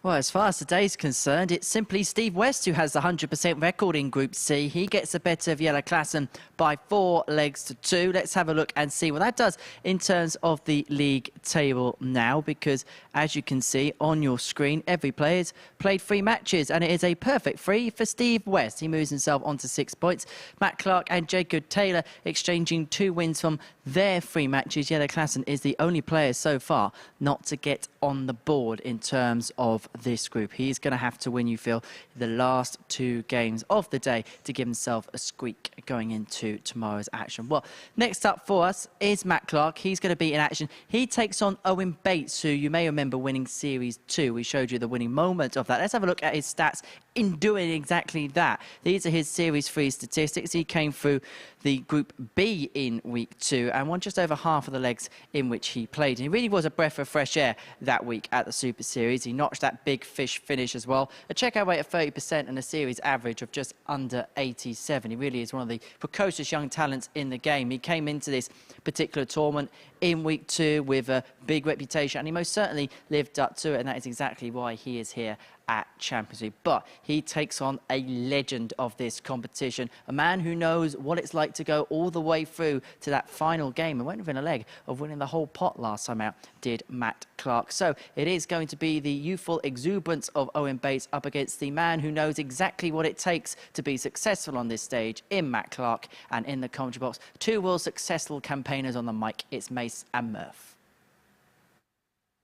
Well, as far as today's concerned, it's simply Steve West who has the 100% record in Group C. He gets the better of Jelle Klassen by 4 legs to 2. Let's have a look and see what that does in terms of the league table now, because as you can see on your screen, every player's played 3 matches, and it is a perfect 3 for Steve West. He moves himself onto 6 points. Matt Clark and Jacob Taylor exchanging 2 wins from their 3 matches. Jelle Klassen is the only player so far not to get on the board in terms of this group. He's going to have to win, you feel, the last 2 games of the day to give himself a squeak going into tomorrow's action. Well, next up for us is Matt Clark. He's going to be in action. He takes on Owen Bates, who you may remember winning Series 2. We showed you the winning moment of that. Let's have a look at his stats in doing exactly that. These are his Series 3 statistics. He came through the Group B in Week 2 and won just over half of the legs in which he played. And he really was a breath of fresh air that week at the Super Series. He notched that big fish finish as well. A checkout rate of 30% and a series average of just under 87. He really is one of the precocious young talents in the game. He came into this particular tournament in Week 2 with a big reputation, and he most certainly lived up to it, and that is exactly why he is here at Champions League. But he takes on a legend of this competition, a man who knows what it's like to go all the way through to that final game, and went within a leg of winning the whole pot last time out, did Matt Clark. So it is going to be the youthful exuberance of Owen Bates up against the man who knows exactly what it takes to be successful on this stage in Matt Clark. And in the commentary box, 2 world successful campaigners on the mic. It's Mace and Murph.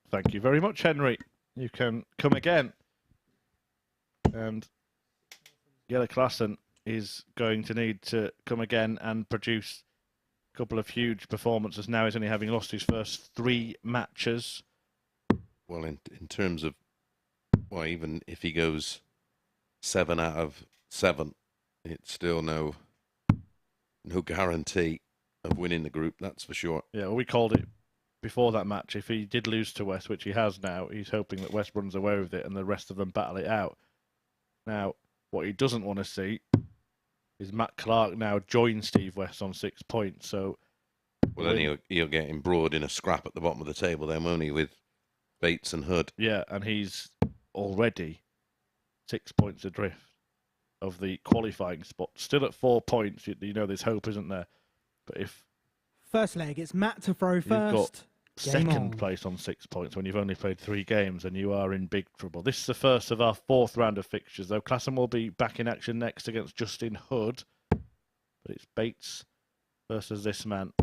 Thank you very much, Henry. You can come again. And Jelle Klassen is going to need to come again and produce a couple of huge performances. Now he's only having lost his first 3 matches. Well, in terms of, well, even if he goes 7 out of 7, it's still no guarantee of winning the group, that's for sure. Yeah, well, we called it before that match. If he did lose to West, which he has now, he's hoping that West runs away with it and the rest of them battle it out. Now, what he doesn't want to see is Matt Clark now join Steve West on 6 points. So, well, then he'll get embroiled in a scrap at the bottom of the table, then, won't he, with Bates and Hood? Yeah, and he's already 6 points adrift of the qualifying spot. Still at 4 points. You know, there's hope, isn't there? But if First leg, it's Matt to throw You've got first. Game second on. place on 6 points when you've only played 3 games, and you are in big trouble. This is the first of our 4th round of fixtures, though. Klassen will be back in action next against Justin Hood. But it's Bates versus this man.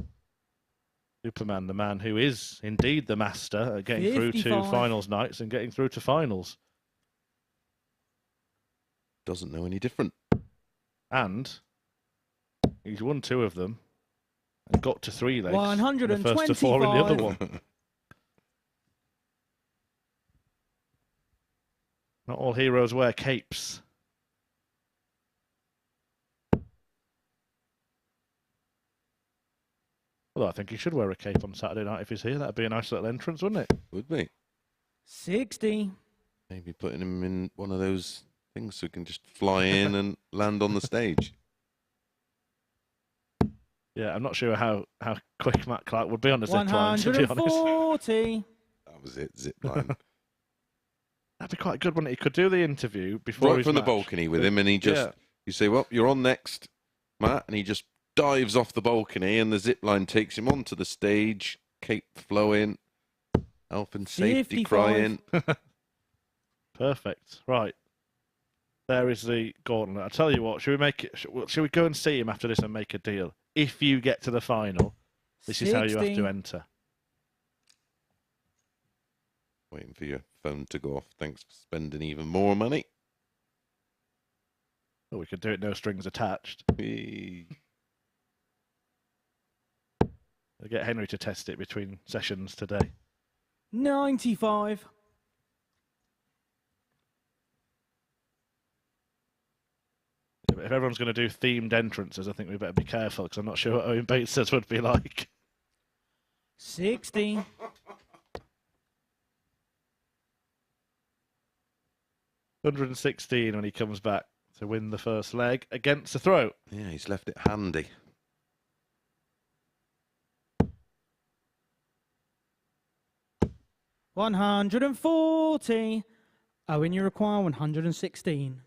Superman, the man who is indeed the master at getting through to 55. finals nights and getting through to finals. Doesn't know any different. And he's won 2 of them and got to 3 legs. 125. The first to 4 in the other one. Not all heroes wear capes. Although I think he should wear a cape on Saturday night if he's here. That'd be a nice little entrance, wouldn't it? Would be. 60. Maybe putting him in one of those things so he can just fly in and land on the stage. Yeah, I'm not sure how quick Matt Clark would be on the zip line, to be honest. 140. That was it, zip line. That'd be quite good, wouldn't it? He could do the interview before Right his from the match. balcony with him, and he just, Yeah. you say, well, you're on next, Matt, and he just dives off the balcony, and the zip line takes him onto the stage, cape flowing, health and safety 55. crying. Perfect. Right. There is the gauntlet. I tell you what, should we make it? Should we go and see him after this and make a deal? If you get to the final, this is how you have 60. to enter. Waiting for your phone to go off. Thanks for spending even more money. Well, we could do it no strings attached. Whee. I'll get Henry to test it between sessions today. 95. If everyone's going to do themed entrances, I think we better be careful because I'm not sure what Owen Bates says would be like. 60. $116 when he comes back to win the first leg against the throw. Yeah, he's left it handy. $140. Owen, you require 116.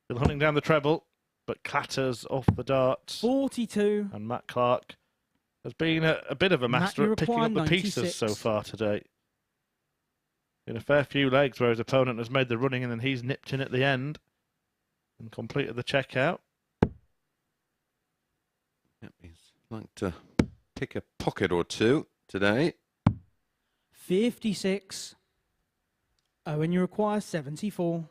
Still hunting down the treble, but clatters off the darts. 42. And Matt Clark has been a bit of a Matt, master you at picking up the require pieces 96. so far today. In a fair few legs where his opponent has made the running and then he's nipped in at the end and completed the checkout. Yep, he's like to pick a pocket or two today. 56. Owen, you require 74.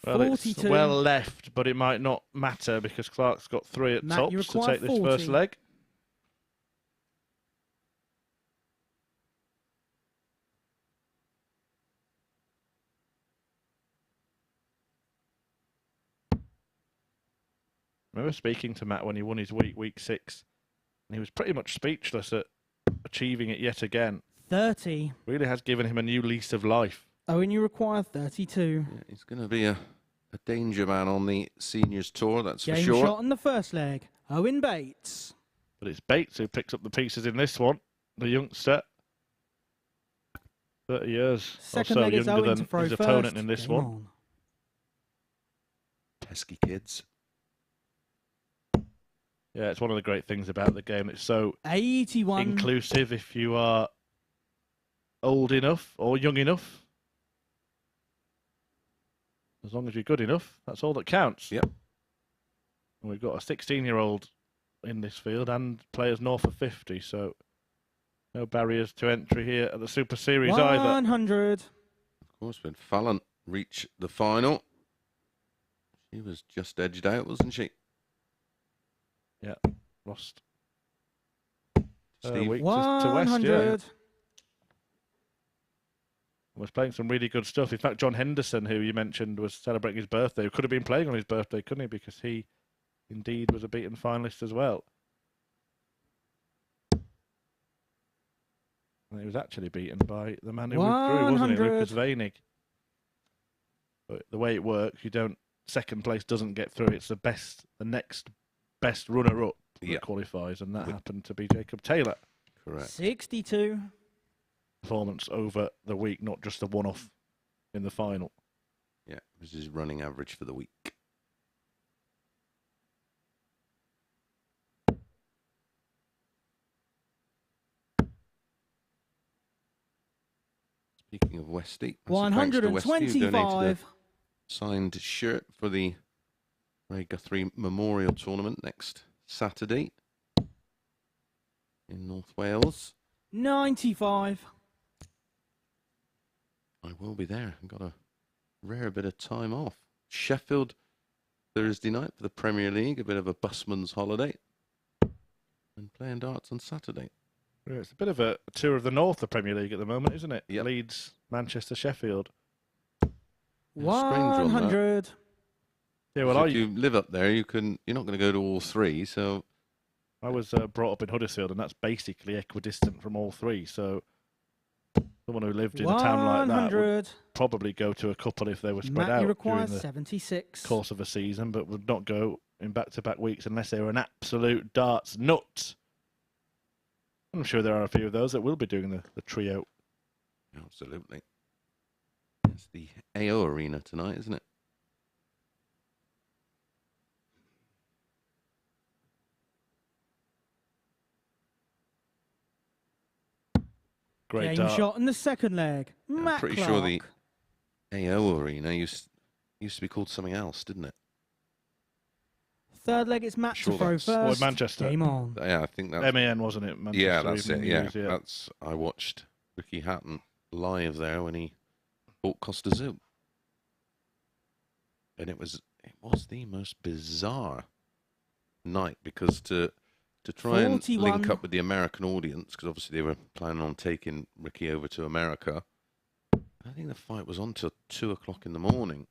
Well, it's 42. well left, but it might not matter because Clark's got 3 at Matt, you tops to require take this first 40. leg. I remember speaking to Matt when he won his week 6, and he was pretty much speechless at achieving it yet again. 30. Really has given him a new lease of life. Owen, you require 32. Yeah, he's going to be a danger man on the seniors tour, that's Game for sure. shot on the first leg. Owen Bates. But it's Bates who picks up the pieces in this one, the youngster. 30 years Second or so leg is younger Owen to than throw his first. opponent in this Game one. on. Pesky kids. Yeah, it's one of the great things about the game. It's so 81. inclusive if you are old enough or young enough. As long as you're good enough, that's all that counts. Yep. And we've got a 16-year-old in this field and players north of 50, so no barriers to entry here at the Super Series either. 100. Of course, when Fallon reached the final, she was just edged out, wasn't she? Yeah, lost. Steve. Week to West, yeah. 100. Was playing some really good stuff. In fact, John Henderson, who you mentioned was celebrating his birthday, who could have been playing on his birthday, couldn't he? Because he indeed was a beaten finalist as well. And he was actually beaten by the man who withdrew, wasn't he? 100. Lucas Weinig. But the way it works, you don't, second place doesn't get through. It's the next best runner-up that Yeah. qualifies, and that happened to be Jacob Taylor. Correct. 62. Performance over the week, not just a one-off in the final. Yeah, this is running average for the week. Speaking of Westy, thanks to Westy who donated a 125. signed shirt for the Ray Guthrie Memorial Tournament next Saturday in North Wales. 95. I will be there. I've got a rare bit of time off. Sheffield Thursday night for the Premier League, a bit of a busman's holiday, and playing darts on Saturday. Yeah, it's a bit of a tour of the north, the Premier League at the moment, isn't it? Yep. Leeds, Manchester, Sheffield. Yeah, strange one, that. 100. Yeah, well, So if you live up there, you're not going to go to all three. So I was brought up in Huddersfield, and that's basically equidistant from all three. So someone who lived in a town like that would 100. probably go to a couple if they were spread Matt, you out require during the 76. course of a season, but would not go in back-to-back weeks unless they were an absolute darts nut. I'm sure there are a few of those that will be doing the trio. absolutely, it's the AO Arena tonight, isn't it? Great Game dart. shot in the second leg. I'm Matt pretty Clark. sure the AO Arena used to be called something else, didn't it? Third leg, it's Matt Sure to throw that's- first. Manchester. Game on. Yeah, I think that's MAN, wasn't it? Manchester yeah, that's it. Evening Yeah, News, that's. I watched Ricky Hatton live there when he fought Costa Zoo, and it was the most bizarre night because to try and 41. link up with the American audience, because obviously they were planning on taking Ricky over to America. I think the fight was on till 2 o'clock in the morning,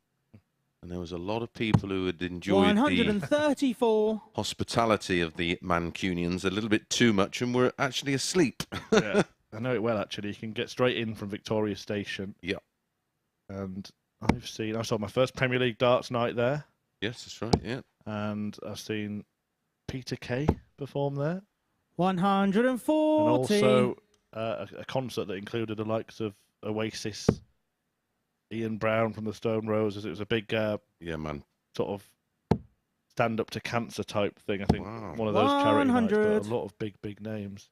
and there was a lot of people who had enjoyed the 134. hospitality of the Mancunians a little bit too much and were actually asleep. Yeah, I know it well, actually. You can get straight in from Victoria Station. Yeah. And I saw my first Premier League darts night there, Yes, that's right. Yeah. and I've seen Peter Kay perform there. 140. And also a concert that included the likes of Oasis, Ian Brown from the Stone Roses. It was a big Yeah, man. sort of stand up to cancer type thing. I think Wow. one of those charity nights, 100. but a lot of big names.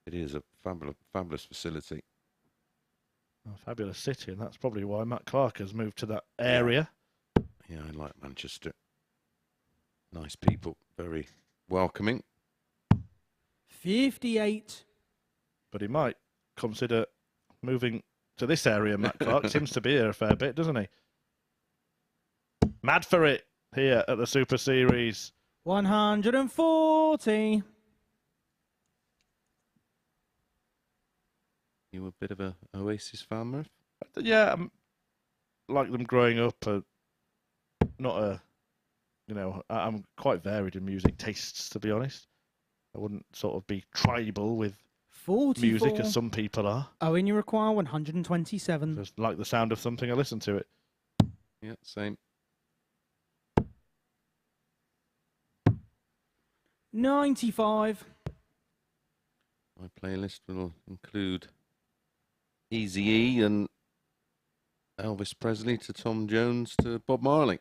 It is a fabulous facility. A fabulous city, and that's probably why Matt Clark has moved to that area. Yeah, I like Manchester. Nice people, very welcoming. 58. But he might consider moving to this area, Matt Clark. Seems to be here a fair bit, doesn't he? Mad for it here at the Super Series. 140. You a bit of a Oasis fan, Murph? Yeah, like them growing up. I'm quite varied in music tastes, to be honest. I wouldn't sort of be tribal with 44. music as some people are. Owen, you require 127. Just like the sound of something, I listen to it. Yeah, same. 95. My playlist will include Eazy-E and Elvis Presley to Tom Jones to Bob Marley.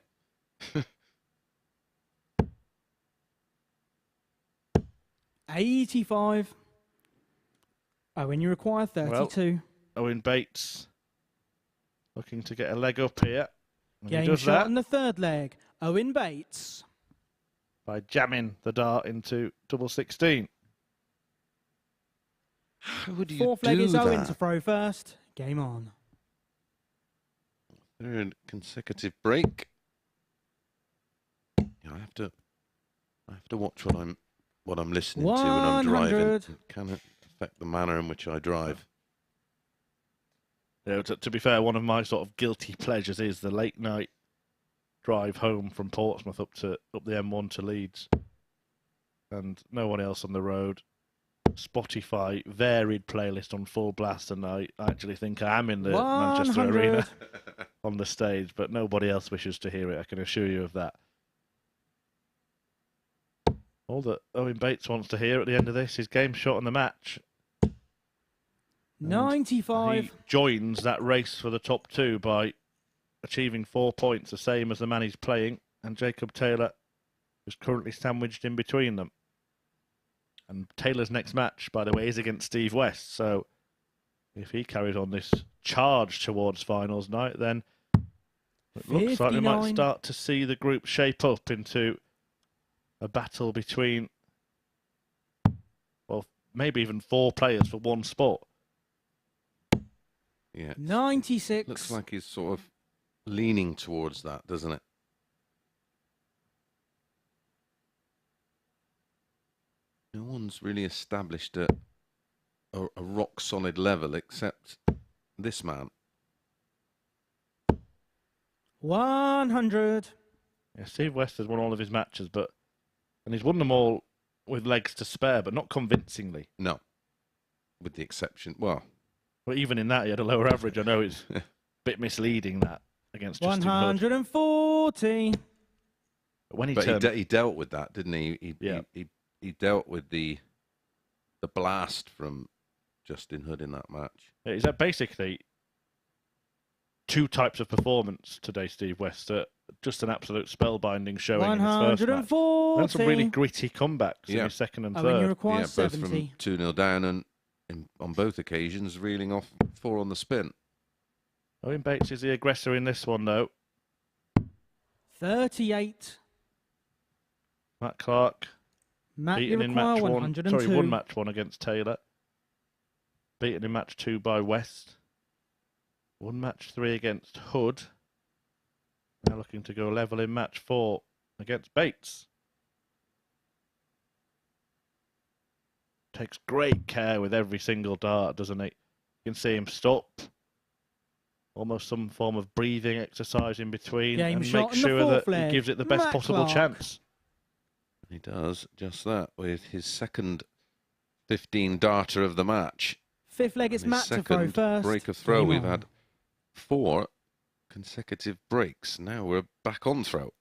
85. Owen, you require 32. Owen Bates looking to get a leg up here. And he Game does shot that in the third leg. Owen Bates. by jamming the dart into double 16. How would you Fourth leg do is Owen that? to throw first. Game on. Third consecutive break. Yeah, I have to watch what I'm listening to when I'm driving. 100. It can affect the manner in which I drive. You know, to be fair, one of my sort of guilty pleasures is the late night drive home from Portsmouth up the M1 to Leeds, and no one else on the road. Spotify varied playlist on full blast, and I actually think I am in the Manchester 100. Arena on the stage, but nobody else wishes to hear it. I can assure you of that. All that Owen Bates wants to hear at the end of this is game shot in the match. 95. He joins that race for the top 2 by achieving 4 points, the same as the man he's playing, and Jacob Taylor is currently sandwiched in between them. And Taylor's next match, by the way, is against Steve West, so if he carries on this charge towards finals night, then it looks like we might 59. start to see the group shape up into a battle between, well, maybe even 4 players for one spot. Yeah. 96. Looks like he's sort of leaning towards that, doesn't it? No one's really established a rock solid level except this man. 100. Yeah, Steve West has won all of his matches, and he's won them all with legs to spare, but not convincingly. No. With the exception, well. But even in that, he had a lower average. I know it's a bit misleading that against Justin Hood. 140. But when he dealt with that, didn't he? He dealt with the blast from Justin Hood in that match. Yeah, he's had basically 2 types of performance today, Steve West. Just an absolute spellbinding showing in his first match. 140. And some really gritty comebacks in his second and Oh, and you third. require Both 70. from 2-0 down and on both occasions reeling off 4 on the spin. Owen Bates is the aggressor in this one, though. 38. Matt Clark Matt, you beaten in match require 1. 102. Sorry, won match 1 against Taylor. Beaten in match 2 by West. Won match 3 against Hood. Now looking to go level in match 4 against Bates. Takes great care with every single dart, doesn't he? You can see him stop. Almost some form of breathing exercise in between. Game and shot make in the sure that fourth he leg. gives it the best Matt possible Clark. chance. He does just that with his second 15 darter of the match. 5th leg, it's And his Matt to throw second first. break of throw. Game We've on. had 4 consecutive breaks. Now we're back on throw.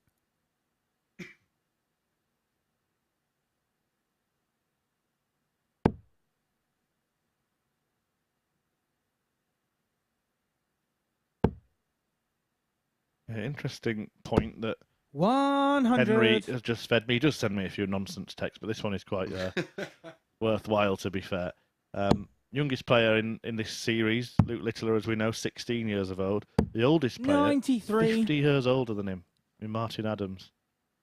Interesting point that 100. Henry has just fed me. He does send me a few nonsense texts, but this one is quite worthwhile, to be fair. Youngest player in this series, Luke Littler, as we know, 16 years of old. The oldest player, 93. 50 years older than him, in Martin Adams.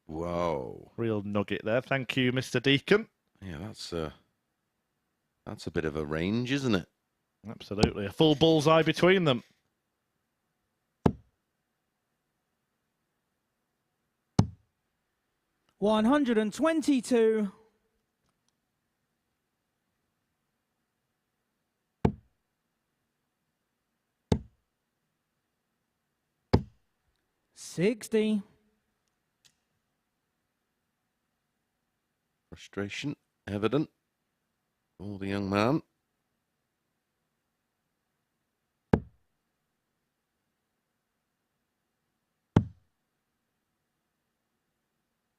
Whoa. Real nugget there. Thank you, Mr. Deacon. Yeah, that's a bit of a range, isn't it? Absolutely. A full bullseye between them. $122. $60. Frustration evident. For the young man.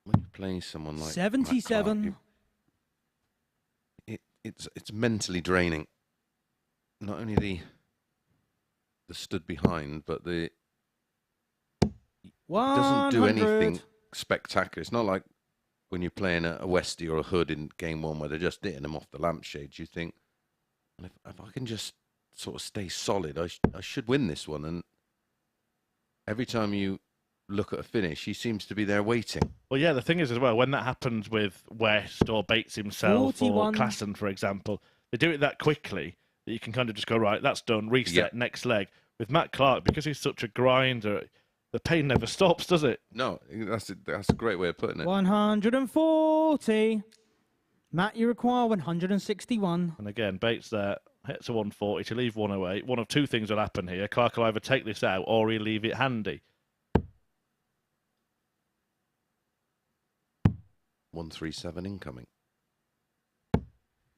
When you're playing someone like Matt 77. Clark, it's mentally draining. Not only the stood behind, but it doesn't do 100. anything spectacular. It's not like when you're playing a Westie or a Hood in game 1 where they're just hitting them off the lampshades. You think, if I can just sort of stay solid, I should win this one. And every time you look at a finish, he seems to be there waiting. Well, yeah, the thing is as well, when that happens with West or Bates himself 41. or Klassen, for example, they do it that quickly that you can kind of just go, right, that's done, reset, next leg. With Matt Clark, because he's such a grinder, the pain never stops, does it? No, that's a great way of putting it. 140. Matt, you require 161. And again, Bates there hits a 140 to leave 108. One of 2 things will happen here. Clark will either take this out or he'll leave it handy. 137 incoming.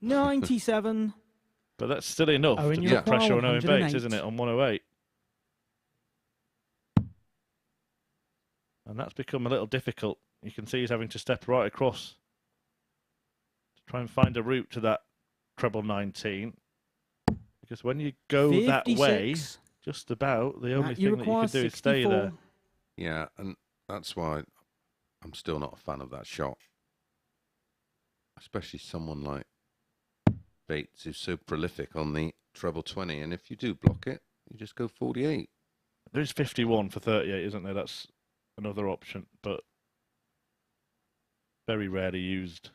97. But that's still enough Owen, to you put require pressure on Owen 108. Bates, isn't it, on 108? And that's become a little difficult. You can see he's having to step right across try and find a route to that treble 19. Because when you go that way, just about the only thing that you can do is stay there. Yeah, and that's why I'm still not a fan of that shot. Especially someone like Bates, who's so prolific on the treble 20. And if you do block it, you just go 48. There's 51 for 38, isn't there? That's another option, but very rarely used.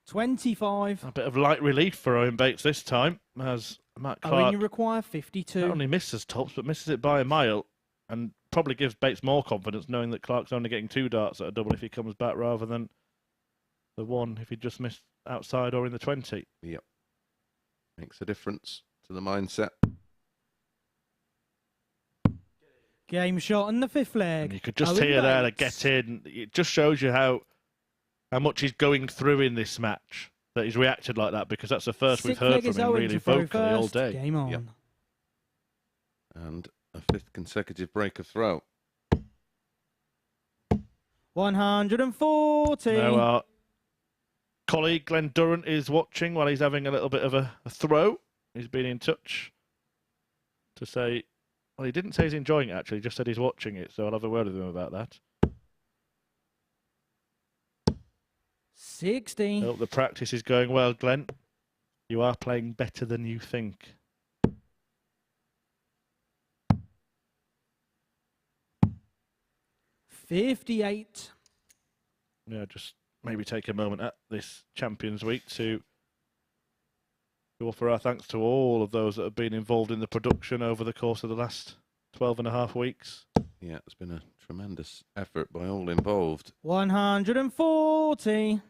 25. A bit of light relief for Owen Bates this time, as Matt Clark You require 52. not only misses tops, but misses it by a mile, and probably gives Bates more confidence knowing that Clark's only getting 2 darts at a double if he comes back rather than the 1 if he just missed outside or in the 20. Yep. Makes a difference to the mindset. Game shot in the 5th leg. And you could just hear there the get in. It just shows you how much he's going through in this match, that he's reacted like that, because that's the first we've heard from him really vocally all day. Game on. Yep. And a 5th consecutive break of throw. 140. Now our colleague Glenn Durrant is watching while he's having a little bit of a throw. He's been in touch to say, well, he didn't say he's enjoying it actually, he just said he's watching it, so I'll have a word with him about that. 60. Well, the practice is going well, Glenn. You are playing better than you think. $58. Yeah, just maybe take a moment at this Champions Week to offer our thanks to all of those that have been involved in the production over the course of the last 12.5 weeks. Yeah, it's been a tremendous effort by all involved. 140.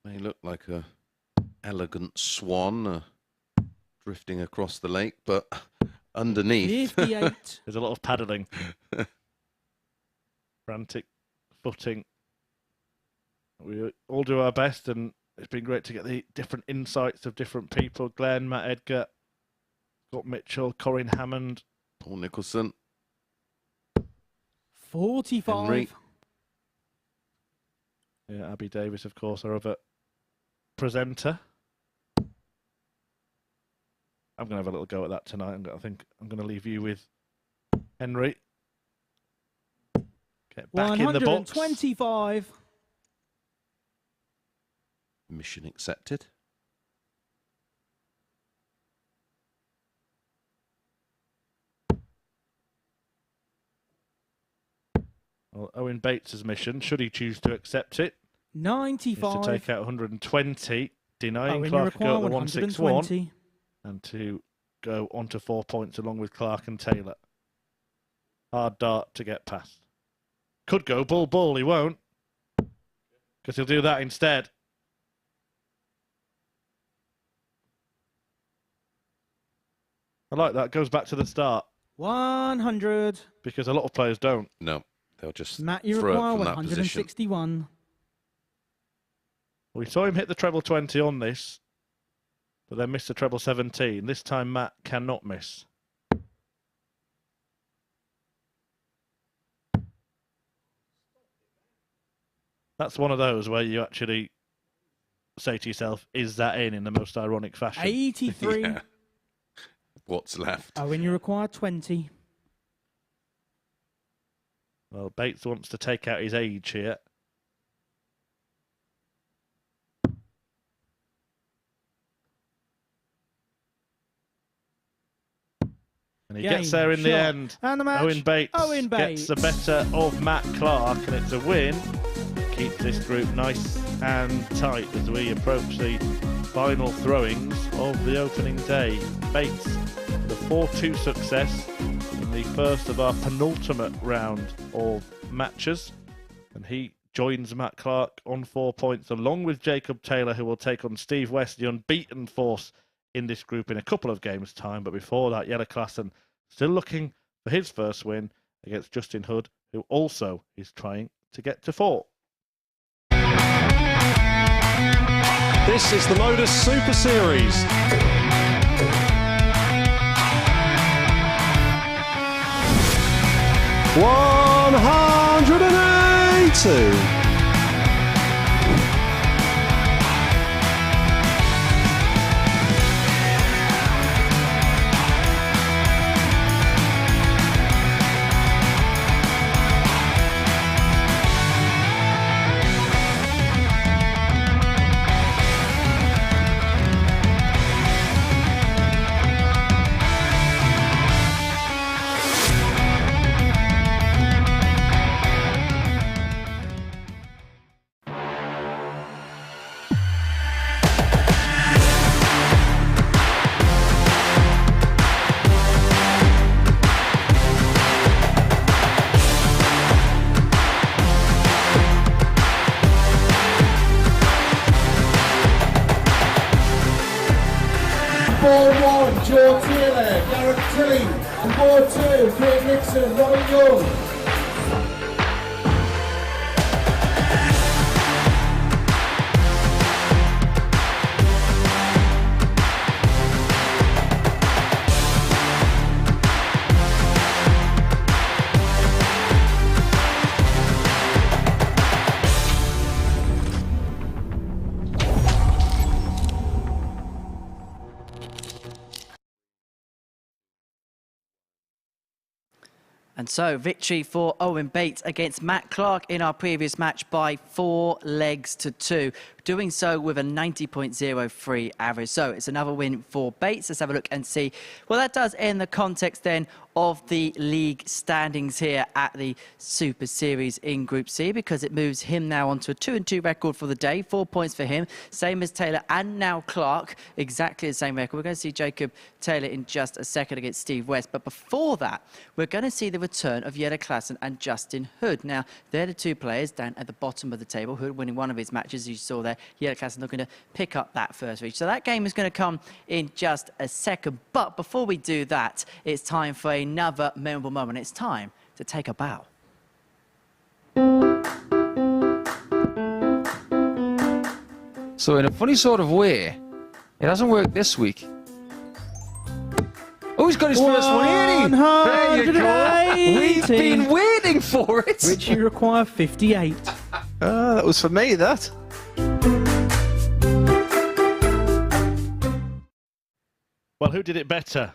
May look like a elegant swan drifting across the lake, but underneath 58. There's a lot of paddling. Frantic footing. We all do our best, and it's been great to get the different insights of different people. Glenn, Matt Edgar, Scott Mitchell, Corinne Hammond, Paul Nicholson, 45. Henry. Yeah, Abby Davis, of course, our other presenter. I'm going to have a little go at that tonight. I think I'm going to leave you with Henry. Get back in the box. 125. Mission accepted. Well, Owen Bates' mission, should he choose to accept it, 95. is to take out 120, denying Owen, Clark to go at the 161. 161, and to go on to 4 points along with Clark and Taylor. Hard dart to get past. Could go bull, he won't, because he'll do that instead. I like that. Goes back to the start. 100. Because a lot of players don't. No, they'll just Matt, you throw require it from that position. 161. We saw him hit the treble 20 on this, but then missed the treble 17. This time Matt cannot miss. That's one of those where you actually say to yourself, is that in the most ironic fashion? 83. Yeah. What's left? Owen, you require 20. Well, Bates wants to take out his age here. And he gets there in the end. And the match. Owen Bates gets the better of Matt Clark, and it's a win. Keeps this group nice and tight as we approach the final throwings of the opening day. Bates, the 4-2 success in the first of our penultimate round of matches, and he joins Matt Clark on 4 points along with Jacob Taylor, who will take on Steve West, the unbeaten force in this group, in a couple of games time. But before that, Jelle Klassen still looking for his first win against Justin Hood, who also is trying to get to 4. This is the MODUS Super Series. 180! 2. Joe Taylor, Garrett Tilly, and board 2, Craig Nixon, Robin Young. And so, victory for Owen Bates against Matt Clark in our previous match by 4 legs to 2. Doing so with a 90.03 average. So, it's another win for Bates. Let's have a look and see what that does in the context then of the league standings here at the Super Series in Group C, because it moves him now onto a 2-2 record for the day. 4 points for him, same as Taylor and now Clark, exactly the same record. We're going to see Jacob Taylor in just a second against Steve West, but before that, we're going to see the return of Jelle Klassen and Justin Hood. Now, they're the two players down at the bottom of the table. Hood winning one of his matches, as you saw there. Jelle Klassen looking to pick up that first reach. So that game is going to come in just a second. But before we do that, it's time for another memorable moment. It's time to take a bow. So in a funny sort of way, it hasn't worked this week. Oh, he's got his first one, ain't he? There you go. We've been waiting for it. Which you require 58. That was for me, that. Well, who did it better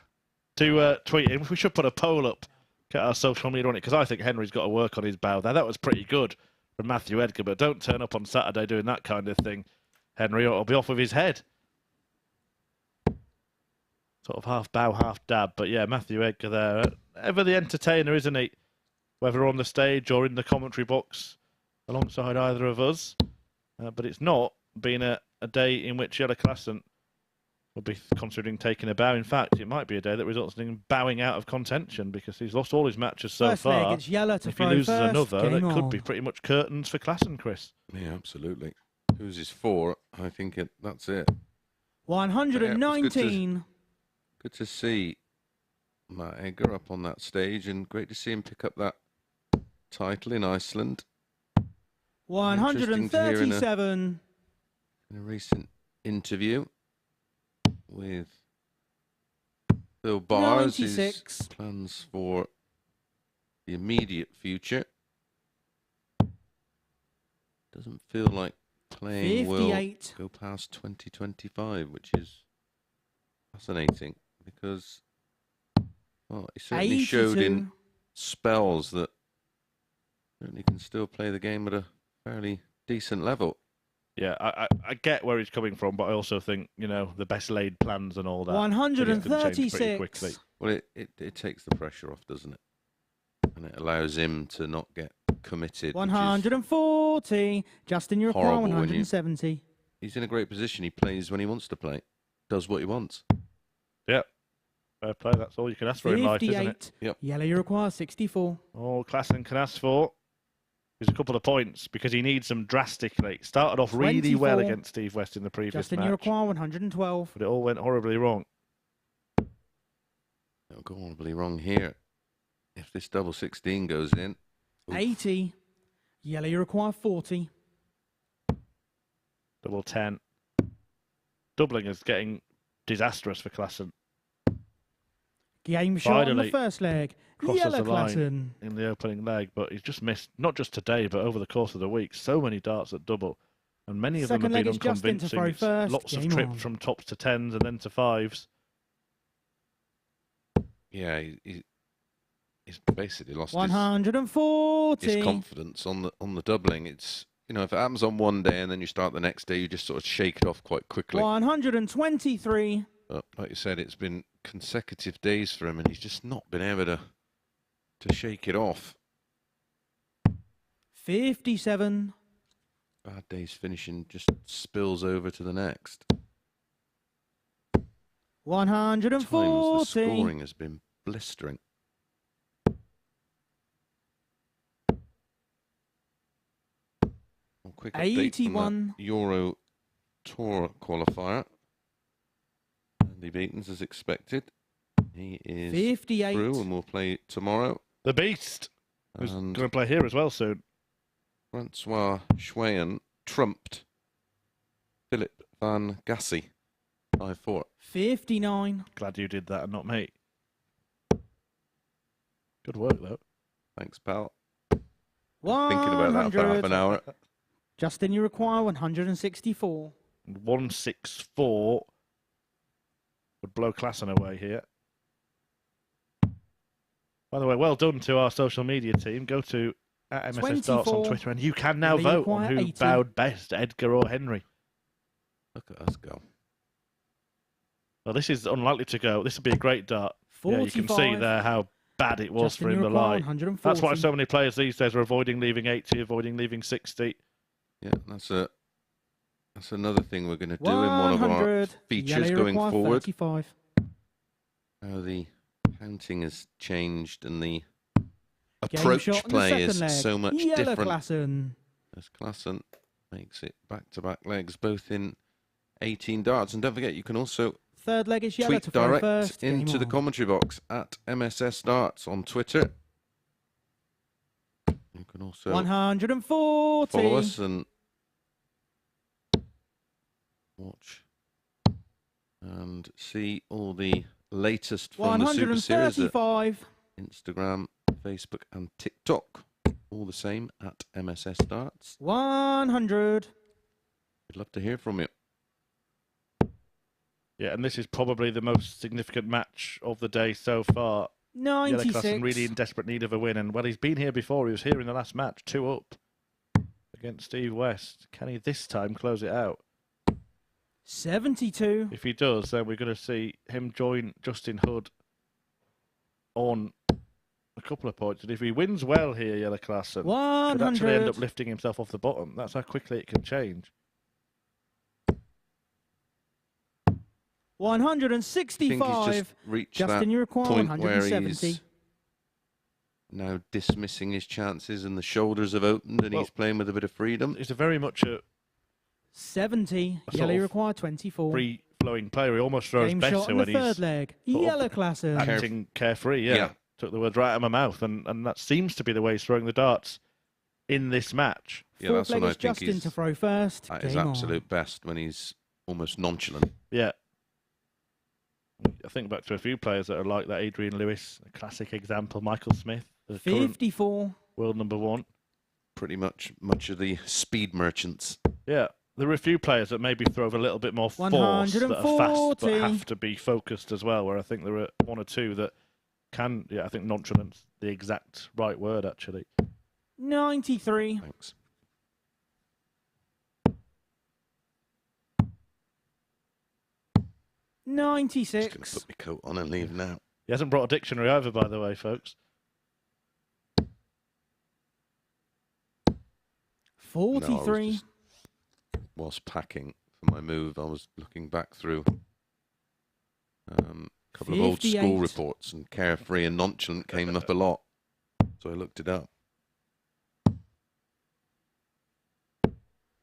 to tweet in? We should put a poll up, get our social media on it, because I think Henry's got to work on his bow there. That was pretty good from Matthew Edgar, but don't turn up on Saturday doing that kind of thing, Henry, or he'll be off with his head. Sort of half bow, half dab. But yeah, Matthew Edgar there. Ever the entertainer, isn't he? Whether on the stage or in the commentary box alongside either of us. But it's not been a day in which Jelle Klassen will be considering taking a bow. In fact, it might be a day that results in him bowing out of contention because he's lost all his matches so First far. leg, it's Jelle to if he throw loses first, another, game that could on. be pretty much curtains for Klassen, Chris. Yeah, absolutely. Who's his 4? I think that's it. 119. Good to see Matt Edgar up on that stage, and great to see him pick up that title in Iceland. 137. In a recent interview with Bill Bars, his 96. plans for the immediate future. Doesn't feel like playing 58. will go past 2025, which is fascinating because, well, he certainly 82. showed in spells that certainly can still play the game at a fairly decent level. Yeah, I get where he's coming from, but I also think, you know, the best laid plans and all that. 136. Pretty quickly. Well, it takes the pressure off, doesn't it? And it allows him to not get committed. 140. Justin, you require horrible when 170. He's in a great position. He plays when he wants to play. Does what he wants. Yep. Fair play. That's all you can ask for in life, isn't it? Yep. Yellow, you require 64. All Klassen can ask for is a couple of points because he needs them drastically. Started off really well 24. against Steve West in the previous Justin, match, you require 112. but it all went horribly wrong. It'll go horribly wrong here. If this double 16 goes in. Oof. 80. Yellow, you require 40. Double 10. Doubling is getting disastrous for Klassen. Game shot on the Finally. first leg. crosses Yellow the line Klassen. in the opening leg, but he's just missed, not just today, but over the course of the week, so many darts at double. And many of Second them have leg been is Justin to unconvincing. throw It's first. lots of Game trips on. from tops to tens and then to fives. Yeah, he's basically lost 140. his confidence on the doubling. It's, you know, if it happens on one day and then you start the next day, you just sort of shake it off quite quickly. 123. But like you said, it's been consecutive days for him, and he's just not been able to shake it off. 57. Bad days finishing just spills over to the next. Times 140. the scoring has been blistering. A quick update 81. from the Euro Tour qualifier. Andy Beatons as expected. He is 58. through and will play tomorrow. The Beast, who's And going to play here as well soon. Francois Schweyen trumped Philip van Gassi 5-4. 59. Glad you did that and not me. Good work, though. Thanks, pal. 100. Thinking about that for half an hour. Justin, you require 164. 164 would blow Klassen away here. By the way, well done to our social media team. Go to @MSS Darts on 24. Twitter, and you can now Lee vote on White, who 80. bowed best, Edgar or Henry. Look at us go. Well, this is unlikely to go. This would be a great dart. Yeah, you can see 45. there how bad it was Justin, for him you to require lie. 140. That's why so many players these days are avoiding leaving 80, avoiding leaving 60. Yeah, that's another thing we're going to do in one of our 100. features Yellow going require forward. 35. How the counting has changed and the Game approach shot in the play second is leg. so much Yellow different. Klassen. As Klassen makes it back-to-back legs, both in 18 darts. And don't forget, you can also Third leg is yellow tweet to throw direct first. Game into the on. commentary box at MSS Darts on Twitter. You can also 140. follow us and watch and see all the latest from the Super Series at 135. Instagram, Facebook and TikTok. All the same at MSS Darts. 100. We'd love to hear from you. Yeah, and this is probably the most significant match of the day so far. Yellow 96. Klassen really in desperate need of a win. And, well, he's been here before. He was here in the last match, 2 up against Steve West. Can he this time close it out? 72. If he does, then we're going to see him join Justin Hood on a couple of points. And if he wins well here, Yellow Klassen, could actually end up 100. lifting himself off the bottom. That's how quickly it can change. I think he's 165. just reached Justin, you that require point where 170. he's now dismissing his chances and the shoulders have opened and Well, he's playing with a bit of freedom. He's a very much a 70. A sort Yellow, you of require 24. free-flowing player. He almost throws Game better shot in when the he's third leg. sort of Yellow Klassen. acting carefree. Yeah. Yeah. Took the words right out of my mouth, and that seems to be the way he's throwing the darts in this match. Yeah, Fourth that's leg when I is think Justin he's to throw first. at his Game on. absolute best, when he's almost nonchalant. Yeah. I think back to a few players that are like that. Adrian Lewis, a classic example. Michael Smith, the current 54. world #1. Pretty much of the speed merchants. Yeah. There are a few players that maybe throw with a little bit more force, that are fast, but 140. have to be focused as well, where I think there are one or two that can, I think nonchalant's the exact right word, actually. 93. Thanks. Just going 96. to put my coat on and leave now. He hasn't brought a dictionary either, by the way, folks. 43. Whilst packing for my move, I was looking back through a couple of old 58. school reports, and carefree and nonchalant came up a lot. So I looked it up.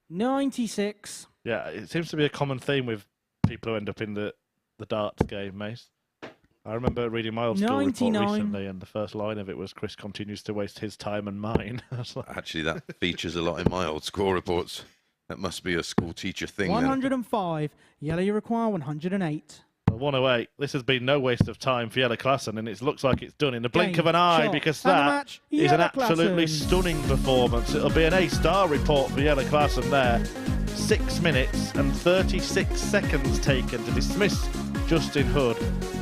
96. Yeah, it seems to be a common theme with people who end up in the darts game, Mace. I remember reading my old school report 99. recently, and the first line of it was, "Chris continues to waste his time and mine." I was like, Actually, that features a lot in my old school reports. That must be a school teacher thing. then. 105. Yellow, you require 108. 108. This has been no waste of time for Jelle Klassen, and it looks like it's done in the blink Game, of an eye, shot, because and a that match, is an Jelle absolutely Klassen. stunning performance. It'll be an A-star report for Jelle Klassen there. 6 minutes and 36 seconds taken to dismiss Justin Hood.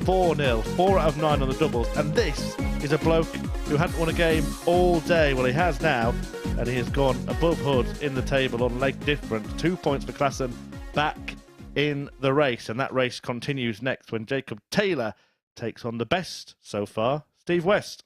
4-0, 4 out of 9 on the doubles, and this is a bloke who hadn't won a game all day. Well, he has now, and he has gone above Hood in the table on leg difference. 2 points for Klassen, back in the race, and that race continues next when Jacob Taylor takes on the best so far, Steve West.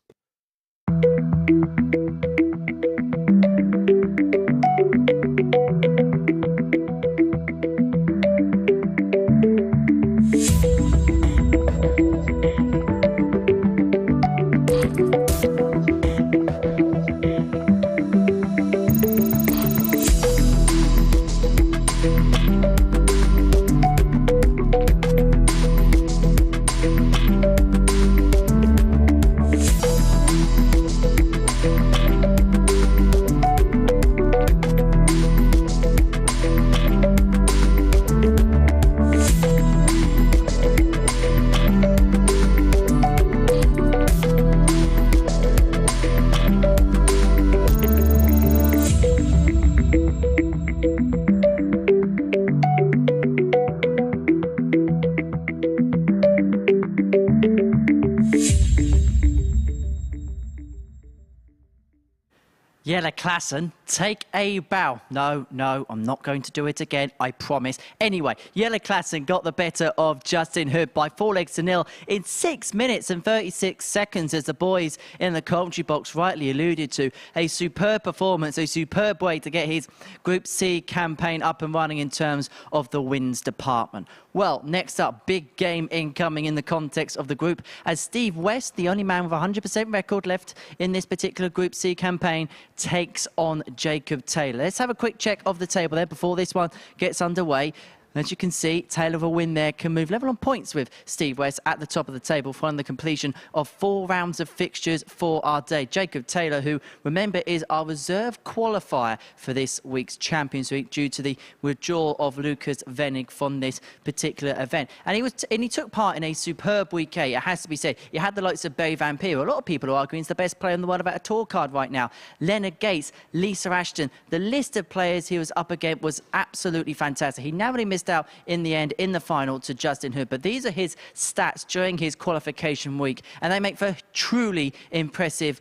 Jelle Klassen, take a bow. No, I'm not going to do it again, I promise. Anyway, Jelle Klassen got the better of Justin Hood by 4-0 in 6 minutes and 36 seconds, as the boys in the commentary box rightly alluded to. A superb performance, a superb way to get his Group C campaign up and running in terms of the wins department. Well, next up, big game incoming in the context of the group, as Steve West, the only man with a 100% record left in this particular Group C campaign, takes on Jacob Taylor. Let's have a quick check of the table there before this one gets underway. As you can see, Taylor with a win there can move level on points with Steve West at the top of the table following the completion of 4 rounds of fixtures for our day. Jacob Taylor, who, remember, is our reserve qualifier for this week's Champions Week due to the withdrawal of Lucas Venig from this particular event. And he took part in a superb week A, it has to be said. You had the likes of Barry Van Peer. A lot of people are arguing he's the best player in the world about a tour card right now. Leonard Gates, Lisa Ashton. The list of players he was up against was absolutely fantastic. He narrowly missed out in the end in the final to Justin Hood, but these are his stats during his qualification week, and they make for truly impressive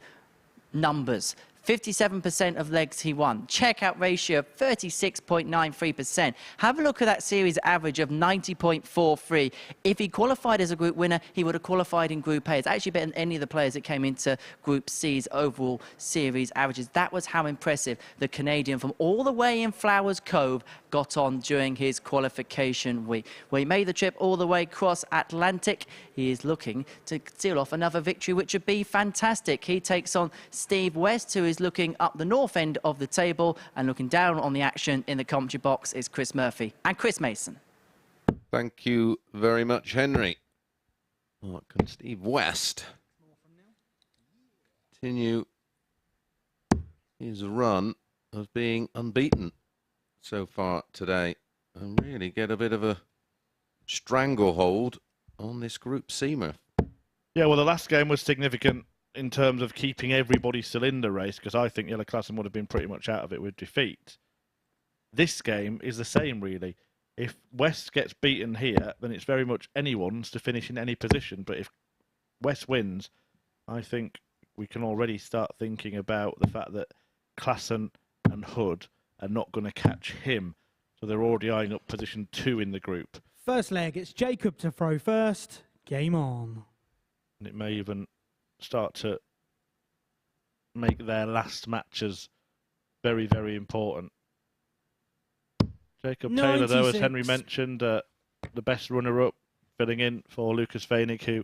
numbers. 57% of legs he won. Checkout ratio of 36.93%. Have a look at that series average of 90.43. If he qualified as a group winner, he would have qualified in Group A. It's actually better than any of the players that came into Group C's overall series averages. That was how impressive the Canadian from all the way in Flowers Cove got on during his qualification week. Well, he made the trip all the way across Atlantic. He is looking to seal off another victory, which would be fantastic. He takes on Steve West, who is looking up the north end of the table, and looking down on the action in the commentary box is Chris Murphy and Chris Mason. Thank you very much, Henry. What can Steve West continue his run of being unbeaten so far today and really get a bit of a stranglehold on this Group C, Murph? Yeah, well, the last game was significant in terms of keeping everybody still in the race, because I think Jelle Klassen would have been pretty much out of it with defeat. This game is the same, really. If West gets beaten here, then it's very much anyone's to finish in any position. But if West wins, I think we can already start thinking about the fact that Klassen and Hood are not going to catch him. So they're already eyeing up position 2 in the group. First leg, it's Jacob to throw first. Game on. And it may even start to make their last matches very, very important. Jacob Taylor, though, as Henry mentioned, the best runner-up, filling in for Lucas Venig, who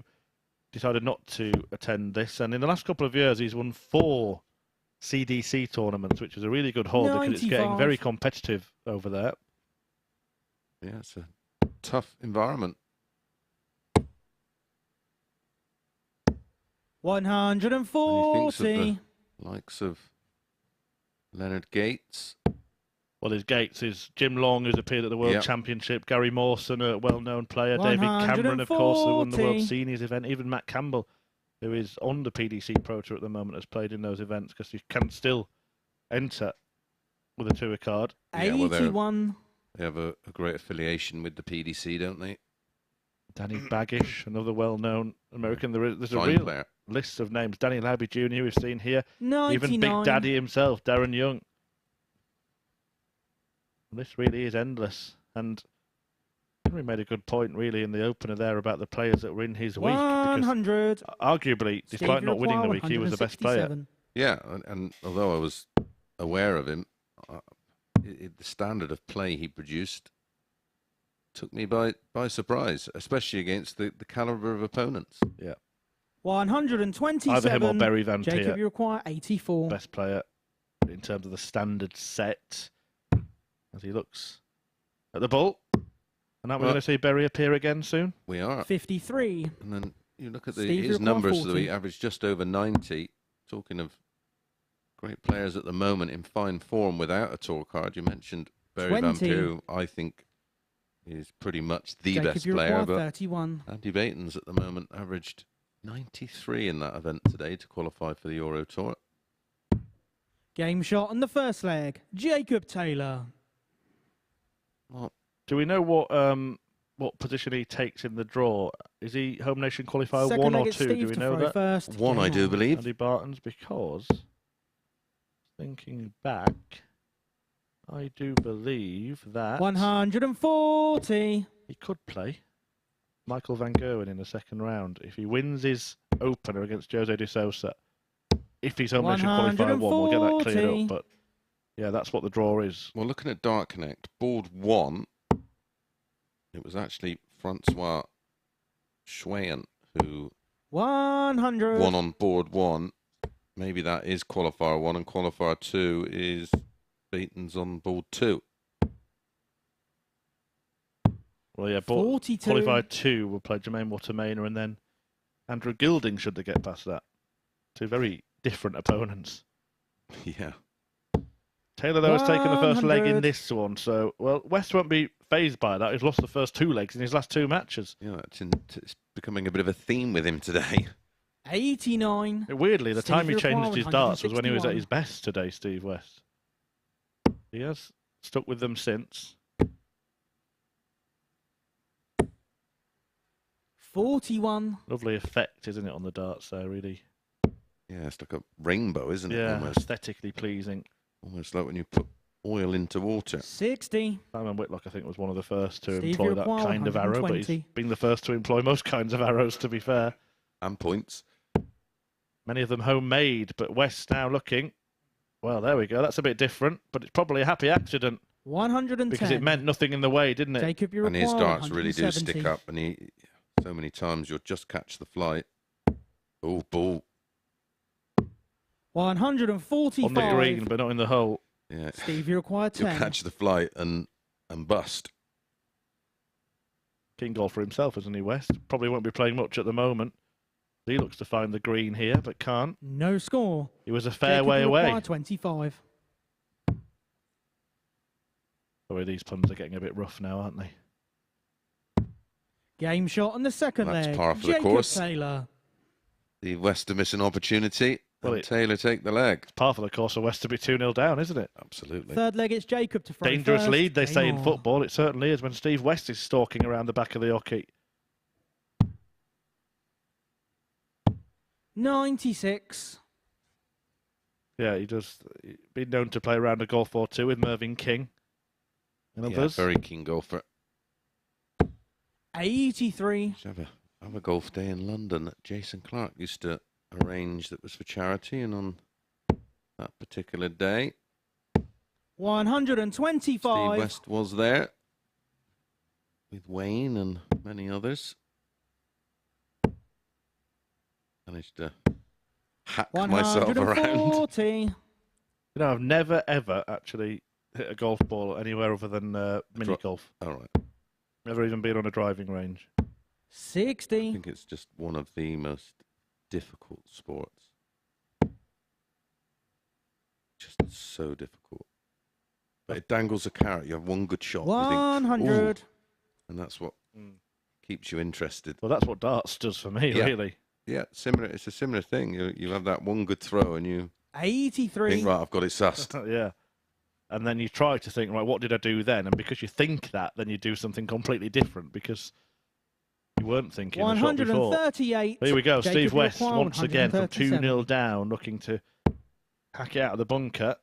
decided not to attend this. And in the last couple of years, he's won 4 CDC tournaments, which is a really good haul because it's getting very competitive over there. Yeah, it's a tough environment. 140. The likes of Leonard Gates. Well, his gates is Jim Long, who's appeared at the World Championship, Gary Mawson, a well-known player, David Cameron, of course, who won the World Seniors event, even Matt Campbell, who is on the PDC Pro Tour at the moment, has played in those events because you can still enter with a tour card. 81. They have a great affiliation with the PDC, don't they? Danny Baggish, another well-known American. There's a Fine real player. list of names. Danny Lauby Jr., we've seen here. 99. Even Big Daddy himself, Darren Young. This really is endless. And Henry made a good point, really, in the opener there about the players that were in his week. 100. Arguably, despite not winning the week, he was the best player. Yeah, and although I was aware of him, the standard of play he produced took me by surprise, especially against the caliber of opponents. Yeah. 127. Either him or Barry Van Tier. Jacob, you require 84. Best player in terms of the standard set. As he looks at the ball. And aren't we going to see Berry appear again soon? We are. 53. And then you look at Steve, his numbers for the 40. week, averaged just over 90. Talking of great players at the moment in fine form without a tour card. You mentioned Barry Van Peer, I think is pretty much the Jacob, best you player. require But 31. Andy Baton's at the moment averaged 93 in that event today to qualify for the Euro Tour. Game shot on the first leg. Jacob Taylor. Well, do we know what position he takes in the draw? Is he Home Nation qualifier Second 1 or leg, it's 2? Steve Do we to know throw that? First. One, I Game do on. believe. Andy Barton's, because thinking back, I do believe that 140. he could play Michael Van Gerwen in the second round if he wins his opener against Jose de Sousa. If he's Home Nation qualifier 1, we'll get that cleared 140. up. But yeah, that's what the draw is. Well, looking at Dart Connect, board 1, it was actually Francois Schweyen who 100. won on board 1. Maybe that is qualifier 1, and qualifier 2 is Baton's on board 2. Well, yeah, 42. qualifier 2 will play Jermaine Watermainer, and then Andrew Gilding should they get past that. Two very different opponents. Yeah. Taylor, though, has taken the first leg in 100. this one, so, well, West won't be phased by that. He's lost the first 2 legs in his last 2 matches. Yeah, it's becoming a bit of a theme with him today. 89. Weirdly, the Steve time he Require, changed his darts was when he was at 161. his best today, Steve West. He has stuck with them since. 41. Lovely effect, isn't it, on the darts there, really? Yeah, it's like a rainbow, isn't it? Yeah, Almost, aesthetically pleasing. almost like when you put oil into water. 60. Simon Whitlock, I think, was one of the first to Steve, employ you that require kind of arrow, but he's 120. been the first to employ most kinds of arrows, to be fair. And points. Many of them homemade, but West now looking. Well, there we go. That's a bit different, but it's probably a happy accident 110. because it meant nothing in the way, didn't it? Jacob, you And require his darts really do 170. stick up, and so many times you'll just catch the flight. Oh, ball. 145. On the green, but not in the hole. Yeah. Steve, you require You'll 10. catch the flight and bust. King golfer himself, isn't he, West? Probably won't be playing much at the moment. He looks to find the green here, but can't. No score. He was a fair Jacob, way you away. require 25. Sorry, these puns are getting a bit rough now, aren't they? Game shot on the second That's leg. par for the Jacob course. Taylor. The West to miss an opportunity. Well, And Taylor take the leg. It's par for the course for West to be 2-0 down, isn't it? Absolutely. Third leg, it's Jacob to throw Dangerous first. lead, they Game say in on. football. It certainly is when Steve West is stalking around the back of the hockey. 96. Yeah, he does. He's been known to play around a golf or two with Mervyn King and Yeah, others. very keen golfer. 83. Should have a golf day in London that Jason Clark used to arrange that was for charity, and on that particular day, 125. Steve West was there with Wayne and many others. Managed to hack myself around. 140. You know, I've never, ever actually hit a golf ball anywhere other than mini golf. All right. Never even been on a driving range. 60. I think it's just one of the most difficult sports. Just so difficult. But it dangles a carrot. You have one good shot. 100. And that's what keeps you interested. Well, that's what darts does for me, really. Yeah, similar. It's a similar thing. You have that one good throw and you 83. think, right, I've got it sussed. Yeah. And then you try to think, right, what did I do then? And because you think that, then you do something completely different because you weren't thinking. 138. Here we go. Jacob Steve West Lequois, once again from 137. 2-0 down, looking to hack it out of the bunker.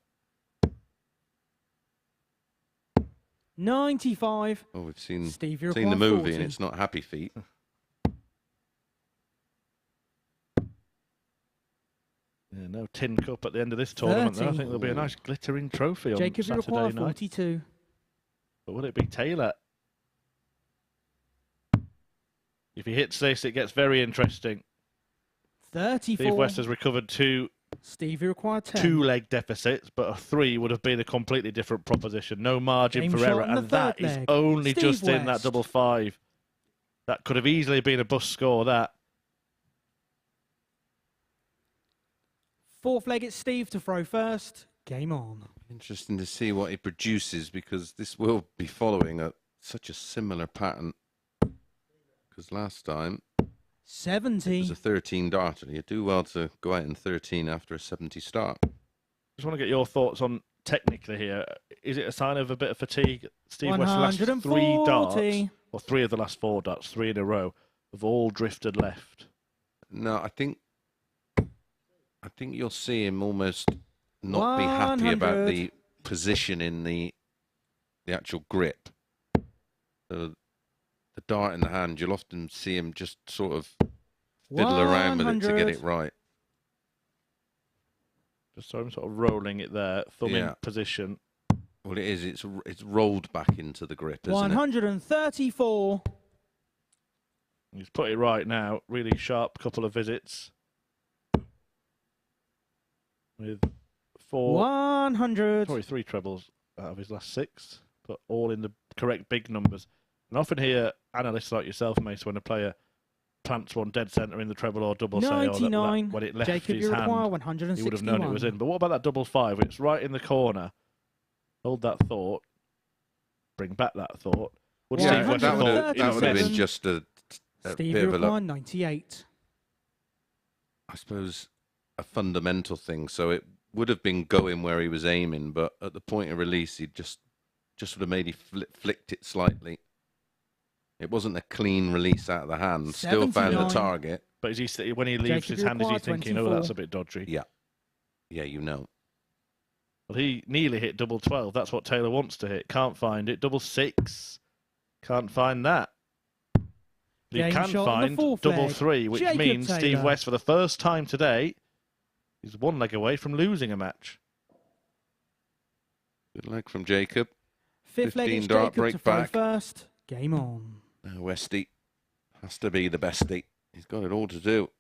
95. Oh, we've seen Steve the Lequois, movie 40. and it's not Happy Feet. Yeah, no tin cup at the end of this tournament. Though. I think there'll be a nice glittering trophy on Jacob Saturday Lequois, night. 42. But will it be Taylor? If he hits this, it gets very interesting. 34. Steve West has recovered two Stevie required 10. two-leg deficits, but a 3 would have been a completely different proposition. No margin Game for shot error, on the and that third is leg. only Steve just in that West. double 5. That could have easily been a bust score, that. Fourth leg, it's Steve to throw first. Game on. Interesting to see what he produces because this will be following such a similar pattern. Because last time 70. it was a 13 darter. You do well to go out in 13 after a 70 start. Just want to get your thoughts on technically here. Is it a sign of a bit of fatigue? Steve West's last 3 darts, 140. or 3 of the last 4 darts, 3 in a row, have all drifted left. No, I think you'll see him almost not be happy about 100. the position in the actual grip. So the dart in the hand, you'll often see him just sort of fiddle around with it to get it 100. right. Just so I'm sort of rolling it there, thumb in Yeah. position. Well, it is. It's rolled back into the grip, isn't it? 134. He's put it right now. Really sharp couple of visits. With 100. 3 trebles out of his last 6, but all in the correct big numbers. And often hear analysts like yourself, Mace, when a player plants one dead centre in the treble or double, say, oh, 99. when it left Jacob his hand, Lequois, he would have known it was in. But what about that double 5? It's right in the corner. Hold that thought. Bring back that thought. Would Yeah, Steve West that have would thought have been 37. just a Steve bit of a Lequois, 98. I suppose, a fundamental thing. So it would have been going where he was aiming, but at the point of release, he just would have maybe flicked it slightly. It wasn't a clean release out of the hand. Still found the 79. target. But is he, when he leaves Jacob his hand, is he Lequois, thinking, 24. oh, that's a bit dodgy? Yeah. Yeah, you know. Well, he nearly hit double 12. That's what Taylor wants to hit. Can't find it. Double 6. Can't find that. But he Game can shot on the find fourth double leg. 3, which Jacob means Taylor. Steve West, for the first time today, is 1 leg away from losing a match. Good leg from Jacob. Fifth leg, 15 it's dart Jacob to break throw back. first. Game on. Now Westy has to be the bestie. He's got it all to do.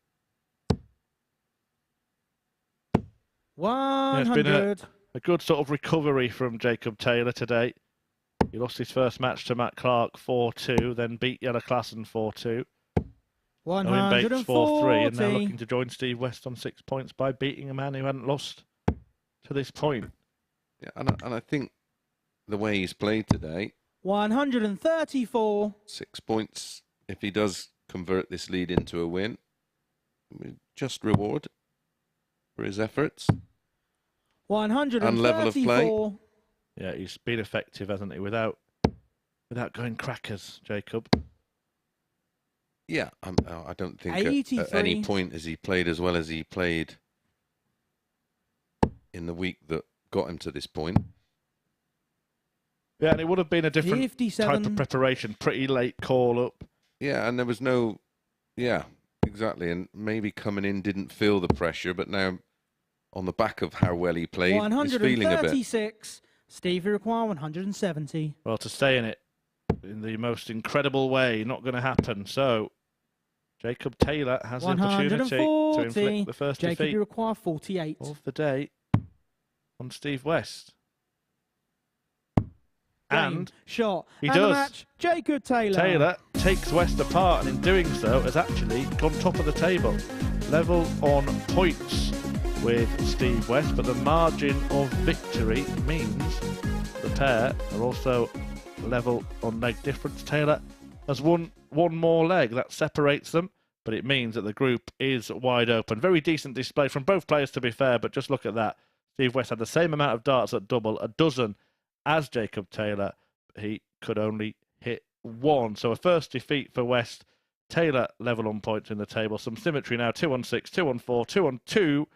100. A good sort of recovery from Jacob Taylor today. He lost his first match to Matt Clark 4-2, then beat Yella Klassen 4-2. Owen Bates 4-3, and now 140. looking to join Steve West on 6 points by beating a man who hadn't lost to this point. Yeah, and I think the way he's played today, 134. 6 points, if he does convert this lead into a win, just reward for his efforts. 134. And level of play. Yeah, he's been effective, hasn't he? Without going crackers, Jacob. Yeah, I don't think at any 83. point has he played as well as he played in the week that got him to this point. Yeah, and it would have been a different 57. type of preparation. Pretty late call up. Yeah, and there was no... Yeah, exactly. And maybe coming in didn't feel the pressure, but now on the back of how well he played, he's feeling a bit. 136. Stevie Lequois, 170. Well, to stay in it in the most incredible way, not going to happen. So, Jacob Taylor has the opportunity to 140. inflict the first Jacob defeat Lequois, 48. of the day on Steve West. Game, And shot. he and does. The match, Jacob Taylor. Taylor takes West apart, and in doing so has actually gone top of the table. Level on points with Steve West, but the margin of victory means that pair are also level on leg difference. Taylor has won one more leg. That separates them, but it means that the group is wide open. Very decent display from both players, to be fair, but just look at that. Steve West had the same amount of darts at double, a dozen, as Jacob Taylor. He could only hit one. So a first defeat for West. Taylor level on points in the table. Some symmetry now, 2 on 6, 2 on 4, 2 on 2.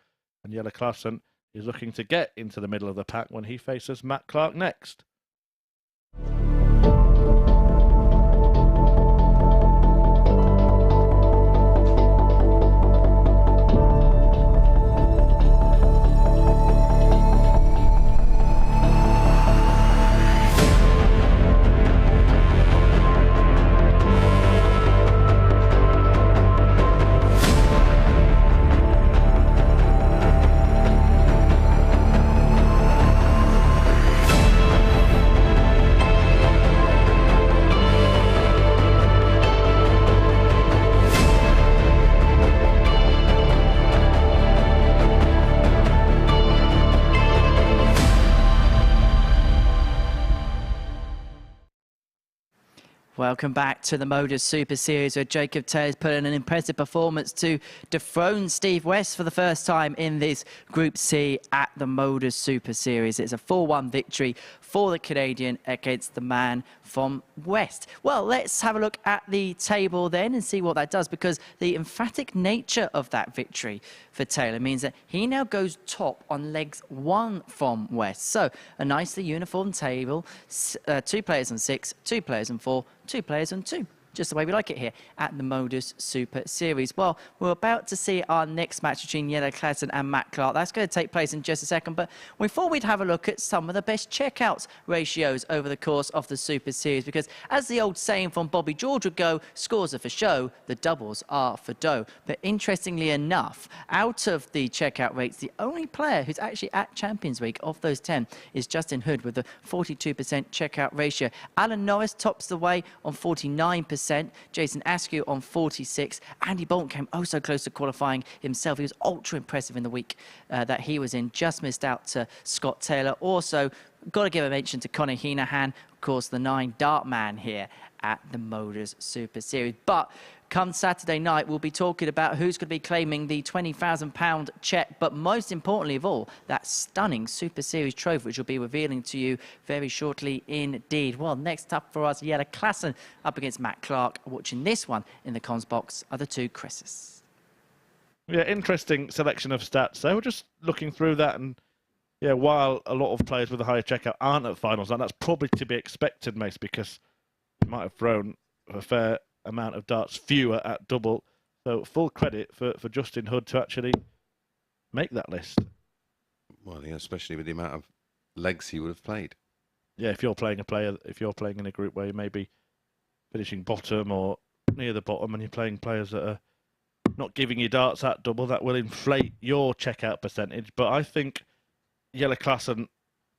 And Jelle Klassen is looking to get into the middle of the pack when he faces Matt Clark next. Welcome back to the MODUS Super Series, where Jacob Taylor's put in an impressive performance to dethrone Steve West for the first time in this Group C at the MODUS Super Series. It's a 4-1 victory for the Canadian against the man from West. Well, let's have a look at the table then and see what that does, because the emphatic nature of that victory for Taylor means that he now goes top on legs 1 from West. So a nicely uniform table, 2 players on 6, 2 players on 4, 2 players on 2. Just the way we like it here at the MODUS Super Series. Well, we're about to see our next match between Jelle Klassen and Matt Clark. That's going to take place in just a second, but we thought we'd have a look at some of the best checkouts ratios over the course of the Super Series, because as the old saying from Bobby George would go, scores are for show, the doubles are for dough. But interestingly enough, out of the checkout rates, the only player who's actually at Champions Week of those 10 is Justin Hood with a 42% checkout ratio. Alan Norris tops the way on 49%. Jason Askew on 46. Andy Bolton came oh so close to qualifying himself. He was ultra impressive in the week that he was in. Just missed out to Scott Taylor. Also, got to give a mention to Conor Heenahan, of course, the 9 dart man here at the MODUS Super Series. But come Saturday night, we'll be talking about who's going to be claiming the £20,000 check, but most importantly of all, that stunning Super Series trophy, which we'll be revealing to you very shortly indeed. Well, next up for us, Jelle Klassen up against Matt Clark. Watching this one in the comms box are the 2 Chris's. Yeah, interesting selection of stats. So we're just looking through that, and yeah, while a lot of players with a higher checkout aren't at finals, and that's probably to be expected, Mace, because he might have thrown a fair amount of darts fewer at double. So full credit for Justin Hood to actually make that list. Well, yeah, especially with the amount of legs he would have played. Yeah, if you're playing in a group where you may be finishing bottom or near the bottom, and you're playing players that are not giving you darts at double, that will inflate your checkout percentage. But I think Jelle Klassen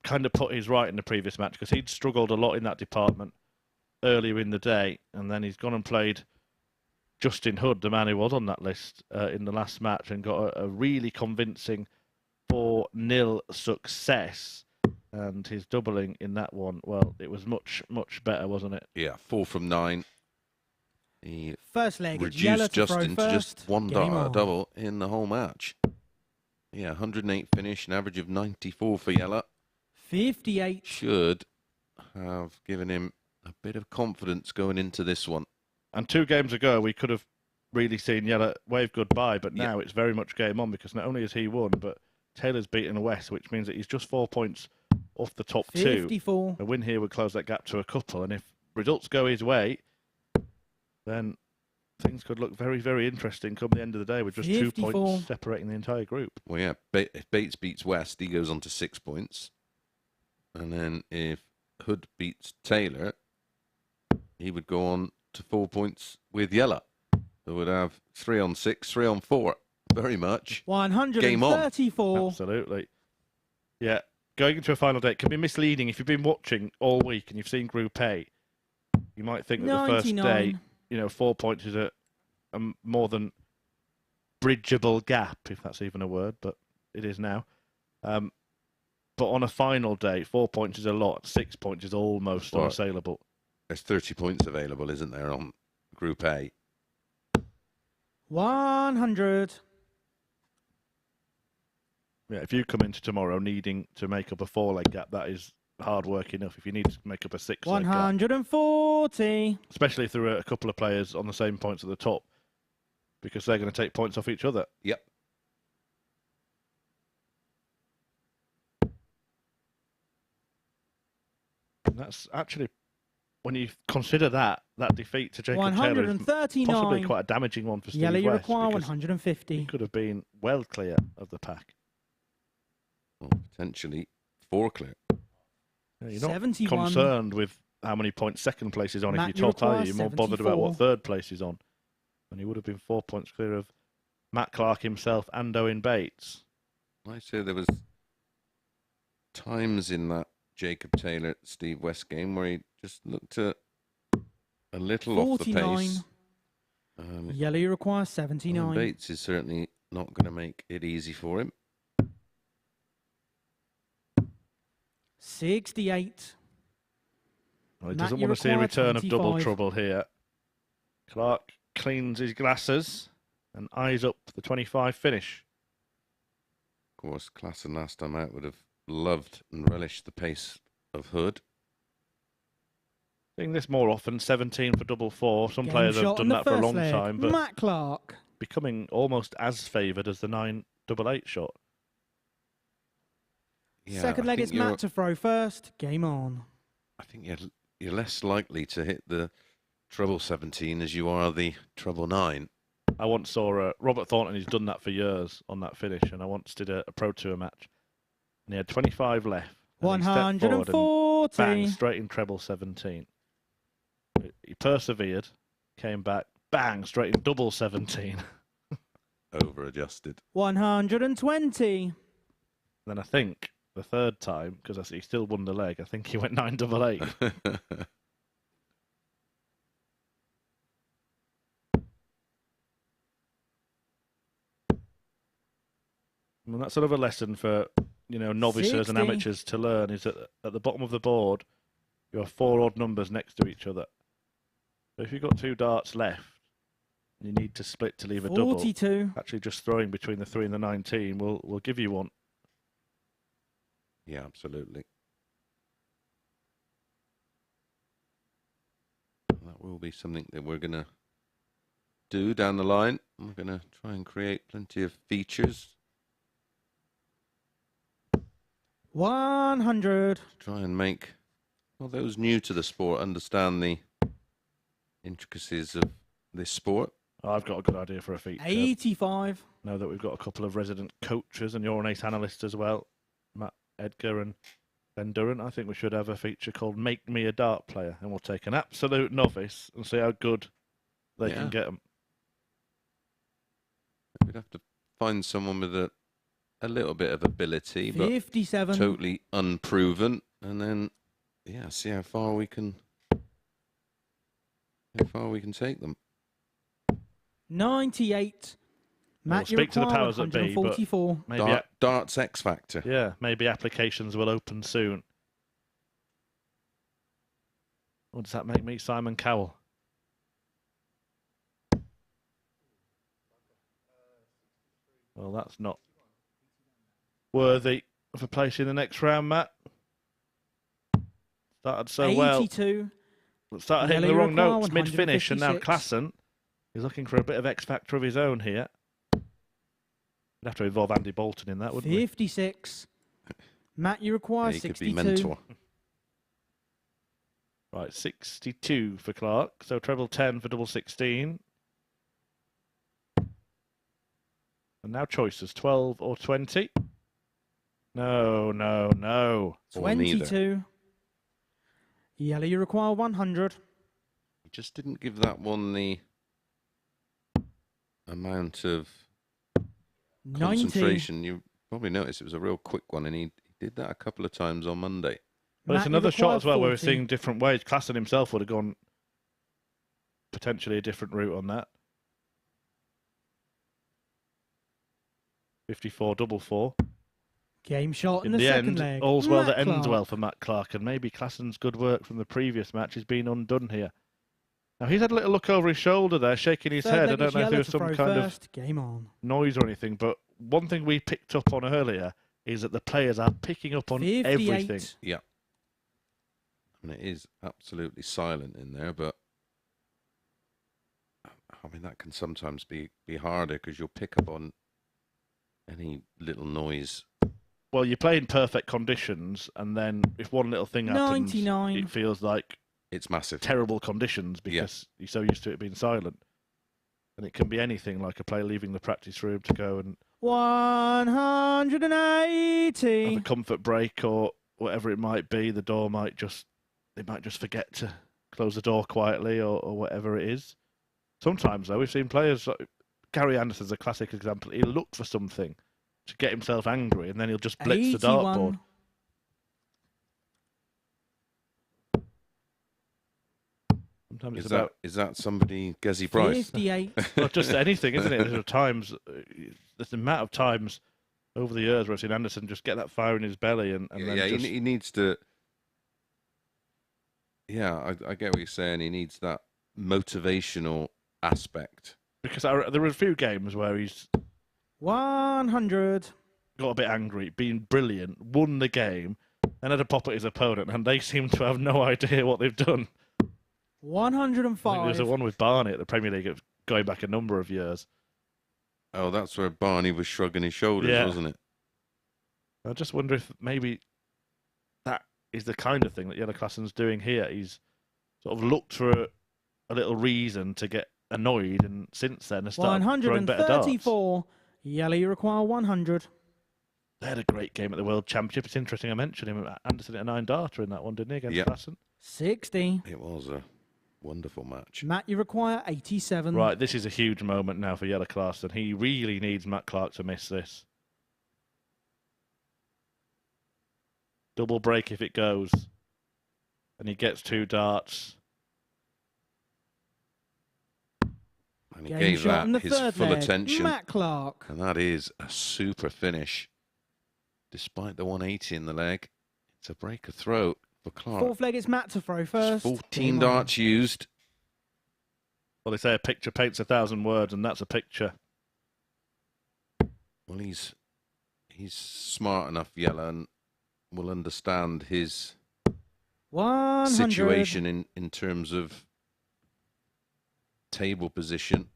kind of put his right in the previous match, because he'd struggled a lot in that department earlier in the day, and then he's gone and played Justin Hood, the man who was on that list in the last match, and got a really convincing 4-0 success. And his doubling in that one, well, it was much, much better, wasn't it? Yeah, 4 from 9. He First leg, reduced Justin to just 1 dart on. at a double in the whole match. Yeah, 108 finish, an average of 94 for Jelle. 58. Should have given him a bit of confidence going into this one. And 2 games ago, we could have really seen Jelle wave goodbye, but now it's very much game on, because not only has he won, but Taylor's beaten West, which means that he's just 4 points off the top 54. 2. A win here would close that gap to a couple, and if results go his way, then things could look very, very interesting come the end of the day, with just 2 points separating the entire group. Well, yeah, if Bates beats West, he goes on to 6 points. And then if Hood beats Taylor, he would go on to 4 points with Jelle. So would have 3 on 6, 3 on 4. Very much 134. game on. Absolutely. Yeah, going into a final day can be misleading. If you've been watching all week and you've seen Group A, you might think that the first day, 4 points is a more than bridgeable gap, if that's even a word, but it is now. But but on a final day, 4 points is a lot. 6 points is almost unassailable. There's 30 points available, isn't there, on Group A? 100. Yeah, if you come into tomorrow needing to make up a 4-leg gap, that is hard work enough. If you need to make up a 6-leg gap, 140. especially if there are a couple of players on the same points at the top, because they're going to take points off each other. Yep. And that's actually, when you consider that defeat to Jacob Taylor is 139. possibly quite a damaging one for Steve Yellow, you West, require because 150. he could have been well clear of the pack. Or potentially 4 clear. Yeah, you're not 71. concerned with how many points second place is on Matt, if you're top, are require you? You're more bothered about what 74. third place is on. And he would have been 4 points clear of Matt Clark himself and Owen Bates. I say there was times in that Jacob Taylor Steve West game where he just looked a little off the 49. pace. Yellow, you require Owen 79. Bates is certainly not going to make it easy for him. 68. Well, he Matt, doesn't you want to see a require return of double 25. trouble here. Clark cleans his glasses and eyes up the 25 finish. Of course, Klassen last time out would have loved and relished the pace of Hood. Seeing this more often, 17 for double 4. Some Game players have shot done in the that for a first long leg. time, but Matt Clark. becoming almost as favoured as the 9-8 shot. Yeah, Second I leg, think it's you're- Matt to throw first. Game on. I think you're less likely to hit the treble 17 as you are the treble 9. I once saw Robert Thornton, he's done that for years on that finish, and I once did a Pro Tour match, and he had 25 left. And he stepped forward and 140. bang, straight in treble 17. He persevered, came back, bang, straight in double 17. Over adjusted. 120. Then I think the third time, because he still won the leg, I think he went 9-8. And that's sort of a lesson for, novices 60. and amateurs to learn, is that at the bottom of the board, you have 4 odd numbers next to each other. So if you've got 2 darts left, and you need to split to leave a double, 42. actually just throwing between the 3 and the 19 will give you one. Yeah, absolutely. That will be something that we're going to do down the line. We're going to try and create plenty of features. 100. Try and make those new to the sport understand the intricacies of this sport. I've got a good idea for a feature. 85. Know that we've got a couple of resident coaches, and you're an ace analyst as well, Matt Edgar and Ben Durant. I think we should have a feature called Make Me a Dart Player, and we'll take an absolute novice and see how good they can get them. We'd have to find someone with a little bit of ability, 57. but totally unproven, and then see how far we can take them. 98. Matt, you speak to the require powers that be, but 144. maybe Darts X Factor. Yeah, maybe applications will open soon. Or does that make me Simon Cowell? Well, that's not worthy of a place in the next round, Matt. Started so well. 82. Started hitting Yellow, the you wrong require notes mid-finish, and now 156. Klassen is looking for a bit of X Factor of his own here. We'd have to involve Andy Bolton in that, wouldn't we? 56. Matt, you require He could 62. be mentor. Right, 62 for Clark. So treble 10 for double 16. And now choices, 12 or 20. No. Or neither. 22. Yellow, you require 100. He just didn't give that one the amount of 90. concentration. You probably noticed it was a real quick one, and he did that a couple of times on Monday. But Matt, it's you another shot require as well where we're 40. seeing different ways. Klassen himself would have gone potentially a different route on that. 54 double 4. Game shot in In the the second end, leg. all's well Matt that ends Clark. well for Matt Clark, and maybe Klassen's good work from the previous match has been undone here. Now, he's had a little look over his shoulder there, shaking his Third head. I leg don't is know if yellow there was to some throw kind first. of Game on. noise or anything, but one thing we picked up on earlier is that the players are picking up on 58. everything. Yeah. I mean, it is absolutely silent in there, but I mean, that can sometimes be harder because you'll pick up on any little noise. Well, you play in perfect conditions, and then if one little thing happens, 99. it feels like It's massive. terrible conditions because you're so used to it being silent. And it can be anything, like a player leaving the practice room to go and 180. have a comfort break or whatever it might be. The door might just, they might just forget to close the door quietly or whatever it is. Sometimes, though, we've seen players, like Gary Anderson's a classic example. He'll look for something to get himself angry, and then he'll just blitz the 81. dartboard. Sometimes it's about Is that somebody, Gezi Bryce? 58. not just anything, isn't it? There's times, there's the amount of times over the years where I've seen Anderson just get that fire in his belly and then just... he needs to. Yeah, I get what you're saying. He needs that motivational aspect. Because there were a few games where he's 100. got a bit angry, been brilliant, won the game, and had a pop at his opponent, and they seem to have no idea what they've done. I think 105. there's a one with Barney at the Premier League going back a number of years. Oh, that's where Barney was shrugging his shoulders, Yeah. wasn't it? I just wonder if maybe that is the kind of thing that Yellow Klassen's doing here. He's sort of looked for a little reason to get annoyed, and since then has started throwing better darts. 134. Yellow, you require 100. They had a great game at the World Championship. It's interesting I mentioned him. Anderson hit a 9-darter in that one, didn't he, against Klassen? 60. It was a wonderful match. Matt, you require 87. Right, this is a huge moment now for Yellow Klassen. He really needs Matt Clark to miss this. Double break if it goes. And he gets 2 darts. And he Game gave shot in the that his third full leg. attention. Matt Clark. And that is a super finish. Despite the 180 in the leg, it's a breaker throw for Clark. Fourth leg, it's Matt to throw first. 14 Game on. darts used. Well, they say a picture paints 1,000 words, and that's a picture. Well, he's smart enough, Yella, and will understand his 100. situation in terms of table position.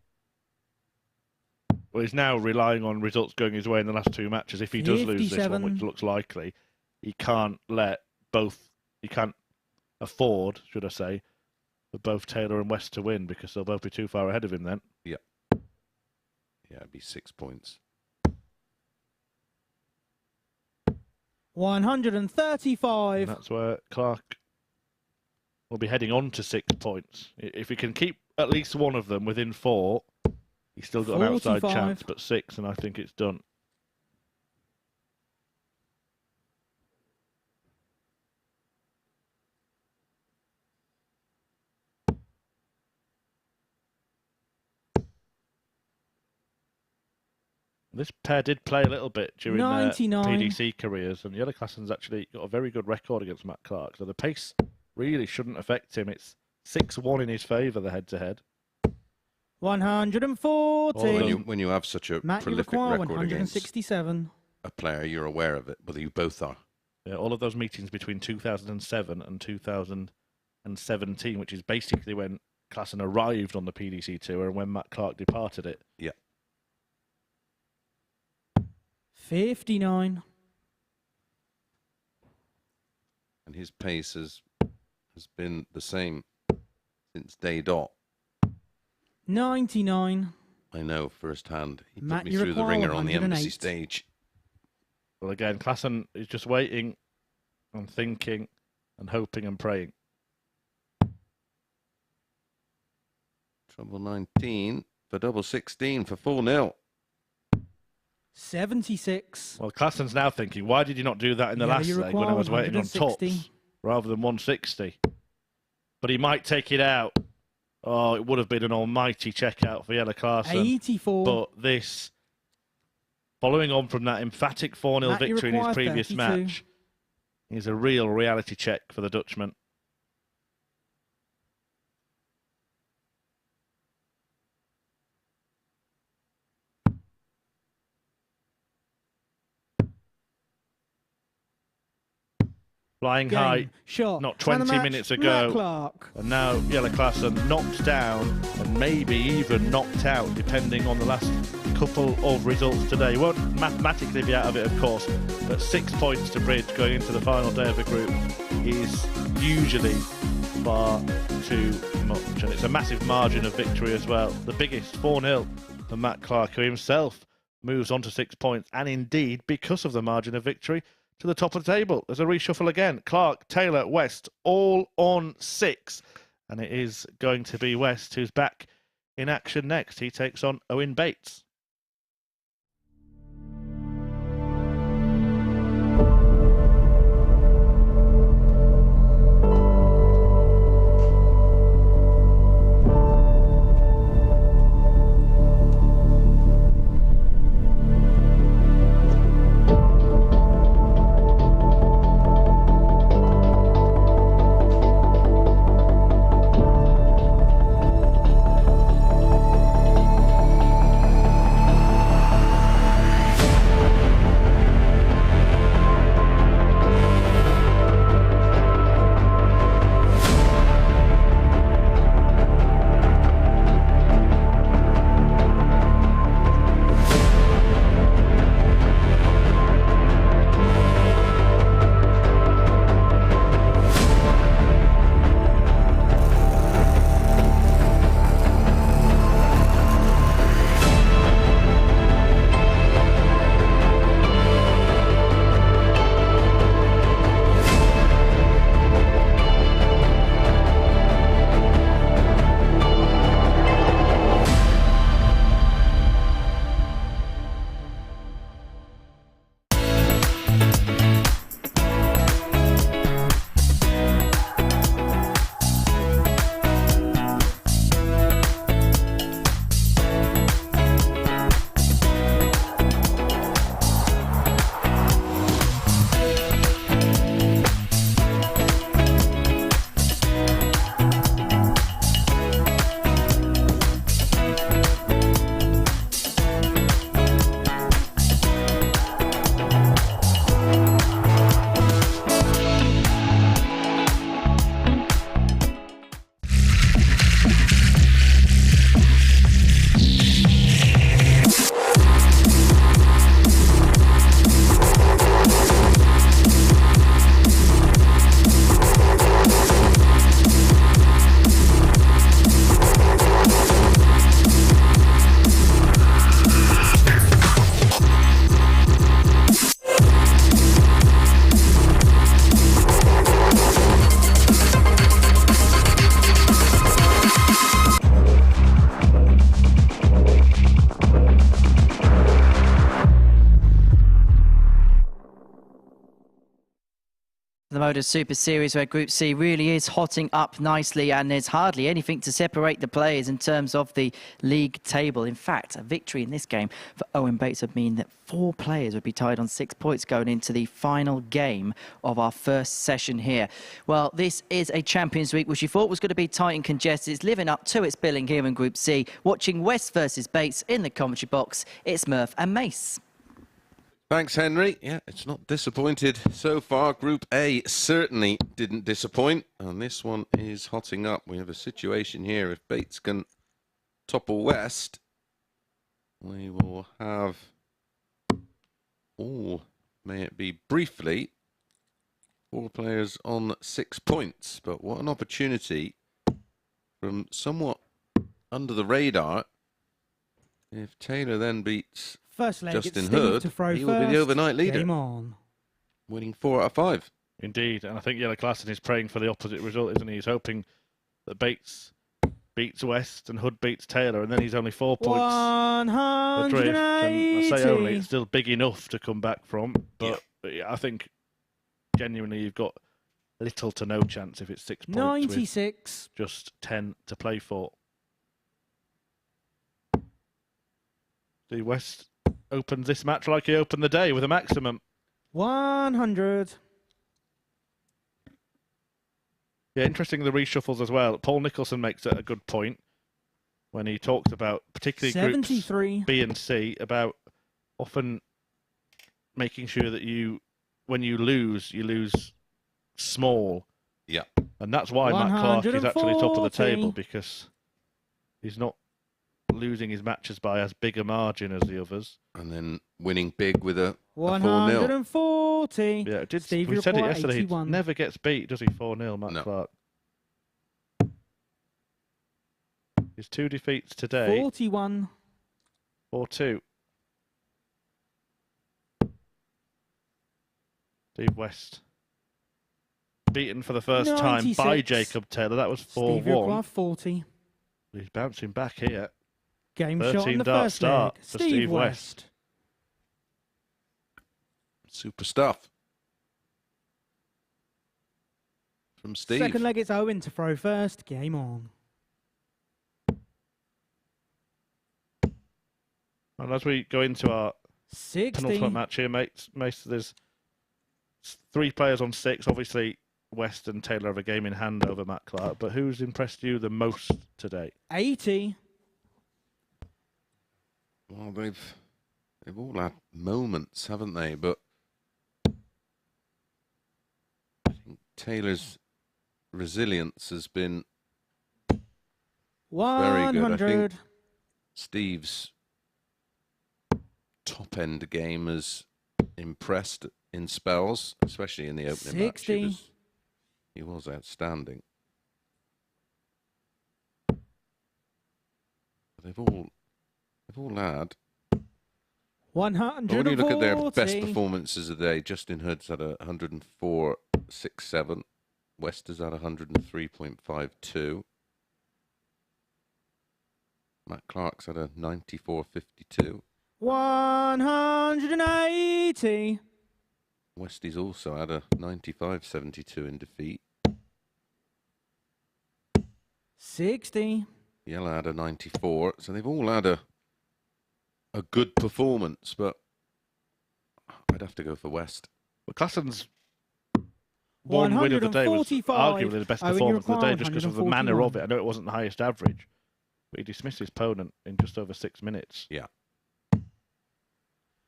Well, he's now relying on results going his way in the last 2 matches. If he does lose this one, 57. which looks likely, he can't let both... He can't afford, should I say, for both Taylor and West to win, because they'll both be too far ahead of him then. Yeah. Yeah, it'd be 6 points. 135. And that's where Clark will be heading on to 6 points. If he can keep at least one of them within 4, he's still got an outside 45. chance, but 6, and I think it's done. This pair did play a little bit during 99. their PDC careers, and Yellow Klassen's actually got a very good record against Matt Clark, so the pace really shouldn't affect him. It's 6-1 in his favour, the head-to-head. 140. Well, when you have such a Matt, you prolific require record against 167. a player, you're aware of it, whether you both are. Yeah, all of those meetings between 2007 and 2017, which is basically when Klassen arrived on the PDC tour and when Matt Clark departed it. Yeah. 59. And his pace has been the same since day dot. 99. I know firsthand. He Matt, put me you through the require ringer on the embassy 108. stage. Well, again, Klassen is just waiting and thinking and hoping and praying. Trouble 19 for double 16 for 4-0. 76. Well, Klassen's now thinking, why did you not do that in the Yeah, last you leg when I require was waiting on 160. tops rather than 160? But he might take it out. Oh, it would have been an almighty checkout for Yellow Klassen. 84. But this following on from that emphatic 4-0 Matt, you victory in his require previous 32. match. He's a real reality check for the Dutchman. Flying Game, high, shot, not and the 20 match, minutes Matt ago. Clark. And now Jelle Klaassen knocked down and maybe even knocked out, depending on the last couple of results today. He won't mathematically be out of it, of course, but 6 points to bridge going into the final day of the group is usually far too much. And it's a massive margin of victory as well. The biggest, 4-0 for Matt Clark, who himself moves on to 6 points. And indeed, because of the margin of victory, to the top of the table. There's a reshuffle again. Clark, Taylor, West, all on 6. And it is going to be West who's back in action next. He takes on Owen Bates. The MODUS Super Series, where Group C really is hotting up nicely, and there's hardly anything to separate the players in terms of the league table. In fact, a victory in this game for Owen Bates would mean that 4 players would be tied on 6 points going into the final game of our first session here. Well, this is a Champions Week, which you thought was going to be tight and congested. It's living up to its billing here in Group C. Watching West versus Bates in the commentary box, it's Murph and Mace. Thanks, Henry. Yeah, it's not disappointed so far. Group A certainly didn't disappoint, and this one is hotting up. We have a situation here. If Bates can topple West, we will have, may it be briefly, 4 players on 6 points. But what an opportunity from somewhat under the radar. If Taylor then beats First leg, Justin it's Steve Hurd, to throw he will be the overnight leader. Game on. Winning 4 out of 5. Indeed, and I think Jelle Klaassen is praying for the opposite result, isn't he? He's hoping that Bates beats West and Hood beats Taylor, and then he's only 4 points adrift. And I say only, it's still big enough to come back from, but I think genuinely you've got little to no chance if it's 6 points 96. with just 10 to play for. The West opens this match like he opened the day with a maximum. 100. Yeah, interesting the reshuffles as well. Paul Nicholson makes a good point when he talks about, particularly 73. groups B and C, about often making sure that when you lose small. Yeah. And that's why Matt Clark is actually top of the 140. table, because he's not losing his matches by as big a margin as the others. And then winning big with a 4-0. 140. Yeah, Steve, we said it Require, yesterday. 81. He never gets beat, does he? 4-0, Matt Clark. His 2 defeats today. 41. 4-2. Steve West. Beaten for the first time by 96. Jacob Taylor. That was Steve Require, 4-1. 40. He's bouncing back here. Game shot in 13 the dart first start leg. for Steve West. Super stuff. From Steve. Second leg, it's Owen to throw first. Game on. And as we go into our 60. penultimate match here, Mace, there's 3 players on 6. Obviously, West and Taylor have a game in hand over Matt Clark. But who's impressed you the most today? 80. Well, they've all had moments, haven't they? But I think Taylor's resilience has been 100. very good. I think Steve's top-end game has impressed in spells, especially in the opening 60. match. He was outstanding. They've all had. 140. When you look at their best performances of the day, Justin Hood's had a 104.67. West has had 103.52. Matt Clark's had a 94.52. 180. Westy's also had a 95.72 in defeat. 60. Yella had a 94. So they've all had a good performance, but I'd have to go for West. Well, Classen's one win of the day was 145. arguably the best Owen, performance you of the day, require just because of the manner 141. of it. I know it wasn't the highest average, but he dismissed his opponent in just over 6 minutes. Yeah.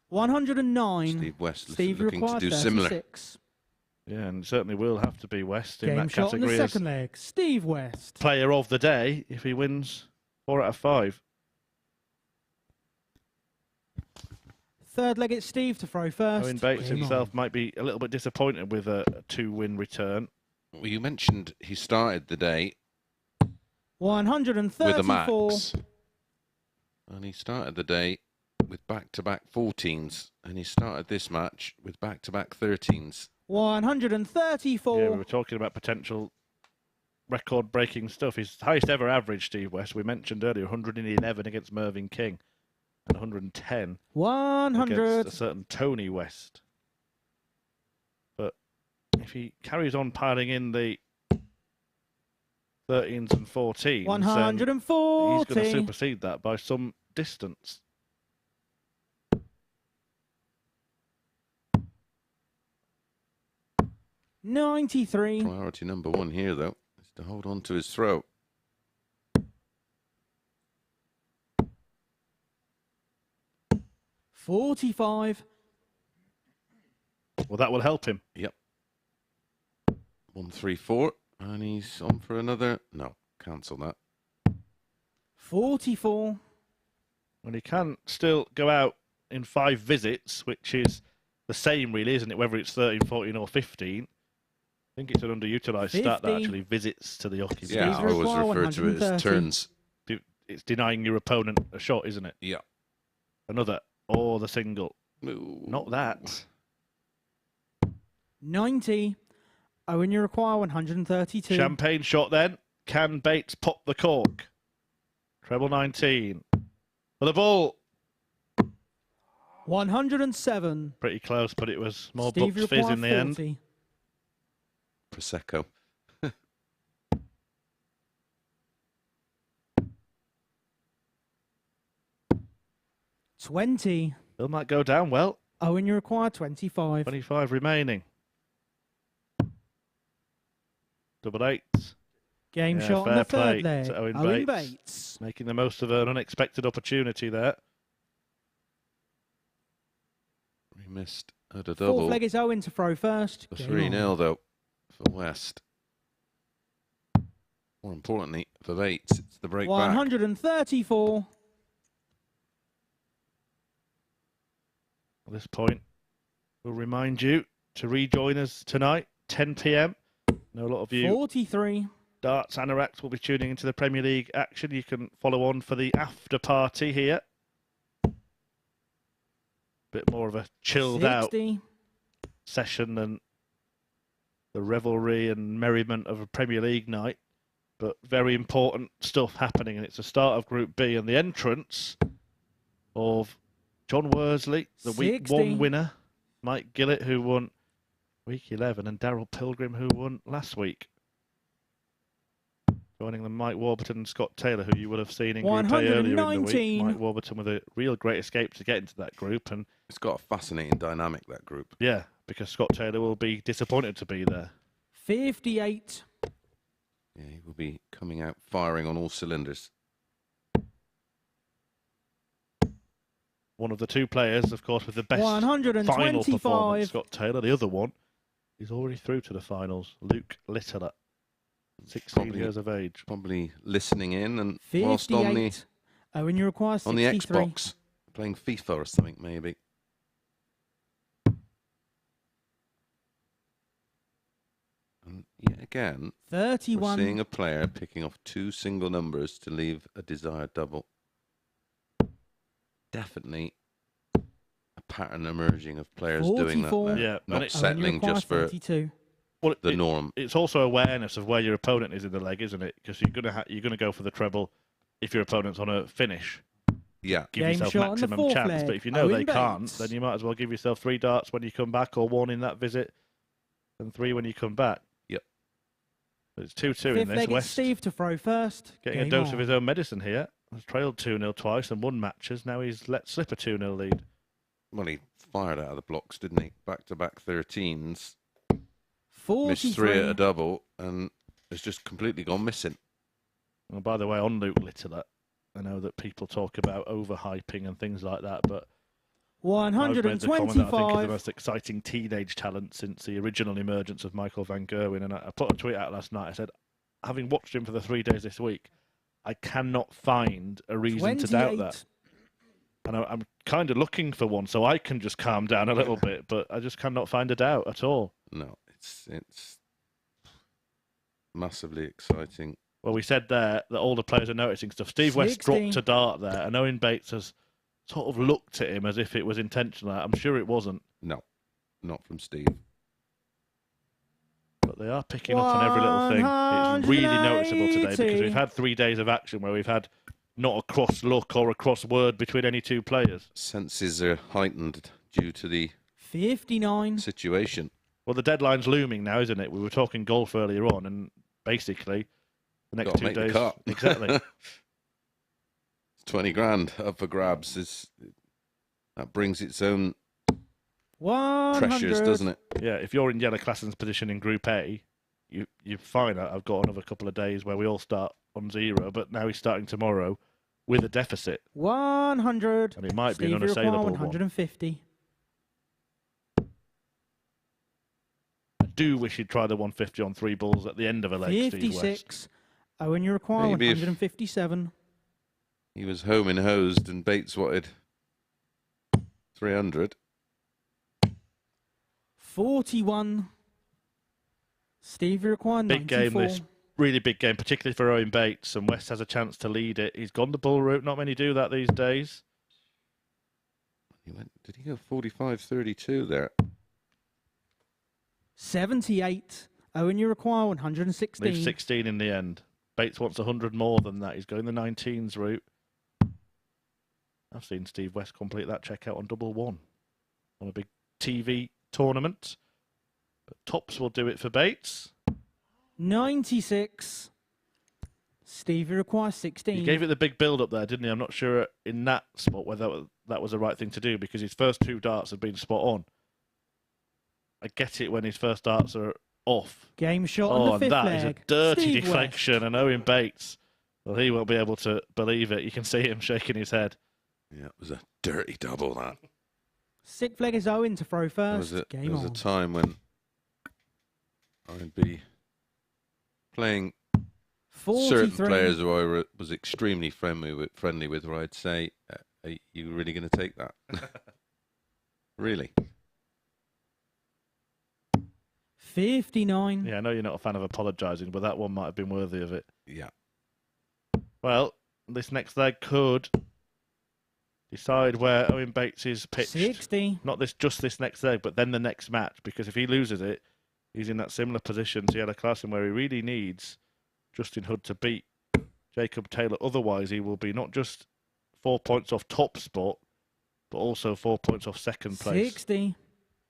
109. Steve West Steve looking to required do similar. 36. Yeah, and certainly will have to be West in Game that shot in the category as second leg. Steve West. player of the day if he wins 4 out of 5. Third leg, it's Steve to throw first. Owen Bates Game himself on. might be a little bit disappointed with a 2-win return. Well, you mentioned he started the day 134. with a max. And he started the day with back-to-back 14s. And he started this match with back-to-back 13s. 134. Yeah, we were talking about potential record-breaking stuff. His highest ever average, Steve West, we mentioned earlier, 111 against Mervyn King and 110 100. against a certain Tony West. But if he carries on piling in the 13s and 14s, 140. then he's going to supersede that by some distance. $93. Priority number 1 here, though, is to hold on to his throat. $45. Well, that will help him. Yep. 134. And he's on for another. No, cancel that. 44. And he can still go out in 5 visits, which is the same, really, isn't it? Whether it's 13, 14, or 15. I think it's an underutilised stat that 50. actually visits to the Ocky. Yeah, I always refer to it as turns. It's denying your opponent a shot, isn't it? Yeah. Another, or the single. Ooh. Not that. 90. Owen, you require 132. Champagne shot then. Can Bates pop the cork? Treble 19. For the ball. 107. Pretty close, but it was more Steve Bucks fizz in the require end. 40. Prosecco. 20. Bill might go down well. Owen, you require 25. 25 remaining. Double eights. Game Yeah, shot on fair the third play leg. to Owen Owen Bates. Bates. Making the most of an unexpected opportunity there. He missed at a Fourth double. leg is Owen to throw first. For Game 3-0 on. though for West. More importantly, for Bates, it's the break back. 134. At this point, we'll remind you to rejoin us tonight, 10 p.m. I know a lot of you 43. darts anoraks will be tuning into the Premier League action. You can follow on for the after party here. Bit more of a chilled 60. out session than the revelry and merriment of a Premier League night. But very important stuff happening, and it's the start of Group B and the entrance of John Worsley, the Week 60. 1 winner, Mike Gillett, who won Week 11, and Daryl Pilgrim, who won last week. Joining them, Mike Warburton and Scott Taylor, who you will have seen in Group A earlier in the week. 119. Mike Warburton with a real great escape to get into that group. And It's got a fascinating dynamic, that group. yeah, because Scott Taylor will be disappointed to be there. 58. Yeah, he will be coming out firing on all cylinders. One of the two players, of course, with the best final 125. performance, Scott Taylor. The other one is already through to the finals, Luke Littler, 16 years of age. Probably listening in and 58. whilst on Owen, you require 63. the Xbox, playing FIFA or something maybe. And yet again, 31. we're seeing a player picking off two single numbers to leave a desired double. Definitely a pattern emerging of players doing that 44. now. Yeah, and not it- settling just for 32. Well, the norm. It's also awareness of where your opponent is in the leg, isn't it? Because you're gonna go for the treble if your opponent's on a finish. Yeah. Give Game yourself shot on the maximum fourth chance. leg. But if you know Owen they can't, Bates. then you might as well give yourself 3 darts when you come back, or 1 in that visit, and 3 when you come back. Yep. But it's 2-2 in Fifth this. leg is West Steve to throw first. getting a Game dose on. of his own medicine here. He's trailed 2-0 twice and won matches. Now he's let slip a 2-0 lead. Well, he fired out of the blocks, didn't he? Back-to-back 13s. 43. Missed 3 at a double and has just completely gone missing. And by the way, on Luke Littler, I know that people talk about overhyping and things like that, but I've made the comment that I think he's the 125. most exciting teenage talent since the original emergence of Michael van Gerwen. And I put a tweet out last night. I said, having watched him for the 3 days this week, I cannot find a reason to doubt 28. that. And I'm kind of looking for one so I can just calm down a little bit, but I just cannot find a doubt at all. No, it's massively exciting. Well, we said there that all the players are noticing stuff. Steve West 60. dropped a dart there, and Owen Bates has sort of looked at him as if it was intentional. I'm sure it wasn't. No, not from Steve. But they are picking up on every little thing. It's really noticeable today because we've had 3 days of action where we've had not a cross look or a cross word between any two players. Senses are heightened due to the 59. situation. Well, the deadline's looming now, isn't it? We were talking golf earlier on, and basically the next Gotta 2 make the days. cut. Exactly. 20 grand up for grabs. That brings its own 100. pressures, doesn't it? Yeah, if you're in Yellow Klassen's position in Group A, you find out I've got another couple of days where we all start on 0, but now he's starting tomorrow with a deficit. 100. And it might be Steve, an you require unassailable one. 150. I do wish he'd try the 150 on 3 balls at the end of a leg, Steve West. 56. Owen, you require Maybe if- 157. He was home and hosed and Bates wanted 300. 41. Steve, you require 94. Big game this. Really big game, particularly for Owen Bates, and West has a chance to lead it. He's gone the bull route. Not many do that these days. Did he go 45-32 there? 78. Owen, you require 116. Leaves 16 in the end. Bates wants 100 more than that. He's going the 19s route. I've seen Steve West complete that checkout on double 1 on a big TV tournament. But tops will do it for Bates. 96. Steve, you require 16. He gave it the big build up there, didn't he? I'm not sure in that spot whether that was the right thing to do because his first 2 darts have been spot on. I get it when his first darts are off. Game shot on the and fifth that leg. is a dirty Steve deflection, and Owen Bates, well, he won't be able to believe it. You can see him shaking his head. Yeah, it was a dirty double, that. Sixth leg is Owen to throw first. There was a time when I'd be playing 43. certain players who I was extremely friendly with, where I'd say, are you really going to take that? Really? 59. Yeah, I know you're not a fan of apologising, but that one might have been worthy of it. Yeah. Well, this next leg could decide where Owen Bates is pitched. 60. Not just this next leg, but then the next match, because if he loses it, he's in that similar position to Jelle Klaassen where he really needs Justin Hood to beat Jacob Taylor. Otherwise, he will be not just 4 points off top spot, but also 4 points off second place. 60.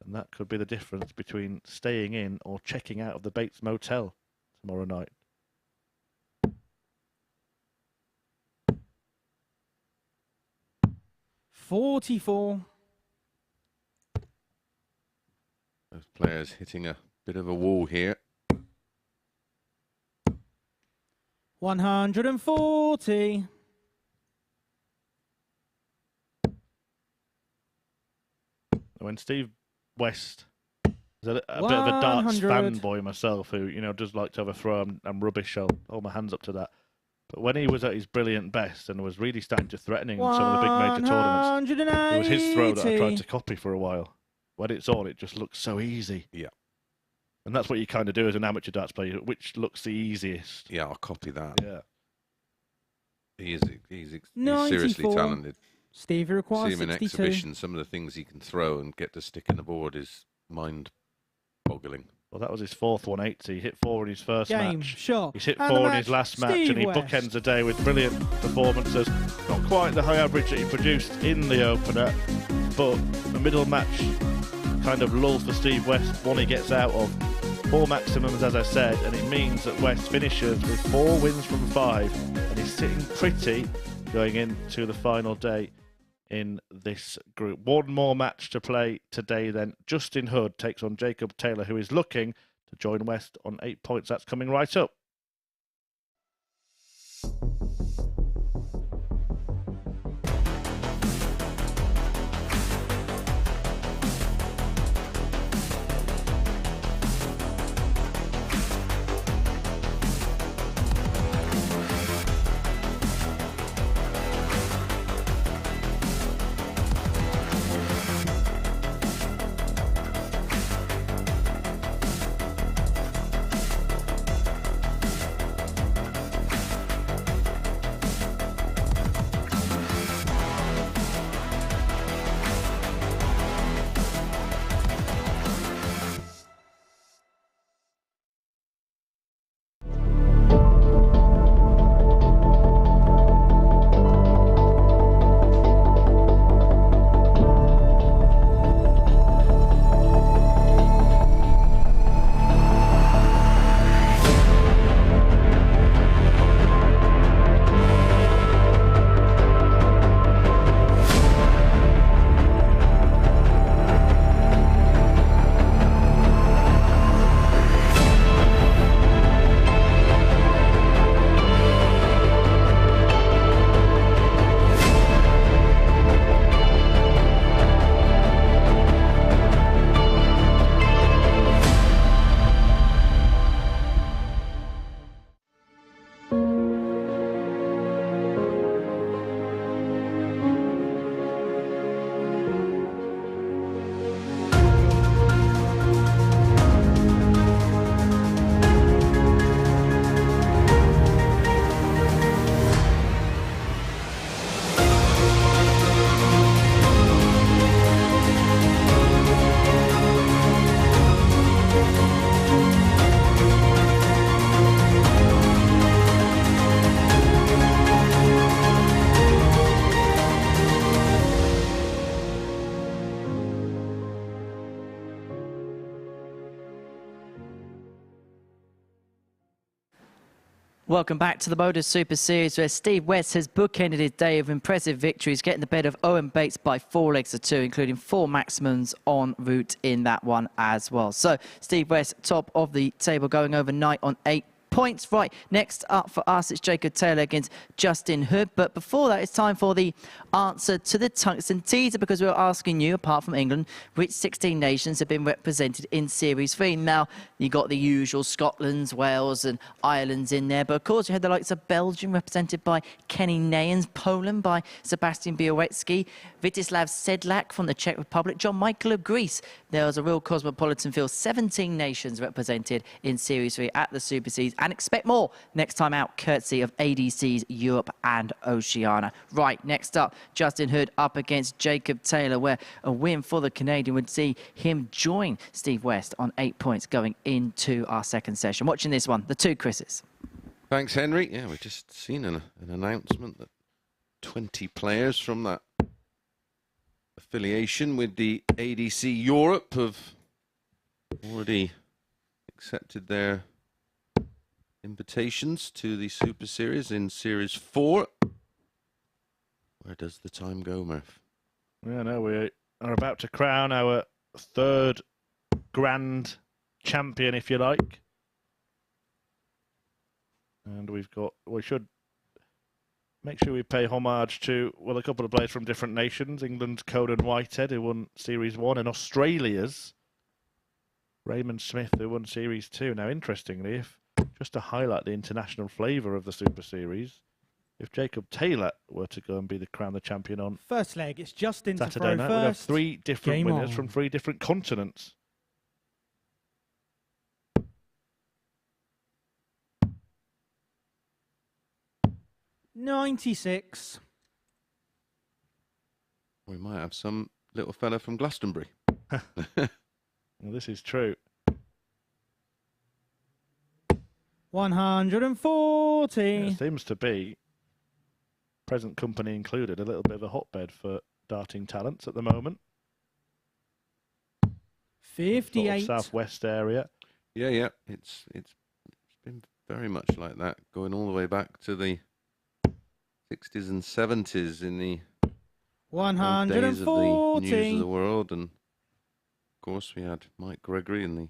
And that could be the difference between staying in or checking out of the Bates Motel tomorrow night. $44. Those players hitting a bit of a wall here. 140. When Steve West is a bit of a darts 100. fanboy myself, who does like to have a throw. I'm rubbish. I'll hold my hands up to that. But when he was at his brilliant best and was really starting to threatening in some of the big major tournaments, it was his throw that I tried to copy for a while. When it's on, it just looks so easy. Yeah. And that's what you kind of do as an amateur darts player, which looks the easiest. Yeah, I'll copy that. Yeah. He's seriously 94. talented. Stevie requires See him in 62. exhibition, some of the things he can throw and get to stick in the board is mind-boggling. Well, that was his fourth 180. He hit 4 in his first Game, match. shot. He's hit And 4 the in his match, last match, Steve and he West. bookends the day with brilliant performances. Not quite the high average that he produced in the opener, but the middle match kind of lull for Steve West, one he gets out of. 4 maximums, as I said, and it means that West finishes with 4 wins from 5, and he's sitting pretty going into the final day in this group. One more match to play today then. Justin Hood takes on Jacob Taylor, who is looking to join West on 8 points. That's coming right up. Welcome back to the MODUS Super Series, where Steve West has bookended his day of impressive victories, getting the better of Owen Bates by 4 legs to 2, including 4 maximums en route in that one as well. So Steve West, top of the table, going overnight on 8 points. Right, next up for us, it's Jacob Taylor against Justin Hood. But before that, it's time for the answer to the tungsten teaser, because we're asking you, apart from England, which 16 nations have been represented in Series 3. Now, you got the usual Scotland's, Wales and Ireland's in there, but of course you had the likes of Belgium represented by Kenny Nayans, Poland by Sebastian Białecki, Vítězslav Sedlak from the Czech Republic, John Michael of Greece. There was a real cosmopolitan feel. 17 nations represented in Series 3 at the Super Series, and expect more next time out, courtesy of ADC's Europe and Oceania. Right, next up, Justin Hood up against Jacob Taylor, where a win for the Canadian would see him join Steve West on 8 points going into our second session. Watching this one, the two Chris's. Thanks, Henry. Yeah, we've just seen an announcement that 20 players from that affiliation with the ADC Europe have already accepted their invitations to the Super Series in Series 4. Where does the time go, Murph? Yeah, no, we are about to crown our third grand champion, if you like. And we should make sure we pay homage to, well, a couple of players from different nations. England's Conan Whitehead, who won Series 1, and Australia's Raymond Smith, who won Series 2. Now, interestingly, just to highlight the international flavour of the Super Series, if Jacob Taylor were to go and be crown the champion on First leg, it's Justin to Saturday throw night, first. we'd have 3 different Game winners on. from 3 different continents. $96. We might have some little fella from Glastonbury. Well, this is true. 140. It seems to be, present company included, a little bit of a hotbed for darting talents at the moment. 58. Sort of southwest area. Yeah. It's been very much like that, going all the way back to the 60s and 70s in the old days of the News of the World. And of course we had Mike Gregory and the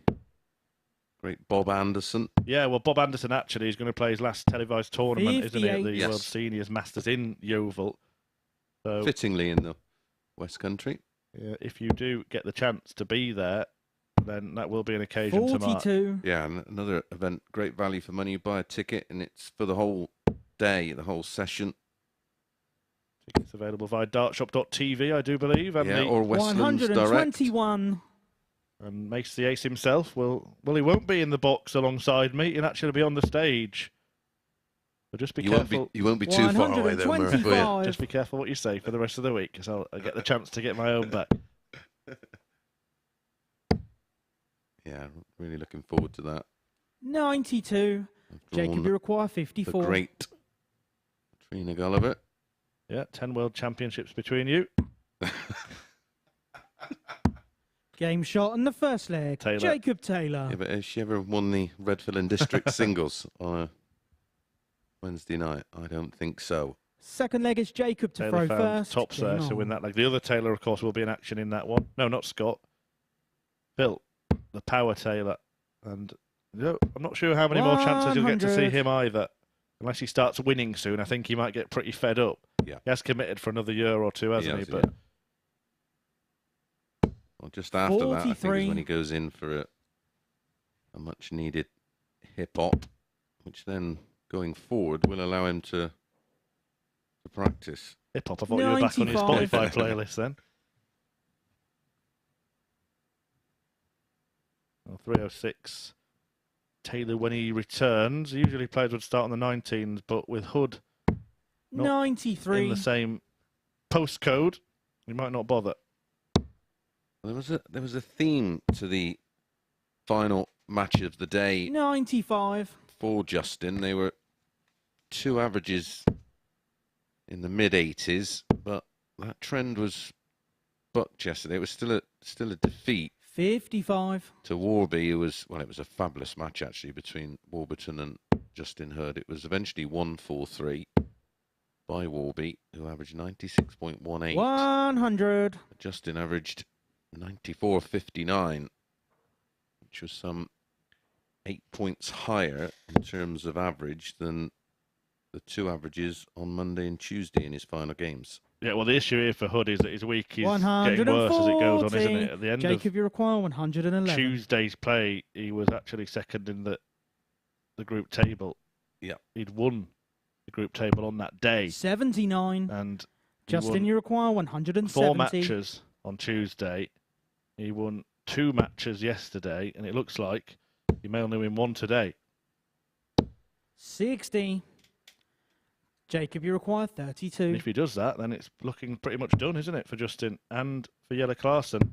great Bob Anderson. Yeah, well, Bob Anderson actually is going to play his last televised tournament, isn't he, at the 58. World Seniors Masters in Yeovil. So, Fittingly in the West Country. yeah, if you do get the chance to be there, then that will be an occasion to mark. 42. Yeah, and another event, great value for money. You buy a ticket and it's for the whole day, the whole session. Tickets available via dartshop.tv, I do believe. And Yeah, or Westlands Direct. 121. And Mace the Ace himself well, he won't be in the box alongside me. He'll actually be on the stage. So just be careful. You won't be too far away though, Murph, will you? Just be careful what you say for the rest of the week, because I'll get the chance to get my own back. Yeah, really looking forward to that. 92. Jacob, you require 54. The great Trina Gulliver. Yeah, 10 World Championships between you. Game shot on the first leg. Taylor. Jacob Taylor. Yeah, but has she ever won the Redfern District singles on a Wednesday night? I don't think so. Second leg is Jacob to Taylor throw found first. tops there Game to win on. that leg. The other Taylor, of course, will be in action in that one. No, not Scott. Phil, the power Taylor. And I'm not sure how many more chances you'll get to see 100. him either. Unless he starts winning soon, I think he might get pretty fed up. Yeah. He has committed for another year or two, hasn't he? has, But Well, just after that, I think is 43. when he goes in for a much-needed hip-hop, which then, going forward, will allow him to practice. hip hop, I thought you were back on your 95. Spotify playlist then. Well, 306. Taylor, when he returns, usually players would start on the 19s, but with Hood not 93. in the same postcode, you might not bother. There was a theme to the final match of the day 95. for Justin. They were 2 averages in the mid-80s, but that trend was bucked yesterday. It was still a defeat 55. to Warby. It was a fabulous match actually between Warburton and Justin Hurd. It was eventually 1-4-3 by Warby, who averaged 96.18. 100. Justin averaged 94.59, which was some 8 points higher in terms of average than the two averages on Monday and Tuesday in his final games. Yeah, well, the issue here for Hood is that his week is getting worse as it goes on, isn't it? At the end Jacob, you require 111. Tuesday's play, he was actually second in the group table. Yeah. He'd won the group table on that day. 79. And Justin, you require 170. 4 matches on Tuesday. He won 2 matches yesterday, and it looks like he may only win 1 today. 60. Jacob, you require 32. And if he does that, then it's looking pretty much done, isn't it, for Justin and for Jelle Klaassen?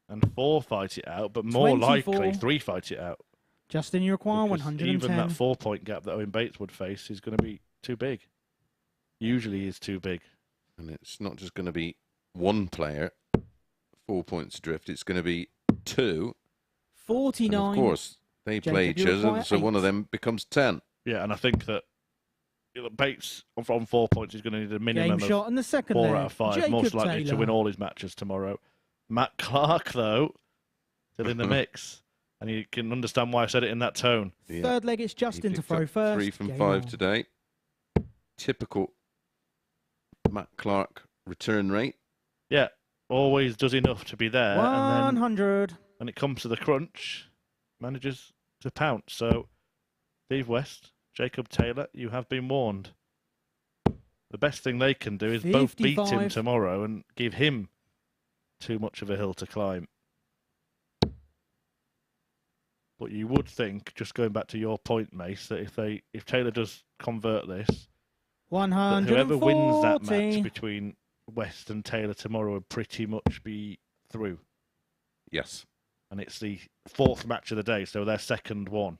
And 4 fight it out, but more 24. likely 3 fight it out. Justin, you require Because 110. even that 4-point gap that Owen Bates would face is going to be too big. Usually is too big. And it's not just going to be one player, 4 points adrift. It's going to be 2. 49. And of course, they play each other, so 1 of them becomes 10. Yeah, and I think that Bates on 4 points is going to need a minimum Game shot of in the second 4 leg. out of 5, Jacob most likely to Taylor. win all his matches tomorrow. Matt Clark, though, still in the mix. And you can understand why I said it in that tone. Yeah. Third leg, it's Justin to throw first. 3 from Game 5 on. today. Typical Matt Clark return rate. Yeah, always does enough to be there. 100. And then when it comes to the crunch, manages to pounce. So, Steve West, Jacob Taylor, you have been warned. The best thing they can do is both beat him 55. tomorrow and give him too much of a hill to climb. But you would think, just going back to your point, Mace, that if Taylor does convert this, that 140. whoever wins that match between West and Taylor tomorrow would pretty much be through. Yes. And it's the 4th match of the day, so their second one.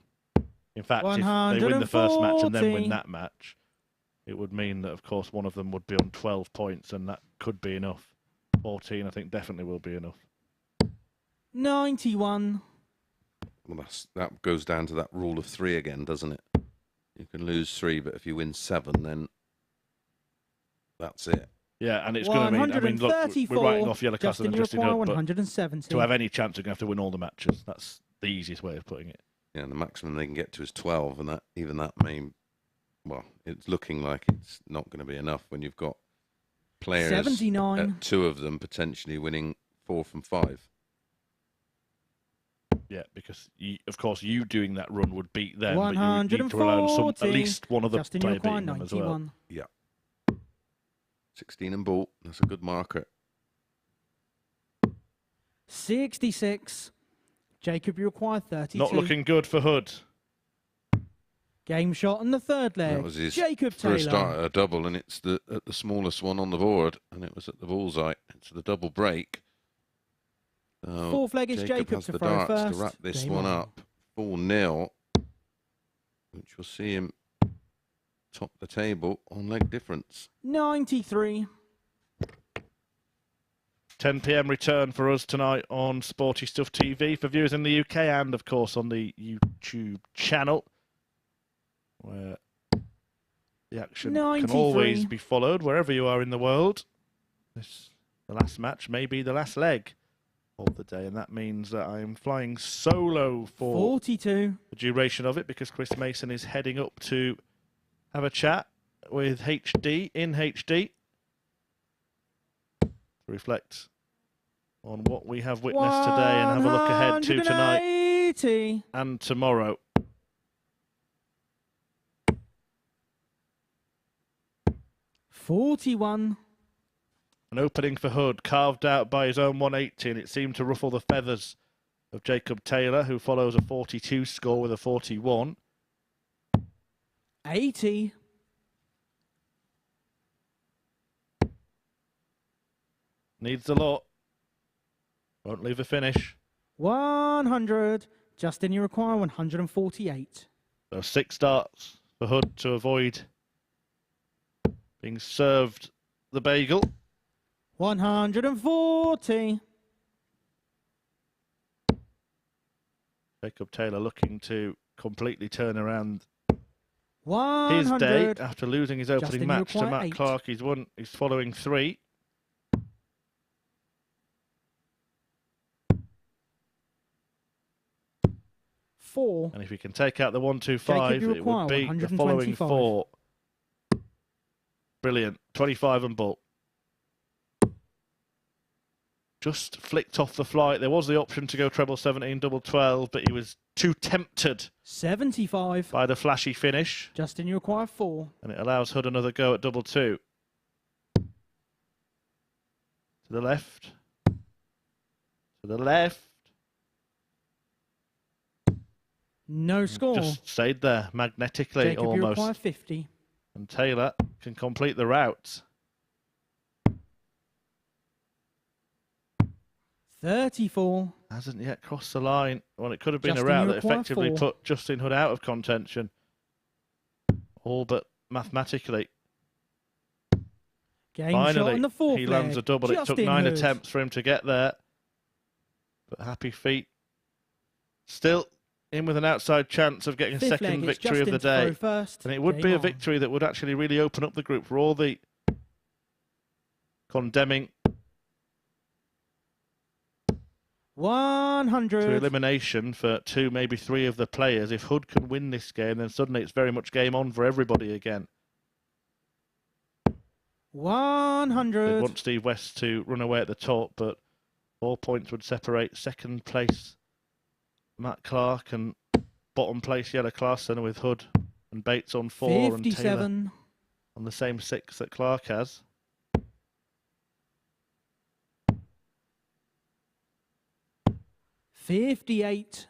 In fact, if they win the first match and then win that match, it would mean that, of course, one of them would be on 12 points, and that could be enough. 14, I think, definitely will be enough. 91. Well, that goes down to that rule of 3 again, doesn't it? You can lose 3, but if you win 7, then that's it. Yeah, and it's going to mean, I mean, look, we're writing off Jelle Klaassen and Justin Hurd, but 170. to have any chance, they're going to have to win all the matches. That's the easiest way of putting it. Yeah, and the maximum they can get to is 12, and that may, well, it's looking like it's not going to be enough when you've got players, 79. 2 of them potentially winning 4 from 5. Yeah, because of course you doing that run would beat them, but you would need to 140. allow at least one of the Justin, you player require beating them as well. 91. Yeah. 16 and ball. That's a good marker. 66. Jacob, you require 32. Not looking good for Hood. Game shot in the third leg. That was his Jacob first Taylor. start at a double, and it's the smallest one on the board, and it was at the bullseye. It's the double break. So 4th leg is Jacob has to the throw darts first. to wrap this Game one on. up. 4-0, which will see him top the table on leg difference. 93. 10 p.m. return for us tonight on Sporty Stuff TV for viewers in the UK and, of course, on the YouTube channel, where the action 93. can always be followed wherever you are in the world. The last match may be the last leg of the day, and that means that I am flying solo for 42. the duration of it because Chris Mason is heading up to have a chat with HD in HD to reflect on what we have witnessed today and have a look ahead to tonight 180. and tomorrow. $41. An opening for Hood, carved out by his own 180, and it seemed to ruffle the feathers of Jacob Taylor, who follows a 42 score with a 41. 80. Needs a lot. Won't leave a finish. 100. Justin, you require 148. So 6 darts for Hood to avoid being served the bagel. 140. Jacob Taylor looking to completely turn around 100. his day after losing his opening Justin, match to require Matt 8. Clark. He's won. He's following 3. Four. And if he can take out the 125, Jacob, you it would be the following 125. 4. Brilliant. 25 and bull. Just flicked off the flight. There was the option to go treble 17, double 12, but he was too tempted 75. by the flashy finish. Justin, you require 4. And it allows Hood another go at double 2. To the left. To the left. No score. Just stayed there magnetically Jacob, you require almost. 50. And Taylor can complete the route. 34. Hasn't yet crossed the line. Well, it could have been Justin, a route you that require effectively 4. put Justin Hood out of contention. All but mathematically. Game shot Finally, on the 4th he lands a leg. double. It took Justin 9 Hood. attempts for him to get there. But happy feet. Still in with an outside chance of getting a 5th second leg, it's victory of Justin the to throw day. first. And it would Game be a on. victory that would actually really open up the group for all the condemning 100. to elimination for 2, maybe 3 of the players. If Hood can win this game, then suddenly it's very much game on for everybody again. 100. They'd want Steve West to run away at the top, but 4 points would separate second place Matt Clark and bottom place Yella Clarkson with Hood and Bates on 4 and Taylor 57. on the same 6 that Clark has. $58.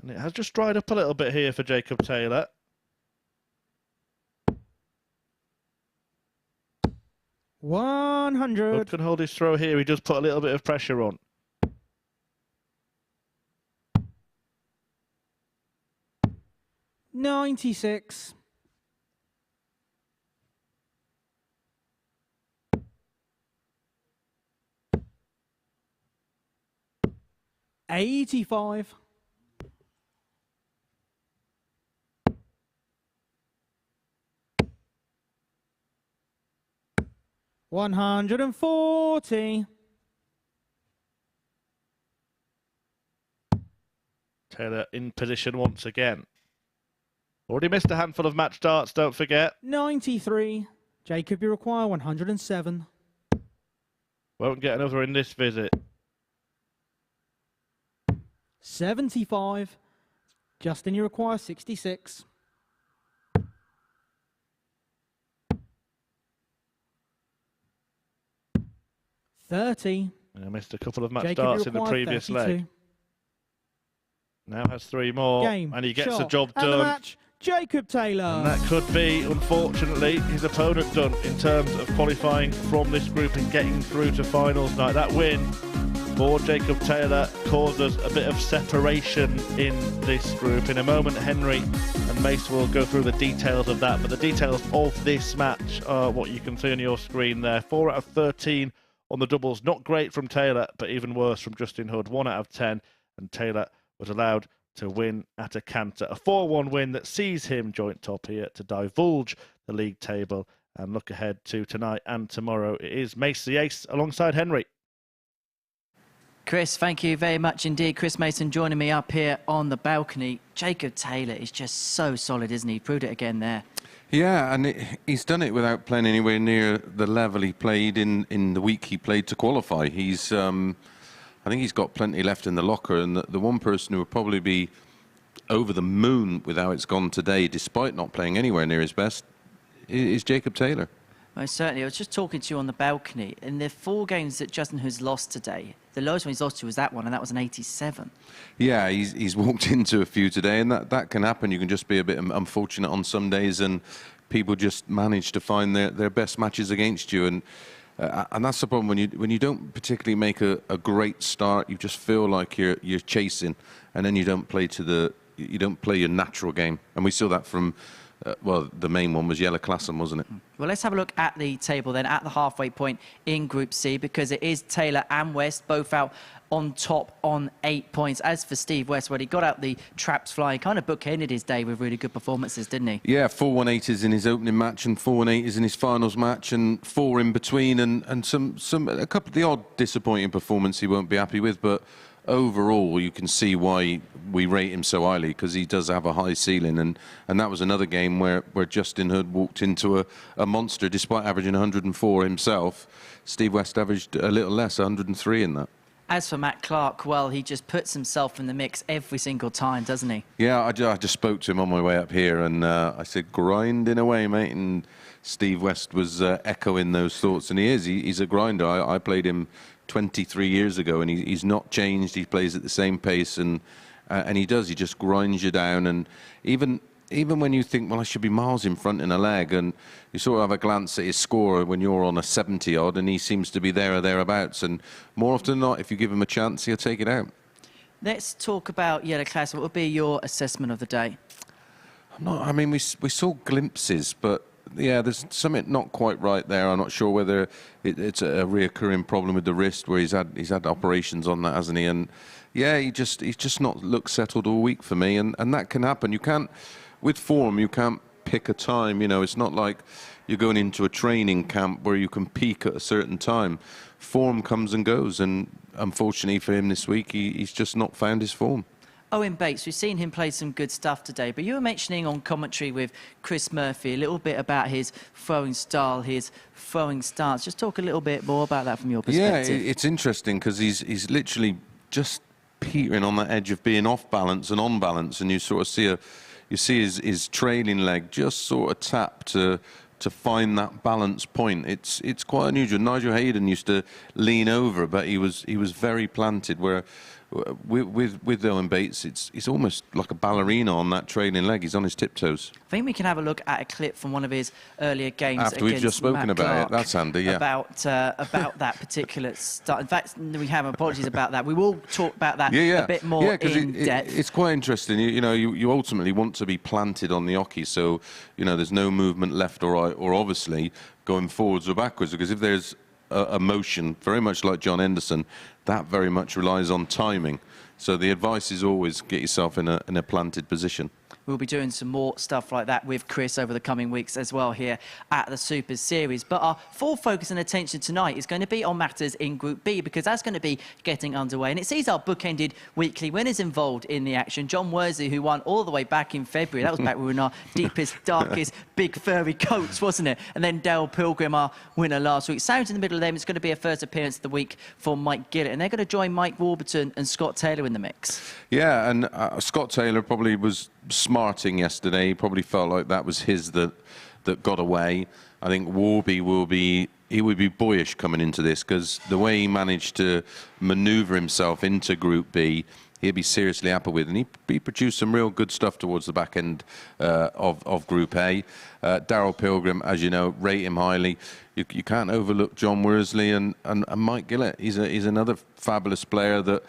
And it has just dried up a little bit here for Jacob Taylor. Hood 100. can hold his throw here. He does put a little bit of pressure on. $96. $85. $140. Taylor in position once again. Already missed a handful of match darts, don't forget. 93. Jacob, you require 107. Won't get another in this visit. 75. Justin, you require 66. $30. And I missed a couple of match Jacob, you darts in the require previous 32. leg. Now has 3 more. Game, And he gets the shot, job and the done. match, Jacob Taylor. And that could be, unfortunately, his opponent done in terms of qualifying from this group and getting through to finals night. That win for Jacob Taylor causes a bit of separation in this group. In a moment, Henry and Mace will go through the details of that, but the details of this match are what you can see on your screen there. 4 out of 13 on the doubles. Not great from Taylor, but even worse from Justin Hood. 1 out of 10, and Taylor was allowed to win at a canter. A 4-1 win that sees him joint top here to divulge the league table and look ahead to tonight and tomorrow. It is Mace the Ace alongside Henry. Chris, thank you very much indeed. Chris Mason joining me up here on the balcony. Jacob Taylor is just so solid, isn't he? Proved it again there. Yeah, and he's done it without playing anywhere near the level he played in the week he played to qualify. He's, I think he's got plenty left in the locker, and the one person who would probably be over the moon with how it's gone today, despite not playing anywhere near his best, is Jacob Taylor. Most certainly. I was just talking to you on the balcony. In the 4 games that Justin has lost today, the lowest one he's lost to was that one, and that was an 87. Yeah, he's walked into a few today, and that can happen. You can just be a bit unfortunate on some days, and people just manage to find their best matches against you. And that's the problem when you don't particularly make a great start. You just feel like you're chasing, and then you don't play your natural game. And we saw that from well, the main one was Jelle Klassen, wasn't it? Well, let's have a look at the table then, at the halfway point in Group C, because it is Taylor and West both out on top on 8 points. As for Steve West, well, he got out the traps flying, kind of bookended his day with really good performances, didn't he? Yeah, 4-1-8s in his opening match and 4-1-8s in his finals match, and 4 in between, and a couple of the odd disappointing performance he won't be happy with, but overall you can see why we rate him so highly, because he does have a high ceiling, and that was another game where Justin Hood walked into a monster. Despite averaging 104 himself, Steve West averaged a little less, 103 in that. As for Matt Clark, well, he just puts himself in the mix every single time, doesn't he? Yeah, I just spoke to him on my way up here, and I said, grinding away, mate, and Steve West was echoing those thoughts, and he's a grinder. I played him 23 years ago, and he's not changed. He plays at the same pace, and he just grinds you down. And even when you think, well, I should be miles in front in a leg, and you sort of have a glance at his score when you're on a 70-odd, and he seems to be there or thereabouts. And more often than not, if you give him a chance, he'll take it out. Let's talk about Jelle Klassen. What would be your assessment of the day? I mean, we saw glimpses, but yeah, there's something not quite right there. I'm not sure whether it's a reoccurring problem with the wrist, where he's had operations on that, hasn't he? And yeah, he's just not looked settled all week for me, and that can happen. You can't, with form, you can't pick a time. You know, it's not like you're going into a training camp where you can peak at a certain time. Form comes and goes, and unfortunately for him this week, he's just not found his form. Owen Bates, we've seen him play some good stuff today, but you were mentioning on commentary with Chris Murphy a little bit about his throwing style, his throwing stance. Just talk a little bit more about that from your perspective. Yeah, it's interesting, because he's literally just petering on that edge of being off balance and on balance, and you sort of see his trailing leg just sort of tap to find that balance point. It's quite unusual. Nigel Hayden used to lean over, but he was very planted, where with Owen Bates, it's almost like a ballerina on that trailing leg. He's on his tiptoes. I think we can have a look at a clip from one of his earlier games after we've just spoken Matt about Clark, it. That's handy, yeah. About that particular start. In fact, we have apologies about that. We will talk about that a bit more in depth. It's quite interesting. You ultimately want to be planted on the oche, so there's no movement left or right, or obviously going forwards or backwards, because if there's a motion, very much like John Henderson, that very much relies on timing. So the advice is always get yourself in a planted position. We'll be doing some more stuff like that with Chris over the coming weeks as well here at the Super Series. But our full focus and attention tonight is going to be on matters in Group B, because that's going to be getting underway. And it sees our bookended weekly winners involved in the action. John Worsley, who won all the way back in February. That was back when we were in our deepest, darkest, big furry coats, wasn't it? And then Dale Pilgrim, our winner last week. Sounds in the middle of them. It's going to be a first appearance of the week for Mike Gillett. And they're going to join Mike Warburton and Scott Taylor in the mix. Yeah, and Scott Taylor probably was smarting yesterday. He probably felt like that was his that got away. I think Warby would be boyish coming into this, because the way he managed to manoeuvre himself into Group B, he'd be seriously happy with, and he produced some real good stuff towards the back end of Group A. Daryl Pilgrim, as you know, rate him highly. You can't overlook John Worsley and Mike Gillett. He's another fabulous player that.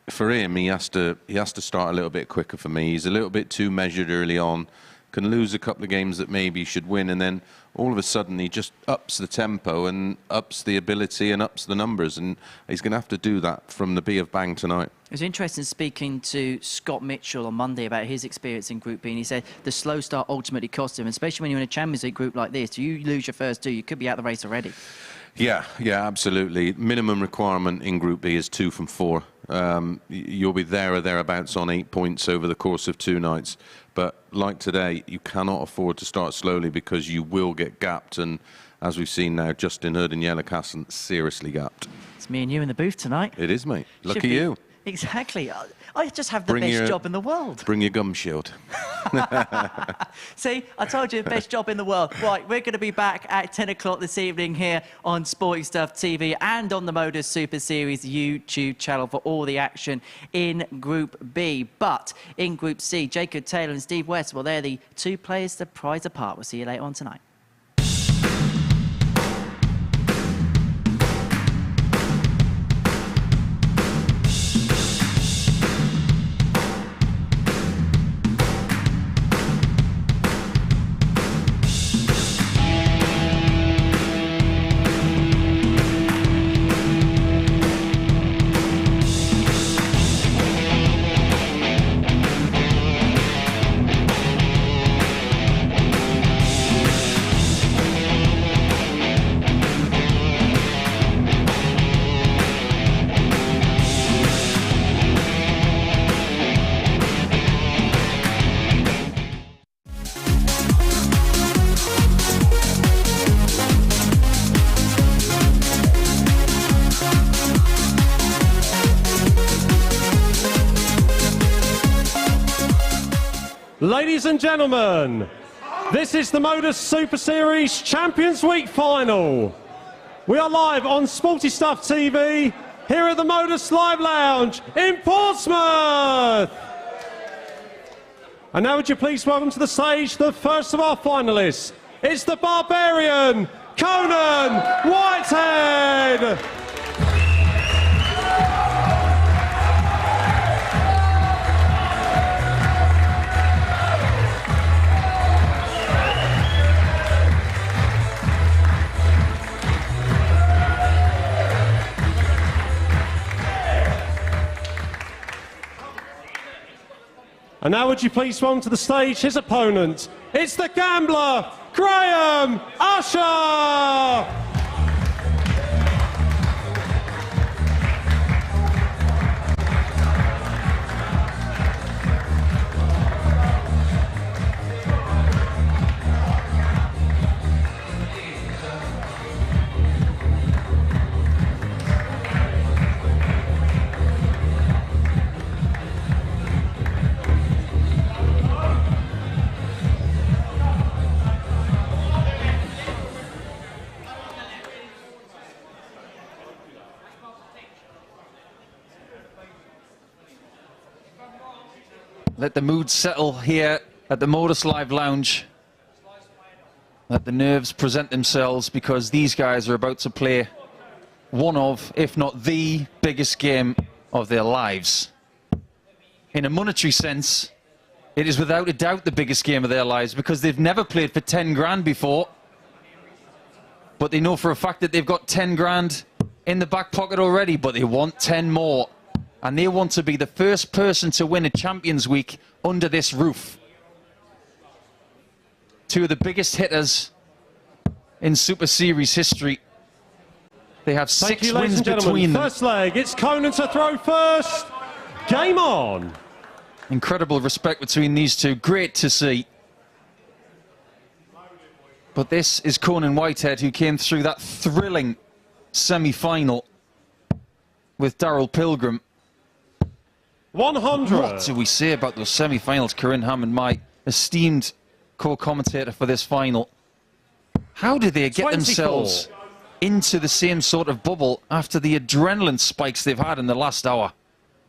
For him, he has to start a little bit quicker for me. He's a little bit too measured early on, can lose a couple of games that maybe he should win, and then all of a sudden he just ups the tempo and ups the ability and ups the numbers, and he's going to have to do that from the B of Bang tonight. It was interesting speaking to Scott Mitchell on Monday about his experience in Group B, and he said the slow start ultimately cost him, especially when you're in a Champions League group like this. You lose your first two, you could be out of the race already. Yeah, absolutely. Minimum requirement in Group B is 2 from 4. You'll be there or thereabouts on 8 points over the course of 2 nights. But like today, you cannot afford to start slowly, because you will get gapped. And as we've seen now, Justin Hood and Jelle Klassen seriously gapped. It's me and you in the booth tonight. It is, mate. Lucky you. Exactly. I just have the best job in the world. Bring your gum shield. See, I told you, the best job in the world. Right, we're going to be back at 10 o'clock this evening here on Sporting Stuff TV and on the Modus Super Series YouTube channel for all the action in Group B. But in Group C, Jacob Taylor and Steve West, well, they're the two players to prize apart. We'll see you later on tonight. Ladies and gentlemen, this is the MODUS Super Series Champions Week final. We are live on Sporty Stuff TV here at the MODUS Live Lounge in Portsmouth. And now would you please welcome to the stage the first of our finalists. It's the Barbarian, Conan Whitehead. And now would you please welcome to the stage his opponent. It's the gambler, Graham Usher! Let the mood settle here at the MODUS Live Lounge. Let the nerves present themselves, because these guys are about to play one of, if not the biggest game of their lives. In a monetary sense, it is without a doubt the biggest game of their lives, because they've never played for 10 grand before. But they know for a fact that they've got 10 grand in the back pocket already, but they want 10 more. And they want to be the first person to win a Champions Week under this roof. Two of the biggest hitters in Super Series history. They have six wins between them. First leg, it's Conan to throw first. Game on. Incredible respect between these two. Great to see. But this is Conan Whitehead, who came through that thrilling semi-final with Darryl Pilgrim. 100. What do we say about those semi-finals, Corinne Hammond, my esteemed co-commentator for this final? How did they get 24. themselves into the same sort of bubble after the adrenaline spikes they've had in the last hour?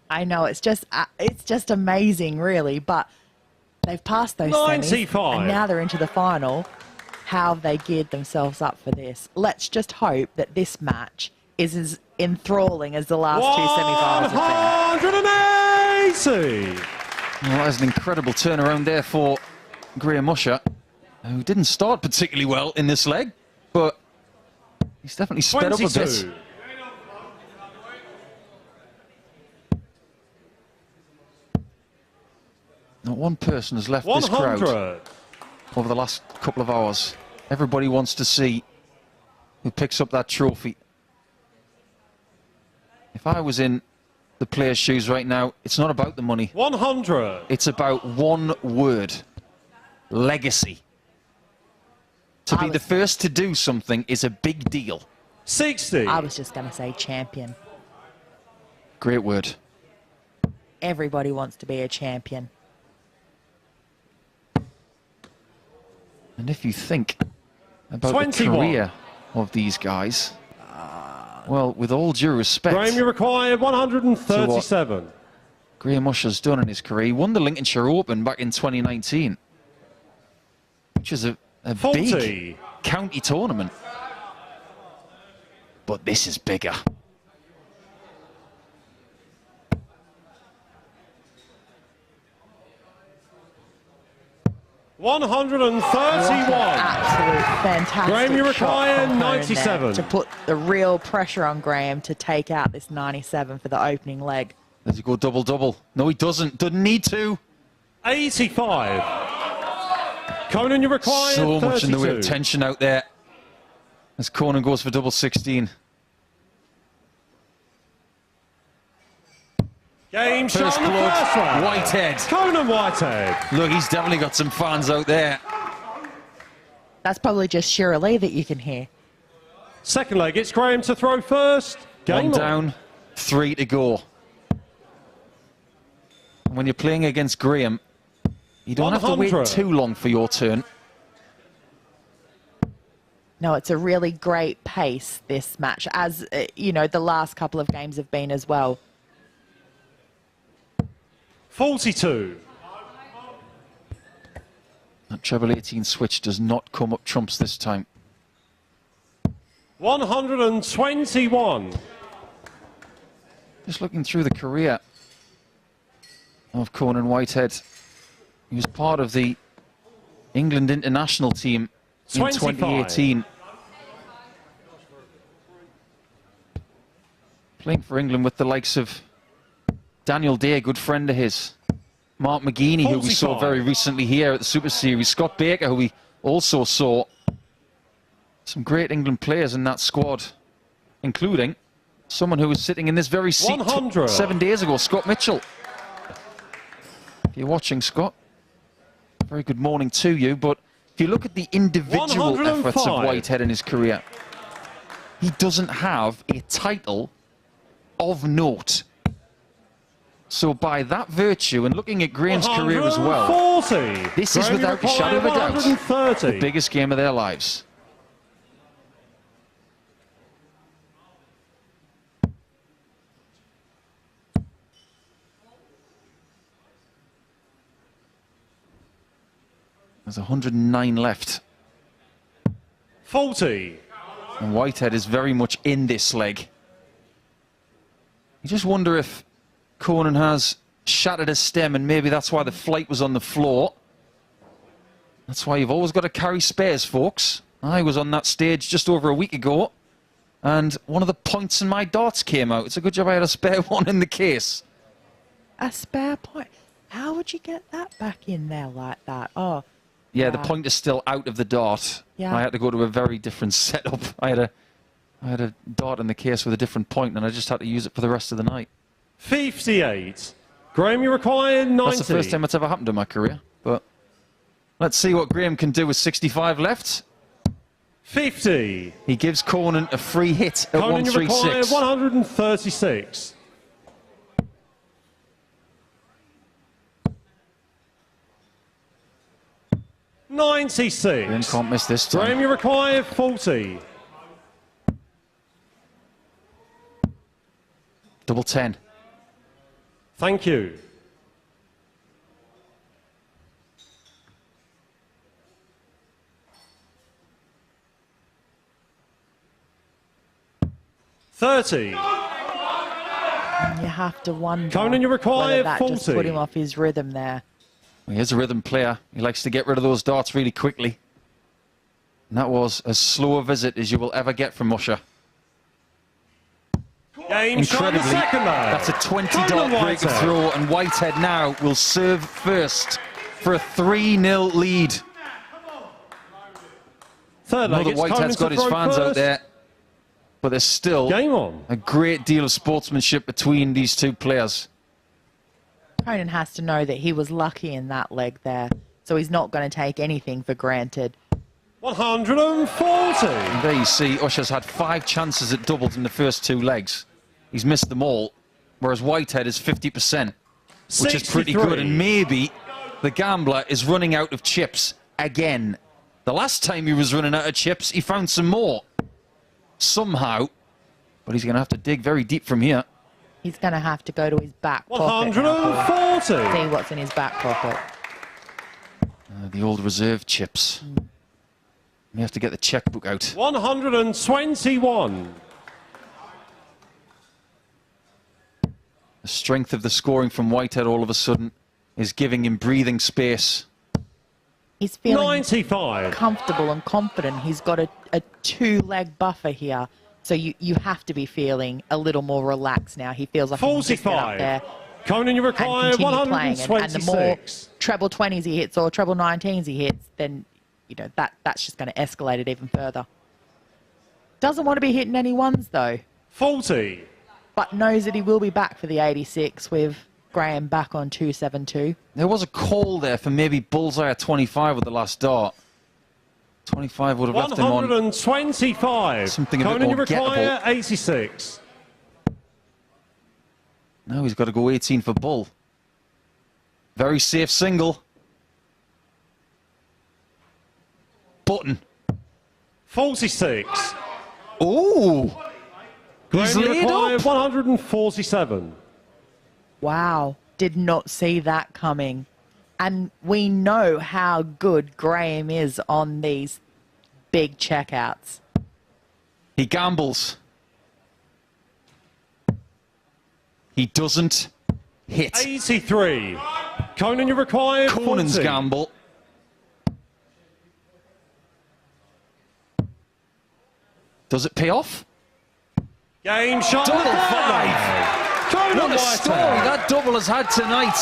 I know, it's just amazing, really. But they've passed those 95. semis, and now they're into the final. How have they geared themselves up for this? Let's just hope that this match is as enthralling as the last two semi-finals have been. 180! Well, that is an incredible turnaround there for Graham Usher, who didn't start particularly well in this leg, but he's definitely sped 22. up a bit. Not one person has left 100. this crowd over the last couple of hours. Everybody wants to see who picks up that trophy. If I was in the player's shoes right now, it's not about the money. 100. It's about one word: legacy. To be the first to do something is a big deal. 60. I was just going to say champion. Great word. Everybody wants to be a champion. And if you think about 21. the career of these guys, well, with all due respect, Graham, you required 137. Graham Usher's done in his career. He won the Lincolnshire Open back in 2019, which is a 40. big county tournament. But this is bigger. Absolute fantastic. Graham, you shot require from Conan 97. there to put the real pressure on Graham to take out this 97 for the opening leg. Does he go double-double? No, he doesn't. Doesn't need to. 85. Conan, you require So 32. much in the way of tension out there as Conan goes for double 16. Game shot First on the blood, first one. Whitehead. Conan Whitehead. Look, he's definitely got some fans out there. That's probably just Shira Lee that you can hear. Second leg, it's Graham to throw first. Game One on. down, 3 to go. When you're playing against Graham, You don't have to wait too long for your turn. No, it's a really great pace, this match, as, you know, the last couple of games have been as well. 42. That treble 18 switch does not come up trumps this time. 121. Just looking through the career of Conan Whitehead, he was part of the England international team in 2018. Playing for England with the likes of Daniel Day, a good friend of his, Mark McGeaney, who we saw very recently here at the Super Series, Scott Baker, who we also saw. Some great England players in that squad, including someone who was sitting in this very seat 7 days ago, Scott Mitchell. If you're watching, Scott, very good morning to you. But if you look at the individual efforts of Whitehead in his career, he doesn't have a title of note. So by that virtue, and looking at Graham's career as well, this is without a shadow of a doubt the biggest game of their lives. There's 109 left. 40. And Whitehead is very much in this leg. You just wonder if Conan has shattered a stem, and maybe that's why the flight was on the floor. That's why you've always got to carry spares, folks. I was on that stage just over a week ago, and one of the points in my darts came out. It's a good job I had a spare one in the case. A spare point? How would you get that back in there like that? Oh. Yeah, the point is still out of the dart. Yeah. I had to go to a very different setup. I had a dart in the case with a different point, and I just had to use it for the rest of the night. 58. Graham, you require 90. That's the first time it's ever happened in my career. But let's see what Graham can do with 65 left. 50. He gives Conan a free hit at Conan, 136. you require 136. 96. Graham can't miss this time. Graham, you require 40. Double 10. Thank you. And you have to wonder Conan, you require whether that 40. just put him off his rhythm there. Well, he's a rhythm player. He likes to get rid of those darts really quickly. And that was as slow a visit as you will ever get from Usher. Incredibly, that's a 20-dart break of throw, and Whitehead now will serve first for a 3-0 lead. Third I know leg, that Whitehead's got his fans out there, but there's still a great deal of sportsmanship between these two players. Conan has to know that he was lucky in that leg there, so he's not going to take anything for granted. 140. And there you see Usher's had 5 chances at doubles in the first 2 legs. He's missed them all, whereas Whitehead is 50%, which is pretty good. And maybe the gambler is running out of chips again. The last time he was running out of chips, he found some more. Somehow. But he's going to have to dig very deep from here. He's going to have to go to his back pocket 140. now, see what's in his back pocket. The old reserve chips. We have to get the checkbook out. 121. The strength of the scoring from Whitehead all of a sudden is giving him breathing space. He's feeling 95. comfortable and confident. He's got a 2-leg buffer here. So you have to be feeling a little more relaxed now. He feels like he can just get up there Conan, you require and continue playing. 126. And the more treble 20s he hits or treble 19s he hits, then you know that's just going to escalate it even further. Doesn't want to be hitting any ones though. 40. But knows that he will be back for the 86 with Graham back on 272. There was a call there for maybe bullseye at 25 with the last dart. 25 would have left him on 125. something a Conan, bit you more require gettable. 86. Now he's got to go 18 for bull. Very safe single. button. 46. Ooh. He's Graham, you laid require up. 147. Wow, did not see that coming. And we know how good Graham is on these big checkouts. He gambles. He doesn't hit. 83. Conan, you require Conan's 40. gamble. Does it pay off? Game shot. Double the third five. round. Conan What a story that double has had tonight.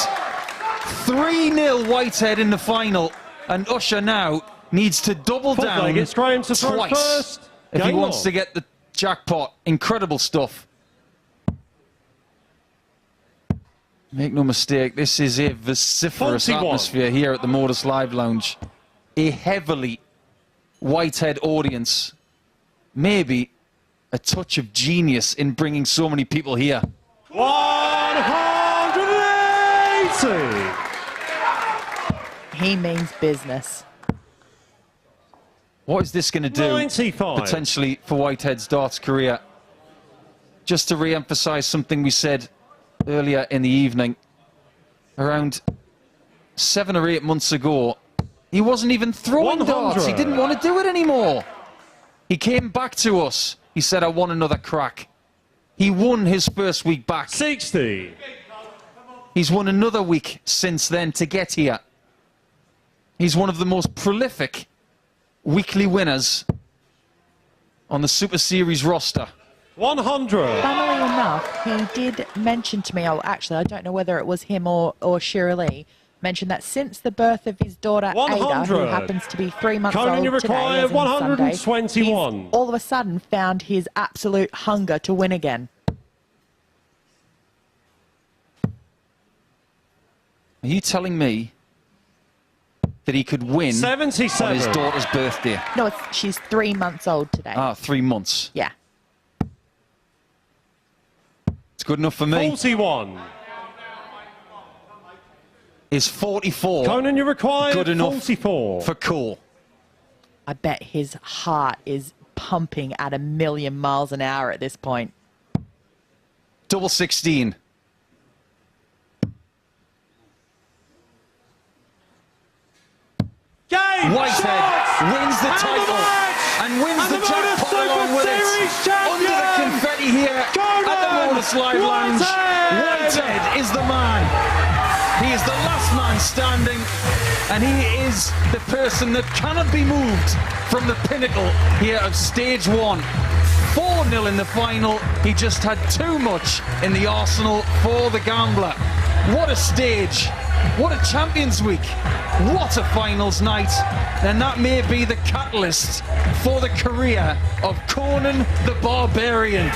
3-0 Whitehead in the final. And Usher now needs to double Fourth down leg, it's Graham to throw twice first. if he Game wants on. to get the jackpot. Incredible stuff. Make no mistake, this is a vociferous 41. atmosphere here at the MODUS Live Lounge. A heavily Whitehead audience. Maybe a touch of genius in bringing so many people here. 180. He means business. What is this going to do 95. potentially for Whitehead's darts career? Just to re-emphasise something we said earlier in the evening, around 7 or 8 months ago, he wasn't even throwing 100. darts. He didn't want to do it anymore. He came back to us. He said, I want another crack. He won his first week back. 60. He's won another week since then to get here. He's one of the most prolific weekly winners on the Super Series roster. 100. Funnily enough, he did mention to me, oh, actually, I don't know whether it was him or Shirley, mentioned that since the birth of his daughter, Ada, who 100. happens to be 3 months Conan, you old today, require as in Sunday, 121. he's all of a sudden found his absolute hunger to win again. Are you telling me that he could win 77. on his daughter's birthday? No, she's 3 months old today. Ah, 3 months. Yeah. It's good enough for me. 41. Is 44 Conan, you require good enough 44. for Cole? I bet his heart is pumping at 1,000,000 miles an hour at this point. Double 16. Game Whitehead shot. wins the And title match. and wins And the MODUS jackpot Super along with it. Series champion. Under the confetti here at the MODUS Live Lounge. Whitehead is the man. He is the last man standing, and he is the person that cannot be moved from the pinnacle here of stage 1. 4-0 in the final. He just had too much in the arsenal for the gambler. What a stage. What a Champions Week. What a finals night. And that may be the catalyst for the career of Conan the Barbarian.